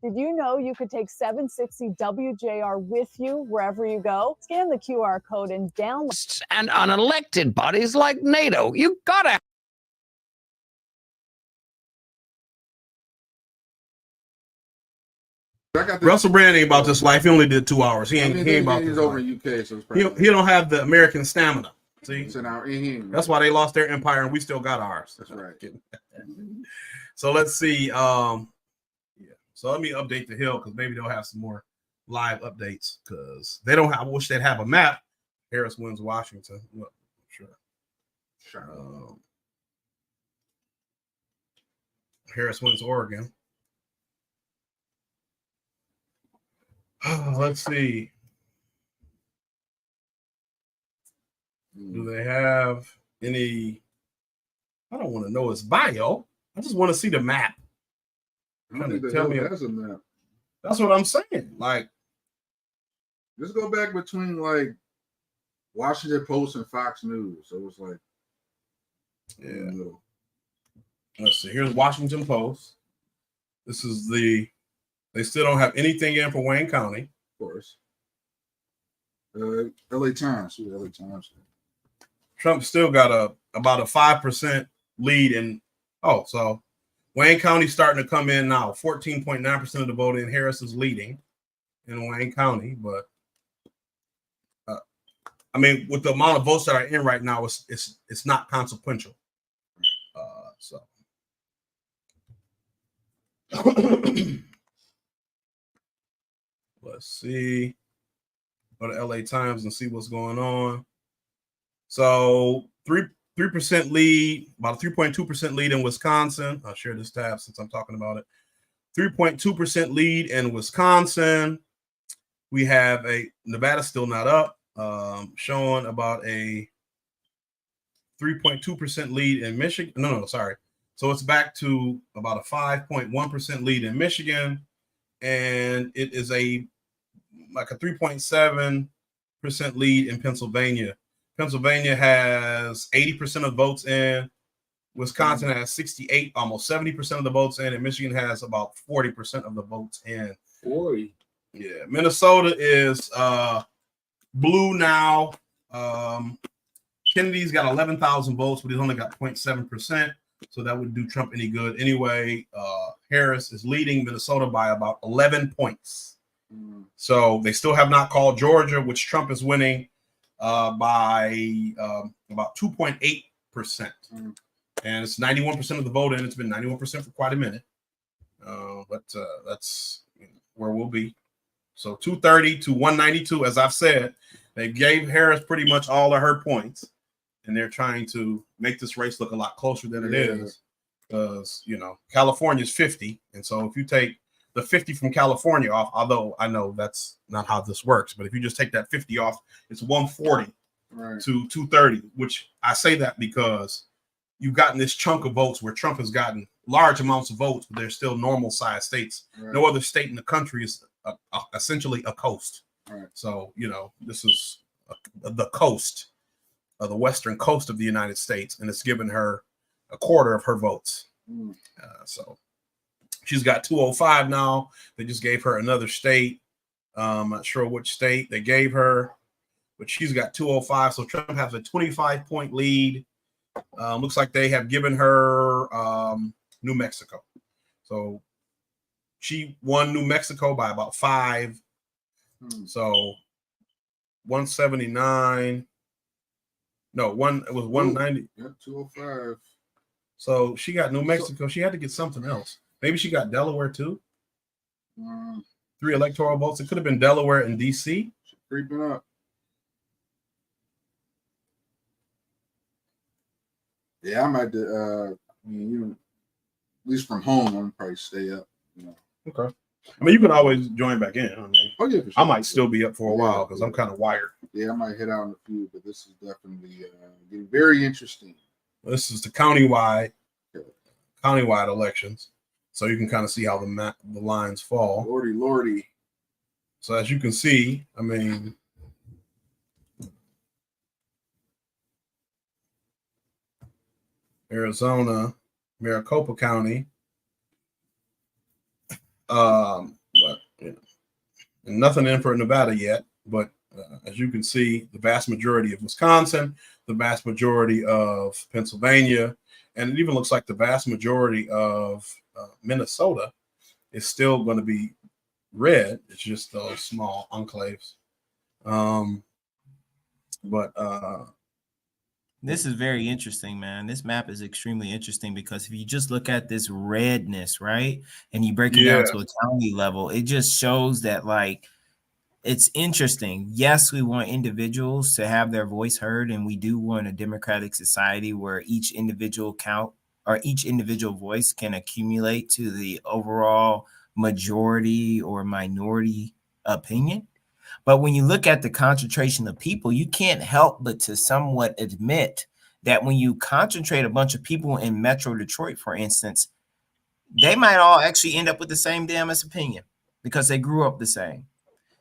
Did you know you could take 760 WJR with you wherever you go? Scan the QR code and download. And unelected bodies like NATO. You gotta Russell Brand ain't about this life. He only did 2 hours. He ain't about He's this over life. in UK, so it's He don't have the American stamina. See, it's an hour. He ain't- that's why they lost their empire and we still got ours. That's right. So let's see. Yeah. So let me update the Hill because maybe they'll have some more live updates because they don't have. I wish they'd have a map. Harris wins Washington. Well, sure. Harris wins Oregon. Let's see. Do they have any? I don't want to know his bio. I just want to see the map. I don't think the Hill has a map. That's what I'm saying. Like, just go back between like Washington Post and Fox News. So it was like, yeah. Let's see. Here's Washington Post. This is the. They still don't have anything in for Wayne County, of course. LA Times. LA Times. Trump still got about a 5% lead in. Oh, so Wayne County starting to come in now. 14.9% of the vote in. Harris is leading in Wayne County, but I mean, with the amount of votes that are in right now, it's not consequential. So let's see. Go to LA Times and see what's going on. So 3% lead, about a 3.2% lead in Wisconsin. I'll share this tab since I'm talking about it. 3.2% lead in Wisconsin. We have Nevada still not up, showing about a 3.2% lead in Michigan. No, sorry. So it's back to about a 5.1% lead in Michigan, and it is like a 3.7% lead in Pennsylvania. Pennsylvania has 80% of votes in. Wisconsin has 68, almost 70% of the votes in, and Michigan has about 40% of the votes in. 40. Yeah. Minnesota is blue now. Kennedy's got 11,000 votes, but he's only got 0.7%. So that would do Trump any good. Anyway, Harris is leading Minnesota by about 11 points. So they still have not called Georgia, which Trump is winning by about 2.8%. And it's 91% of the vote, and it's been 91% for quite a minute. But that's where we'll be. So 230 to 192, as I've said, they gave Harris pretty much all of her points, and they're trying to make this race look a lot closer than it is. Because, California is 50. And so if you take the 50 from California off, although I know that's not how this works, but if you just take that 50 off, it's 140 to 230, which I say that because you've gotten this chunk of votes where Trump has gotten large amounts of votes, but they're still normal sized states. No other state in the country is essentially a coast. So, this is the coast, the western coast of the United States, and it's given her a quarter of her votes. So she's got 205 now. They just gave her another state. I'm not sure which state they gave her, but she's got 205. So Trump has a 25-point lead. Looks like they have given her New Mexico. So she won New Mexico by about 5. So 179. No, it was 190. Yep, 205. So she got New Mexico. She had to get something else. Maybe she got Delaware too. 3 electoral votes. It could have been Delaware and DC. She's creeping up. Yeah, I might. At least from home, I'm gonna probably stay up. Okay. I mean, you can always join back in. I mean, for sure. I might still be up for a while because I'm kind of wired. Yeah, I might head out in a few, but this is definitely getting very interesting. This is the countywide elections, so you can kind of see how the lines fall. Lordy. So as you can see, I mean, Arizona, Maricopa County, but nothing in for Nevada yet. But as you can see, the vast majority of Wisconsin, the vast majority of Pennsylvania, and it even looks like the vast majority of Minnesota is still going to be red. It's just those small enclaves. This is very interesting, man. This map is extremely interesting because if you just look at this redness, right, and you break it down to a county level, it just shows that, like, it's interesting. Yes, we want individuals to have their voice heard, and we do want a democratic society where each individual count or each individual voice can accumulate to the overall majority or minority opinion. But when you look at the concentration of people, you can't help but to somewhat admit that when you concentrate a bunch of people in Metro Detroit, for instance, they might all actually end up with the same damn opinion because they grew up the same.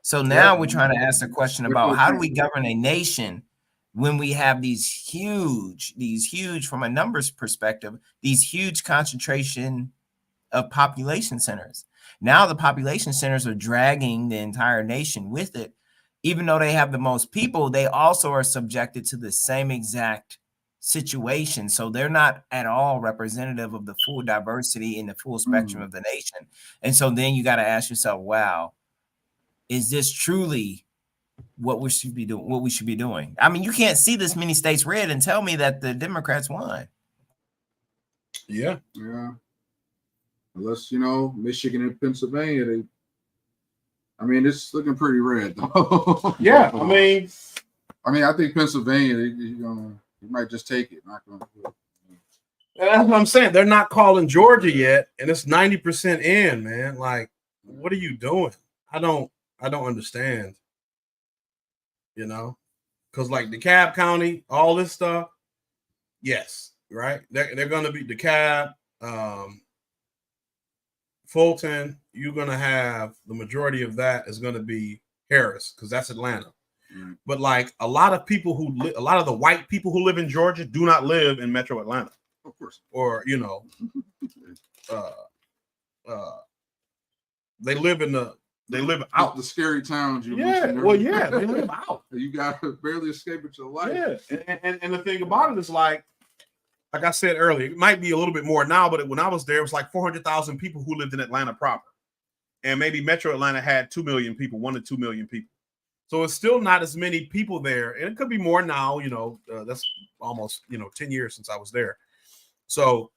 So now we're trying to ask the question about how do we govern a nation when we have these huge, from a numbers perspective, these huge concentration of population centers. Now the population centers are dragging the entire nation with it. Even though they have the most people, they also are subjected to the same exact situation. So they're not at all representative of the full diversity in the full spectrum of the nation. And so then you got to ask yourself, wow, is this truly what we should be doing? What we should be doing? I mean, you can't see this many states red and tell me that the Democrats won. Yeah. Unless, Michigan and Pennsylvania, it's looking pretty red though. Yeah, I mean, I think Pennsylvania, you might just take it. Not gonna do it. That's what I'm saying. They're not calling Georgia yet, and it's 90% in, man. Like, what are you doing? I don't understand. Because like DeKalb County, all this stuff, yes, right? They're going to be DeKalb, Fulton. You're going to have the majority of that is going to be Harris because that's Atlanta. But like a lot of the white people who live in Georgia do not live in Metro Atlanta, of course, or they live out the scary towns. They live out. You got to barely escape with your life. Yeah, and the thing about it is like I said earlier, it might be a little bit more now, but when I was there, it was like 400,000 people who lived in Atlanta proper, and maybe Metro Atlanta had 2 million people, 1 to 2 million people. So it's still not as many people there, and it could be more now. That's almost 10 years since I was there, so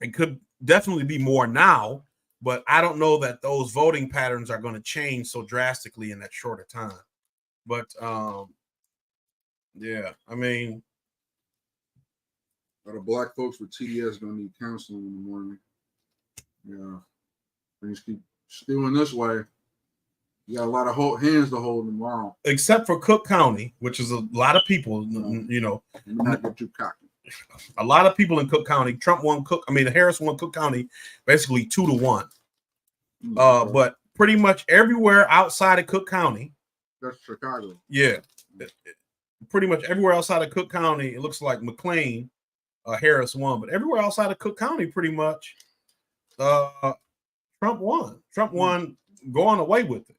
it could definitely be more now. But I don't know that those voting patterns are going to change so drastically in that shorter time. But yeah, I mean, a lot of black folks with TDS going to need counseling in the morning. Yeah, things keep doing this way. You got a lot of hands to hold tomorrow. Except for Cook County, which is a lot of people, Not get too cocky. A lot of people in Cook County. Trump won Harris won Cook County basically 2-1. But pretty much everywhere outside of Cook County. That's Chicago. Yeah. Pretty much everywhere outside of Cook County, it looks like McLean, Harris won. But everywhere outside of Cook County, pretty much, Trump won. Trump won going away with it.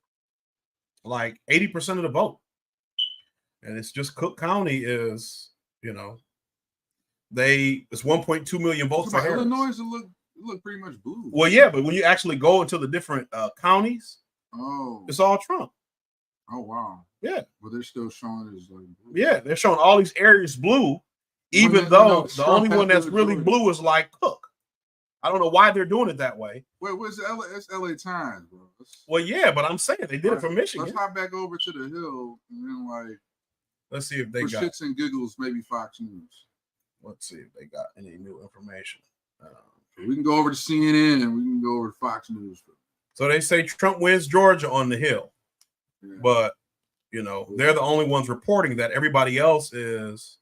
Like 80% of the vote. And it's just Cook County is, it's 1.2 million votes for Harris. Illinois look pretty much blue. Well, yeah, but when you actually go into the different counties, it's all Trump. Oh wow. Yeah. But they're still showing it as like blue. Yeah, they're showing all these areas blue, even though the only one that's really blue is like Cook. I don't know why they're doing it that way. Wait, what's LA? It's LA Times, bro. Well, yeah, but I'm saying they did it for Michigan. Let's hop back over to the Hill and then let's see if they for got shits and giggles, maybe Fox News. Let's see if they got any new information. We can go over to CNN and we can go over to Fox News. So they say Trump wins Georgia on the Hill, but they're the only ones reporting that. Everybody else is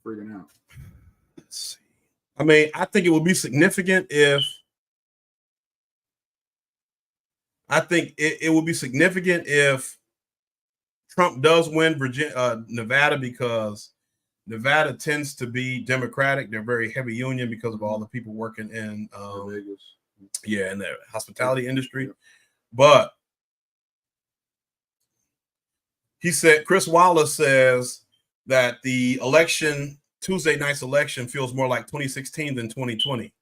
freaking out. Let's see. I mean, I think it would be significant if Trump does win Nevada, because Nevada tends to be Democratic. They're very heavy union because of all the people working in Vegas. Yeah, in the hospitality industry. But he said, Chris Wallace says that the Tuesday night's election feels more like 2016 than 2020.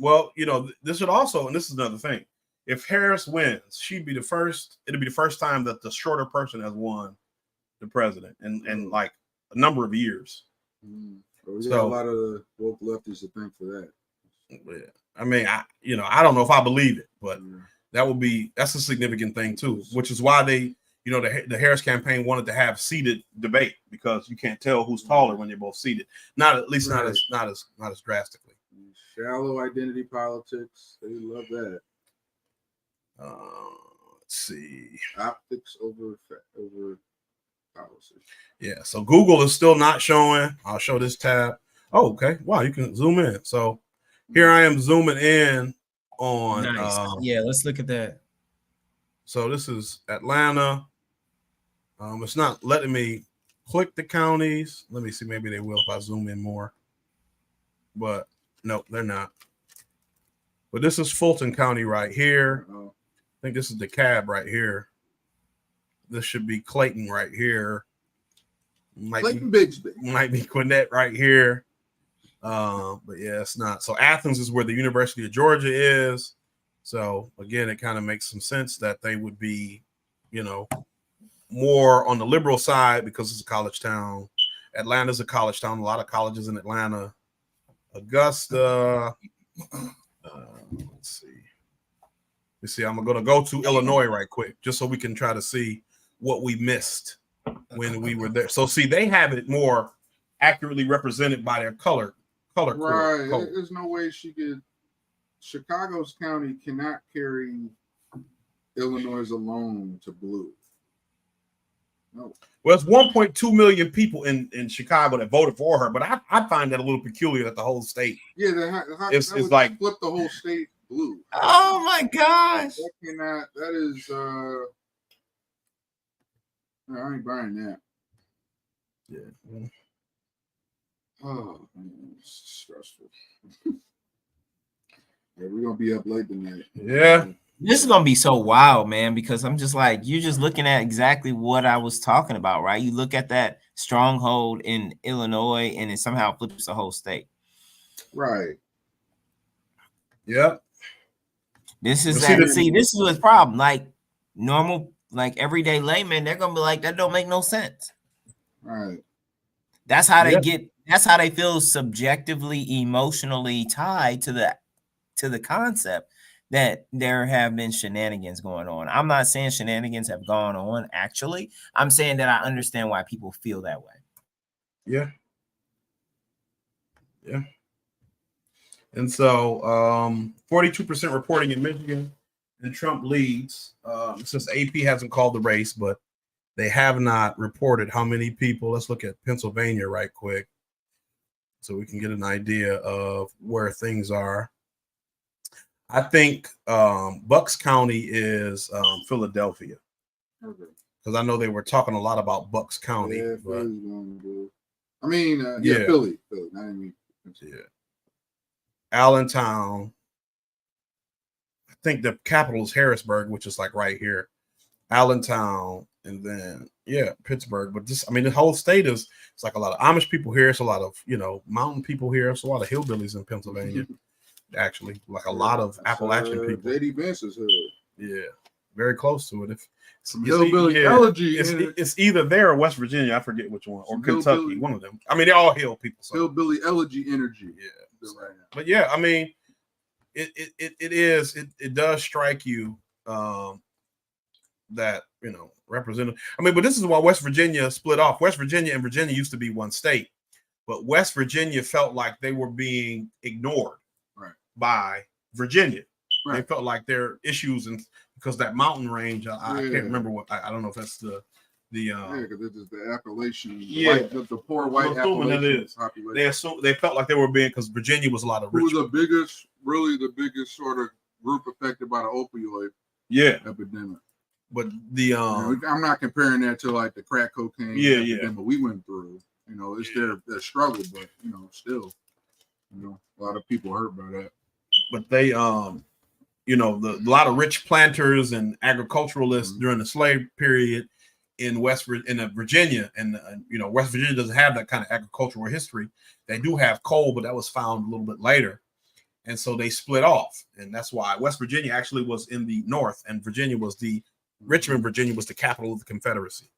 Well, this would also, and this is another thing. If Harris wins, she'd be the first. It'd be the first time that the shorter person has won the president in like a number of years. Well, we got a lot of the woke lefties to thank for that. Yeah. I mean, I don't know if I believe it, but that's a significant thing too, which is why they, the Harris campaign wanted to have seated debate, because you can't tell who's taller when you're both seated. Not as drastically. Shallow identity politics. They love that. Let's see. Optics over policy. Yeah. So Google is still not showing. I'll show this tab. Oh, okay. Wow, you can zoom in. So here I am zooming in on. Nice. Let's look at that. So this is Atlanta. It's not letting me click the counties. Let me see. Maybe they will if I zoom in more. But no, they're not. But this is Fulton County right here. I think this is DeKalb right here. This should be Clayton right here. Clayton Bigsby. Might be Gwinnett right here. But yeah, it's not. So Athens is where the University of Georgia is. So again, it kind of makes some sense that they would be, more on the liberal side because it's a college town. Atlanta's a college town. A lot of colleges in Atlanta. Augusta. Let's see. I'm going to go to Illinois right quick, just so we can try to see what we missed when we were there. So see, they have it more accurately represented by their color. Right. Color. There's no way she could. Chicago's county cannot carry Illinois alone to blue. No. Well, it's 1.2 million people in Chicago that voted for her, but I find that a little peculiar that the whole state. Yeah, it's like flip the whole state blue. Oh my gosh! That is. I ain't buying that. Yeah. Oh, man, it's stressful. Yeah, we're gonna be up late tonight. Yeah. This is gonna be so wild, man, because I'm just like, you're just looking at exactly what I was talking about, right? You look at that stronghold in Illinois and it somehow flips the whole state. Right. Yeah. This is this is what's problem. Like normal, like everyday layman, they're gonna be like, that don't make no sense. Right. That's how they that's how they feel subjectively, emotionally tied to the concept that there have been shenanigans going on. I'm not saying shenanigans have gone on, actually. I'm saying that I understand why people feel that way. Yeah. Yeah. And so 42% reporting in Michigan, and Trump leads. Since AP hasn't called the race, but they have not reported how many people. Let's look at Pennsylvania right quick so we can get an idea of where things are. I think Bucks County is Philadelphia, because I know they were talking a lot about Bucks County. Yeah, but, I mean, Philly. Not even, yeah. Allentown. I think the capital is Harrisburg, which is like right here. Allentown, and then Pittsburgh. But the whole state it's like a lot of Amish people here. It's a lot of mountain people here. It's a lot of hillbillies in Pennsylvania. Actually, like a lot of Appalachian people. J.D. Vance's hood. Yeah, very close to it. It's either there or West Virginia. I forget which one, or Kentucky. One of them. I mean, they're all hill people. So. Hillbilly elegy energy. Yeah. But yeah, I mean, it does strike you that representative. I mean, but this is why West Virginia split off. West Virginia and Virginia used to be one state, but West Virginia felt like they were being ignored by Virginia. Right. They felt like their issues, and because that mountain range, I can't remember what I don't know if that's the because it is the Appalachian, the poor I'm white Appalachian population. They felt like they were being, because Virginia was a lot of rich. Who were the biggest sort of group affected by the opioid epidemic. But I'm not comparing that to like the crack cocaine epidemic we went through. It's their struggle, but still, a lot of people hurt by that. But they a lot of rich planters and agriculturalists during the slave period in Virginia, and West Virginia doesn't have that kind of agricultural history. They do have coal, but that was found a little bit later. And so they split off. And that's why West Virginia actually was in the north, and Richmond, Virginia was the capital of the Confederacy.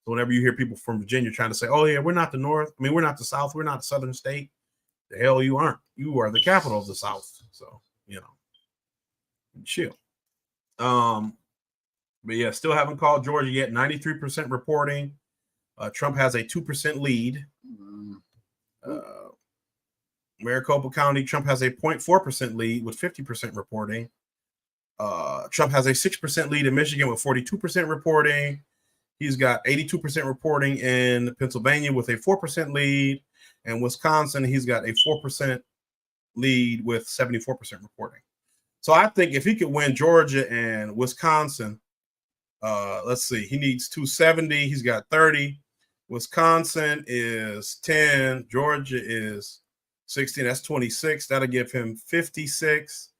So whenever you hear people from Virginia trying to say, oh, yeah, we're not the north, I mean, we're not the south, we're not a southern state, the hell you aren't. You are the capital of the south. So, chill. But yeah, still haven't called Georgia yet. 93% reporting. Trump has a 2% lead. Maricopa County, Trump has a 0.4% lead with 50% reporting. Trump has a 6% lead in Michigan with 42% reporting. He's got 82% reporting in Pennsylvania with a 4% lead. And Wisconsin, he's got a 4% lead with 74% reporting. So I think if he could win Georgia and Wisconsin, let's see, he needs 270. He's got 30. Wisconsin is 10. Georgia is 16. That's 26. That'll give him 56.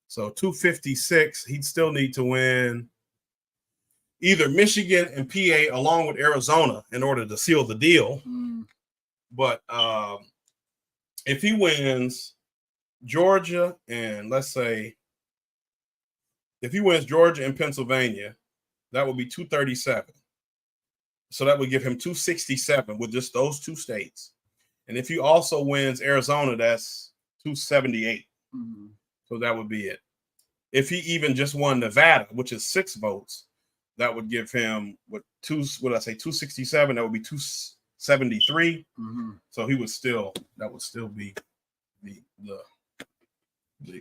So 256. He'd still need to win either Michigan and PA along with Arizona in order to seal the deal. But if he wins Georgia and let's say if he wins Georgia and Pennsylvania, that would be 237. So that would give him 267 with just those two states. And if he also wins Arizona, that's 278. So that would be it. If he even just won Nevada, which is 6 votes, that would give him 267. That would be 273. So he would that would still be the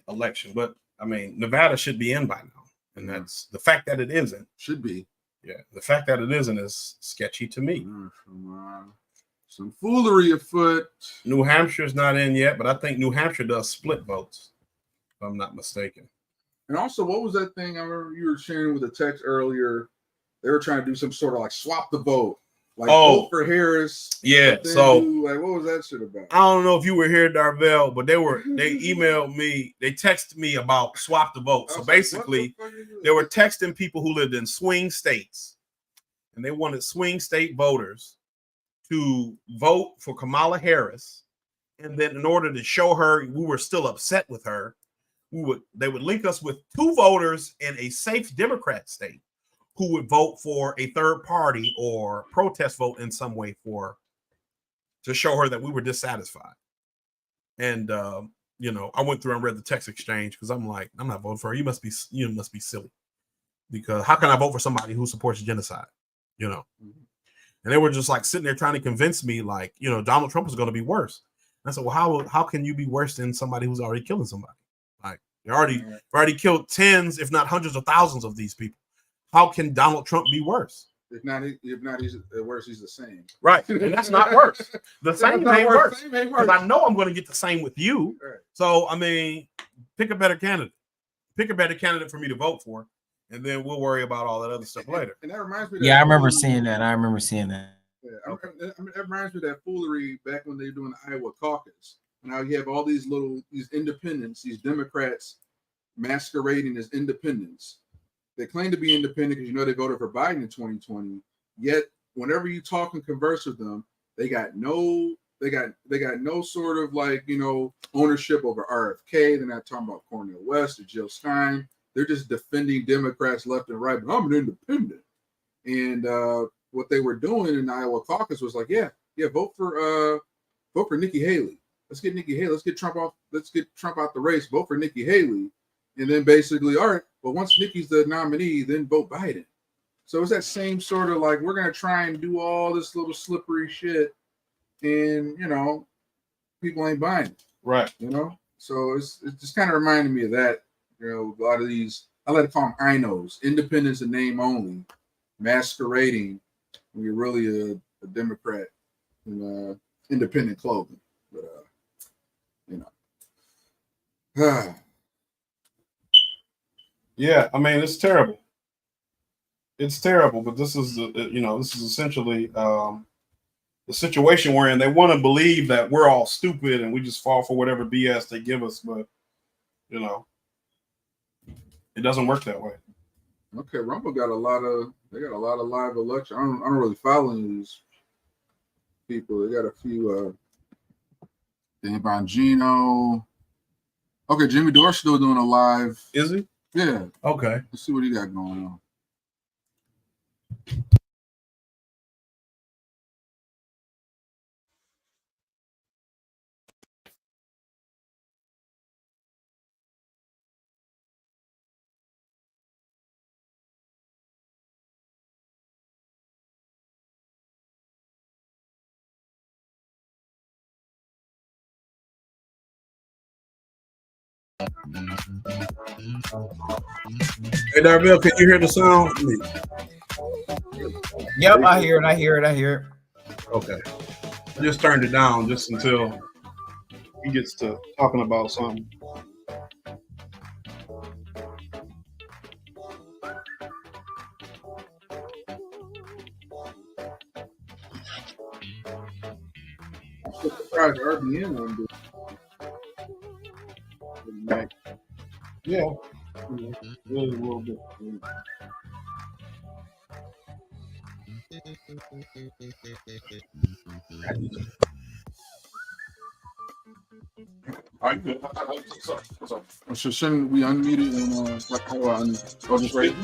election. But I mean, Nevada should be in by now. And that's the fact that it isn't. Should be. Yeah. The fact that it isn't is sketchy to me. Some foolery afoot. New Hampshire's not in yet, but I think New Hampshire does split votes, if I'm not mistaken. And also, what was that thing I remember you were sharing with the text earlier? They were trying to do some sort of like swap the vote. Like vote for Harris. Yeah. So what was that shit about? I don't know if you were here, Darvell, but they emailed me, they texted me about swap the vote. So basically, they were texting people who lived in swing states, and they wanted swing state voters to vote for Kamala Harris. And then in order to show her we were still upset with her, they would link us with 2 voters in a safe Democrat state who would vote for a third party or protest vote in some way to show her that we were dissatisfied. And I went through and read the text exchange because I'm like, I'm not voting for her. You must be silly, because how can I vote for somebody who supports genocide? And they were just like sitting there trying to convince me, like, Donald Trump is going to be worse. And I said, well, how can you be worse than somebody who's already killing somebody? Like, they already killed tens, if not hundreds of thousands of these people. How can Donald Trump be worse? If not, he's worse. He's the same. Right, and that's not worse. The same ain't worse. Because I know I'm going to get the same with you. Right. So I mean, pick a better candidate. Pick a better candidate for me to vote for, and then we'll worry about all that other stuff later. And that reminds me. Yeah, I remember seeing that. Yeah, it reminds me of that foolery back when they were doing the Iowa caucus. Now you have all these independents, these Democrats masquerading as independents. They claim to be independent because they voted for Biden in 2020. Yet, whenever you talk and converse with them, they got no sort of ownership over RFK. They're not talking about Cornel West or Jill Stein. They're just defending Democrats left and right. But I'm an independent. And what they were doing in the Iowa caucus was like, vote for Nikki Haley. Let's get Nikki Haley. Let's get Trump off. Let's get Trump out the race. Vote for Nikki Haley. And then basically, all right, but once Nikki's the nominee, then vote Biden. So it's that same sort of like, we're going to try and do all this little slippery shit. And, people ain't buying it. Right. So it's just kind of reminding me of that. A lot of these, I like to call them INOs, independents in name only, masquerading when you're really a Democrat in independent clothing. But, Yeah, I mean, it's terrible. It's terrible, but this is essentially the situation we're in. They want to believe that we're all stupid and we just fall for whatever BS they give us, but it doesn't work that way. Okay, Rumble got a lot of live election. I don't really follow any of these people. They got a few Dan Bongino. Okay, Jimmy Dore's still doing a live. Is he? Yeah. Okay. Let's see what he got going on. Hey, Darvell, can you hear the sound? Yep, I hear it. Okay. I just turned it down just until he gets to talking about something. I'm so surprised RBN on this. Yeah. Really a little bit. Are you good? So shouldn't we unmute it and just right?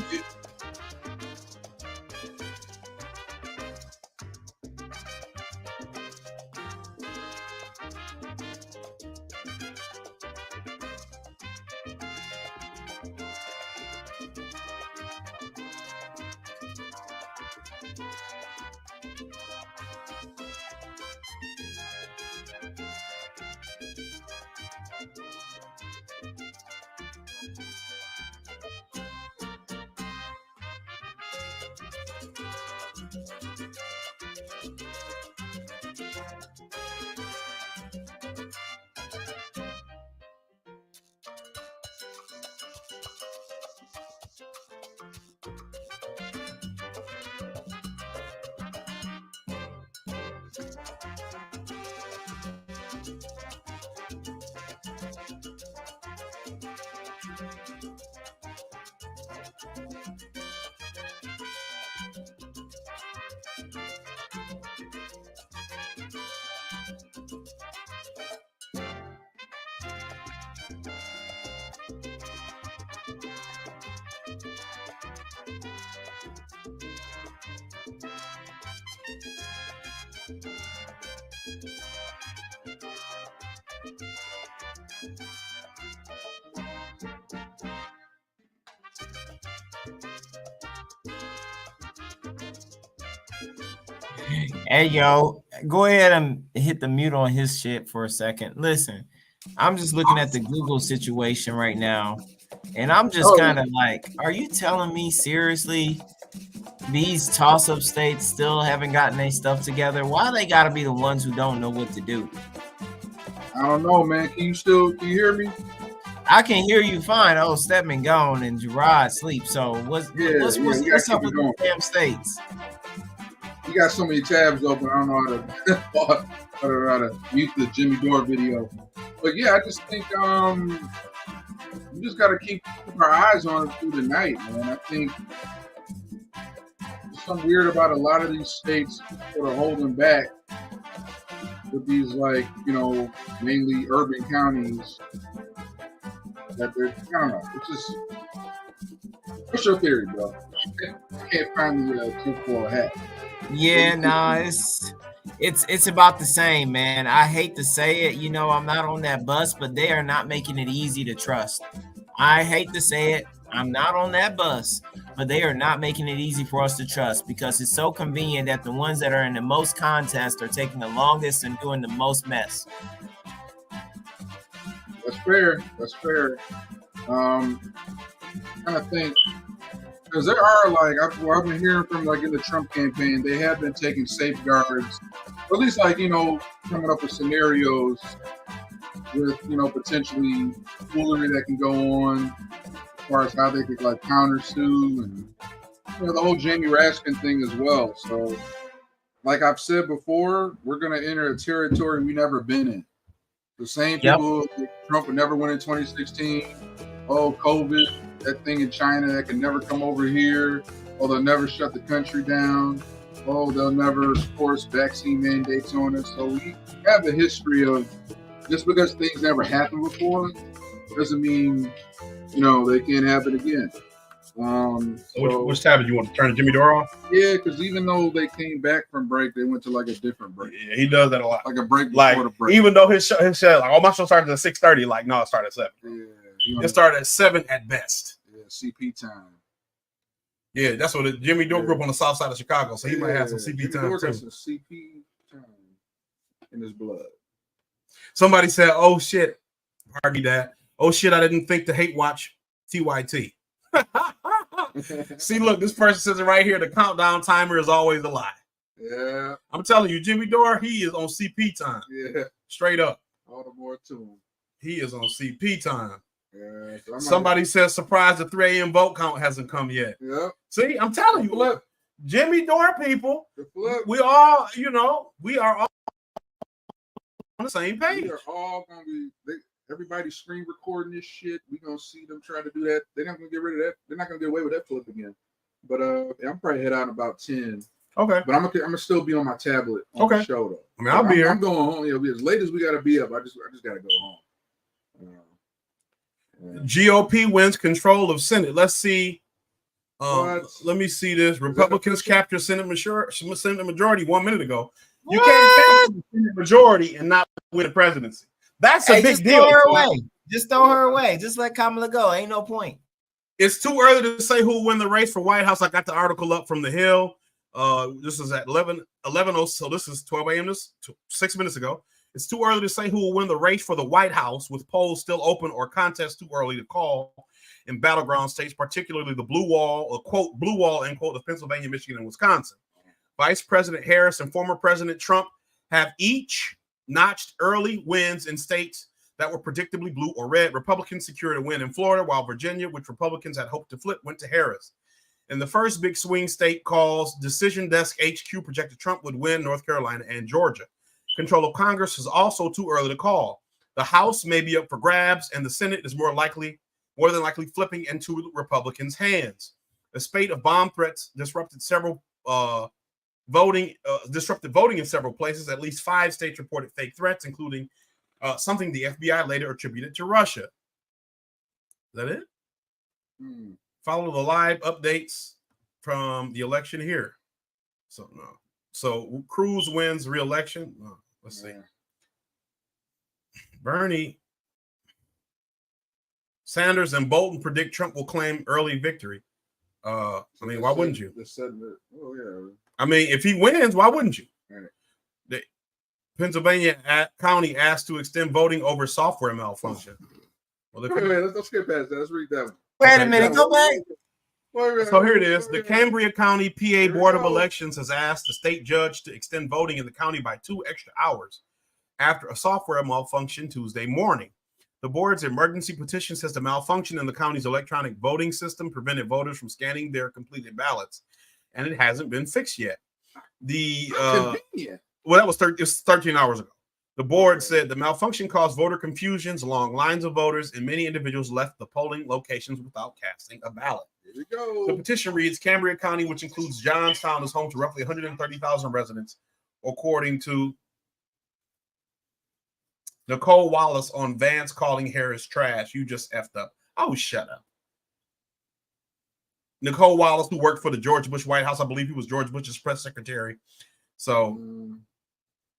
Hey, yo, go ahead and hit the mute on his shit for a second. Listen, I'm just looking at the Google situation right now, and I'm just kind of like, are you telling me seriously these toss-up states still haven't gotten their stuff together? Why they got to be the ones who don't know what to do? I don't know, man. Can you hear me? I can hear you fine. Oh, Stedman gone and Gerard sleep. So what's up with the damn states? You got so many tabs open. I don't know how to mute the Jimmy Dore video. But yeah, I just think we just got to keep our eyes on it through the night, man. I think there's something weird about a lot of these states that are holding back with these, like, mainly urban counties. That they're, I don't know. It's just, what's your theory, bro? I can't find the tinfoil hat. Yeah, nah, it's about the same, man. I hate to say it, I'm not on that bus, but they are not making it easy to trust. I hate to say it, I'm not on that bus, but they are not making it easy for us to trust because it's so convenient that the ones that are in the most contest are taking the longest and doing the most mess. That's fair. Kind of think. Because there are, like, I've been hearing from, like, in the Trump campaign, they have been taking safeguards, or at least, like, coming up with scenarios with, potentially foolery that can go on as far as how they could, like, countersue and, the whole Jamie Raskin thing as well. So, like I've said before, we're going to enter a territory we've never been in. The same people Trump would never win in 2016. Oh, COVID. That thing in China that can never come over here. Oh, they'll never shut the country down. Oh, they'll never force vaccine mandates on us. So we have a history of, just because things never happened before, doesn't mean, you know, they can't have it again. Which tab did you want to turn Jimmy Dore off? Yeah, because even though they came back from break, they went to like a different break. Yeah, he does that a lot. Like a break Like before the break. even though his show like, oh, my show started at 6:30. Like, no, it started at 7. Yeah, it started at 7 at best. Yeah, CP time. Yeah, that's what Jimmy Dore grew up on the south side of Chicago, so he might have some CP Jimmy time Dore too. got some CP time in his blood. Somebody said, "Oh shit, pardon me, Dad. Oh shit, I didn't think to hate watch TYT." See, look, this person says it right here. The countdown timer is always a lie. Yeah, I'm telling you, Jimmy Dore, he is on CP time. Yeah, straight up. All the more to him. He is on CP time. Yeah, so I might- Somebody says, surprised the 3 a.m. vote count hasn't come yet. Yep. See, I'm telling you, look, Jimmy Dore people, flip. we all, you know, we are all on the same page. We are all gonna be. Everybody's screen recording this shit. We gonna see them trying to do that. They're not gonna get rid of that. They're not gonna get away with that flip again. But yeah, I'm probably head out in about 10. Okay. But I'm gonna still be on my tablet on the show though. I mean, I'll be here. I'm going home. You know, as late as we gotta be up. I just gotta go home. GOP wins control of Senate. Let's see. Let me see this. Republicans capture Senate majority 1 minute ago. You can't capture the Senate majority and not win the presidency. That's a big just deal. Throw her away. Just throw her away. Just let Kamala go. Ain't no point. It's too early to say who will win the race for White House. I got the article up from the Hill. This is at 11. So this is 12 a.m. This 6 minutes ago. It's too early to say who will win the race for the White House, with polls still open or contests too early to call in battleground states, particularly the blue wall, or quote, blue wall, end quote, of Pennsylvania, Michigan, and Wisconsin. Vice President Harris and former President Trump have each notched early wins in states that were predictably blue or red. Republicans secured a win in Florida, while Virginia, which Republicans had hoped to flip, went to Harris. In the first big swing state calls, Decision Desk HQ projected Trump would win North Carolina and Georgia. Control of Congress is also too early to call. The House may be up for grabs, and the Senate is more than likely flipping into Republicans' hands. A spate of bomb threats disrupted voting in several places. At least 5 states reported fake threats, including something the FBI later attributed to Russia. Is that it? Follow the live updates from the election here. So no. So Cruz wins re-election. Let's see. Bernie Sanders and Bolton predict Trump will claim early victory. I mean, why wouldn't you? I mean, if he wins, why wouldn't you? The Pennsylvania County asked to extend voting over software malfunction. Well, Wait, let's get past that. Let's read that one. Wait a minute, go back. So here it is. The Cambria County PA Board of Elections has asked the state judge to extend voting in the county by 2 extra hours after a software malfunction Tuesday morning. The board's emergency petition says the malfunction in the county's electronic voting system prevented voters from scanning their completed ballots, and it hasn't been fixed yet. Well, that was 13 hours ago. The board said the malfunction caused voter confusions along lines of voters, and many individuals left the polling locations without casting a ballot. Here we go. The petition reads, Cambria County, which includes Johnstown, is home to roughly 130,000 residents, according to Nicole Wallace on Vance calling Harris trash. You just effed up. Oh, shut up. Nicole Wallace, who worked for the George Bush White House. I believe he was George Bush's press secretary. So,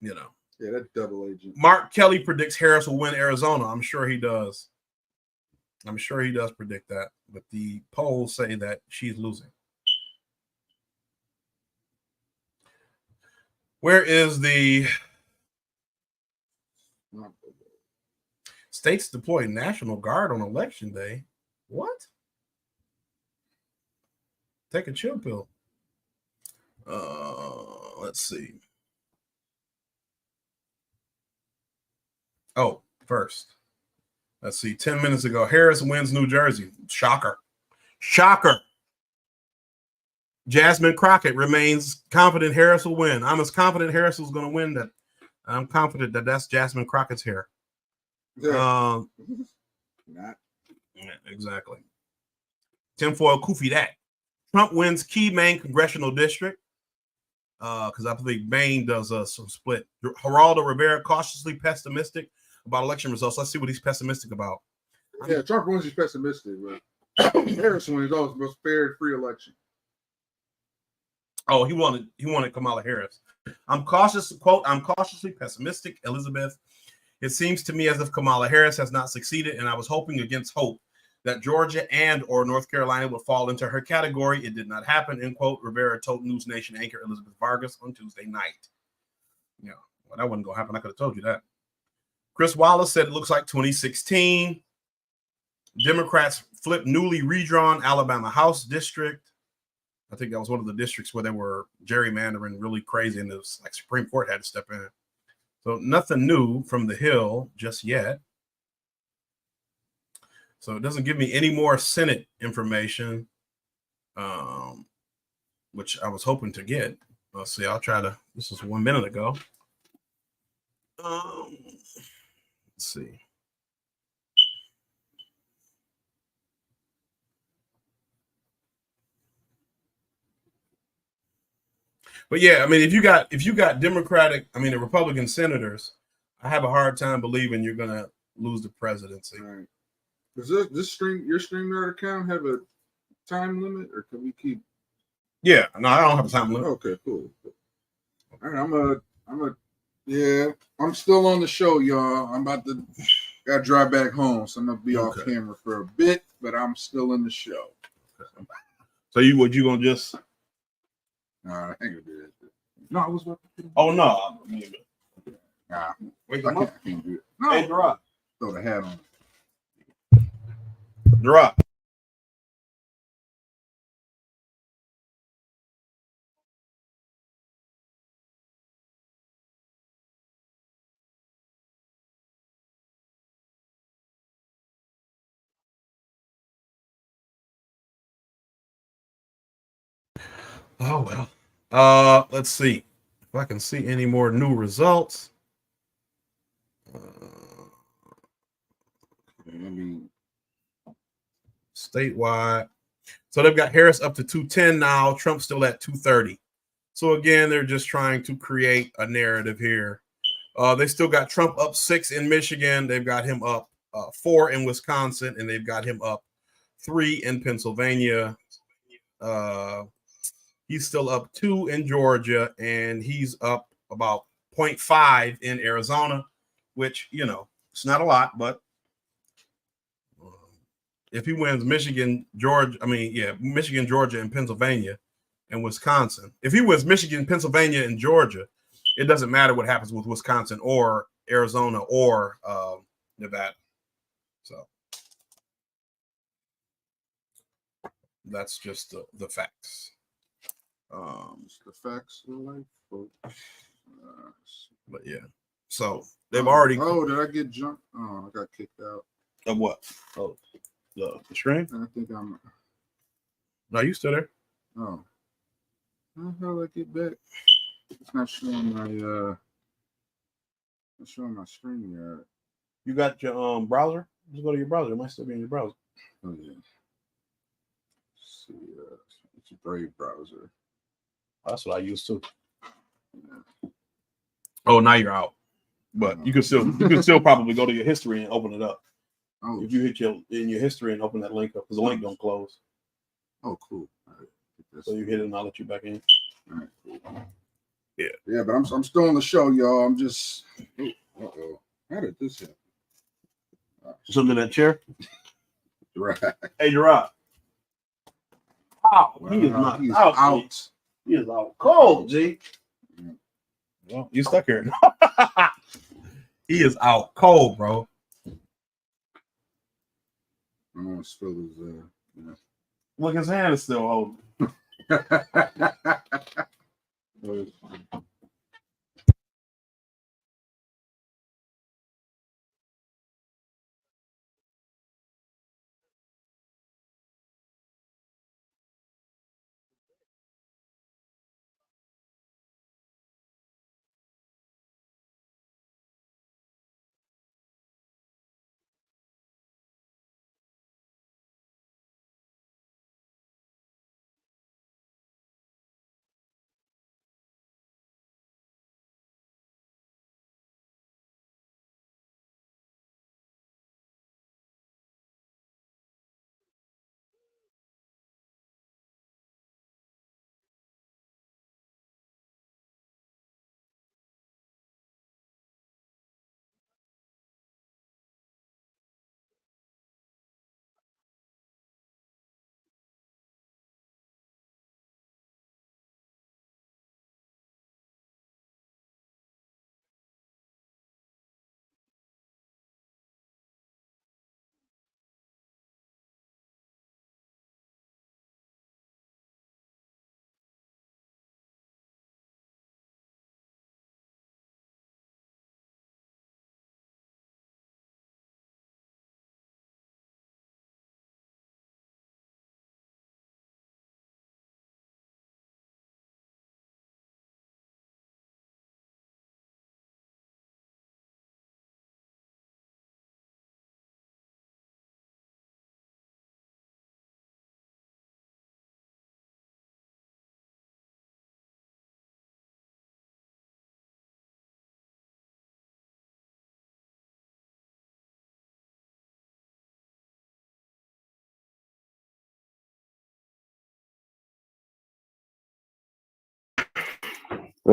you know. Yeah, that double agent. Mark Kelly predicts Harris will win Arizona. I'm sure he does. I'm sure he does predict that. But the polls say that she's losing. Where is the states deploy National Guard on election day? What? Take a chill pill. Let's see. Oh, first. Let's see. 10 minutes ago, Harris wins New Jersey. Shocker. Shocker. Jasmine Crockett remains confident Harris will win. I'm as confident Harris is going to win that I'm confident that that's Jasmine Crockett's hair. Not. Yeah, exactly. Tinfoil Kufi that. Trump wins key Maine congressional district. Because I believe Maine does some split. Geraldo Rivera cautiously pessimistic about election results. Let's see what he's pessimistic about. Yeah, Trump wins is pessimistic, but Harris wins always the most fair and free election. Oh, he wanted Kamala Harris. I'm cautiously pessimistic, Elizabeth. It seems to me as if Kamala Harris has not succeeded, and I was hoping against hope that Georgia and or North Carolina would fall into her category. It did not happen, end quote, Rivera told News Nation anchor Elizabeth Vargas on Tuesday night. Yeah, well, that wasn't going to happen. I could have told you that. Chris Wallace said it looks like 2016. Democrats flipped newly redrawn Alabama House district. I think that was one of the districts where they were gerrymandering really crazy, and it was like Supreme Court had to step in. So nothing new from the Hill just yet. So it doesn't give me any more Senate information, which I was hoping to get. Let's see. I'll try to. This was 1 minute ago. Let's see. But yeah, I mean, if you got Democratic, I mean, the Republican senators, I have a hard time believing you're gonna lose the presidency. Right. Does this your StreamYard account have a time limit, or can we keep? Yeah, no, I don't have a time limit. Okay, cool. All right, I'm still on the show, y'all. I'm about to gotta drive back home, so I'm gonna be off camera for a bit, but I'm still in the show. So you gonna just? I ain't gonna do that. No, I was. Oh no! Nah, wake I him up. can't do it. No, Hey, Gerard. Throw the hat on. Gerard. Oh well. Let's see if I can see any more new results. Statewide. So they've got Harris up to 210 now. Trump's still at 230. So again, they're just trying to create a narrative here. They still got Trump up 6 in Michigan. They've got him up 4 in Wisconsin, and they've got him up 3 in Pennsylvania. He's still up 2 in Georgia, and he's up about 0.5 in Arizona, which, it's not a lot, but if he wins Michigan, Georgia, and Pennsylvania and Wisconsin. If he wins Michigan, Pennsylvania, and Georgia, it doesn't matter what happens with Wisconsin or Arizona or Nevada. So that's just the facts. The facts of life, folks. But yeah, so they've already. Oh, did I get jumped? Oh, I got kicked out. Of what? Oh, the stream. I think I'm. No, you still there? Oh, how the hell I get back? It's not showing my. It's showing my screen yet. You got your browser? Just go to your browser. It might still be in your browser. Oh yeah. Let's see, it's a Brave browser. That's what I use too. Oh, now you're out. But you can still probably go to your history and open it up. Oh, if you hit in your history and open that link up, because the link don't close. Oh, cool. All right. So you hit it and I'll let you back in. All right, cool. Yeah. Yeah, but I'm still on the show, y'all. I'm just. Uh-oh. How did this happen? Something in that chair? Right. Hey, Gerard. Wow, Wow, he is not he's out. out. He is out cold, G. Well, you stuck here. He is out cold, bro. I want to spill his. Look, his hand is still holding.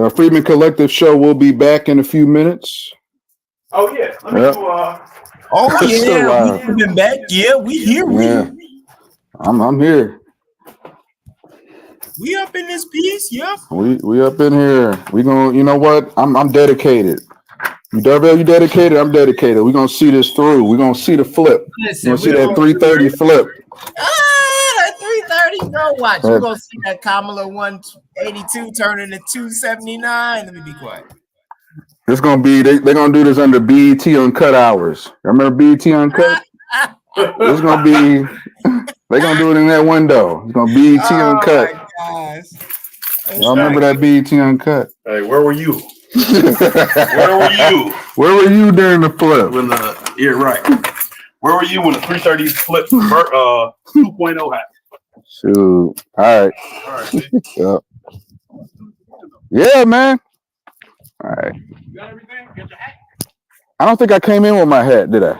Freedman Collective show will be back in a few minutes. Oh yeah. Let me Yep. do, Oh Still yeah, live. we coming back. Yeah, we here. Yeah. I'm here. We up in this piece. Yep. We up in here. We gonna, you know what? I'm dedicated. You Darvell, you dedicated? I'm dedicated. We're gonna see this through. We're gonna see the flip. Listen, We're gonna see we that gonna- 330 flip. At 3:30, bro. Watch. You're gonna see that Kamala 182 turning to 279. Let me be quiet. It's gonna be they're gonna do this under BET Uncut hours. Remember BET Uncut? It's gonna be they're gonna do it in that window. It's gonna be BET Uncut. Gosh. Y'all remember that BET Uncut? Hey, where were you? Where were you? Where were you during the flip? When yeah, right. Where were you when the 330 flip 2.0 happened? Shoot. All right. All right. Yep. Yeah, man. All right. I don't think I came in with my hat, did I?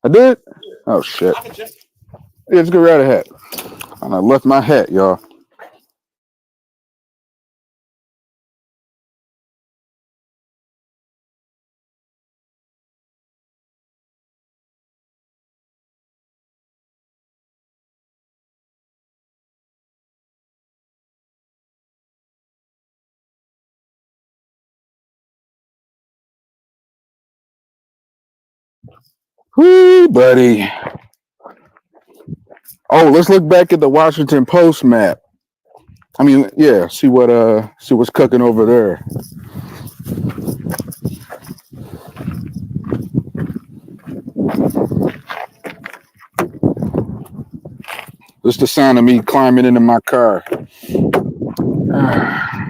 I did? Oh shit. Yeah, let's get rid of the hat. And I left my hat, y'all. Whoo, buddy. Oh, let's look back at the Washington Post map. I mean, yeah, see what's cooking over there. This is the sound of me climbing into my car. Ah.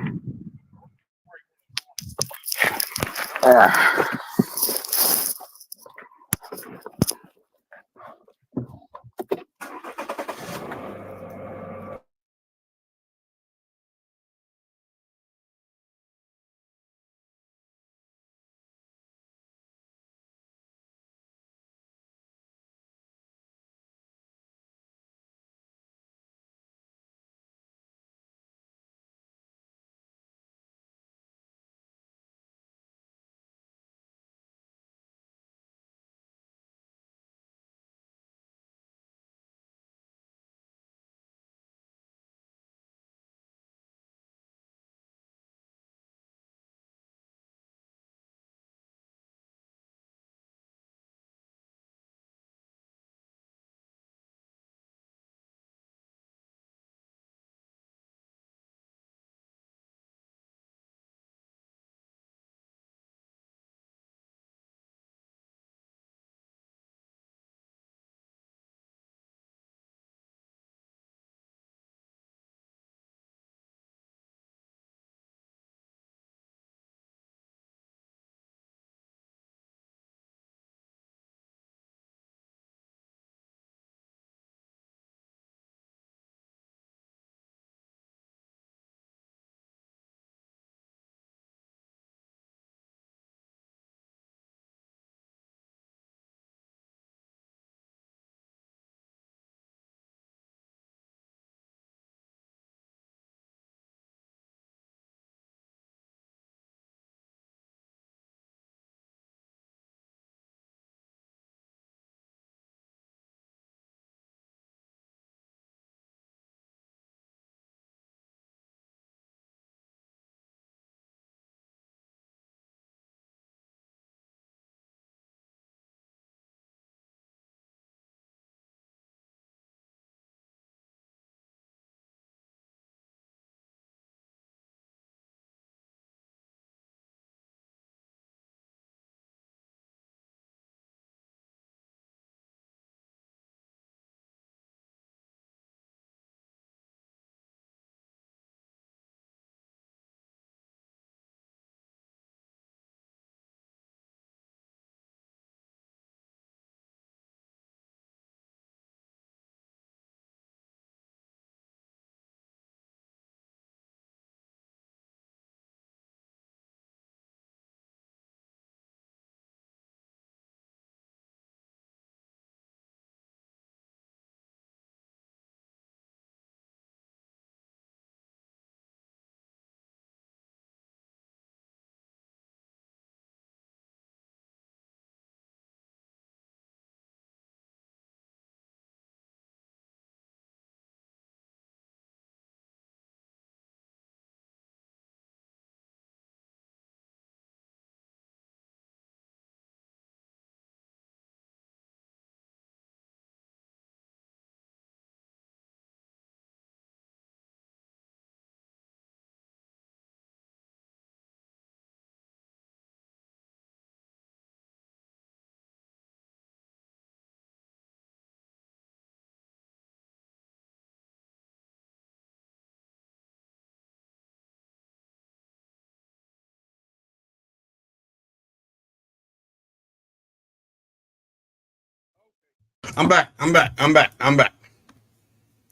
I'm back.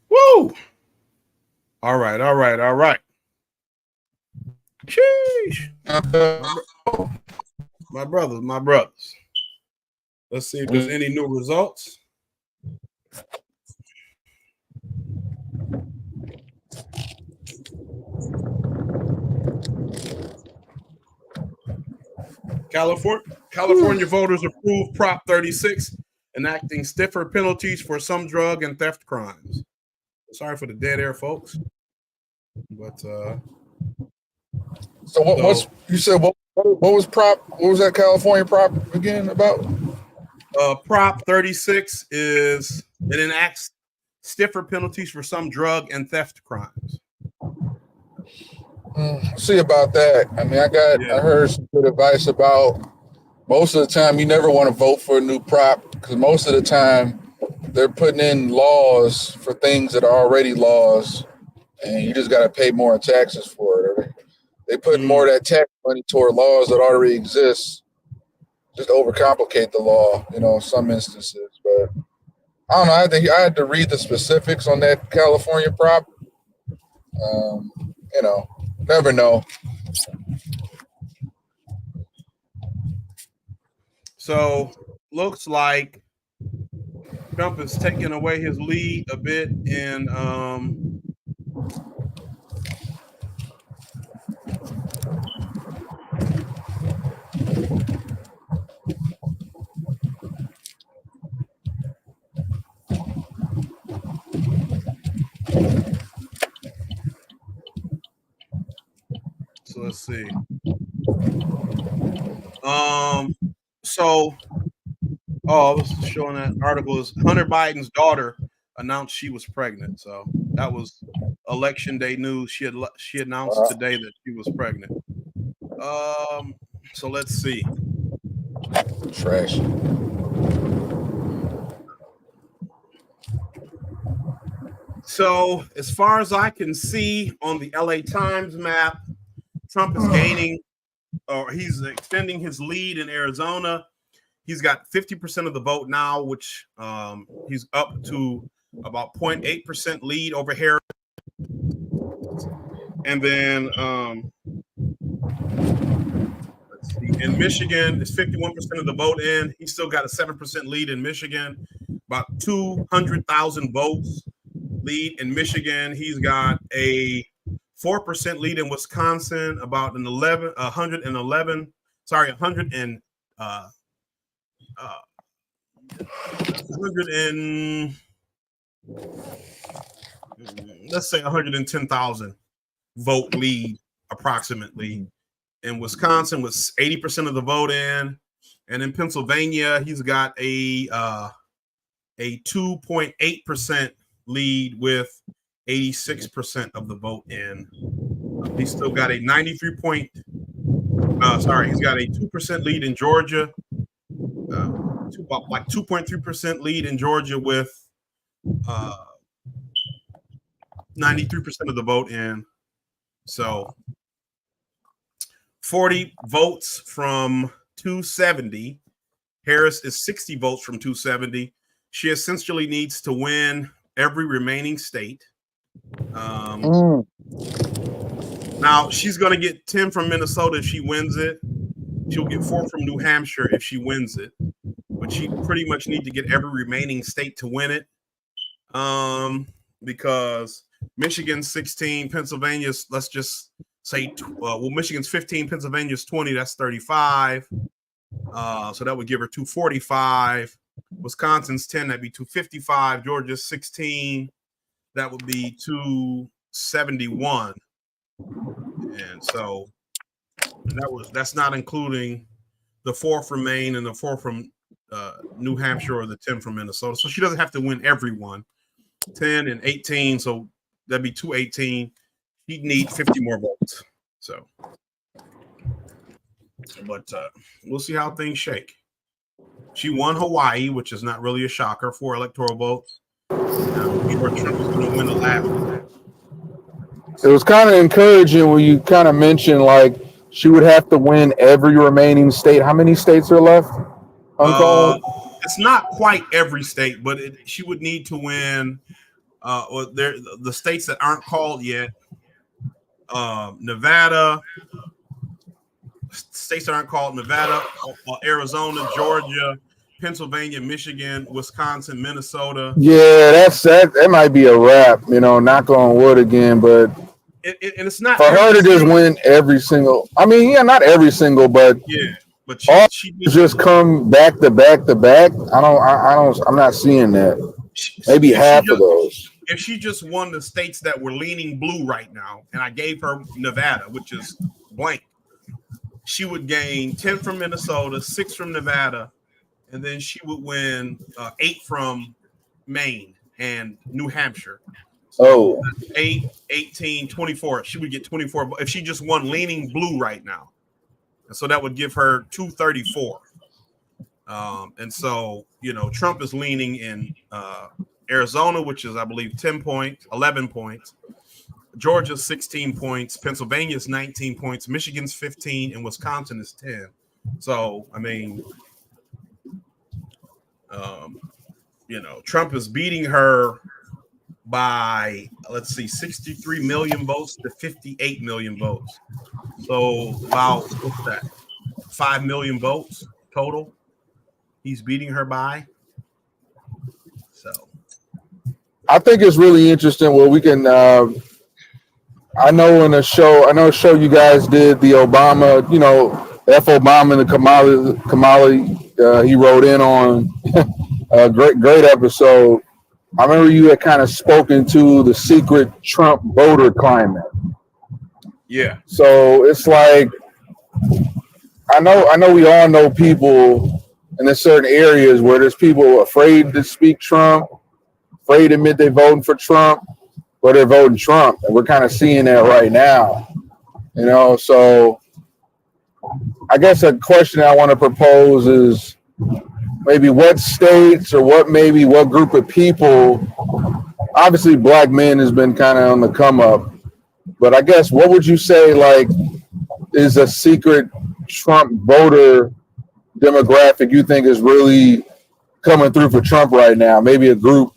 Woo! All right. Sheesh. My brothers. Let's see if there's any new results. California voters approved Prop 36, enacting stiffer penalties for some drug and theft crimes. Sorry for the dead air, folks. But so what's you said? What was that California prop again about? Prop 36 is it enacts stiffer penalties for some drug and theft crimes. See about that. I mean, I heard some good advice about most of the time you never want to vote for a new prop because most of the time they're putting in laws for things that are already laws, and you just got to pay more in taxes for it. They put more of that tax money toward laws that already exist, just overcomplicate the law, in some instances. But I don't know. I think I had to read the specifics on that California prop. Never know. So looks like Trump is taking away his lead a bit in so let's see. I was showing that article is Hunter Biden's daughter announced she was pregnant. So that was election day news. She announced today that she was pregnant. So let's see. Trash. So as far as I can see on the LA Times map, Trump is gaining, or he's extending his lead in Arizona. He's got 50% of the vote now, which he's up to about 0.8% lead over Harris. And then let's see, in Michigan, it's 51% of the vote in. He's still got a 7% lead in Michigan, about 200,000 votes lead in Michigan. He's got a 4% lead in Wisconsin, about 111. Sorry, 100 and 110,000 vote lead approximately in Wisconsin with 80% of the vote in, and in Pennsylvania he's got a 2.8% lead with 86% of the vote in. He's still got a 2% lead in Georgia. 2.3% lead in Georgia with 93% of the vote in. So 40 votes from 270. Harris is 60 votes from 270. She essentially needs to win every remaining state. Now she's going to get 10 from Minnesota if she wins it. She'll get 4 from New Hampshire if she wins it, but she pretty much need to get every remaining state to win it, because Michigan's 16, Pennsylvania's, let's just say, Michigan's 15, Pennsylvania's 20, that's 35. So that would give her 245. Wisconsin's 10, that'd be 255. Georgia's 16, that would be 271. And so that's not including the 4 from Maine and the 4 from New Hampshire or the 10 from Minnesota. So she doesn't have to win every one. 10 and 18, so that'd be 218. She'd need 50 more votes. So, but we'll see how things shake. She won Hawaii, which is not really a shocker, 4 electoral votes. I'm sure Trump is going to win the last one. It was kind of encouraging when you kind of mentioned like she would have to win every remaining state. How many states are left? it's not quite every state, but she would need to win. Or the states that aren't called yet. Nevada, states that aren't called: Nevada, Arizona, Georgia, Pennsylvania, Michigan, Wisconsin, Minnesota. Yeah, that might be a wrap. Knock on wood again, but and it's not for her to just win every single. I mean, yeah, not every single, but yeah, but she just come back to back to back. I'm not seeing that. Maybe half of those. If she just won the states that were leaning blue right now, and I gave her Nevada, which is blank, she would gain 10 from Minnesota, 6 from Nevada, and then she would win 8 from Maine and New Hampshire. So 8, 18, 24. She would get 24 if she just won leaning blue right now. And so that would give her 234. And so, Trump is leaning in Arizona, which is, I believe, 11 points. Georgia's 16 points. Pennsylvania's 19 points. Michigan's 15, and Wisconsin is 10. So, I mean, Trump is beating her by, 63 million votes to 58 million votes. So, about, what's that? 5 million votes total he's beating her by. So I think it's really interesting what we can. I know a show you guys did the Obama, F. Obama and the Kamala he wrote in on. A great episode. I remember you had kind of spoken to the secret Trump voter climate. Yeah. So it's like I know we all know people in there's certain areas where there's people afraid to speak Trump, afraid to admit they're voting for Trump, but they're voting Trump. And we're kind of seeing that right now. So I guess a question I want to propose is maybe what states or what group of people, obviously black men has been kind of on the come up, but I guess what would you say is a secret Trump voter demographic you think is really coming through for Trump right now? Maybe a group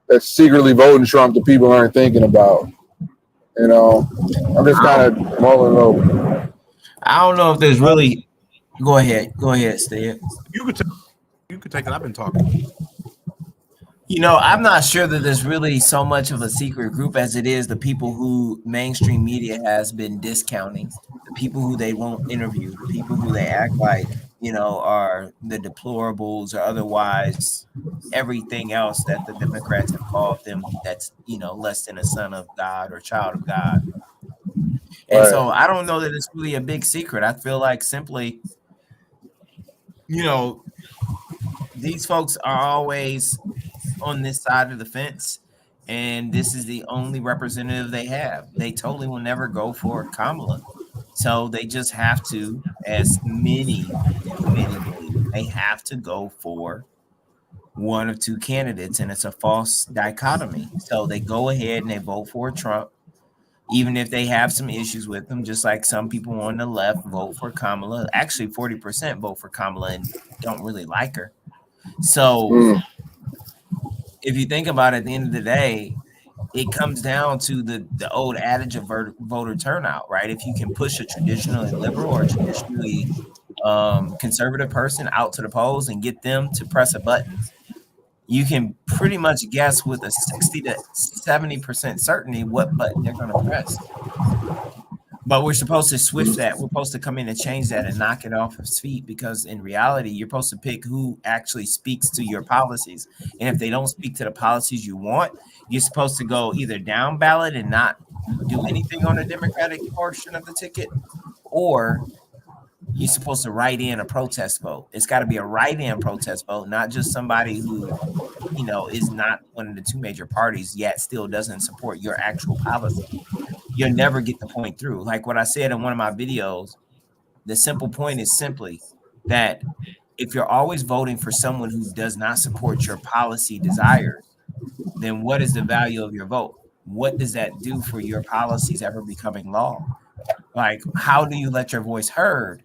that's secretly voting Trump that people aren't thinking about. I'm just kind of mulling over. I don't know if there's really. Go ahead, Steve. You could take it. I've been talking. I'm not sure that there's really so much of a secret group as it is the people who mainstream media has been discounting, the people who they won't interview, the people who they act like, are the deplorables or otherwise everything else that the Democrats have called them that's, less than a son of God or child of God. And so I don't know that it's really a big secret. I feel like simply, these folks are always on this side of the fence, and this is the only representative they have. They totally will never go for Kamala. So they just have to, as many believe, they have to go for one of two candidates, and it's a false dichotomy. So they go ahead and they vote for Trump, even if they have some issues with them, just like some people on the left vote for Kamala. Actually, 40% vote for Kamala and don't really like her. So if you think about it, at the end of the day, it comes down to the old adage of voter turnout, right? If you can push a traditionally liberal or traditionally conservative person out to the polls and get them to press a button, you can pretty much guess with a 60 to 70% certainty what button they're going to press. But we're supposed to switch that. We're supposed to come in and change that and knock it off its feet, because in reality, you're supposed to pick who actually speaks to your policies. And if they don't speak to the policies you want, you're supposed to go either down ballot and not do anything on the Democratic portion of the ticket, or you're supposed to write in a protest vote. It's got to be a write-in protest vote, not just somebody who, is not one of the two major parties yet still doesn't support your actual policy. You'll never get the point through. Like what I said in one of my videos, the simple point is simply that if you're always voting for someone who does not support your policy desires, then what is the value of your vote? What does that do for your policies ever becoming law? Like, how do you let your voice heard?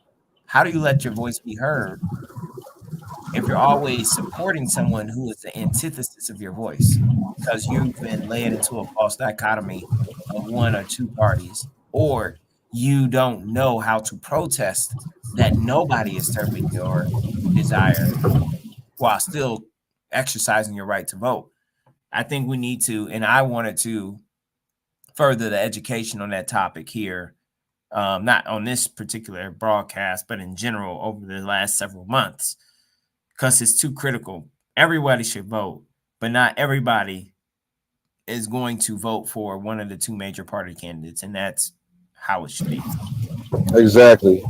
How do you let your voice be heard if you're always supporting someone who is the antithesis of your voice, because you've been led into a false dichotomy of one or two parties, or you don't know how to protest that nobody is serving your desire while still exercising your right to vote. I think we need to, and I wanted to further the education on that topic here, not on this particular broadcast, but in general over the last several months, because it's too critical. Everybody should vote, but not everybody is going to vote for one of the two major party candidates, and that's how it should be. Exactly.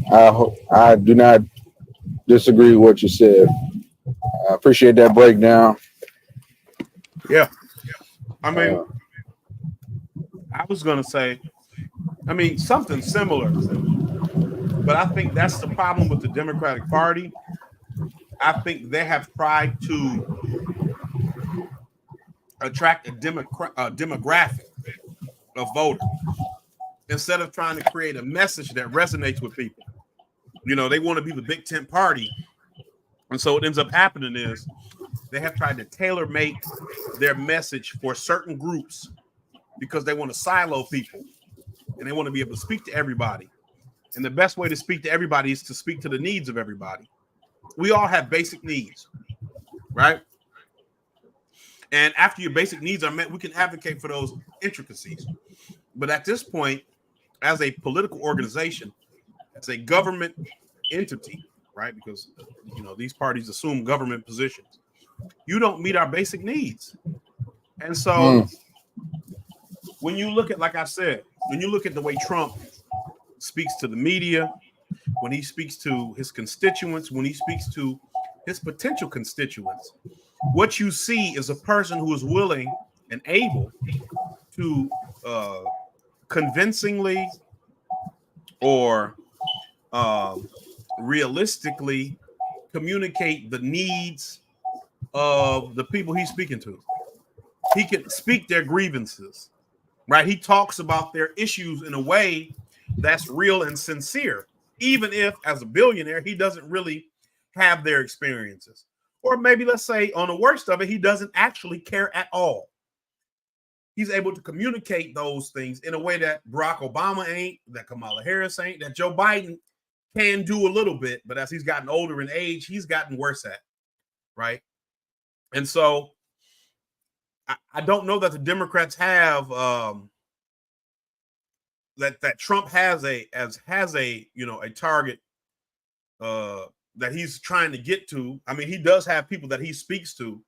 I do not disagree with what you said. I appreciate that breakdown. Yeah. I mean, I was going to say, something similar, but I think that's the problem with the Democratic Party. I think they have tried to attract a demographic of voters instead of trying to create a message that resonates with people. They want to be the big tent party. And so what ends up happening is they have tried to tailor make their message for certain groups because they want to silo people and they want to be able to speak to everybody. And the best way to speak to everybody is to speak to the needs of everybody. We all have basic needs, right? And after your basic needs are met, we can advocate for those intricacies. But at this point, as a political organization, as a government entity, right? Because, these parties assume government positions. You don't meet our basic needs. And so when you look at, like I said, when you look at the way Trump speaks to the media, when he speaks to his constituents, when he speaks to his potential constituents, what you see is a person who is willing and able to convincingly or realistically communicate the needs of the people he's speaking to. He can speak their grievances, right? He talks about their issues in a way that's real and sincere, even if as a billionaire, he doesn't really have their experiences. Or maybe let's say on the worst of it, he doesn't actually care at all. He's able to communicate those things in a way that Barack Obama ain't, that Kamala Harris ain't, that Joe Biden can do a little bit, but as he's gotten older in age, he's gotten worse at, right? And so I don't know that the Democrats have that Trump has a target that he's trying to get to. I mean, he does have people that he speaks to,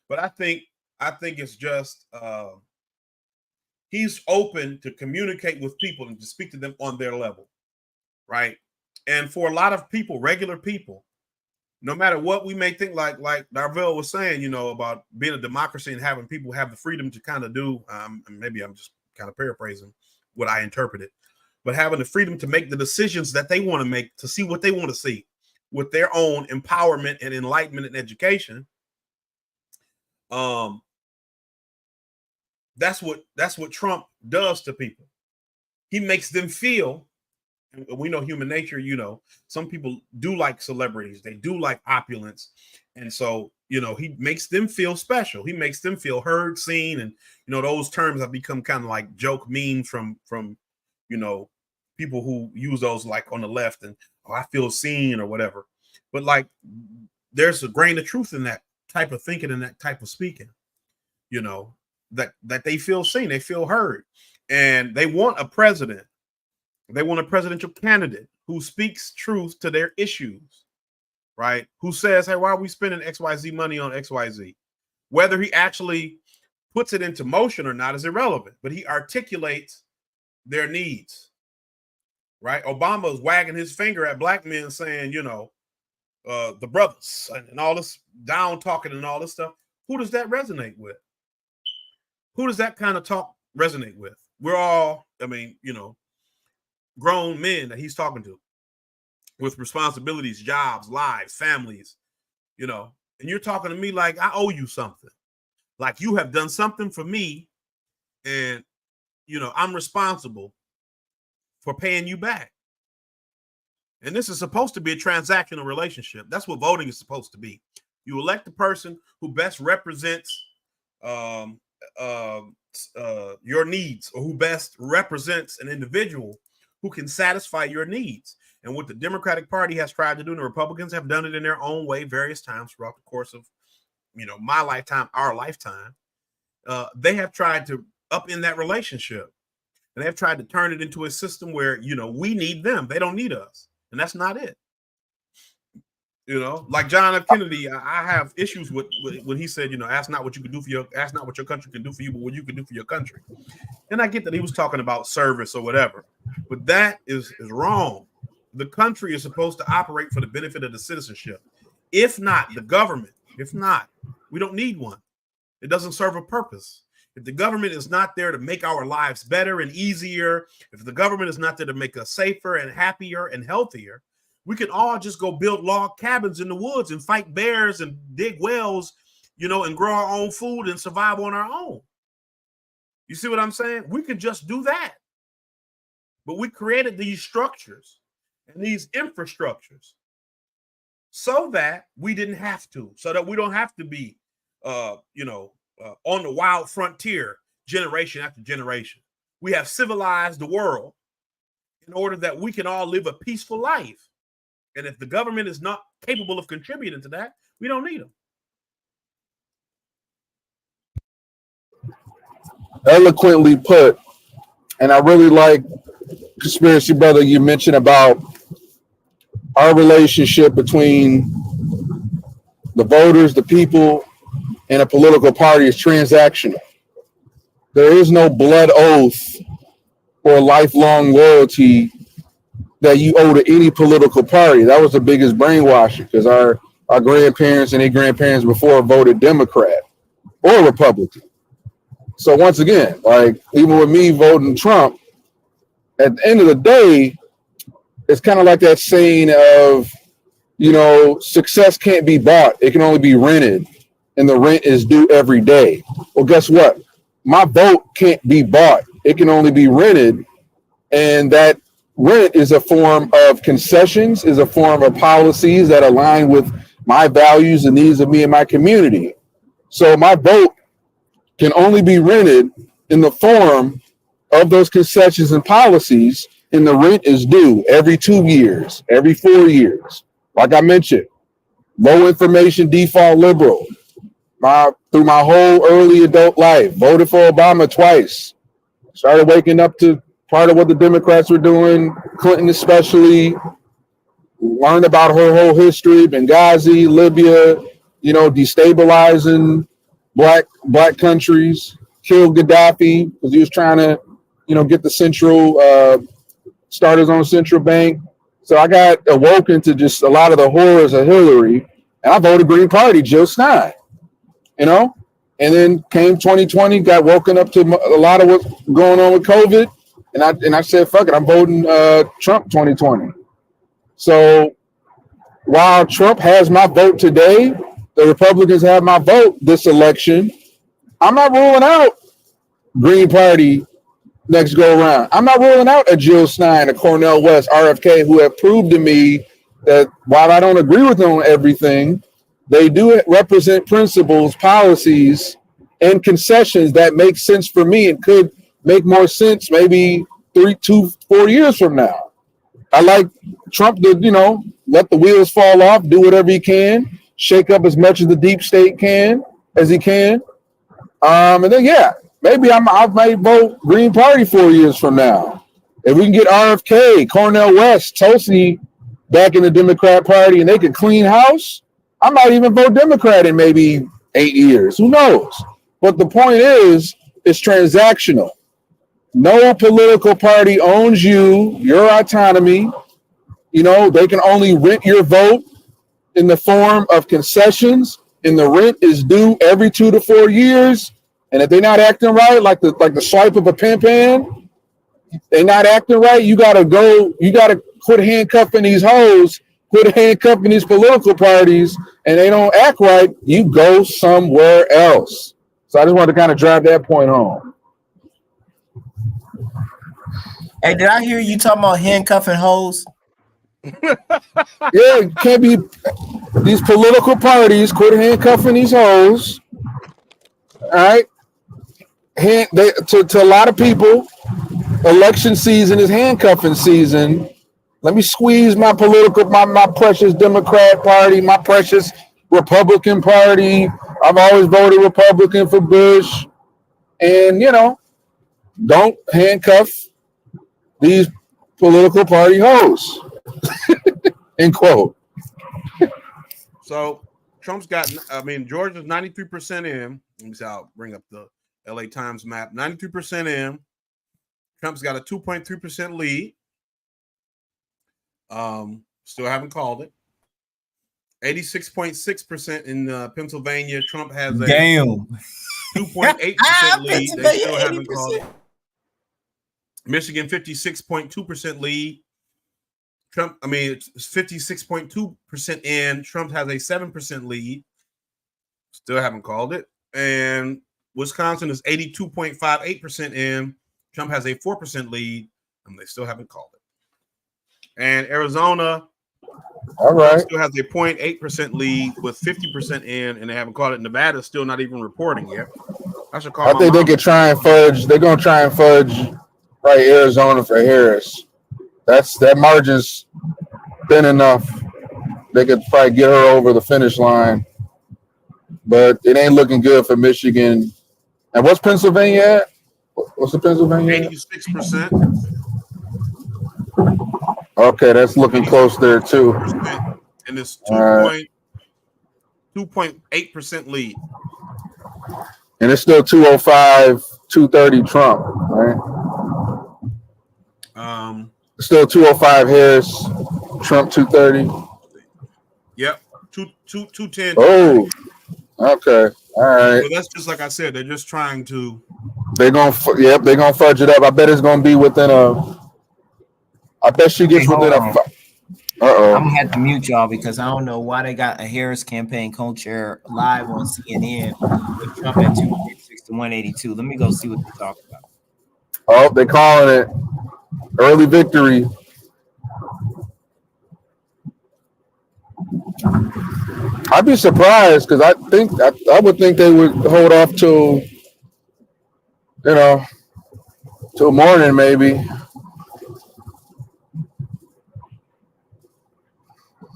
but I think it's just he's open to communicate with people and to speak to them on their level, right? And for a lot of people, regular people, no matter what we may think, like Darvell was saying, about being a democracy and having people have the freedom to kind of do, maybe I'm just kind of paraphrasing what I interpreted, but having the freedom to make the decisions that they want to make, to see what they want to see with their own empowerment and enlightenment and education. That's what Trump does to people. He makes them feel, and we know human nature, some people do like celebrities, they do like opulence. And so, he makes them feel special. He makes them feel heard, seen. And, those terms have become kind of like joke memes from people who use those like on the left and, oh, I feel seen or whatever. But like, there's a grain of truth in that type of thinking and that type of speaking, that they feel seen, they feel heard, and they want a president. They want a presidential candidate who speaks truth to their issues, right? Who says, hey, why are we spending XYZ money on XYZ? Whether he actually puts it into motion or not is irrelevant, but he articulates their needs, right? Obama is wagging his finger at black men saying, the brothers and all this down talking and all this stuff. Who does that resonate with? Who does that kind of talk resonate with? We're all, grown men that he's talking to with responsibilities, jobs, lives, families, and you're talking to me like I owe you something, like you have done something for me, and I'm responsible for paying you back. And this is supposed to be a transactional relationship. That's what voting is supposed to be. You elect the person who best represents your needs, or who best represents an individual who can satisfy your needs. And what the Democratic Party has tried to do, and the Republicans have done it in their own way various times throughout the course of, my lifetime, our lifetime, they have tried to upend that relationship. And they've tried to turn it into a system where, we need them. They don't need us. And that's not it. Like John F. Kennedy, I have issues with when he said, ask not what you can do ask not what your country can do for you, but what you can do for your country. And I get that he was talking about service or whatever, but that is wrong. The country is supposed to operate for the benefit of the citizenship. If not, the government, we don't need one. It doesn't serve a purpose. If the government is not there to make our lives better and easier, if the government is not there to make us safer and happier and healthier, we can all just go build log cabins in the woods and fight bears and dig wells, and grow our own food and survive on our own. You see what I'm saying? We could just do that. But we created these structures and these infrastructures so that we didn't have to, so that we don't have to be, on the wild frontier generation after generation. We have civilized the world in order that we can all live a peaceful life. And if the government is not capable of contributing to that, we don't need them. Eloquently put. And I really like, Conspiracy Brother, you mentioned about our relationship between the voters, the people, and a political party is transactional. There is no blood oath or lifelong loyalty that you owe to any political party. That was the biggest brainwashing, because our grandparents and their grandparents before voted Democrat or Republican. So once again, like even with me voting Trump, at the end of the day, it's kind of like that saying of, success can't be bought. It can only be rented, and the rent is due every day. Well, guess what? My vote can't be bought. It can only be rented, and that rent is a form of concessions, is a form of policies that align with my values and needs of me and my community. So my vote can only be rented in the form of those concessions and policies, and the rent is due every 2 years, every 4 years. Like I mentioned, low information default liberal. Through my whole early adult life, voted for Obama twice. Started waking up to part of what the Democrats were doing, Clinton especially. Learned about her whole history, Benghazi, Libya, destabilizing black countries, killed Gaddafi because he was trying to, get the start his own central bank. So I got awoken to just a lot of the horrors of Hillary, and I voted Green Party, Jill Stein, and then came 2020, got woken up to a lot of what's going on with COVID. And I said, fuck it, I'm voting Trump 2020. So while Trump has my vote today, the Republicans have my vote this election. I'm not ruling out Green Party next go around. I'm not ruling out a Jill Stein, a Cornel West, RFK, who have proved to me that while I don't agree with them on everything, they do represent principles, policies, and concessions that make sense for me and could make more sense maybe 3, 2, 4 years from now. I like Trump to, let the wheels fall off, do whatever he can, shake up as much of the deep state as he can. And then, maybe I might vote Green Party 4 years from now. If we can get RFK, Cornel West, Tulsi back in the Democrat Party and they can clean house, I might even vote Democrat in maybe 8 years. Who knows? But the point is, it's transactional. No political party owns you, your autonomy. They can only rent your vote in the form of concessions, and the rent is due every 2 to 4 years. And if they're not acting right, like the swipe of a pimp, they're not acting right, you gotta quit handcuffing these hoes, quit handcuffing these political parties, and they don't act right, you go somewhere else. So I just wanted to kind of drive that point home. Hey, did I hear you talking about handcuffing hoes? Yeah, it can't be. these political parties quit handcuffing these hoes. All right. To a lot of people, election season is handcuffing season. Let me squeeze my precious Democrat Party, my precious Republican Party. I've always voted Republican for Bush. And, don't handcuff these political party hoes. End quote. So Trump's got, Georgia's 93% in. Let me see, I'll bring up the LA Times map. 93% in. Trump's got a 2.3% lead. Still haven't called it. 86.6% in Pennsylvania. Trump has a 2.8% lead. They still haven't called it. Michigan 56.2% lead. It's 56.2% in. Trump has a 7% lead. Still haven't called it. And Wisconsin is 82.58% in. Trump has a 4% lead, and they still haven't called it. And Arizona, all right, still has a 0.8% lead with 50% in, and they haven't called it. Nevada's still not even reporting yet. I should call. I think they could try and fudge. They're gonna try and fudge, right? Arizona for Harris. That margin's thin enough. They could probably get her over the finish line, but it ain't looking good for Michigan. And what's Pennsylvania at? What's the Pennsylvania? 86%. Okay, that's looking close there too. And it's 2.8% lead. And it's still 205, 230 Trump, right? Still 205 Harris, Trump 230. Yep, 210. Oh, okay, all right. Well, that's just like I said. They're just trying to. They're gonna fudge it up. I bet it's gonna be within a. I bet she gets within a. Uh-oh. I'm gonna have to mute y'all because I don't know why they got a Harris campaign co-chair live on CNN with Trump at 246 to 182. Let me go see what they're talking about. Oh, they're calling it early victory. I'd be surprised because I would think they would hold off till morning maybe.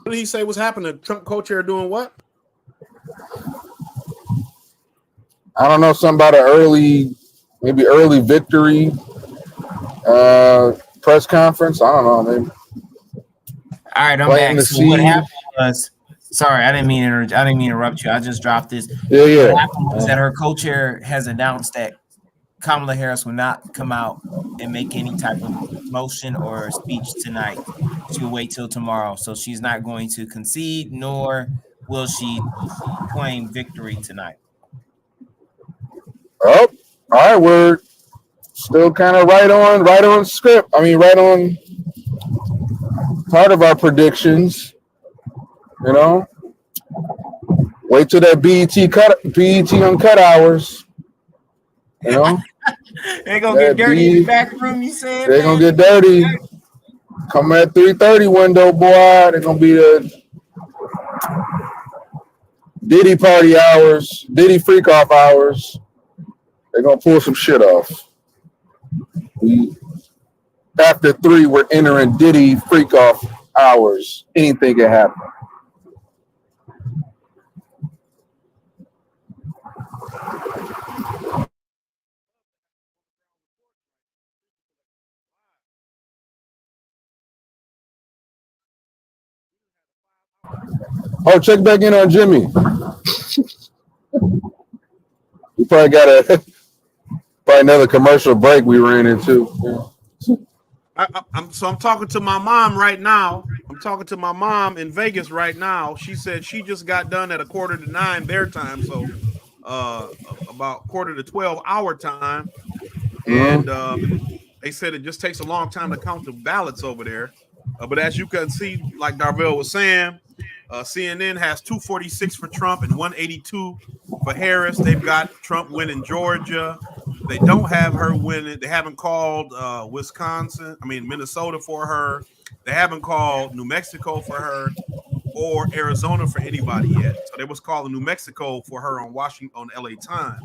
What did he say was happening? Trump co-chair doing what? I don't know, something about an early victory press conference. I don't know, maybe. All right, I'm back. So what happened was, sorry, I didn't mean to interrupt you. I just dropped this. Yeah. What happened was that her co-chair has announced that Kamala Harris will not come out and make any type of motion or speech tonight. She'll wait till tomorrow. So she's not going to concede, nor will she claim victory tonight. Oh, all right, we're still kind of right on script. I mean, right on part of our predictions. Wait till that BET uncut hours. They're gonna get dirty in the back room, you said? They're gonna get dirty. Come at 3:30 window, boy. They're gonna be the Diddy party hours, Diddy freak off hours. They're gonna pull some shit off. After 3, we're entering Diddy freak off hours. Anything can happen. Oh, check back in on Jimmy. We probably got another commercial break we ran into. I'm talking to my mom right now. I'm talking to my mom in Vegas right now. She said she just got done at 8:45 their time, so about 11:45 our time. And they said it just takes a long time to count the ballots over there. But as you can see, like Darvell was saying, CNN has 246 for Trump and 182 for Harris. They've got Trump winning Georgia. They don't have her winning. They haven't called Minnesota for her. They haven't called New Mexico for her. or Arizona for anybody yet. So they was calling New Mexico for her on LA Times.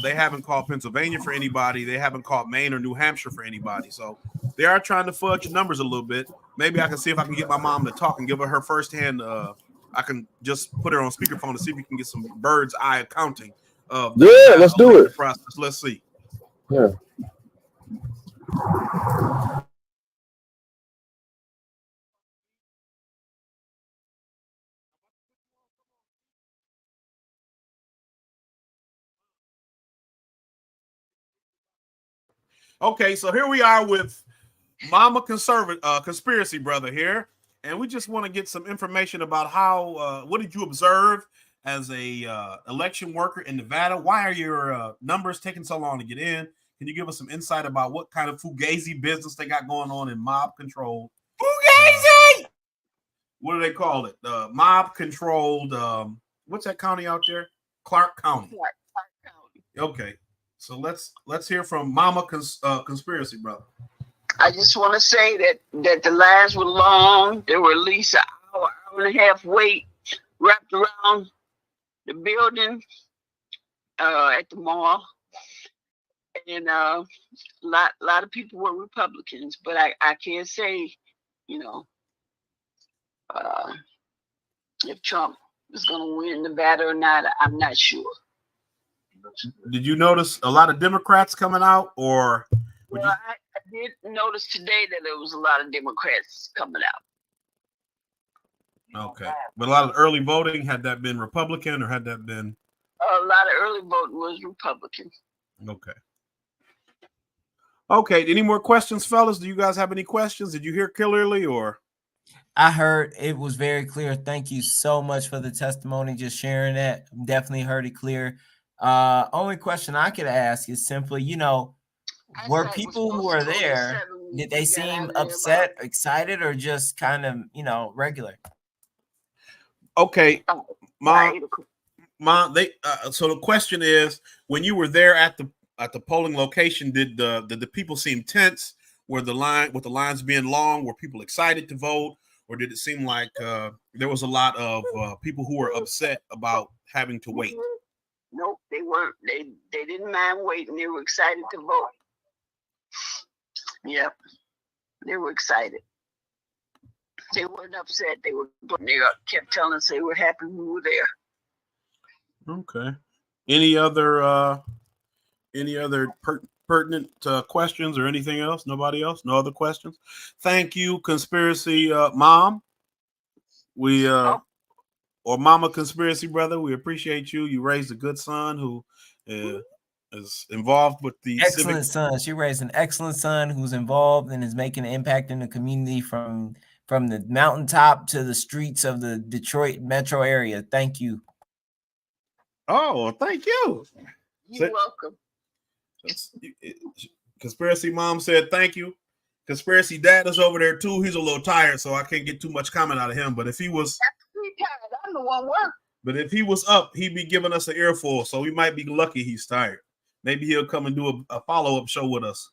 They haven't called Pennsylvania for anybody. They haven't called Maine or New Hampshire for anybody. So they are trying to fudge the numbers a little bit. Maybe I can see if I can get my mom to talk and give her firsthand. I can just put her on speakerphone to see if we can get some bird's eye accounting. Let's do it. Process. Let's see. Yeah. Okay, so here we are with Mama Conspiracy Brother here, and we just want to get some information about how. What did you observe as a election worker in Nevada? Why are your numbers taking so long to get in? Can you give us some insight about what kind of fugazi business they got going on in mob controlled? Fugazi! What do they call it? Mob controlled. What's that county out there? Clark County. Clark County. Okay, so let's hear from Mama Conspiracy Brother. I just want to say that the lines were long. There were at least an hour and a half wait wrapped around the building at the mall. And a lot of people were Republicans, but I can't say, if Trump is going to win Nevada or not. I'm not sure. Did you notice a lot of Democrats coming out, or? Well, I did notice today that there was a lot of Democrats coming out. Okay, but a lot of early voting, had that been Republican or had that been? A lot of early voting was Republican. Okay. Okay. Any more questions, fellas? Do you guys have any questions? Did you hear clearly, or? I heard it was very clear. Thank you so much for the testimony, just sharing that. Definitely heard it clear. Only question I could ask is simply, were people who are there, did they seem upset, excited, or just kind of, regular? Okay, Mom, so the question is, when you were there at the polling location, did the people seem tense? Were the lines being long? Were people excited to vote, or did it seem like there was a lot of people who were upset about having to wait? Nope, they weren't. They didn't mind waiting. They were excited to vote. Yep, they were excited. They weren't upset. They kept telling us they were happy we were there. Okay. Any other pertinent questions or anything else? Nobody else? No other questions? Thank you, Conspiracy Mom. Or Mama Conspiracy Brother, we appreciate you. You raised a good son who is involved with the excellent son. She raised an excellent son who's involved and is making an impact in the community from the mountaintop to the streets of the Detroit metro area. Thank you. Oh, thank you. You're welcome. Conspiracy Mom said thank you. Conspiracy Dad is over there too. He's a little tired, so I can't get too much comment out of him. But if he was I'm the one working. But if he was up, he'd be giving us an earful. So we might be lucky he's tired. Maybe he'll come and do a follow-up show with us.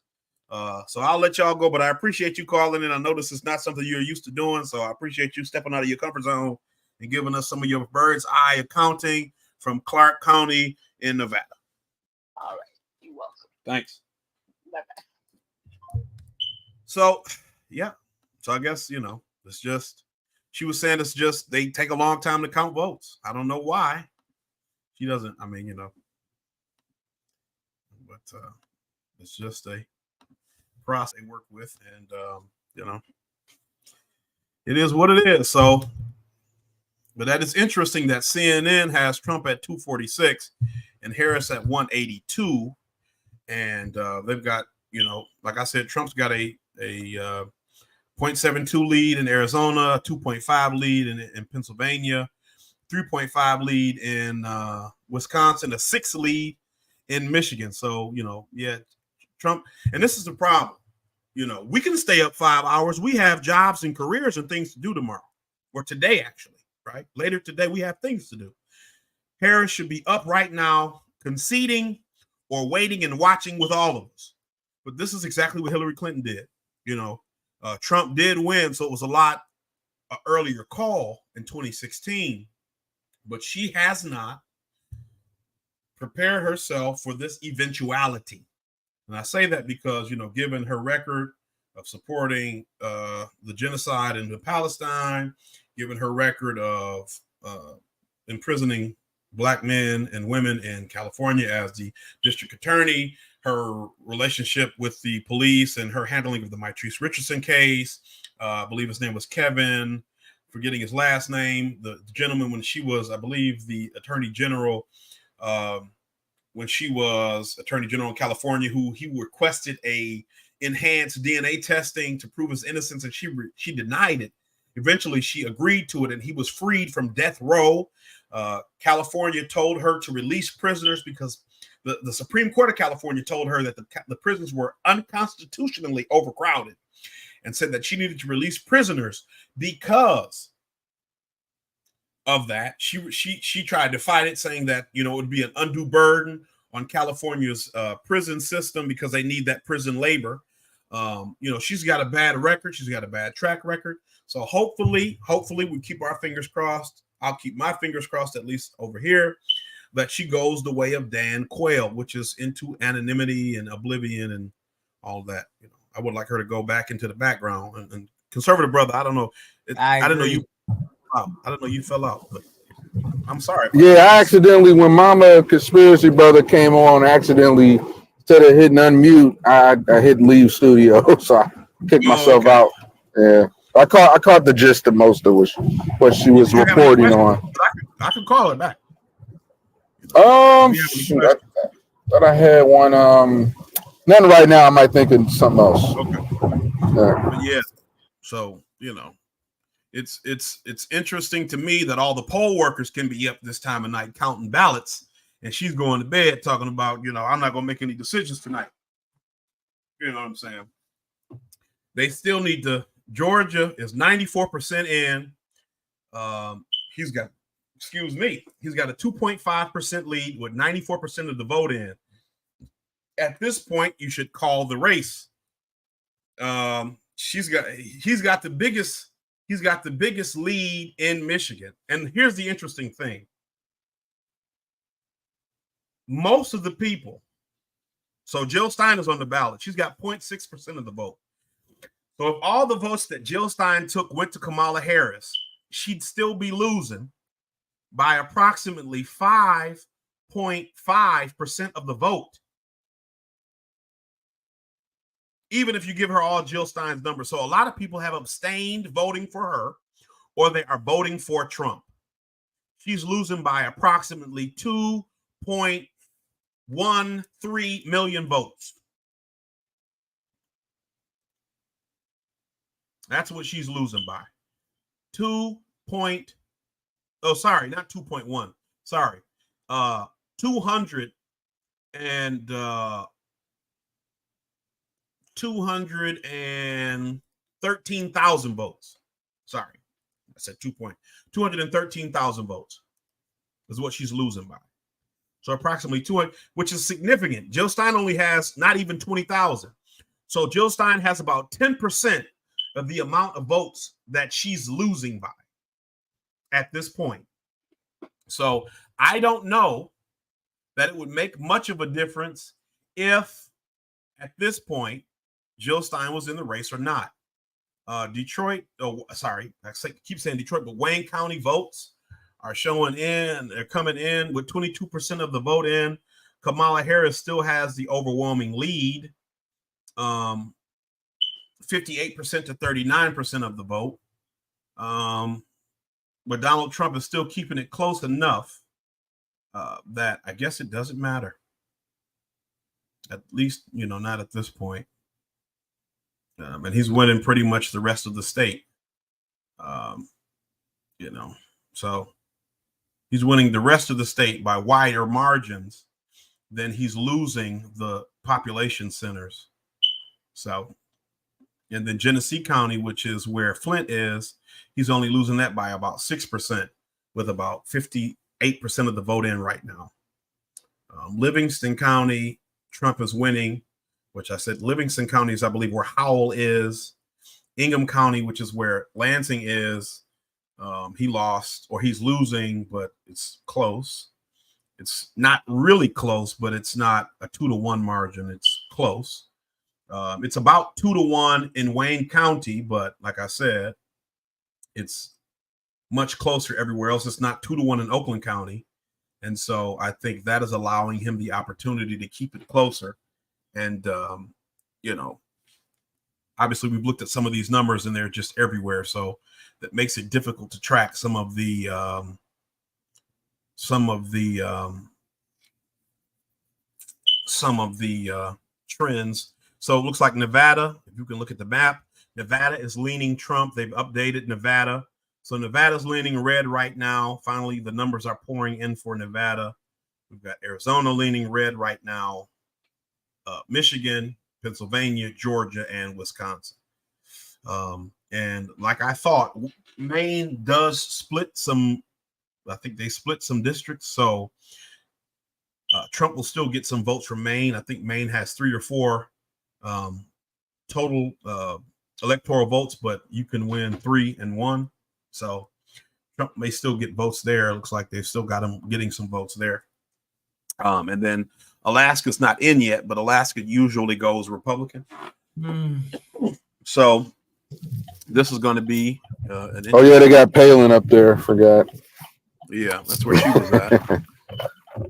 So I'll let y'all go, but I appreciate you calling in. I know this is not something you're used to doing, so I appreciate you stepping out of your comfort zone and giving us some of your bird's eye accounting from Clark County in Nevada. All right. You're welcome. Thanks. Bye-bye. So, yeah. So I guess, it's just, she was saying they take a long time to count votes. I don't know why. She doesn't, but it's just a process they work with, and it is what it is. So, but that is interesting that CNN has Trump at 246 and Harris at 182, and they've got, like I said, Trump's got a 0.72 lead in Arizona, 2.5 lead in Pennsylvania, 3.5 lead in Wisconsin, a 6 lead in Michigan. So, Trump, and this is the problem. We can stay up 5 hours. We have jobs and careers and things to do tomorrow, or today, actually, right? Later today, we have things to do. Harris should be up right now, conceding or waiting and watching with all of us. But this is exactly what Hillary Clinton did. Trump did win, so it was a lot an earlier call in 2016, but she has not prepared herself for this eventuality. And I say that because, given her record of supporting the genocide in Palestine, given her record of imprisoning Black men and women in California as the district attorney, her relationship with the police and her handling of the Mitrice Richardson case. I believe his name was Kevin, forgetting his last name. The gentleman, when she was, I believe, the attorney general, when she was attorney general in California, who he requested a enhanced DNA testing to prove his innocence, and she denied it. Eventually, she agreed to it, and he was freed from death row. California told her to release prisoners because the Supreme Court of California told her that the prisons were unconstitutionally overcrowded, and said that she needed to release prisoners because of that. She tried to fight it, saying that it would be an undue burden on California's prison system because they need that prison labor. She's got a bad record. She's got a bad track record. So hopefully we keep our fingers crossed. I'll keep my fingers crossed, at least over here, that she goes the way of Dan Quayle, which is into anonymity and oblivion and all that. I would like her to go back into the background. And conservative brother, I don't know. I didn't know you. I didn't know you fell out. But I'm sorry. Yeah, I accidentally, when Mama Conspiracy Brother came on, accidentally, instead of hitting unmute, I hit leave studio, so I kicked myself out. Yeah, I caught the gist of most of what she was reporting on. I can call her back. That I had one. Nothing right now. I might think of something else. Okay. But yeah. So it's interesting to me that all the poll workers can be up this time of night counting ballots, and she's going to bed talking about, I'm not going to make any decisions tonight. You know what I'm saying? They still need to. Georgia is 94% in. He's got a 2.5% lead with 94% of the vote in. At this point, you should call the race. He's got the biggest lead in Michigan. And here's the interesting thing. Most of the people, so Jill Stein is on the ballot. She's got 0.6% of the vote. So if all the votes that Jill Stein took went to Kamala Harris, she'd still be losing by approximately 5.5% of the vote. Even if you give her all Jill Stein's numbers. So a lot of people have abstained voting for her, or they are voting for Trump. She's losing by approximately 2.13 million votes. That's what she's losing by. 200 and 213,000 votes. Sorry, I said 213,000 votes is what she's losing by. So approximately 200, which is significant. Jill Stein only has not even 20,000. So Jill Stein has about 10% of the amount of votes that she's losing by at this point. So I don't know that it would make much of a difference if at this point Jill Stein was in the race or not. Detroit, keep saying Detroit, but Wayne County votes are they're coming in with 22% of the vote in. Kamala Harris still has the overwhelming lead. 58% to 39% of the vote. But Donald Trump is still keeping it close enough that I guess it doesn't matter. At least, not at this point. And he's winning pretty much the rest of the state. So he's winning the rest of the state by wider margins than he's losing the population centers. So, and then Genesee County, which is where Flint is, he's only losing that by about 6%, with about 58% of the vote in right now. Livingston County, Trump is winning, which I said Livingston County is, I believe, where Howell is. Ingham County, which is where Lansing is, He lost, or he's losing, but it's close. It's not really close, but it's not a 2-1 margin. It's close. It's about 2-1 in Wayne County, but like I said, it's much closer everywhere else. It's not 2-1 in Oakland County. And so I think that is allowing him the opportunity to keep it closer. And, obviously we've looked at some of these numbers and they're just everywhere. So that makes it difficult to track some of the trends. So it looks like Nevada, if you can look at the map, Nevada is leaning Trump. They've updated Nevada. So Nevada's leaning red right now. Finally, the numbers are pouring in for Nevada. We've got Arizona leaning red right now, Michigan, Pennsylvania, Georgia, and Wisconsin. And like I thought, Maine does split some. I think they split some districts. So Trump will still get some votes from Maine. I think Maine has 3 or 4 total electoral votes, but you can win 3 and 1. So Trump may still get votes there. It looks like they've still got him getting some votes there. And then Alaska's not in yet, but Alaska usually goes Republican. So this is going to be Oh yeah, they got Palin up there. Forgot. Yeah, that's where she was at.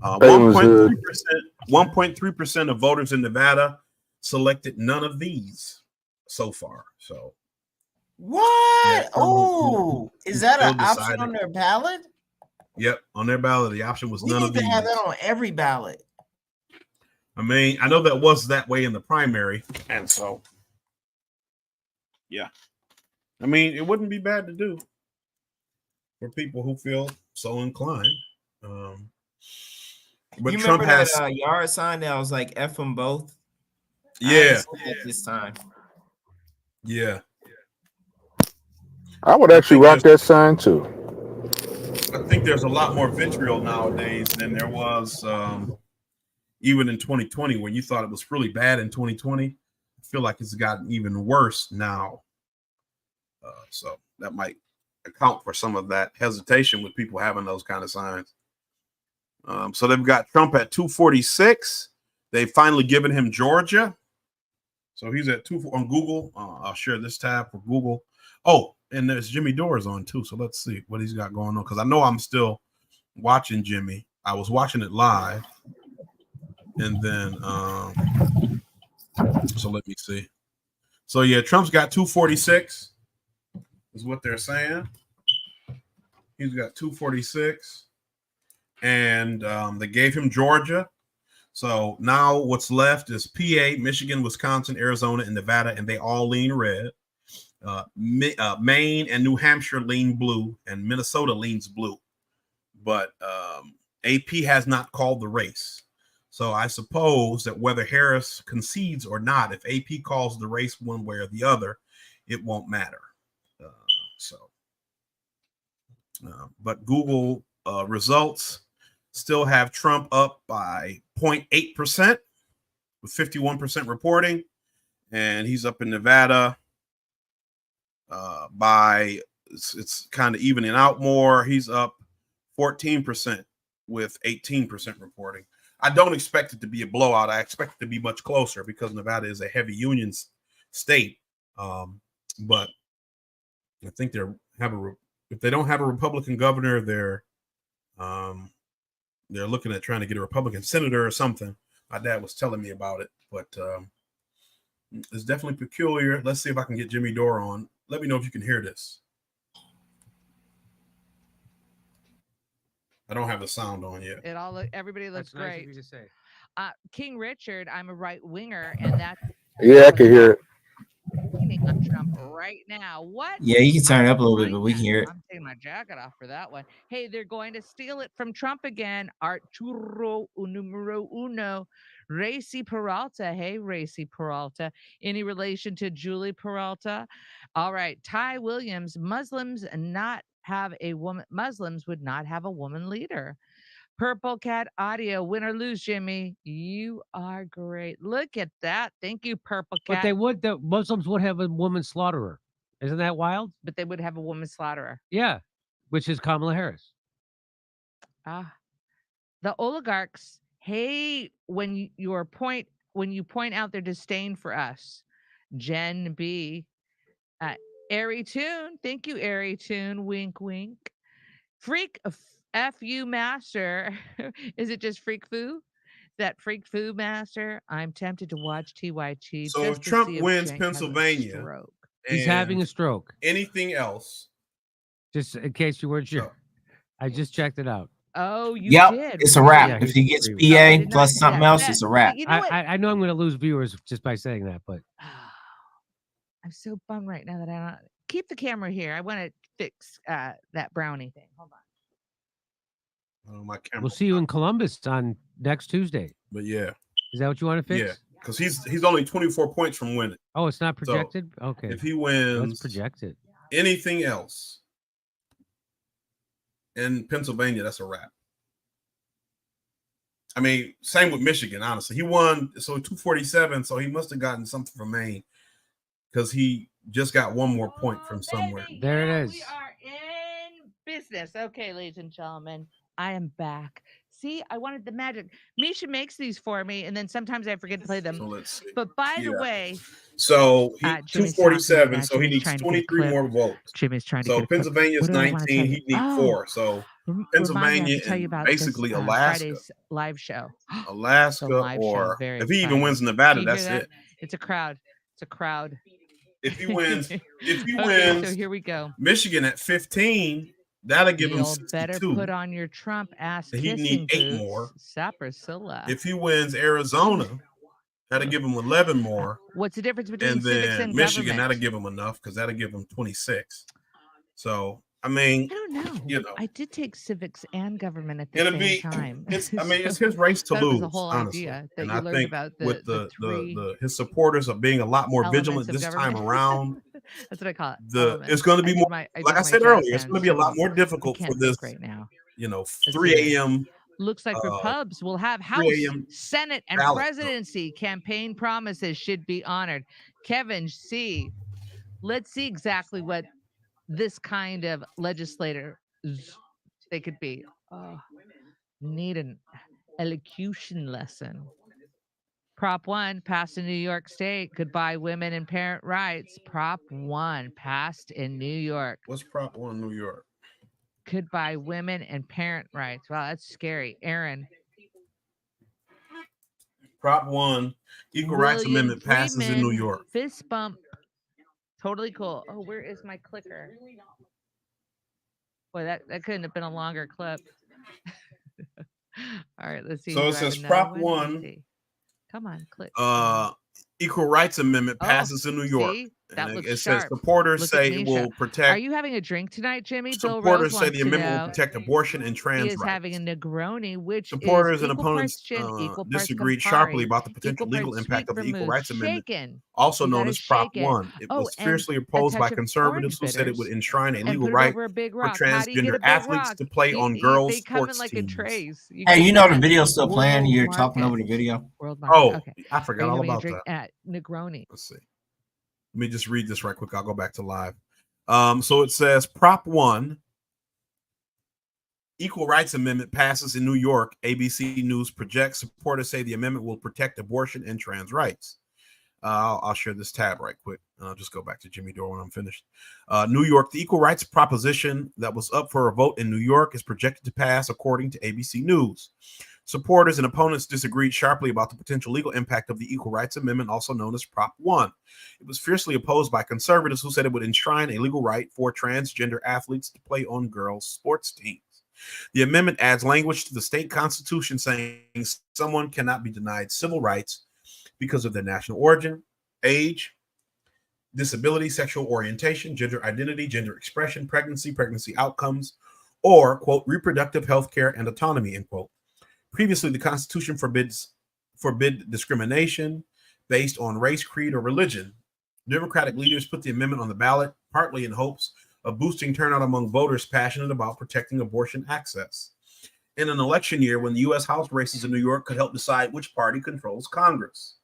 1.3% of voters in Nevada selected none of these so far. So what? Oh, is that an still option deciding. on their ballot? Yep, on their ballot, the option was We none need of to these. have that on every ballot. I mean, I know that was that way in the primary, and so yeah. I mean, it wouldn't be bad to do for people who feel so inclined. But You Trump remember has, that yard sign that was like F them both? I yeah, ain't seen that this time. yeah. I would actually rock that sign too. I think there's a lot more vitriol nowadays than there was even in 2020, when you thought it was really bad in 2020. I feel like it's gotten even worse now. So that might account for some of that hesitation with people having those kind of signs. So they've got Trump at 246. They've finally given him Georgia. So he's at 2 on Google. I'll share this tab for Google. Oh, and there's Jimmy Doors on too. So let's see what he's got going on, because I know I'm still watching Jimmy. I was watching it live. And then, so let me see. So yeah, Trump's got 246 is what they're saying. He's got 246. And they gave him Georgia. So now what's left is PA, Michigan, Wisconsin, Arizona, and Nevada, and they all lean red. Maine and New Hampshire lean blue, and Minnesota leans blue. But AP has not called the race. So I suppose that whether Harris concedes or not, if AP calls the race one way or the other, it won't matter. But Google results still have Trump up by 0.8% with 51% reporting. And he's up in Nevada by, it's kind of evening out more. He's up 14% with 18% reporting. I don't expect it to be a blowout. I expect it to be much closer because Nevada is a heavy union state. But I think if they don't have a Republican governor, they're looking at trying to get a Republican senator or something. My dad was telling me about it, but it's definitely peculiar. Let's see if I can get Jimmy Dore on. Let me know if you can hear this. I don't have the sound on yet. It all everybody looks That's nice of great. you to say. King Richard, I'm a right winger, and that's Yeah, I can hear it. leaning on Trump right now. What? Yeah, you can turn it up a little bit, but we can hear it. I'm taking my jacket off for that one. Hey, they're going to steal it from Trump again. Arturo numero uno, Racy Peralta. Hey, Racy Peralta. Any relation to Julie Peralta? All right. Ty Williams. Muslims would not have a woman leader. Purple Cat Audio, win or lose, Jimmy. You are great. Look at that. Thank you, Purple Cat. But the Muslims would have a woman slaughterer. Isn't that wild? But they would have a woman slaughterer. Yeah. which is Kamala Harris. The oligarchs hate when you point out their disdain for us. Jen B. Airy Tune. Thank you, Airy Tune. Wink, wink. Freak F-U Master. Is it just Freak Foo? That Freak Foo Master? I'm tempted to watch TYT. So just if to Trump see if wins Cenk has a Pennsylvania, stroke. He's having a stroke. Anything else? Just in case you weren't sure. I just checked it out. Oh, you Yep, did. it's a wrap. Yeah, If he gets he's- PA plus something else, it's a wrap. You know what? I know I'm going to lose viewers just by saying that, but I'm so bummed right now that I don't keep the camera here. I want to fix that brownie thing. Hold on. My camera. we'll see you in Columbus on next Tuesday. But yeah, Is that what you want to fix? yeah, because he's only 24 points from winning. Oh, it's not So, projected? Okay. If he Let's wins project it. anything else in Pennsylvania, that's a wrap. I mean, same with Michigan, honestly. He won, so 247, so he must have gotten something from Maine because he just got one more point from somewhere. There it is. We are in business. Okay, ladies and gentlemen, I am back. See, I wanted the magic. Misha makes these for me, and then sometimes I forget to play them. So let's see. But by the Yeah. way, So he Jimmy's 247, talking, so he Jimmy's needs trying to get a 23 clip. more votes. Jimmy's trying to So get a clip. Pennsylvania's What do I wanna 19, tell he you? needs Oh, 4. So remind me, I Pennsylvania have to tell you and about basically this, Alaska. Friday's live show. Alaska, live show, or very if he even exciting. wins Nevada, Do you hear that's that? it. It's a crowd. It's a crowd. If he wins, Okay, wins so here we go. Michigan at 15, that'll give him You'll 62. better put on your Trump ass He'd kissing need 8 boots. more. Sapricilla. If he wins Arizona, that'll give him 11 more. What's the difference between And civics then and Michigan, government? that'll give him enough because that'll give him 26. So, I mean, I don't know. you know, I did take civics and government at the it'll same be, time. it's his race to That was lose, the whole honestly. idea that And you I learned think about with the three his supporters are being a lot more elements vigilant of this time government. around. That's what I call it. It's elements. going to be did more, my- like did I my said jazz earlier, it's hands going to be a lot too. more difficult I can't for this, think right now. 3 a.m. Looks like for pubs, we'll have 3 House, a.m. Senate, and ballot. presidency campaign promises should be honored. Kevin C. Let's see exactly what this kind of legislator they could be. Oh, need an elocution lesson. Prop 1 passed in New York State. Goodbye, women and parent rights. Prop 1 passed in New York. What's Prop 1 New York? Goodbye, women and parent rights. Wow, that's scary. Aaron. Prop 1 Equal Rights William Amendment passes in New Freeman, York. Fist bump. Totally cool. Oh, where is my clicker? Boy, that couldn't have been a longer clip. All right, let's see. So Do it I have says another Prop one? Let's 1 see. Come on, click. Equal Rights Amendment Oh, passes in New York. see? That And looks it says sharp. supporters Look at say it Misha. will Are protect. you having a drink tonight, Jimmy? Bill Supporters Rose say wants the to amendment know. will protect abortion and He trans is rights. having a Negroni, which Supporters is and equal opponents parts gin, equal parts disagreed sharply Campari, about the potential equal legal parts impact sweet of the Equal vermouth. Rights Amendment, Shaken. also You known gotta as Prop shake it. 1. It Oh, was and fiercely a opposed touch by of conservatives who orange said it would bitters. enshrine a And legal put it right over a big for rock. How do you get a transgender big athletes rock? to play You- on you- girls' they come in sports like teams. in trays. You Hey, can you get know the that video's still playing. world You're talking over market. the video. World market. Oh, Okay. I Are forgot you all having a about drink that. at Negroni? Let's see. Let me just read this right quick. I'll go back to live. So it says Prop 1 Equal Rights Amendment passes in New York. ABC News projects supporters say the amendment will protect abortion and trans rights. I'll share this tab right quick. And I'll just go back to Jimmy Dore when I'm finished. New York, the equal rights proposition that was up for a vote in New York is projected to pass, according to ABC News. Supporters and opponents disagreed sharply about the potential legal impact of the Equal Rights Amendment, also known as Prop 1. It was fiercely opposed by conservatives who said it would enshrine a legal right for transgender athletes to play on girls' sports teams. The amendment adds language to the state constitution saying someone cannot be denied civil rights because of their national origin, age, disability, sexual orientation, gender identity, gender expression, pregnancy outcomes, or, quote, reproductive health care and autonomy, end quote. Previously, the Constitution forbid discrimination based on race, creed, or religion. Democratic leaders put the amendment on the ballot, partly in hopes of boosting turnout among voters passionate about protecting abortion access. In an election year when the U.S. House races in New York could help decide which party controls Congress.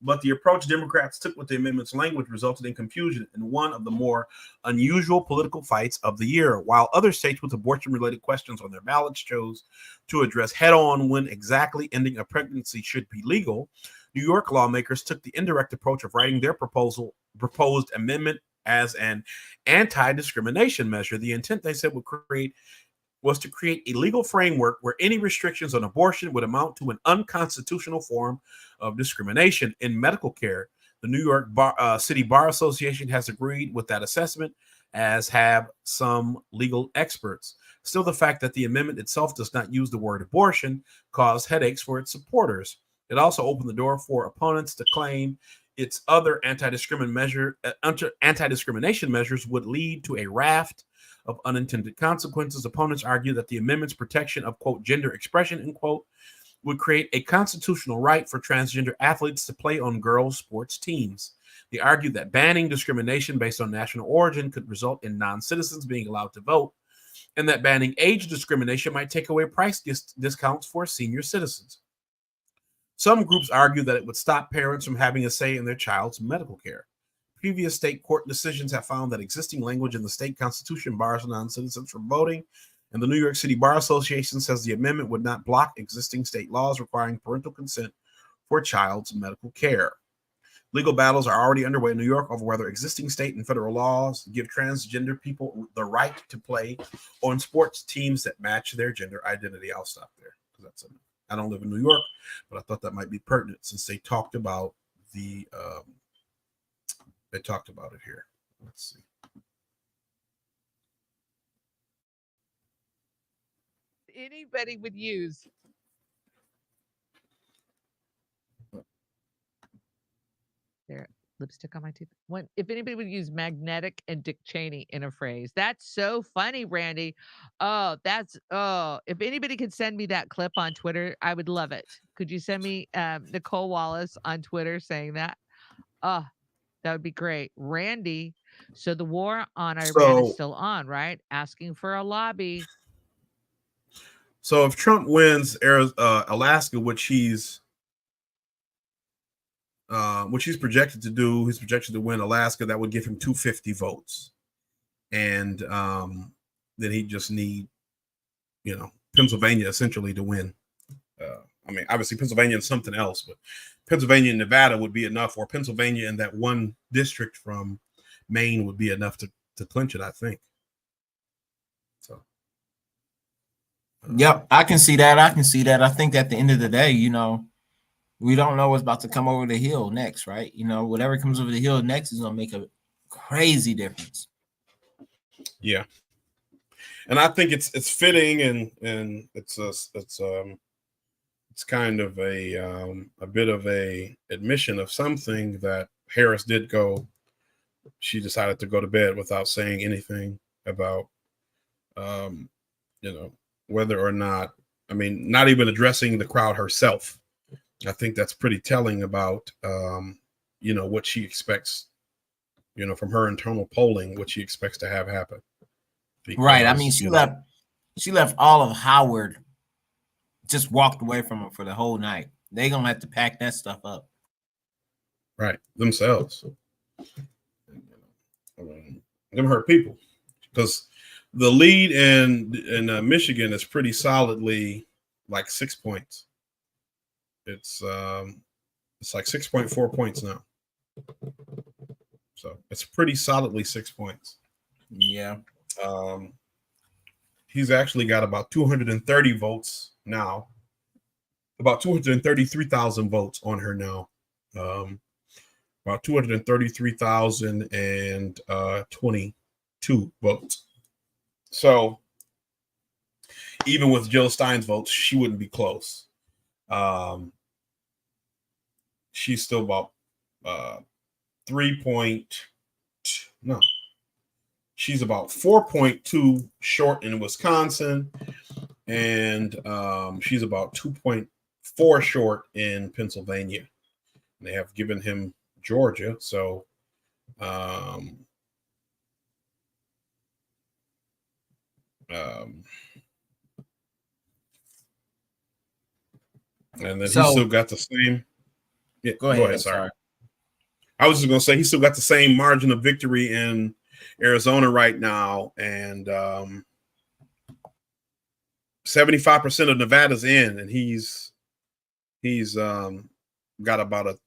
But the approach Democrats took with the amendment's language resulted in confusion in one of the more unusual political fights of the year. While other states with abortion-related questions on their ballots chose to address head-on when exactly ending a pregnancy should be legal, New York lawmakers took the indirect approach of writing their proposed amendment as an anti-discrimination measure. The intent, they said, was to create a legal framework where any restrictions on abortion would amount to an unconstitutional form of discrimination in medical care. The New York City Bar Association has agreed with that assessment, as have some legal experts. Still, the fact that the amendment itself does not use the word abortion caused headaches for its supporters. It also opened the door for opponents to claim its other anti-discrimination measures would lead to a raft of unintended consequences. Opponents argue that the amendment's protection of, quote, gender expression, end quote, would create a constitutional right for transgender athletes to play on girls' sports teams. They argue that banning discrimination based on national origin could result in non-citizens being allowed to vote, and that banning age discrimination might take away price discounts for senior citizens. Some groups argue that it would stop parents from having a say in their child's medical care. Previous state court decisions have found that existing language in the state constitution bars non-citizens from voting, and the New York City Bar Association says the amendment would not block existing state laws requiring parental consent for child's medical care. Legal battles are already underway in New York over whether existing state and federal laws give transgender people the right to play on sports teams that match their gender identity. I'll stop there because I don't live in New York, but I thought that might be pertinent since they talked about it here. Let's see. Anybody would use there lipstick on my teeth. If anybody would use magnetic and Dick Cheney in a phrase, that's so funny, Randy. If anybody could send me that clip on Twitter, I would love it. Could you send me Nicole Wallace on Twitter saying that? That would be great. Randy, so the war on Iran is still on, right? Asking for a lobby. So if Trump wins Alaska, which he's projected to do, he's projected to win Alaska, that would give him 250 votes. And then he'd just need, Pennsylvania essentially to win. Obviously Pennsylvania and something else, but Pennsylvania and Nevada would be enough, or Pennsylvania and that one district from Maine would be enough to clinch it, I think. So. Yep, I can see that. I think at the end of the day, we don't know what's about to come over the hill next, right? Whatever comes over the hill next is going to make a crazy difference. Yeah. And I think it's fitting and it's kind of a bit of a admission of something that Harris did go. She decided to go to bed without saying anything about, whether or not, not even addressing the crowd herself. I think that's pretty telling about, what she expects, from her internal polling, what she expects to have happen. Because, right. She left all of Howard, just walked away from her for the whole night. They're going to have to pack that stuff up. Right. Themselves. Them hurt people. Because the lead in Michigan is pretty solidly like 6 points. It's like 6.4 points now. So it's pretty solidly 6 points. Yeah. He's actually got about 230 votes now. About 233,000 votes on her now. About 233,022 votes. So even with Jill Stein's votes, she wouldn't be close. She's still about 4.2 short in Wisconsin, and she's about 2.4 short in Pennsylvania. And they have given him Georgia, so and then he still got the same. Yeah, Go ahead. Sorry. I was just gonna say he still got the same margin of victory in Arizona right now, and 75% of Nevada's in, and he's got about a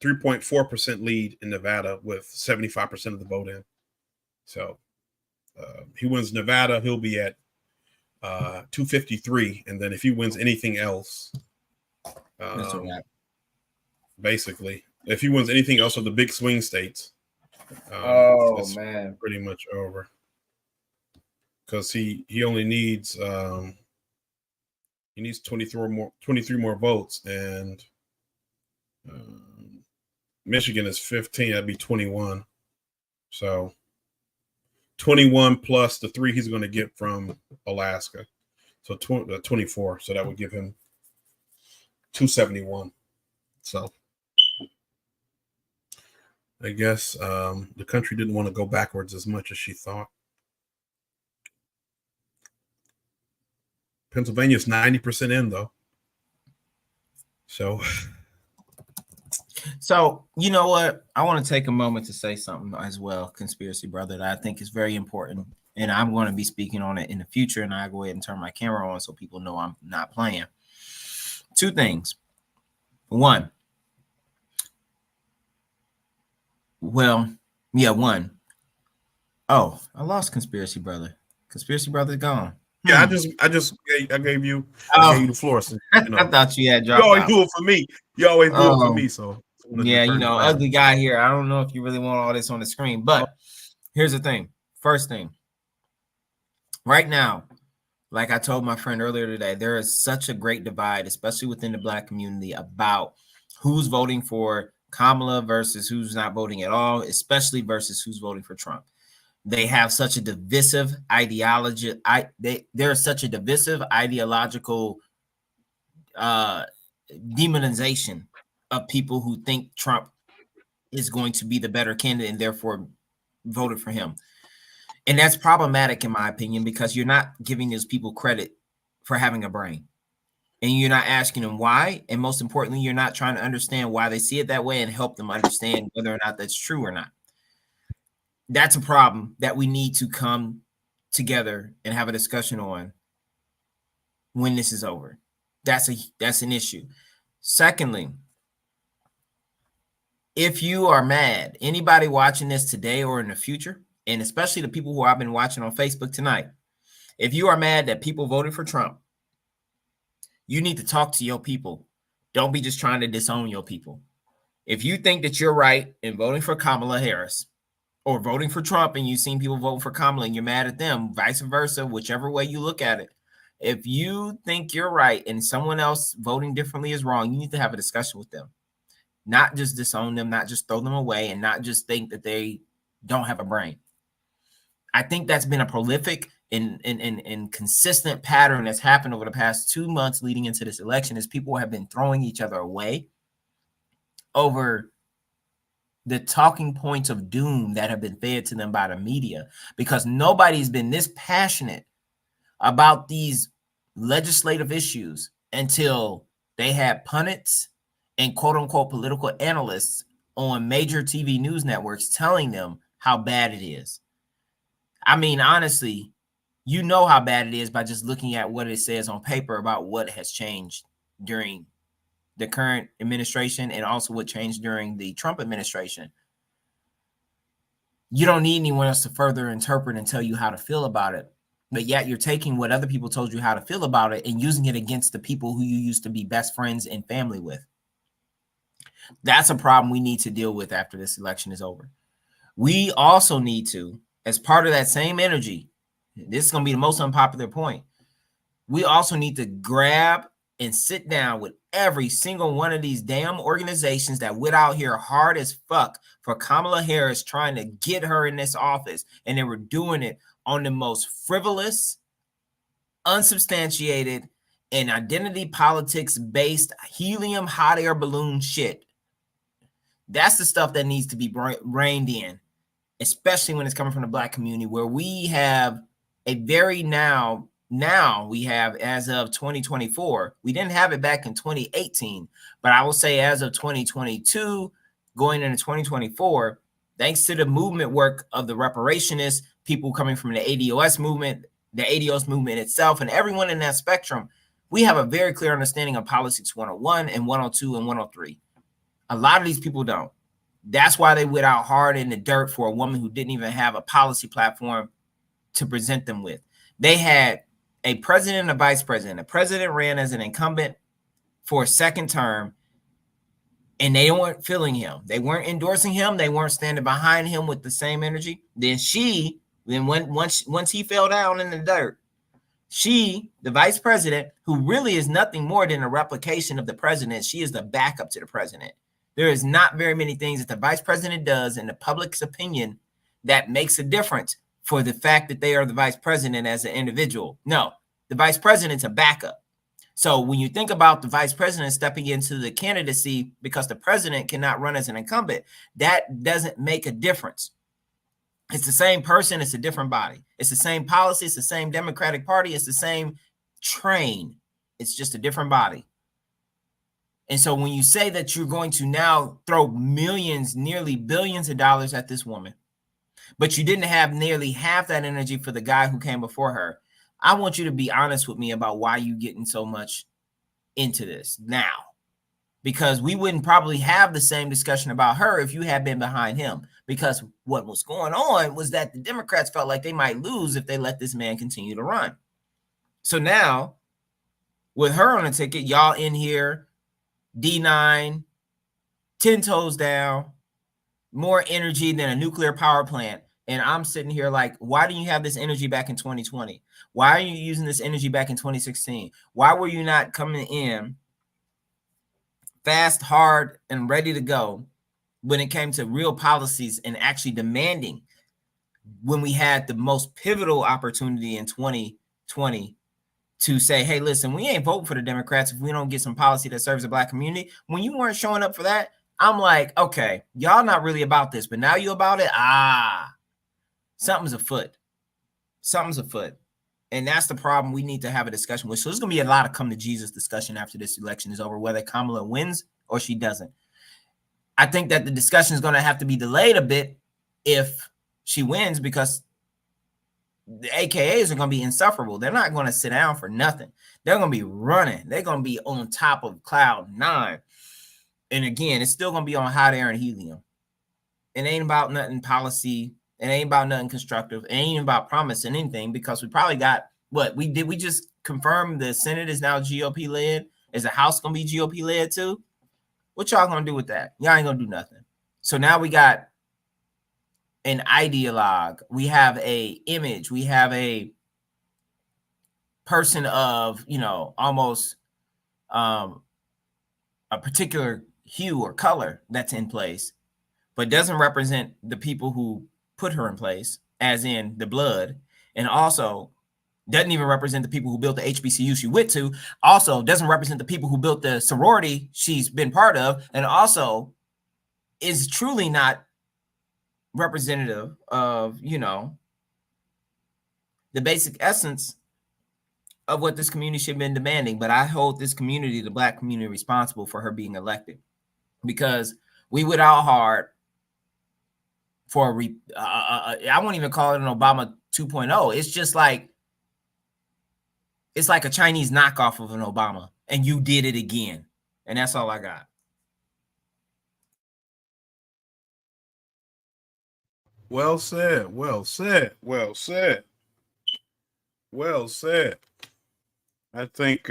3.4% lead in Nevada with 75% of the vote in. So he wins Nevada, he'll be at 253, and then if he wins anything else, basically, if he wins anything else of the big swing states, it's man, pretty much over. Because he only needs 23 more votes, and Michigan is 15. That'd be 21. So 21 plus the 3 he's going to get from Alaska, so 24. So that would give him 271. So I guess the country didn't want to go backwards as much as she thought. Pennsylvania's 90% in, though. So you know what? I want to take a moment to say something as well, conspiracy brother, that I think is very important. And I'm going to be speaking on it in the future. And I go ahead and turn my camera on so people know I'm not playing. 2 things. 1. One. Oh, I lost conspiracy brother. Conspiracy brother's gone. Yeah, I gave you the floor. So, I thought you had dropped. You always out. do it for me. You always do it for me. So yeah, ugly guy here. I don't know if you really want all this on the screen, but here's the thing. First thing, right now, like I told my friend earlier today, there is such a great divide, especially within the Black community, about who's voting for Kamala versus who's not voting at all, especially versus who's voting for Trump. They have such a divisive ideology. There's such a divisive ideological demonization of people who think Trump is going to be the better candidate and therefore voted for him. And that's problematic, in my opinion, because you're not giving those people credit for having a brain. And you're not asking them why. And most importantly, you're not trying to understand why they see it that way and help them understand whether or not that's true or not. That's a problem that we need to come together and have a discussion on when this is over. That's an issue. Secondly, if you are mad, anybody watching this today or in the future, and especially the people who I've been watching on Facebook tonight, if you are mad that people voted for Trump, you need to talk to your people. Don't be just trying to disown your people. If you think that you're right in voting for Kamala Harris or voting for Trump and you've seen people vote for Kamala and you're mad at them, vice versa, whichever way you look at it, if you think you're right and someone else voting differently is wrong, you need to have a discussion with them. Not just disown them, not just throw them away, and not just think that they don't have a brain. I think that's been a prolific and consistent pattern that's happened over the past 2 months leading into this election, is people have been throwing each other away over the talking points of doom that have been fed to them by the media, because nobody's been this passionate about these legislative issues until they had pundits and quote unquote political analysts on major TV news networks telling them how bad it is. I mean, honestly, you know how bad it is by just looking at what it says on paper about what has changed during the current administration and also what changed during the Trump administration. You don't need anyone else to further interpret and tell you how to feel about it. But yet you're taking what other people told you how to feel about it and using it against the people who you used to be best friends and family with. That's a problem we need to deal with after this election is over. We also need to, as part of that same energy, this is going to be the most unpopular point, we also need to grab and sit down with every single one of these damn organizations that went out here hard as fuck for Kamala Harris, trying to get her in this office. And they were doing it on the most frivolous, unsubstantiated, and identity politics based helium hot air balloon shit. That's the stuff that needs to be reined in, especially when it's coming from the Black community, where we have a very now now we have, as of 2024, we didn't have it back in 2018, but I will say as of 2022, going into 2024, thanks to the movement work of the reparationists, people coming from the ADOS movement, the ADOS movement itself, and everyone in that spectrum, we have a very clear understanding of Politics 101 and 102 and 103. A lot of these people don't. That's why they went out hard in the dirt for a woman who didn't even have a policy platform to present them with. They had a president and a vice president. The president ran as an incumbent for a second term, and they weren't feeling him. They weren't endorsing him. They weren't standing behind him with the same energy. Then once he fell down in the dirt, she, the vice president, who really is nothing more than a replication of the president, she is the backup to the president. There is not very many things that the vice president does in the public's opinion that makes a difference for the fact that they are the vice president as an individual. No, the vice president's a backup. So when you think about the vice president stepping into the candidacy because the president cannot run as an incumbent, that doesn't make a difference. It's the same person. It's a different body. It's the same policy. It's the same Democratic Party. It's the same train. It's just a different body. And so when you say that you're going to now throw millions, nearly billions of dollars at this woman, but you didn't have nearly half that energy for the guy who came before her, I want you to be honest with me about why you're getting so much into this now. Because we wouldn't probably have the same discussion about her if you had been behind him. Because what was going on was that the Democrats felt like they might lose if they let this man continue to run. So now, with her on the ticket, y'all in here, D9, 10 toes down, more energy than a nuclear power plant. And I'm sitting here like, why didn't you have this energy back in 2020? Why are you using this energy back in 2016? Why were you not coming in fast, hard, and ready to go when it came to real policies and actually demanding when we had the most pivotal opportunity in 2020 to say, hey, listen, we ain't voting for the Democrats if we don't get some policy that serves the Black community. When you weren't showing up for that, I'm like, okay, y'all not really about this, but now you about it. Something's afoot. Something's afoot. And that's the problem we need to have a discussion with. So there's going to be a lot of come to Jesus discussion after this election is over, whether Kamala wins or she doesn't. I think that the discussion is going to have to be delayed a bit if she wins, because the AKAs are going to be insufferable. They're not going to sit down for nothing. They're going to be running. They're going to be on top of cloud 9. And again, it's still going to be on hot air and helium. It ain't about nothing policy. It ain't about nothing constructive. It ain't even about promising anything, because we probably got what we did. We just confirmed the Senate is now GOP led. Is the House going to be GOP led too? What y'all going to do with that? Y'all ain't going to do nothing. So now we got an ideologue. We have a image. We have a person of, almost a particular hue or color that's in place, but doesn't represent the people who put her in place, as in the blood, and also doesn't even represent the people who built the HBCU she went to, also doesn't represent the people who built the sorority she's been part of, and also is truly not representative of, the basic essence of what this community should have been demanding. But I hold this community, the Black community, responsible for her being elected, because we went out hard for I won't even call it an Obama 2.0. It's just like, it's like a Chinese knockoff of an Obama, and you did it again. And that's all I got. Well said. Well said. Well said. Well said. I think if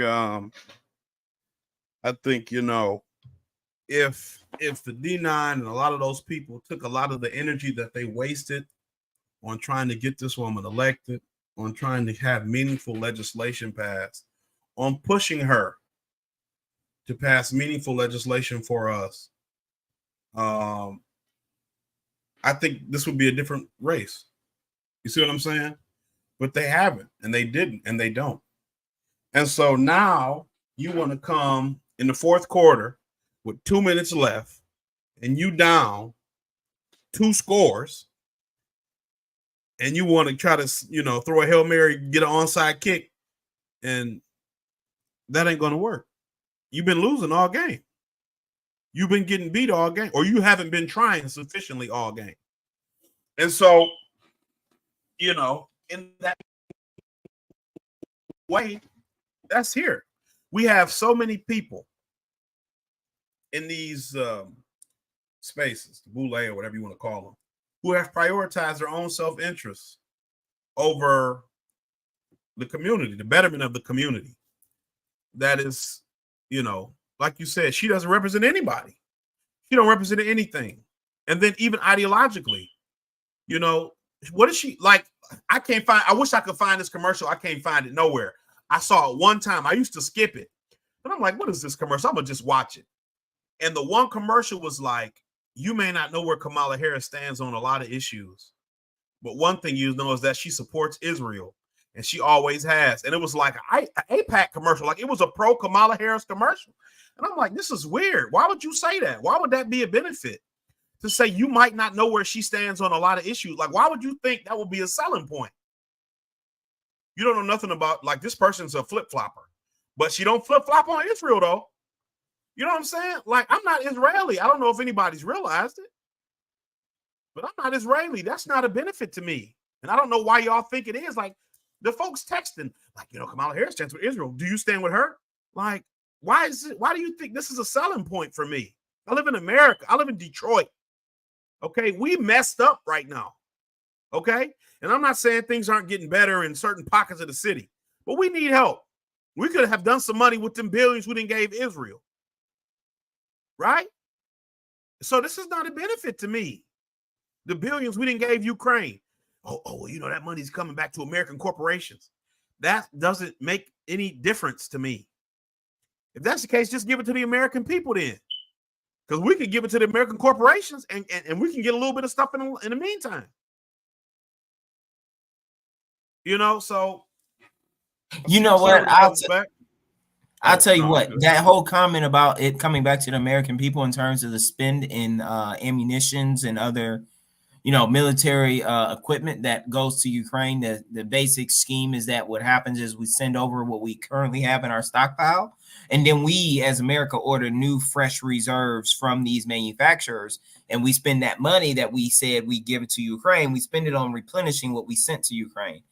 the D9 and a lot of those people took a lot of the energy that they wasted on trying to get this woman elected, on trying to have meaningful legislation passed, on pushing her to pass meaningful legislation for us, I think this would be a different race. You see what I'm saying? But they haven't, and they didn't, and they don't. And so now you want to come in the fourth quarter with 2 minutes left, and you down 2 scores, and you want to try to, throw a Hail Mary, get an onside kick, And that ain't going to work. You've been losing all game. You've been getting beat all game, or you haven't been trying sufficiently all game. And so, you know, in that way, that's here. We have so many people in these spaces, boule or whatever you want to call them, who have prioritized their own self-interest over the community, the betterment of the community. That is, you know, like you said, she doesn't represent anybody. She don't represent anything. And then even ideologically, you know, what is she like? I can't find, I wish I could find this commercial. I can't find it nowhere. I saw it one time. I used to skip it, but I'm like, what is this commercial? I'm gonna just watch it. And the one commercial was like, you may not know where Kamala Harris stands on a lot of issues, but one thing you know is that she supports Israel, and she always has. And it was like an AIPAC commercial, like it was a pro Kamala Harris commercial. And I'm like, this is weird. Why would you say that? Why would that be a benefit? To say you might not know where she stands on a lot of issues. Like, why would you think that would be a selling point? You don't know nothing about, like, this person's a flip-flopper, but she don't flip-flop on Israel, though. You know what I'm saying? Like, I'm not Israeli. I don't know if anybody's realized it, but I'm not Israeli. That's not a benefit to me. And I don't know why y'all think it is. Like, the folks texting, like, you know, Kamala Harris stands with Israel. Do you stand with her? Like, why do you think this is a selling point for me? I live in America. I live in Detroit. Okay, we messed up right now. Okay, and I'm not saying things aren't getting better in certain pockets of the city, but we need help. We could have done some money with them billions we didn't give Israel, right? So this is not a benefit to me. The billions we didn't give Ukraine. Oh, well, you know, that money's coming back to American corporations. That doesn't make any difference to me. If that's the case, just give it to the American people then. Because we could give it to the American corporations and we can get a little bit of stuff in the meantime. You know, so. You know what? I'll tell you what, that whole comment about it coming back to the American people in terms of the spend in ammunitions and other, you know, military equipment that goes to Ukraine. The basic scheme is that what happens is we send over what we currently have in our stockpile. And then we, as America, order new, fresh reserves from these manufacturers. And we spend that money that we said we give it to Ukraine. We spend it on replenishing what we sent to Ukraine.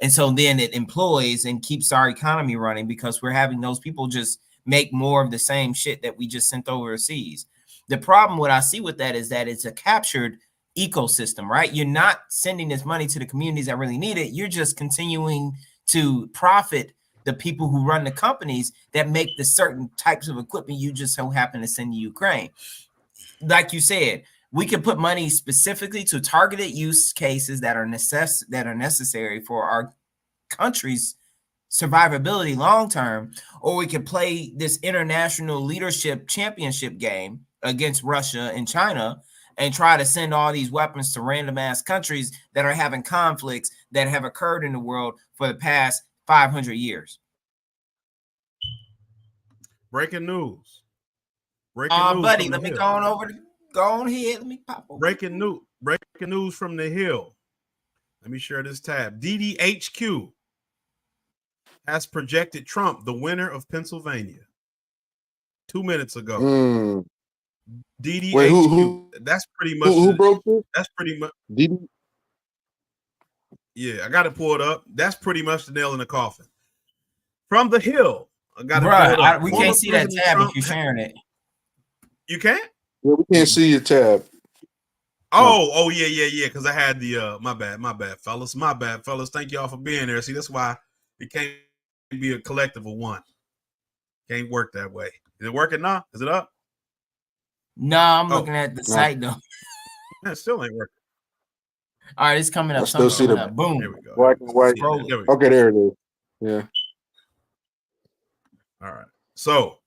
And so then it employs and keeps our economy running because we're having those people just make more of the same shit that we just sent overseas. The problem, what I see with that is that it's a captured ecosystem, right? You're not sending this money to the communities that really need it. You're just continuing to profit the people who run the companies that make the certain types of equipment you just so happen to send to Ukraine. Like you said, we can put money specifically to targeted use cases that are necessary for our country's survivability long term, or we can play this international leadership championship game against Russia and China and try to send all these weapons to random ass countries that are having conflicts that have occurred in the world for the past 500 years. Breaking news. Buddy, let me go on over. Go on here. Let me pop over. Breaking news from the Hill. Let me share this tab. DDHQ has projected Trump the winner of Pennsylvania 2 minutes ago. DDHQ. Wait, who? That's pretty much. Who broke this? That's pretty much. DD? Yeah, I got to pull it up. That's pretty much the nail in the coffin. From the Hill. I got to pull it up. We can't see that tab if you're sharing it. You can't? Yeah, we can't see your tab. Oh, yeah. Because I had the my bad, fellas. My bad, fellas. Thank y'all for being there. See, that's why it can't be a collective of one. Can't work that way. Is it working now? Is it up? No, I'm looking at the site though. That still ain't working. All right, it's coming up. I still see the boom. There we go. Black and white. There we go. Okay, there it is. Yeah. All right. So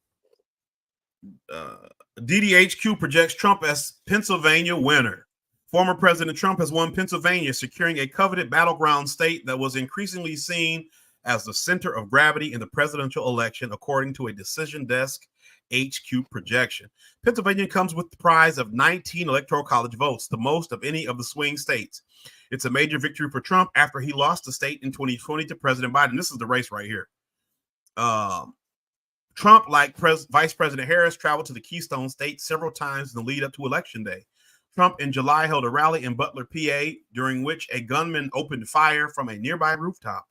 DDHQ projects Trump as Pennsylvania winner. Former President Trump has won Pennsylvania, securing a coveted battleground state that was increasingly seen as the center of gravity in the presidential election, according to a Decision Desk HQ projection. Pennsylvania comes with the prize of 19 electoral college votes, the most of any of the swing states. It's a major victory for Trump after he lost the state in 2020 to President Biden. This is the race right here. Trump, like Vice President Harris, traveled to the Keystone State several times in the lead up to Election Day. Trump in July held a rally in Butler, PA, during which a gunman opened fire from a nearby rooftop.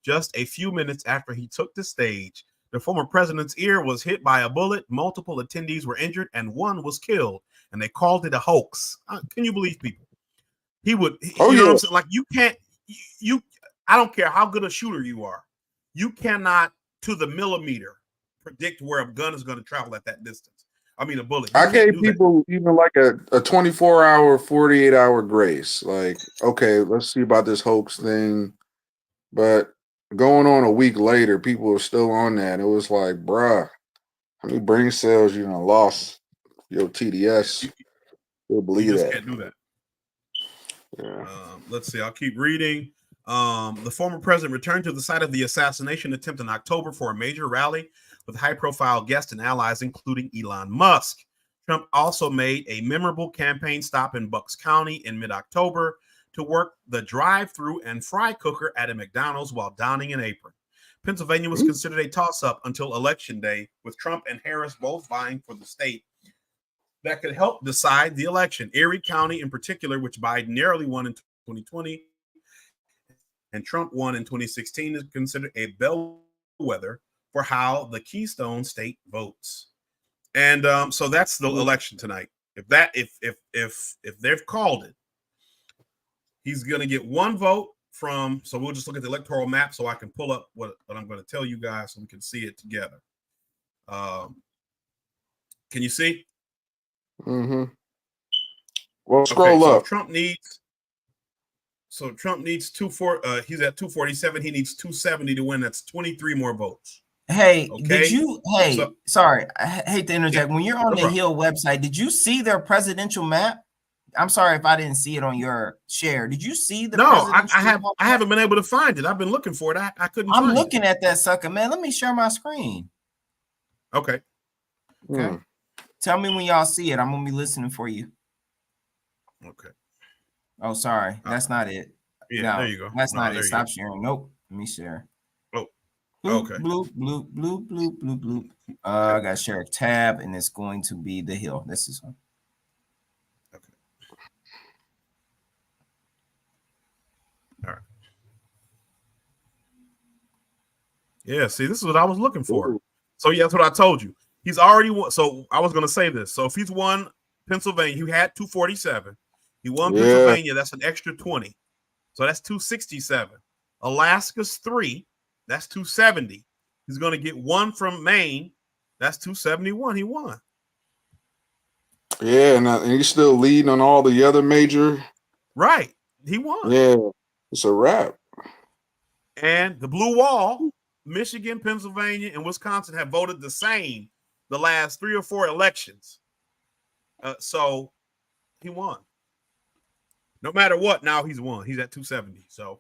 Just a few minutes after he took the stage, the former president's ear was hit by a bullet. Multiple attendees were injured and one was killed, and they called it a hoax. Can you believe people? You know what I'm saying? Like, you can't, I don't care how good a shooter you are. You cannot, to the millimeter, predict where a gun is going to travel at that distance. I mean, a bullet. I gave people even like a 24-hour, 48-hour grace. Like, okay, let's see about this hoax thing. But going on a week later, people are still on that. It was like, bruh, how many brain cells you done lost? Your TDS. You'll believe You just that. can't do that. Yeah. Let's see. I'll keep reading. The former president returned to the site of the assassination attempt in October for a major rally with high-profile guests and allies, including Elon Musk. Trump also made a memorable campaign stop in Bucks County in mid-October to work the drive-through and fry cooker at a McDonald's while donning an apron. Pennsylvania was considered a toss-up until Election Day, with Trump and Harris both vying for the state that could help decide the election. Erie County, in particular, which Biden narrowly won in 2020 and Trump won in 2016, is considered a bellwether for how the Keystone State votes. And so that's the election tonight. If they've called it, he's going to get one vote from. So we'll just look at the electoral map so I can pull up what I'm going to tell you guys so we can see it together. Can you see? Mm-hmm. Well, scroll so up. Trump needs 240. He's at 247. He needs 270 to win. That's 23 more votes. Hey, Okay? did you? Hey, So- sorry, I hate to interject. When you're on no the problem. Hill website, did you see their presidential map? I'm sorry if I didn't see it on your share. Did you see the? No, presidential map? I haven't been able to find it. I've been looking for it. I couldn't. I'm find looking at that sucker, man. Let me share my screen. it. Okay. Okay. Tell me when y'all see it. I'm gonna be listening for you. Okay. Oh, sorry, that's not it. Yeah, No, there you go. That's No, not there it. you Stop go. sharing. Nope. Let me share. Oh. Bloop, Okay. Bloop, bloop, bloop, bloop, bloop, bloop. I gotta share a tab, and it's going to be the Hill. This is one. All right. Yeah, see, this is what I was looking for. So yeah, that's what I told you. He's already won. So I was going to say this. So if he's won Pennsylvania, he had 247. He won Yeah. Pennsylvania. That's an extra 20. So that's 267. Alaska's 3. That's 270. He's going to get one from Maine. That's 271. He won. Yeah, and he's still leading on all the other major. Right. He won. Yeah, it's a wrap. And the blue wall, Michigan, Pennsylvania, and Wisconsin have voted the same the last 3 or 4 elections. So he won. No matter what, now he's won. He's at 270. So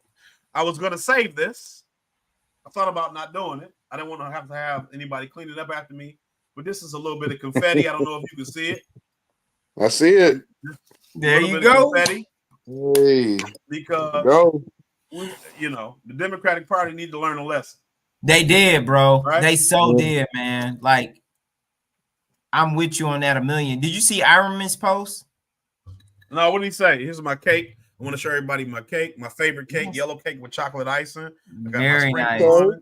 I was going to save this. I thought about not doing it. I didn't want to have anybody clean it up after me. But this is a little bit of confetti. I don't know if you can see it. I see it. There Little you bit of go. confetti. Hey, Because go. The Democratic Party need to learn a lesson. They did, bro. Right? They so Yeah. did, man. Like, I'm with you on that a million. Did you see Ironman's post? No, what did he say? Here's my cake. I want to show everybody my cake, my favorite cake, yellow cake with chocolate icing. I got Very my nice. sprinkles on it.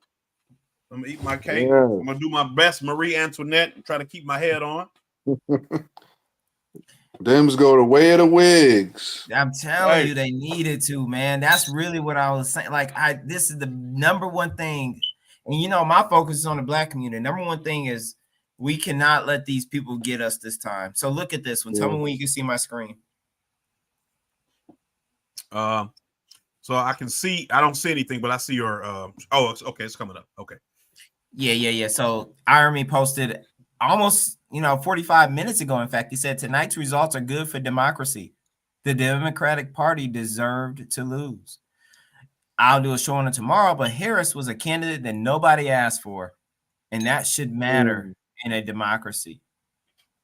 I'm gonna eat my cake. Yeah. I'm gonna do my best, Marie Antoinette, and try to keep my head on. Dems go the way of the wigs. I'm telling Right. you, they needed to, man. That's really what I was saying. Like, this is the number one thing. And you know, my focus is on the black community. Number one thing is we cannot let these people get us this time. So look at this one. Tell me when you can see my screen. So I can see. I don't see anything, but I see your. Oh, it's okay. It's coming up. Okay. Yeah. So Irony posted almost 45 minutes ago. In fact, he said tonight's results are good for democracy. The Democratic Party deserved to lose. I'll do a show on it tomorrow, but Harris was a candidate that nobody asked for, and that should matter in a democracy.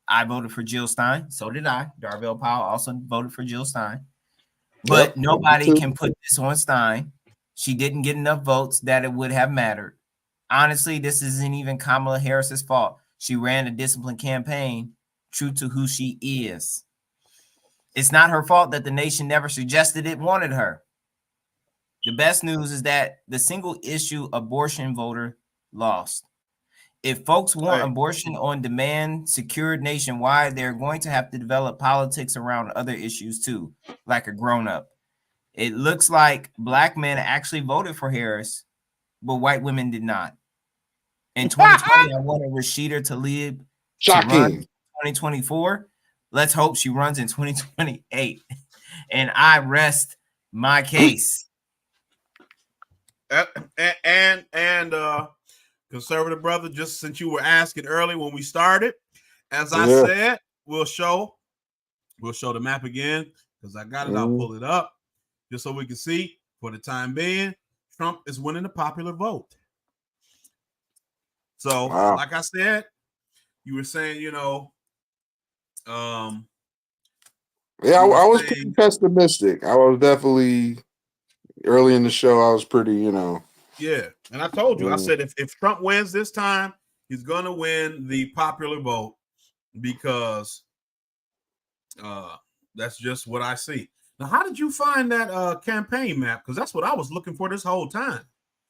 I voted for Jill Stein. So did I. Darvell Powell also voted for Jill Stein. But Yep, nobody me too. can put this on Stein. She didn't get enough votes that it would have mattered. Honestly, this isn't even Kamala Harris's fault. She ran a disciplined campaign true to who she is. It's not her fault that the nation never suggested it wanted her. The best news is that the single issue abortion voter lost. If folks want abortion on demand secured nationwide, they're going to have to develop politics around other issues too, like a grown-up. It looks like black men actually voted for Harris, but white women did not. In 2020, I wanted Rashida Tlaib to run 2024. Let's hope she runs in 2028. And I rest my case. And conservative brother, just since you were asking early when we started, as I said, we'll show the map again because I got it. I'll pull it up just so we can see. For the time being, Trump is winning the popular vote. So, like I said, you were saying, you know, I was pretty pessimistic. I was definitely early in the show. I was pretty, you know. Yeah, and I told you, I said if Trump wins this time, he's going to win the popular vote because that's just what I see. Now, how did you find that campaign map? Because that's what I was looking for this whole time.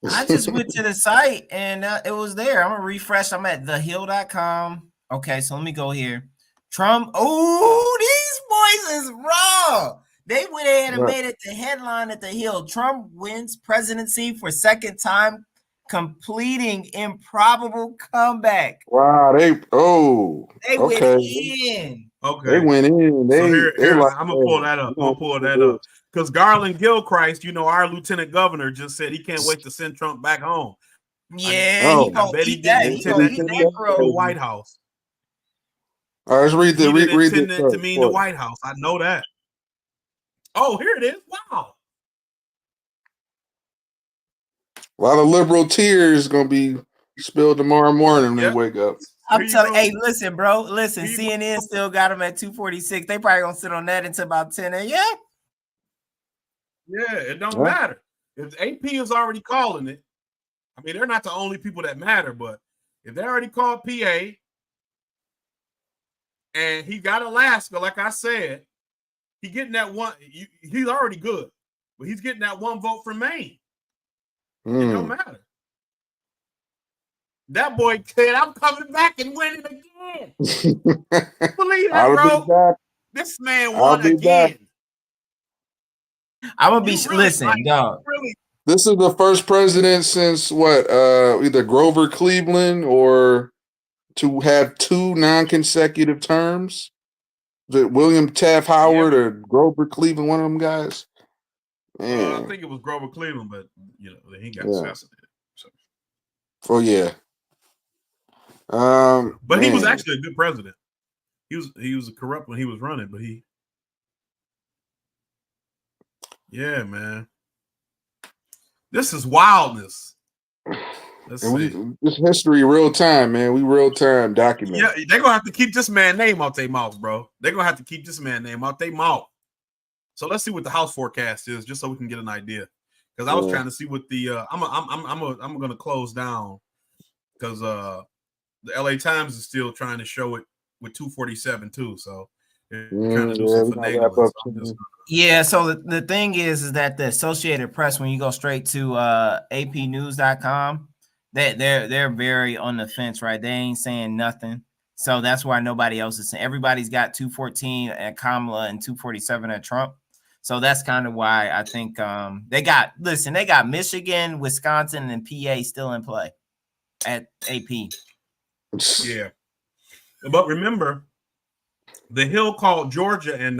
I just went to the site and it was there. I'm going to refresh. I'm at thehill.com. Okay, so let me go here. Trump. Oh, these boys is raw. They went ahead and made it the headline at the Hill. Trump wins presidency for second time, completing improbable comeback. Wow, they went in. Okay, they went in. I'm gonna pull that up. I'm gonna pull that up because Garland Gilchrist, you know, our lieutenant governor, just said he can't wait to send Trump back home. Yeah, I bet he didn't intend that the White House. All right, let's read the read it to mean the White House. I know that. Oh, here it is. Wow. A lot of liberal tears gonna be spilled tomorrow morning when they wake up. I'm telling. Hey, listen, bro. Listen, CNN still got them at 246. They probably gonna sit on that until about 10 a.m. Yeah, it don't matter. If AP is already calling it, I mean, they're not the only people that matter, but if they already called PA and he got Alaska, like I said, he getting that one. He's already good, but he's getting that one vote from Maine. It don't matter. That boy said, "I'm coming back and winning again." Believe that, bro. This man won again. I'm gonna be listen, dog. This is the first president since what? Either Grover Cleveland or to have 2 non-consecutive terms. Is it William Taft Howard or Grover Cleveland? One of them guys. I think it was Grover Cleveland, but you know he got assassinated. So. Oh yeah. But he was actually a good president. He was corrupt when he was running, but yeah, man. This is wildness. Let's see. This history real time, man. We real time document. Yeah, they're gonna have to keep this man's name out their mouth, bro. They're gonna have to keep this man's name out their mouth. So let's see what the house forecast is, just so we can get an idea. Because I was trying to see what the I'm gonna close down because the LA Times is still trying to show it with 247 too. So kind of do some finagling. Yeah, so the thing is that the Associated Press, when you go straight to apnews.com, they're very on the fence, right? They ain't saying nothing. So that's why nobody else is saying. Everybody's got 214 at Kamala and 247 at Trump. So that's kind of why I think they got Michigan, Wisconsin, and PA still in play at AP. Yeah. But remember, the Hill called Georgia and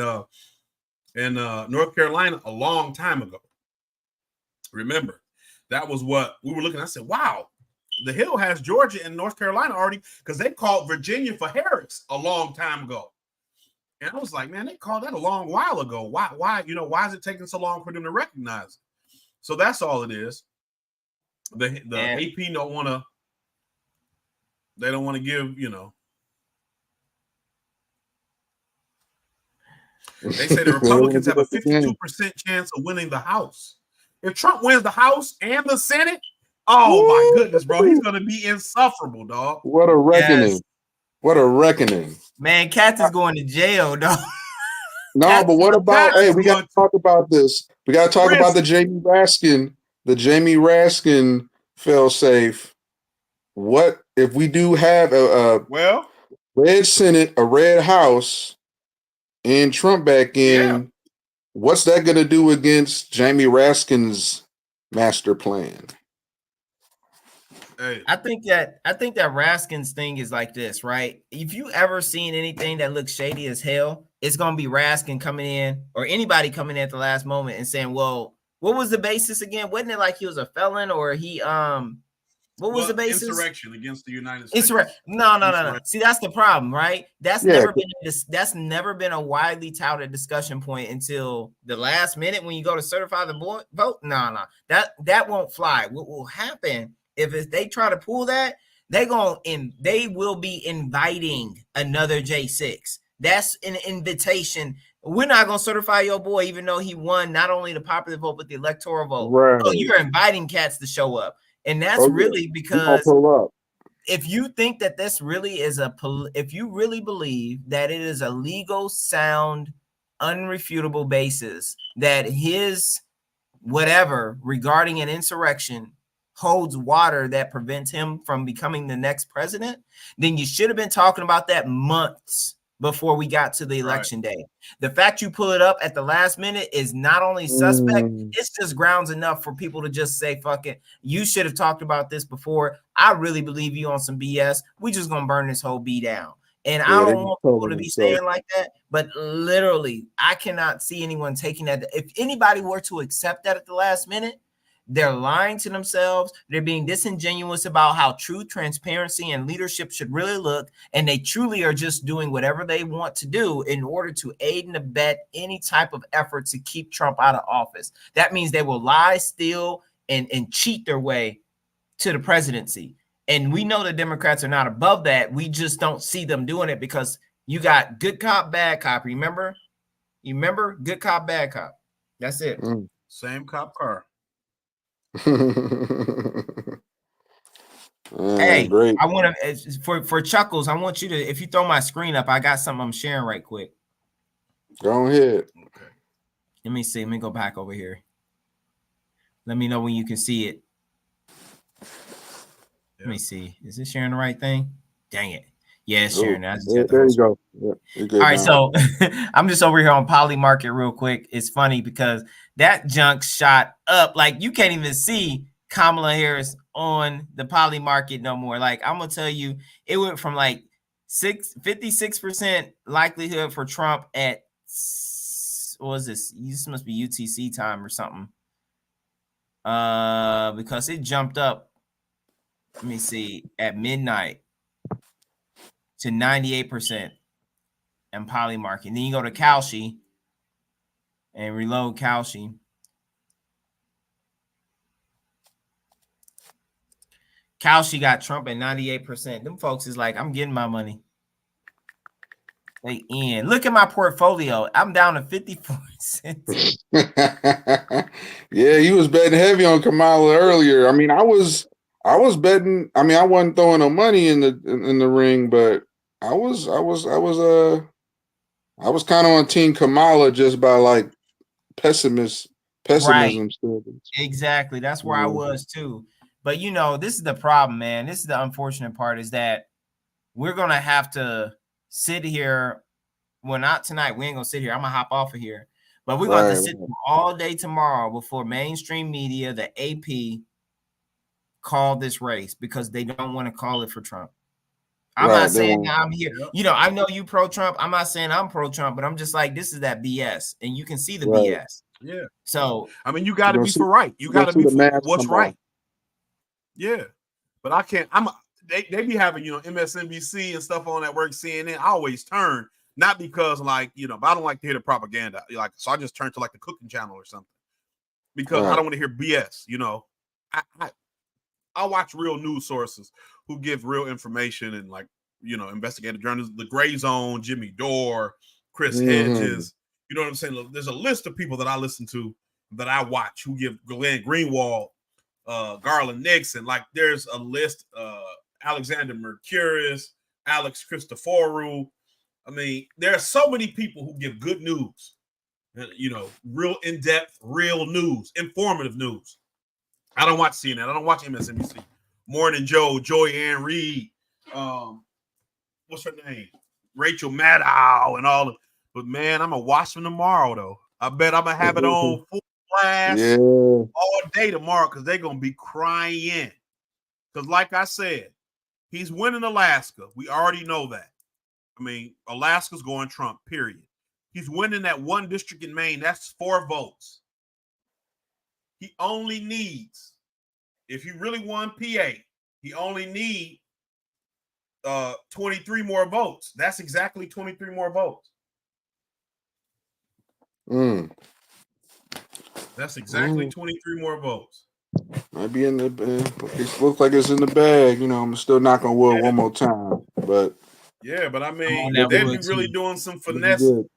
North Carolina a long time ago. Remember, that was what we were looking at. I said, wow, the Hill has Georgia and North Carolina already, because they called Virginia for Harris a long time ago. And I was like, man, they called that a long while ago. Why is it taking so long for them to recognize it? So that's all it is. The AP don't want to. They don't want to give, They say the Republicans have a 52% chance of winning the House. If Trump wins the House and the Senate, Oh my Woo! goodness, bro. He's gonna be insufferable, dog. What a reckoning. Yes. What a reckoning. Man, Katz is going to jail, dog. No, but what about, Katz hey, is we got going to talk about this. We got to talk about the Jamie Raskin fail safe. What if we do have a red Senate, a red House, and Trump back in? What's that going to do against Jamie Raskin's master plan? I think that Raskin's thing is like this, right? If you ever seen anything that looks shady as hell, it's gonna be Raskin coming in or anybody coming in at the last moment and saying, "Well, what was the basis again? Wasn't it like he was a felon or he what was the basis? Insurrection against the United States. No. See, that's the problem, right? That's Yeah. that's never been a widely touted discussion point until the last minute when you go to certify the vote. No. That won't fly. What will happen if they try to pull that? They will be inviting another J6. That's an invitation. We're not gonna certify your boy, even though he won not only the popular vote but the electoral vote. Right. So you're inviting cats to show up. And that's really because if you think that this really is if you really believe that it is a legal, sound, unrefutable basis that his whatever regarding an insurrection holds water that prevents him from becoming the next president, then you should have been talking about that months before we got to the election day. The fact you pull it up at the last minute is not only suspect, it's just grounds enough for people to just say, fuck it, you should have talked about this before. I really believe you on some BS. We just gonna burn this whole B down. And I don't want people to be saying like that, but literally, I cannot see anyone taking that. If anybody were to accept that at the last minute, they're lying to themselves. They're being disingenuous about how true transparency and leadership should really look. And they truly are just doing whatever they want to do in order to aid and abet any type of effort to keep Trump out of office. That means they will lie, steal, and cheat their way to the presidency. And we know the Democrats are not above that. We just don't see them doing it because you got good cop, bad cop. Remember? You remember? Good cop, bad cop. That's it. Same cop car. Hey, great. I want to for Chuckles. I want you to, if you throw my screen up, I got something I'm sharing right quick. Go ahead. Okay. Let me see. Let me go back over here. Let me know when you can see it. Let me see. Is this sharing the right thing? Dang it. Yeah, it's sharing. There you go. Yeah, all right, so I'm just over here on Polymarket real quick. It's funny because that junk shot up. Like, you can't even see Kamala Harris on the Polymarket no more. Like, I'm going to tell you, it went from like 56% likelihood for Trump at, what was this? This must be UTC time or something. Because it jumped up, let me see, at midnight to 98% and Polymarket. Then you go to Kalshi and reload Kalshi. Kalshi got Trump at 98%. Them folks is like, I'm getting my money. They in. Look at my portfolio. I'm down to 54 cents. Yeah, he was betting heavy on Kamala earlier. I mean, I was betting. I mean, I wasn't throwing no money in the ring, but I was kind of on Team Kamala just by like pessimism. Right. Exactly. That's where I was too. But you know, this is the problem, man. This is the unfortunate part, is that we're gonna have to sit here. Well, not tonight. We ain't gonna sit here. I'm gonna hop off of here. But we're gonna have to sit all day tomorrow before mainstream media, the AP, call this race because they don't want to call it for Trump. I'm not saying I'm here. You know, I know you pro-Trump. I'm not saying I'm pro-Trump, but I'm just like, this is that BS. And you can see the BS. Yeah. So, I mean, you got to be for right. You got to be for what's right. Yeah. But I can't. They be having, you know, MSNBC and stuff on that work, CNN. I always turn, not because like, you know, but I don't like to hear the propaganda. Like, so I just turn to like the cooking channel or something because I don't want to hear BS. You know, I watch real news sources who give real information and, like, you know, investigative journalists, the Gray Zone, Jimmy Dore, Chris Hedges. You know what I'm saying? There's a list of people that I listen to, that I watch, who give Glenn Greenwald Garland Nixon. Like there's a list, Alexander Mercurius, Alex Christoforou. I mean, there are so many people who give good news, you know, real in-depth, real news, informative news. I don't watch CNN. I don't watch MSNBC. Morning Joe, Joy Ann Reid, what's her name? Rachel Maddow and all of. But man, I'm gonna watch them tomorrow though. I bet I'm gonna have it on full blast all day tomorrow because they're gonna be crying. Because like I said, he's winning Alaska. We already know that. I mean, Alaska's going Trump, period. He's winning that one district in Maine. That's 4 votes. He only needs, if he really won PA, he only needs 23 more votes. That's exactly 23 more votes. That's exactly 23 more votes. Might be in the it looks like it's in the bag. You know, I'm still knocking on wood one more time. But yeah, but I mean, they'd be really doing some finessing.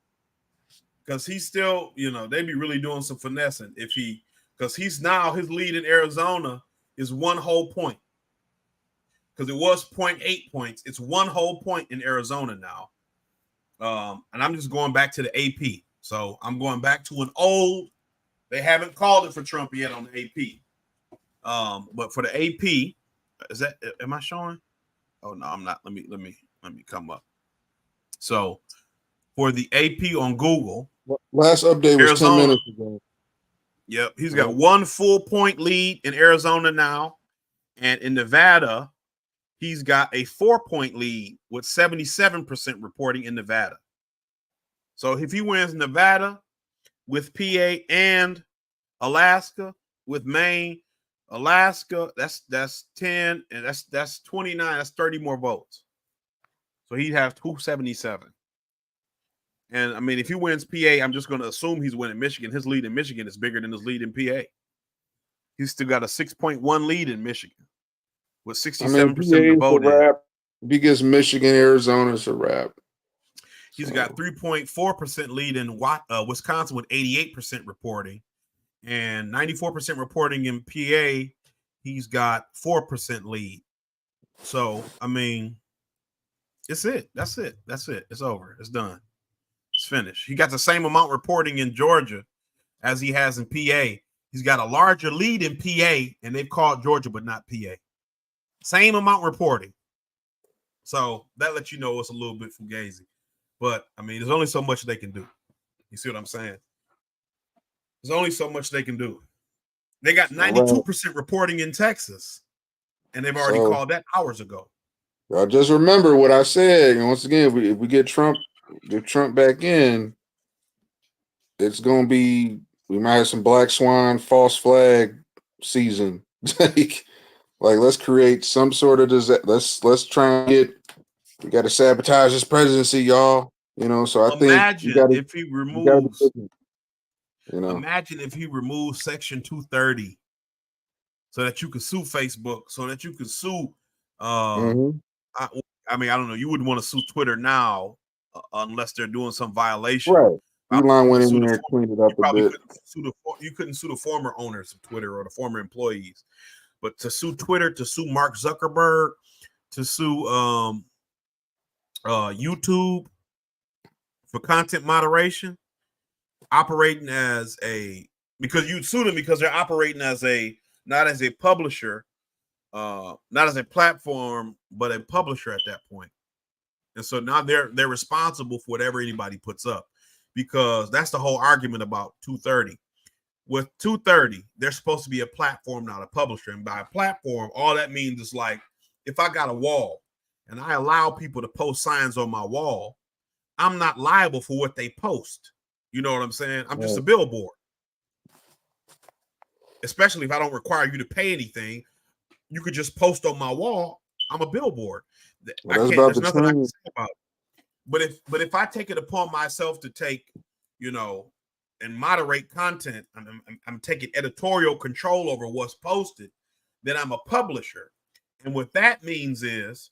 Because he's still, you know, they'd be really doing some finessing if he, because he's now, his lead in Arizona is 1 whole point. Because it was 0.8 points. It's 1 whole point in Arizona now. And I'm just going back to the AP. So I'm going back to an old, they haven't called it for Trump yet on the AP. But for the AP, is that, am I showing? Oh no, I'm not. Let me come up. So for the AP on Google, last update was Arizona, 10 minutes ago. Yep, he's got 1 full point lead in Arizona now, and in Nevada, he's got a 4-point lead with 77% reporting in Nevada. So if he wins Nevada with PA and Alaska with Maine, Alaska, that's 10, and that's 29. That's 30 more votes. So he'd have 277. And I mean, if he wins PA, I'm just going to assume he's winning Michigan. His lead in Michigan is bigger than his lead in PA. He's still got a 6.1 lead in Michigan with 67% of the vote. If he gets Michigan, Arizona, it's a wrap. He's got 3.4% lead in Wisconsin with 88% reporting, and 94% reporting in PA. He's got 4% lead. So I mean, it's it. That's it. That's it. It's over. It's done. It's finished. He got the same amount reporting in Georgia as he has in PA. He's got a larger lead in PA, and they've called Georgia, but not PA. Same amount reporting. So that lets you know it's a little bit fugazi. But I mean, there's only so much they can do. You see what I'm saying? There's only so much they can do. They got 92% reporting in Texas, and they've already called that hours ago. Y'all just remember what I said. And once again, if we get Trump back in, it's going to be, we might have some black swan, false flag season. like let's create some sort of disaster. Let's try and get, we got to sabotage this presidency, y'all. You know, so I think if he removes, you know, imagine if he removes Section 230 so that you could sue Facebook, so that you could sue. I mean, I don't know. You wouldn't want to sue Twitter now unless they're doing some violation. Right. Elon went in there and cleaned it up a bit. You couldn't sue the former owners of Twitter or the former employees, but to sue Twitter, to sue Mark Zuckerberg, to sue YouTube for content moderation, operating as a, because you'd sue them because they're operating as a, not as a publisher, not as a platform, but a publisher at that point. And so now they're responsible for whatever anybody puts up, because that's the whole argument about 230. With 230, they're supposed to be a platform, not a publisher. And by a platform, all that means is like, if I got a wall and I allow people to post signs on my wall, I'm not liable for what they post. You know what I'm saying? I'm just a billboard. Especially if I don't require you to pay anything. You could just post on my wall. I'm a billboard. There's nothing I can say about it. But if I take it upon myself to take, you know, and moderate content, I'm taking editorial control over what's posted, then I'm a publisher. And what that means is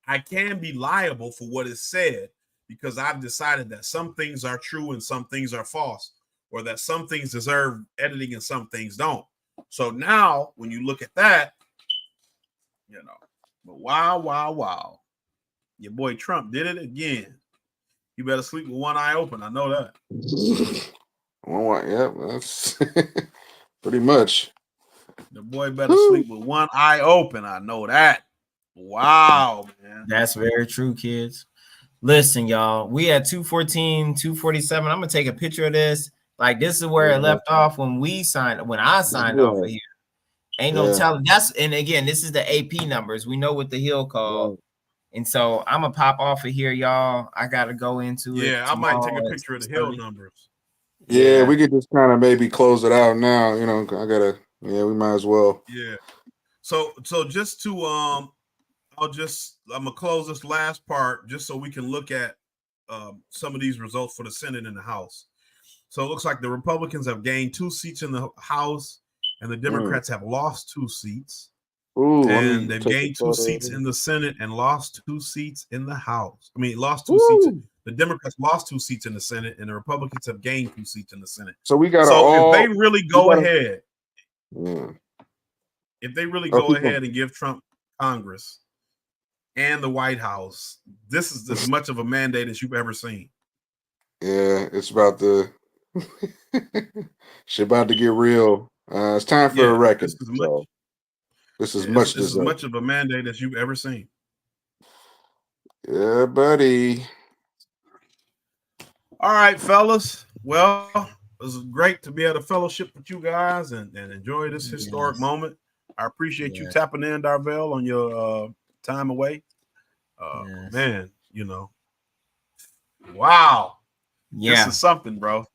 I can be liable for what is said, because I've decided that some things are true and some things are false, or that some things deserve editing and some things don't. So now when you look at that, but wow. Your boy Trump did it again. You better sleep with one eye open. I know that. Yeah, that's pretty much. The boy better sleep with one eye open. I know that. Wow, man. That's very true, kids. Listen, y'all, we at 214, 247. I'm gonna take a picture of this. Like, this is where it left off when I signed off of here. Ain't no telling. And again, this is the AP numbers. We know what the Hill called. And so I'm gonna pop off of here, y'all. I gotta go into it. Yeah, I might take a picture of the Hill numbers. Yeah, we could just kind of maybe close it out now. We might as well. Yeah. So just to I'm gonna close this last part just so we can look at some of these results for the Senate and the House. So it looks like the Republicans have gained 2 seats in the House, and the Democrats have lost 2 seats. And they've gained 2 seats in the Senate and lost 2 seats in the House. Lost 2 seats. The Democrats lost 2 seats in the Senate, and the Republicans have gained 2 seats in the Senate. So we got. So if they really go ahead, if they really go ahead and give Trump Congress and the White House, this is as much of a mandate as you've ever seen. Yeah, it's about to. Shit about to get real. It's time for a record. This is much as much of a mandate as you've ever seen. Yeah, buddy. All right, fellas. Well, it was great to be at a fellowship with you guys and enjoy this historic moment. I appreciate you tapping in, Darvell, on your time away. Man, wow. Yeah. This is something, bro.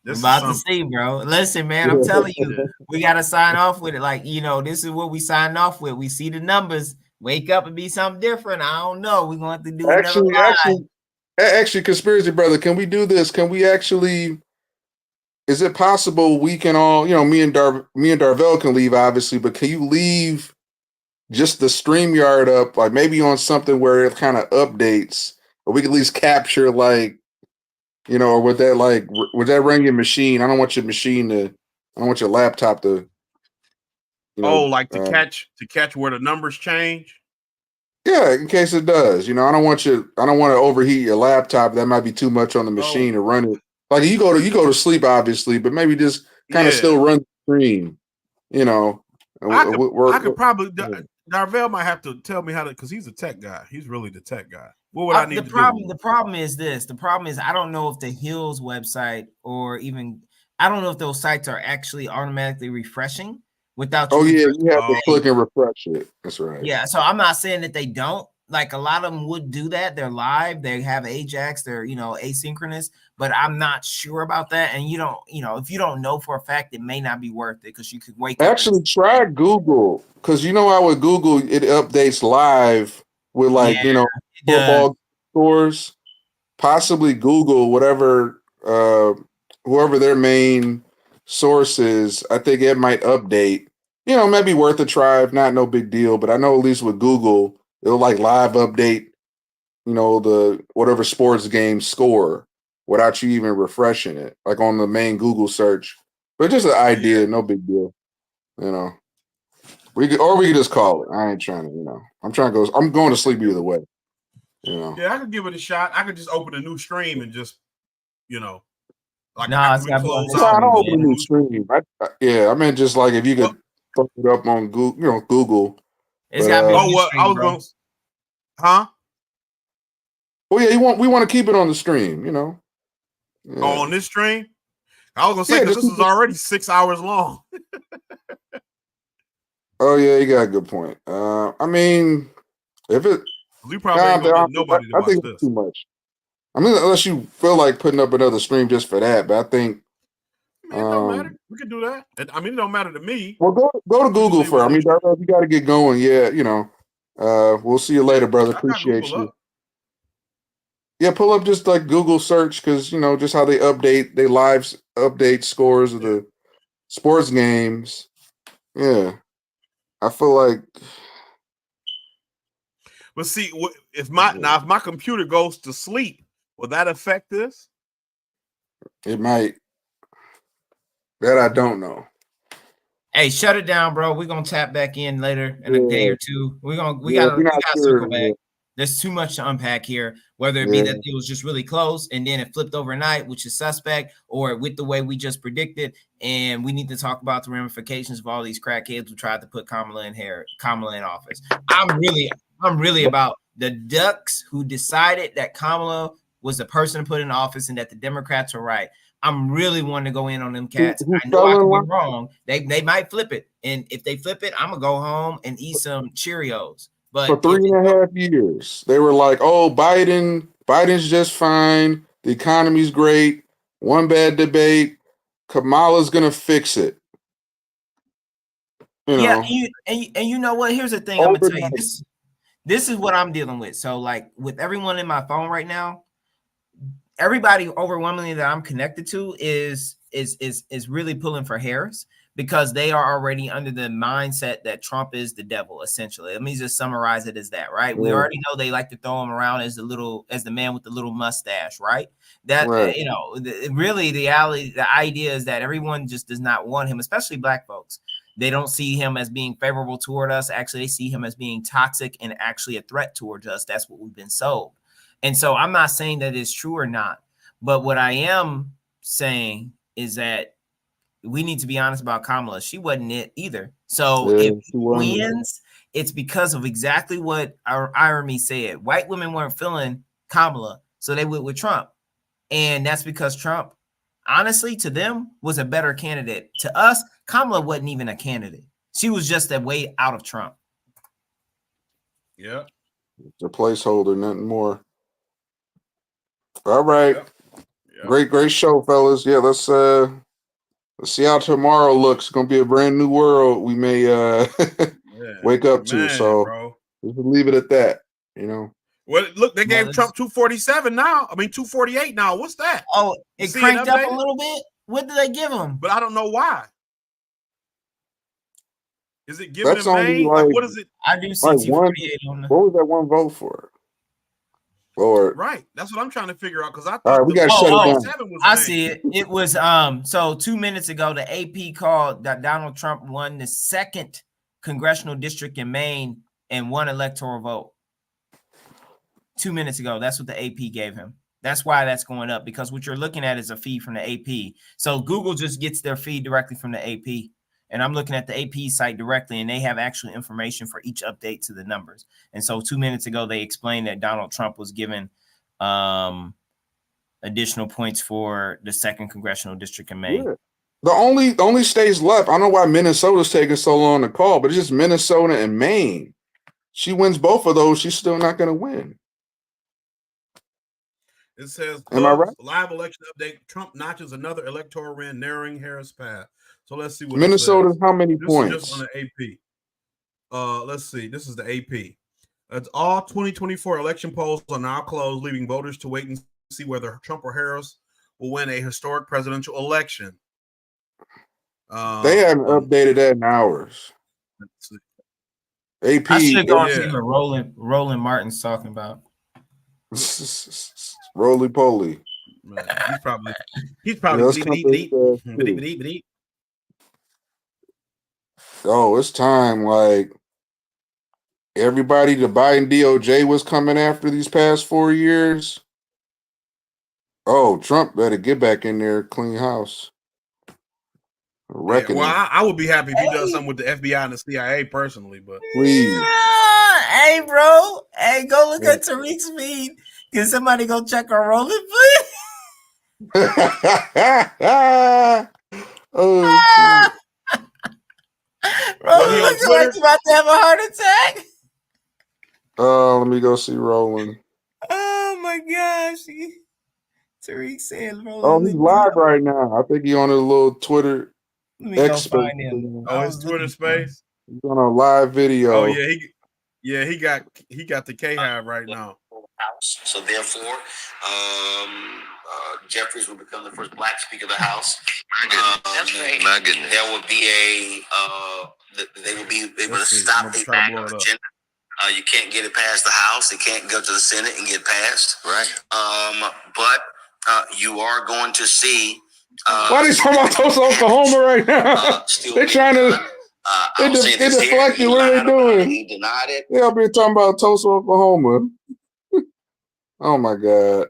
This is about to see, bro. Listen, man, I'm telling you, we got to sign off with it. Like, this is what we signed off with. We see the numbers. Wake up and be something different. I don't know. We're going to have to do Actually, conspiracy brother, can we do this? Can we actually? Is it possible we can all, me and Darvell can leave, obviously, but can you leave just the StreamYard up, like maybe on something where it kind of updates, or we can at least capture, like, or would that run your machine? I don't want your laptop to. To catch where the numbers change. Yeah, in case it does. I don't want to overheat your laptop. That might be too much on the machine to run it. Like you go to sleep, obviously, but maybe just kind of still run the stream. I could probably. Darvell might have to tell me how to, because he's a tech guy. He's really the tech guy. What would I need to do? The problem is this. The problem is I don't know if the Hills website or even I don't know if those sites are actually automatically refreshing without. You have to click and refresh it. That's right. Yeah, so I'm not saying that they don't. Like, a lot of them would do that. They're live. They have Ajax. They're asynchronous. But I'm not sure about that. And if you don't know for a fact, it may not be worth it because you could wake up. Actually, try Google, because how with Google it updates live with football scores. Possibly Google whatever whoever their main source is. I think it might update. Maybe worth a try. If not, no big deal. But I know at least with Google, it'll live update, the whatever sports game score without you even refreshing it, like on the main Google search. But just an idea, no big deal. We could just call it. I ain't trying to, I'm going to sleep either way. Yeah, I could give it a shot. I could just open a new stream and just, I don't open a new stream. I meant just like if you could fuck it up on Google, Google. It's got to be. I was going. Huh? Well, yeah, we want to keep it on the stream, Yeah. On this stream, I was gonna say because this is already 6 hours long. Oh yeah, you got a good point. If it, we probably ain't gonna get nobody to watch think this. It's too much. Unless you feel like putting up another stream just for that, but I think. It don't matter. We can do that. It don't matter to me. Well, go to Google first. You got to get going. Yeah, we'll see you later, brother. Appreciate you. Yeah, pull up just like Google search because just how they live update scores of the sports games. Yeah, I feel like. But see, if my computer goes to sleep, will that affect this? It might. That I don't know. Hey, shut it down, bro. We're gonna tap back in later in a day or two. We gotta circle back. There's too much to unpack here, whether it be that it was just really close and then it flipped overnight, which is suspect, or with the way we just predicted. And we need to talk about the ramifications of all these crackheads who tried to put Kamala in office. I'm really about the ducks who decided that Kamala was the person to put in office and that the Democrats are right. I'm really wanting to go in on them cats. I know I can be wrong. They might flip it. And if they flip it, I'm going to go home and eat some Cheerios. But for 3.5 years, they were like, "Oh, Biden's just fine. The economy's great. One bad debate. Kamala's gonna fix it." Yeah, and you know what? Here's the thing. I'm gonna tell you this is what I'm dealing with. So, like with everyone in my phone right now, everybody overwhelmingly that I'm connected to is really pulling for Harris, because they are already under the mindset that Trump is the devil, essentially. Let me just summarize it as that, right? We already know they like to throw him around as the man with the little mustache, right? That really the idea is that everyone just does not want him, especially black folks. They don't see him as being favorable toward us. Actually, they see him as being toxic and actually a threat towards us. That's what we've been sold. And so I'm not saying that it's true or not, but what I am saying is that we need to be honest about Kamala. She wasn't it either. So if he wins, it's because of exactly what our irony said. White women weren't feeling Kamala, so they went with Trump. And that's because Trump, honestly, to them, was a better candidate. To us, Kamala wasn't even a candidate. She was just a way out of Trump. Yeah. It's a placeholder, nothing more. All right. Yep. Great show, fellas. Yeah, let's see how tomorrow looks. It's gonna be a brand new world we may wake up to. So we can leave it at that, you know. Well, look, they gave Trump 247 now. I mean 248 now. What's that? Oh, it cranked up a little bit. What did they give him? But I don't know why. Is it given That's in only Maine? like, what is it? I do see like 248 on what was that one vote for? Lord. Right. That's what I'm trying to figure out, because I thought All right, we got to shut it down. I see it. It was so 2 minutes ago, the AP called that Donald Trump won the 2nd congressional district in Maine and won electoral vote. 2 minutes ago. That's what the AP gave him. That's why that's going up, because what you're looking at is a feed from the AP. So Google just gets their feed directly from the AP. And I'm looking at the AP site directly, and they have actual information for each update to the numbers. And so 2 minutes ago, they explained that Donald Trump was given additional points for the 2nd congressional district in Maine. Yeah. The only states left, I don't know why Minnesota's taking so long to call, but it's just Minnesota and Maine. She wins both of those, she's still not going to win. It says, am I right? Live election update. Trump notches another electoral win, narrowing Harris' path. So let's see what Minnesota's how many this points? Is just on the AP. Let's see. This is the AP. It's all 2024 election polls are now closed, leaving voters to wait and see whether Trump or Harris will win a historic presidential election. They haven't updated that in hours. AP. I should have gone to what Roland Martin's talking about. Roly poly. He's probably Oh, it's time. Like everybody, the Biden DOJ was coming after these past 4 years. Oh, Trump better get back in there, clean house. Yeah, well, I would be happy if he does something with the FBI and the CIA personally, but please. Hey, bro. Hey, go look at Tariq's feed. Can somebody go check our Roland, please? Oh, Roland looks like he's about to have a heart attack. let me go see Roland. Oh my gosh. Tariq said Roland. Oh, he's live right now. I think he's on a little Twitter. Let me go find him. Oh, his Twitter space. He's on a live video. Oh yeah, he got the K-Hive right now. House. So therefore, Jeffries will become the first black speaker of the House. That's great. My goodness. There will be they will stop the MAGA agenda. You can't get it past the House. It can't go to the Senate and get passed. Right. But you are going to see Why they talking about Tulsa, Oklahoma right now? They're trying to. They deflected. What are they doing? He denied it. They up here talking about Tulsa, Oklahoma. Oh my God.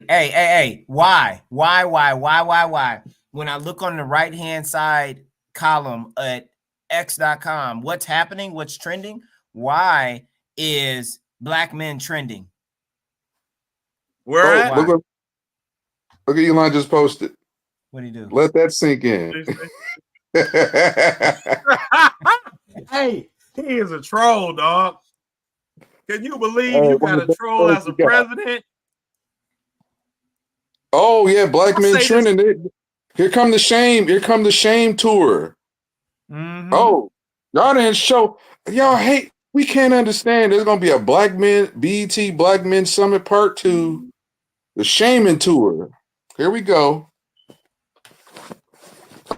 Hey, why? When I look on the right-hand side column at x.com, what's happening? What's trending? Why is black men trending? Where at? Look at Elon just posted. What'd he do? Let that sink in. Hey, he is a troll, dog. Can you believe you got a troll as a president? Oh yeah, black men trending. Here come the shame. Here come the shame tour. Oh, y'all didn't show. Y'all hate. We can't understand. There's gonna be a Black Men BET Black Men Summit Part 2, the shaming tour. Here we go.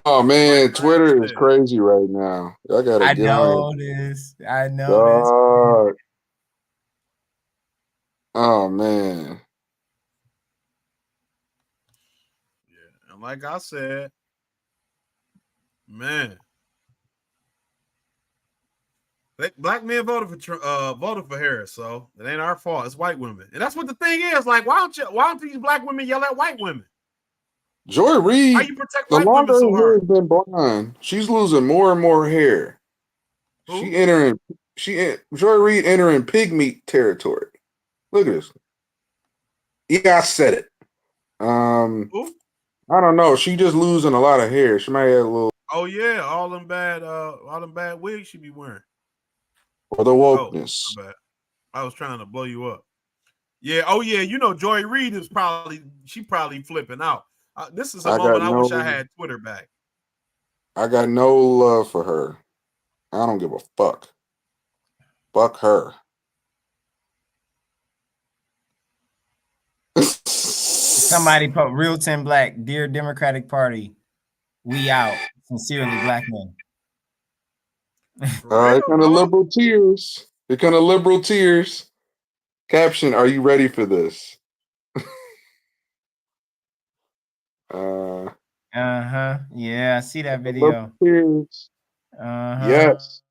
Oh man, Twitter is crazy right now. I gotta I get know on this. I know God. Oh man. And like I said, man, black men voted for Harris, so it ain't our fault. It's white women, and that's what the thing is. Like, why don't these black women yell at white women? Joy Reid, How you protect the white longer women so her hair hard? has been blonde, she's losing more and more hair. Who? Joy Reid entering pig meat territory. Look at this. Yeah, I said it. Who? I don't know. She just losing a lot of hair. She might have a little. Oh yeah, all them bad wigs she be wearing. Or the wokeness. Oh, my bad. I was trying to blow you up. Yeah. Oh yeah. You know, Joy Reid is probably flipping out. This is a moment I wish I had Twitter back. I got no love for her. I don't give a fuck. Fuck her. Somebody put Real 10 Black, Dear Democratic Party, we out. Sincerely, black men. Here come the liberal tears. Here come the liberal tears. Caption, are you ready for this? Yeah, I see that video. Tears. Yes.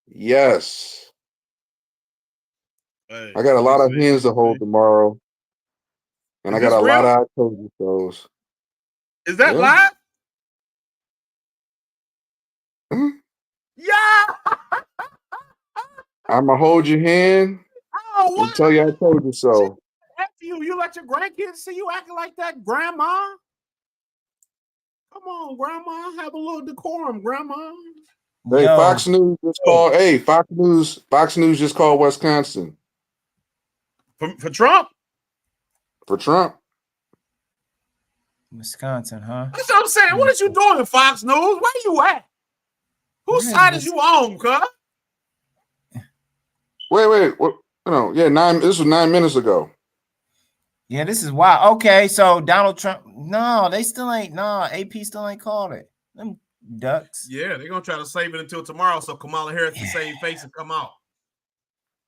Yes. Hey, I got a lot of hands to hold tomorrow. And I got a lot of October shows. Is that live? Yeah. I'm going to hold your hand and tell you I told you so. After you let your grandkids see you acting like that, grandma? Come on, grandma. Have a little decorum, grandma. Hey, Fox News just called. Hey, Fox News just called Wisconsin. For Trump? For Trump. Wisconsin, huh? That's what I'm saying. What are you doing, Fox News? Where you at? Whose side is you on, cuz? Wait. What? No, yeah, this was 9 minutes ago. Yeah, this is wild. Okay, so Donald Trump. No, they still ain't. No, AP still ain't called it. Them ducks. Yeah, they're gonna try to save it until tomorrow so Kamala Harris can save face and come out.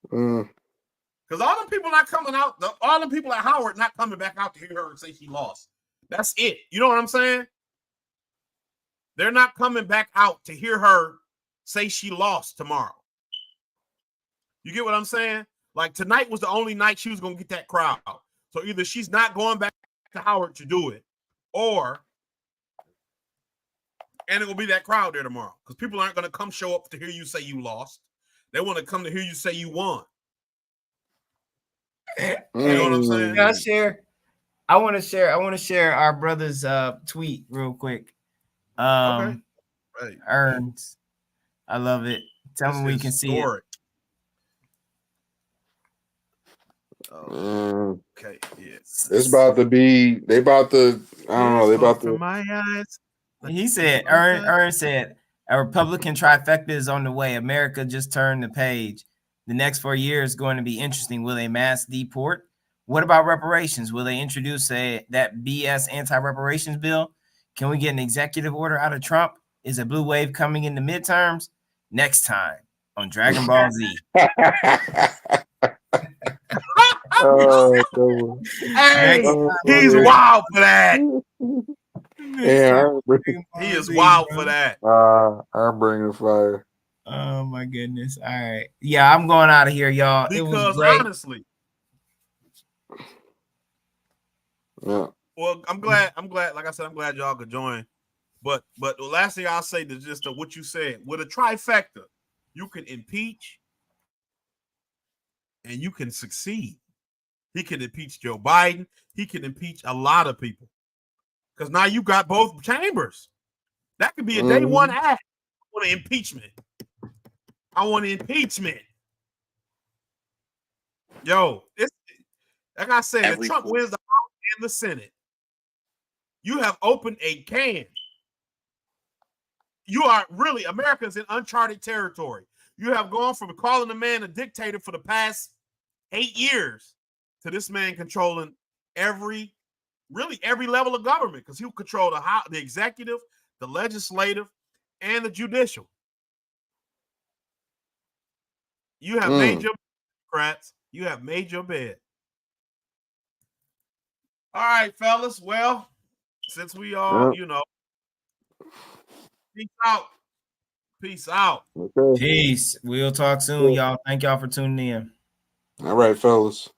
Because all the people not coming out, all the people at Howard not coming back out to hear her and say she lost. That's it. You know what I'm saying? They're not coming back out to hear her say she lost tomorrow. You get what I'm saying? Like tonight was the only night she was gonna get that crowd. So either she's not going back to Howard to do it, and it will be that crowd there tomorrow. Because people aren't going to come show up to hear you say you lost. They want to come to hear you say you won. You know what I'm saying? I want to share our brother's tweet real quick. Okay. Right. Earns. I love it. Tell me we can see it. Okay, yes. It's about to be, I don't know, from my eyes. He said, Ern said, a Republican trifecta is on the way. America just turned the page. The next 4 years is going to be interesting. Will they mass deport? What about reparations? Will they introduce that BS anti-reparations bill? Can we get an executive order out of Trump? Is a blue wave coming in the midterms? Next time on Dragon Ball Z. Hey, he's wild for that. Yeah, He is wild for that. I'm bringing fire. Oh my goodness. All right. Yeah, I'm going out of here, y'all. It was Because great. honestly, Yeah. well, I'm glad. Like I said, I'm glad y'all could join. But the last thing I'll say is just what you said. With a trifecta, you can impeach and you can succeed. He can impeach Joe Biden. He can impeach a lot of people. Because now you got both chambers. That could be a day one act. I want an impeachment. I want an impeachment. Yo, it's like I said, if Trump wins the House and the Senate, you have opened a can. You are really, America's in uncharted territory. You have gone from calling the man a dictator for the past 8 years to this man controlling every level of government, because he'll control the executive, the legislative, and the judicial. You have made your Democrats. You have made your bed. All right, fellas. Well, since we all, peace out. Peace out. Okay. Peace. We'll talk soon, y'all. Thank y'all for tuning in. All right, fellas.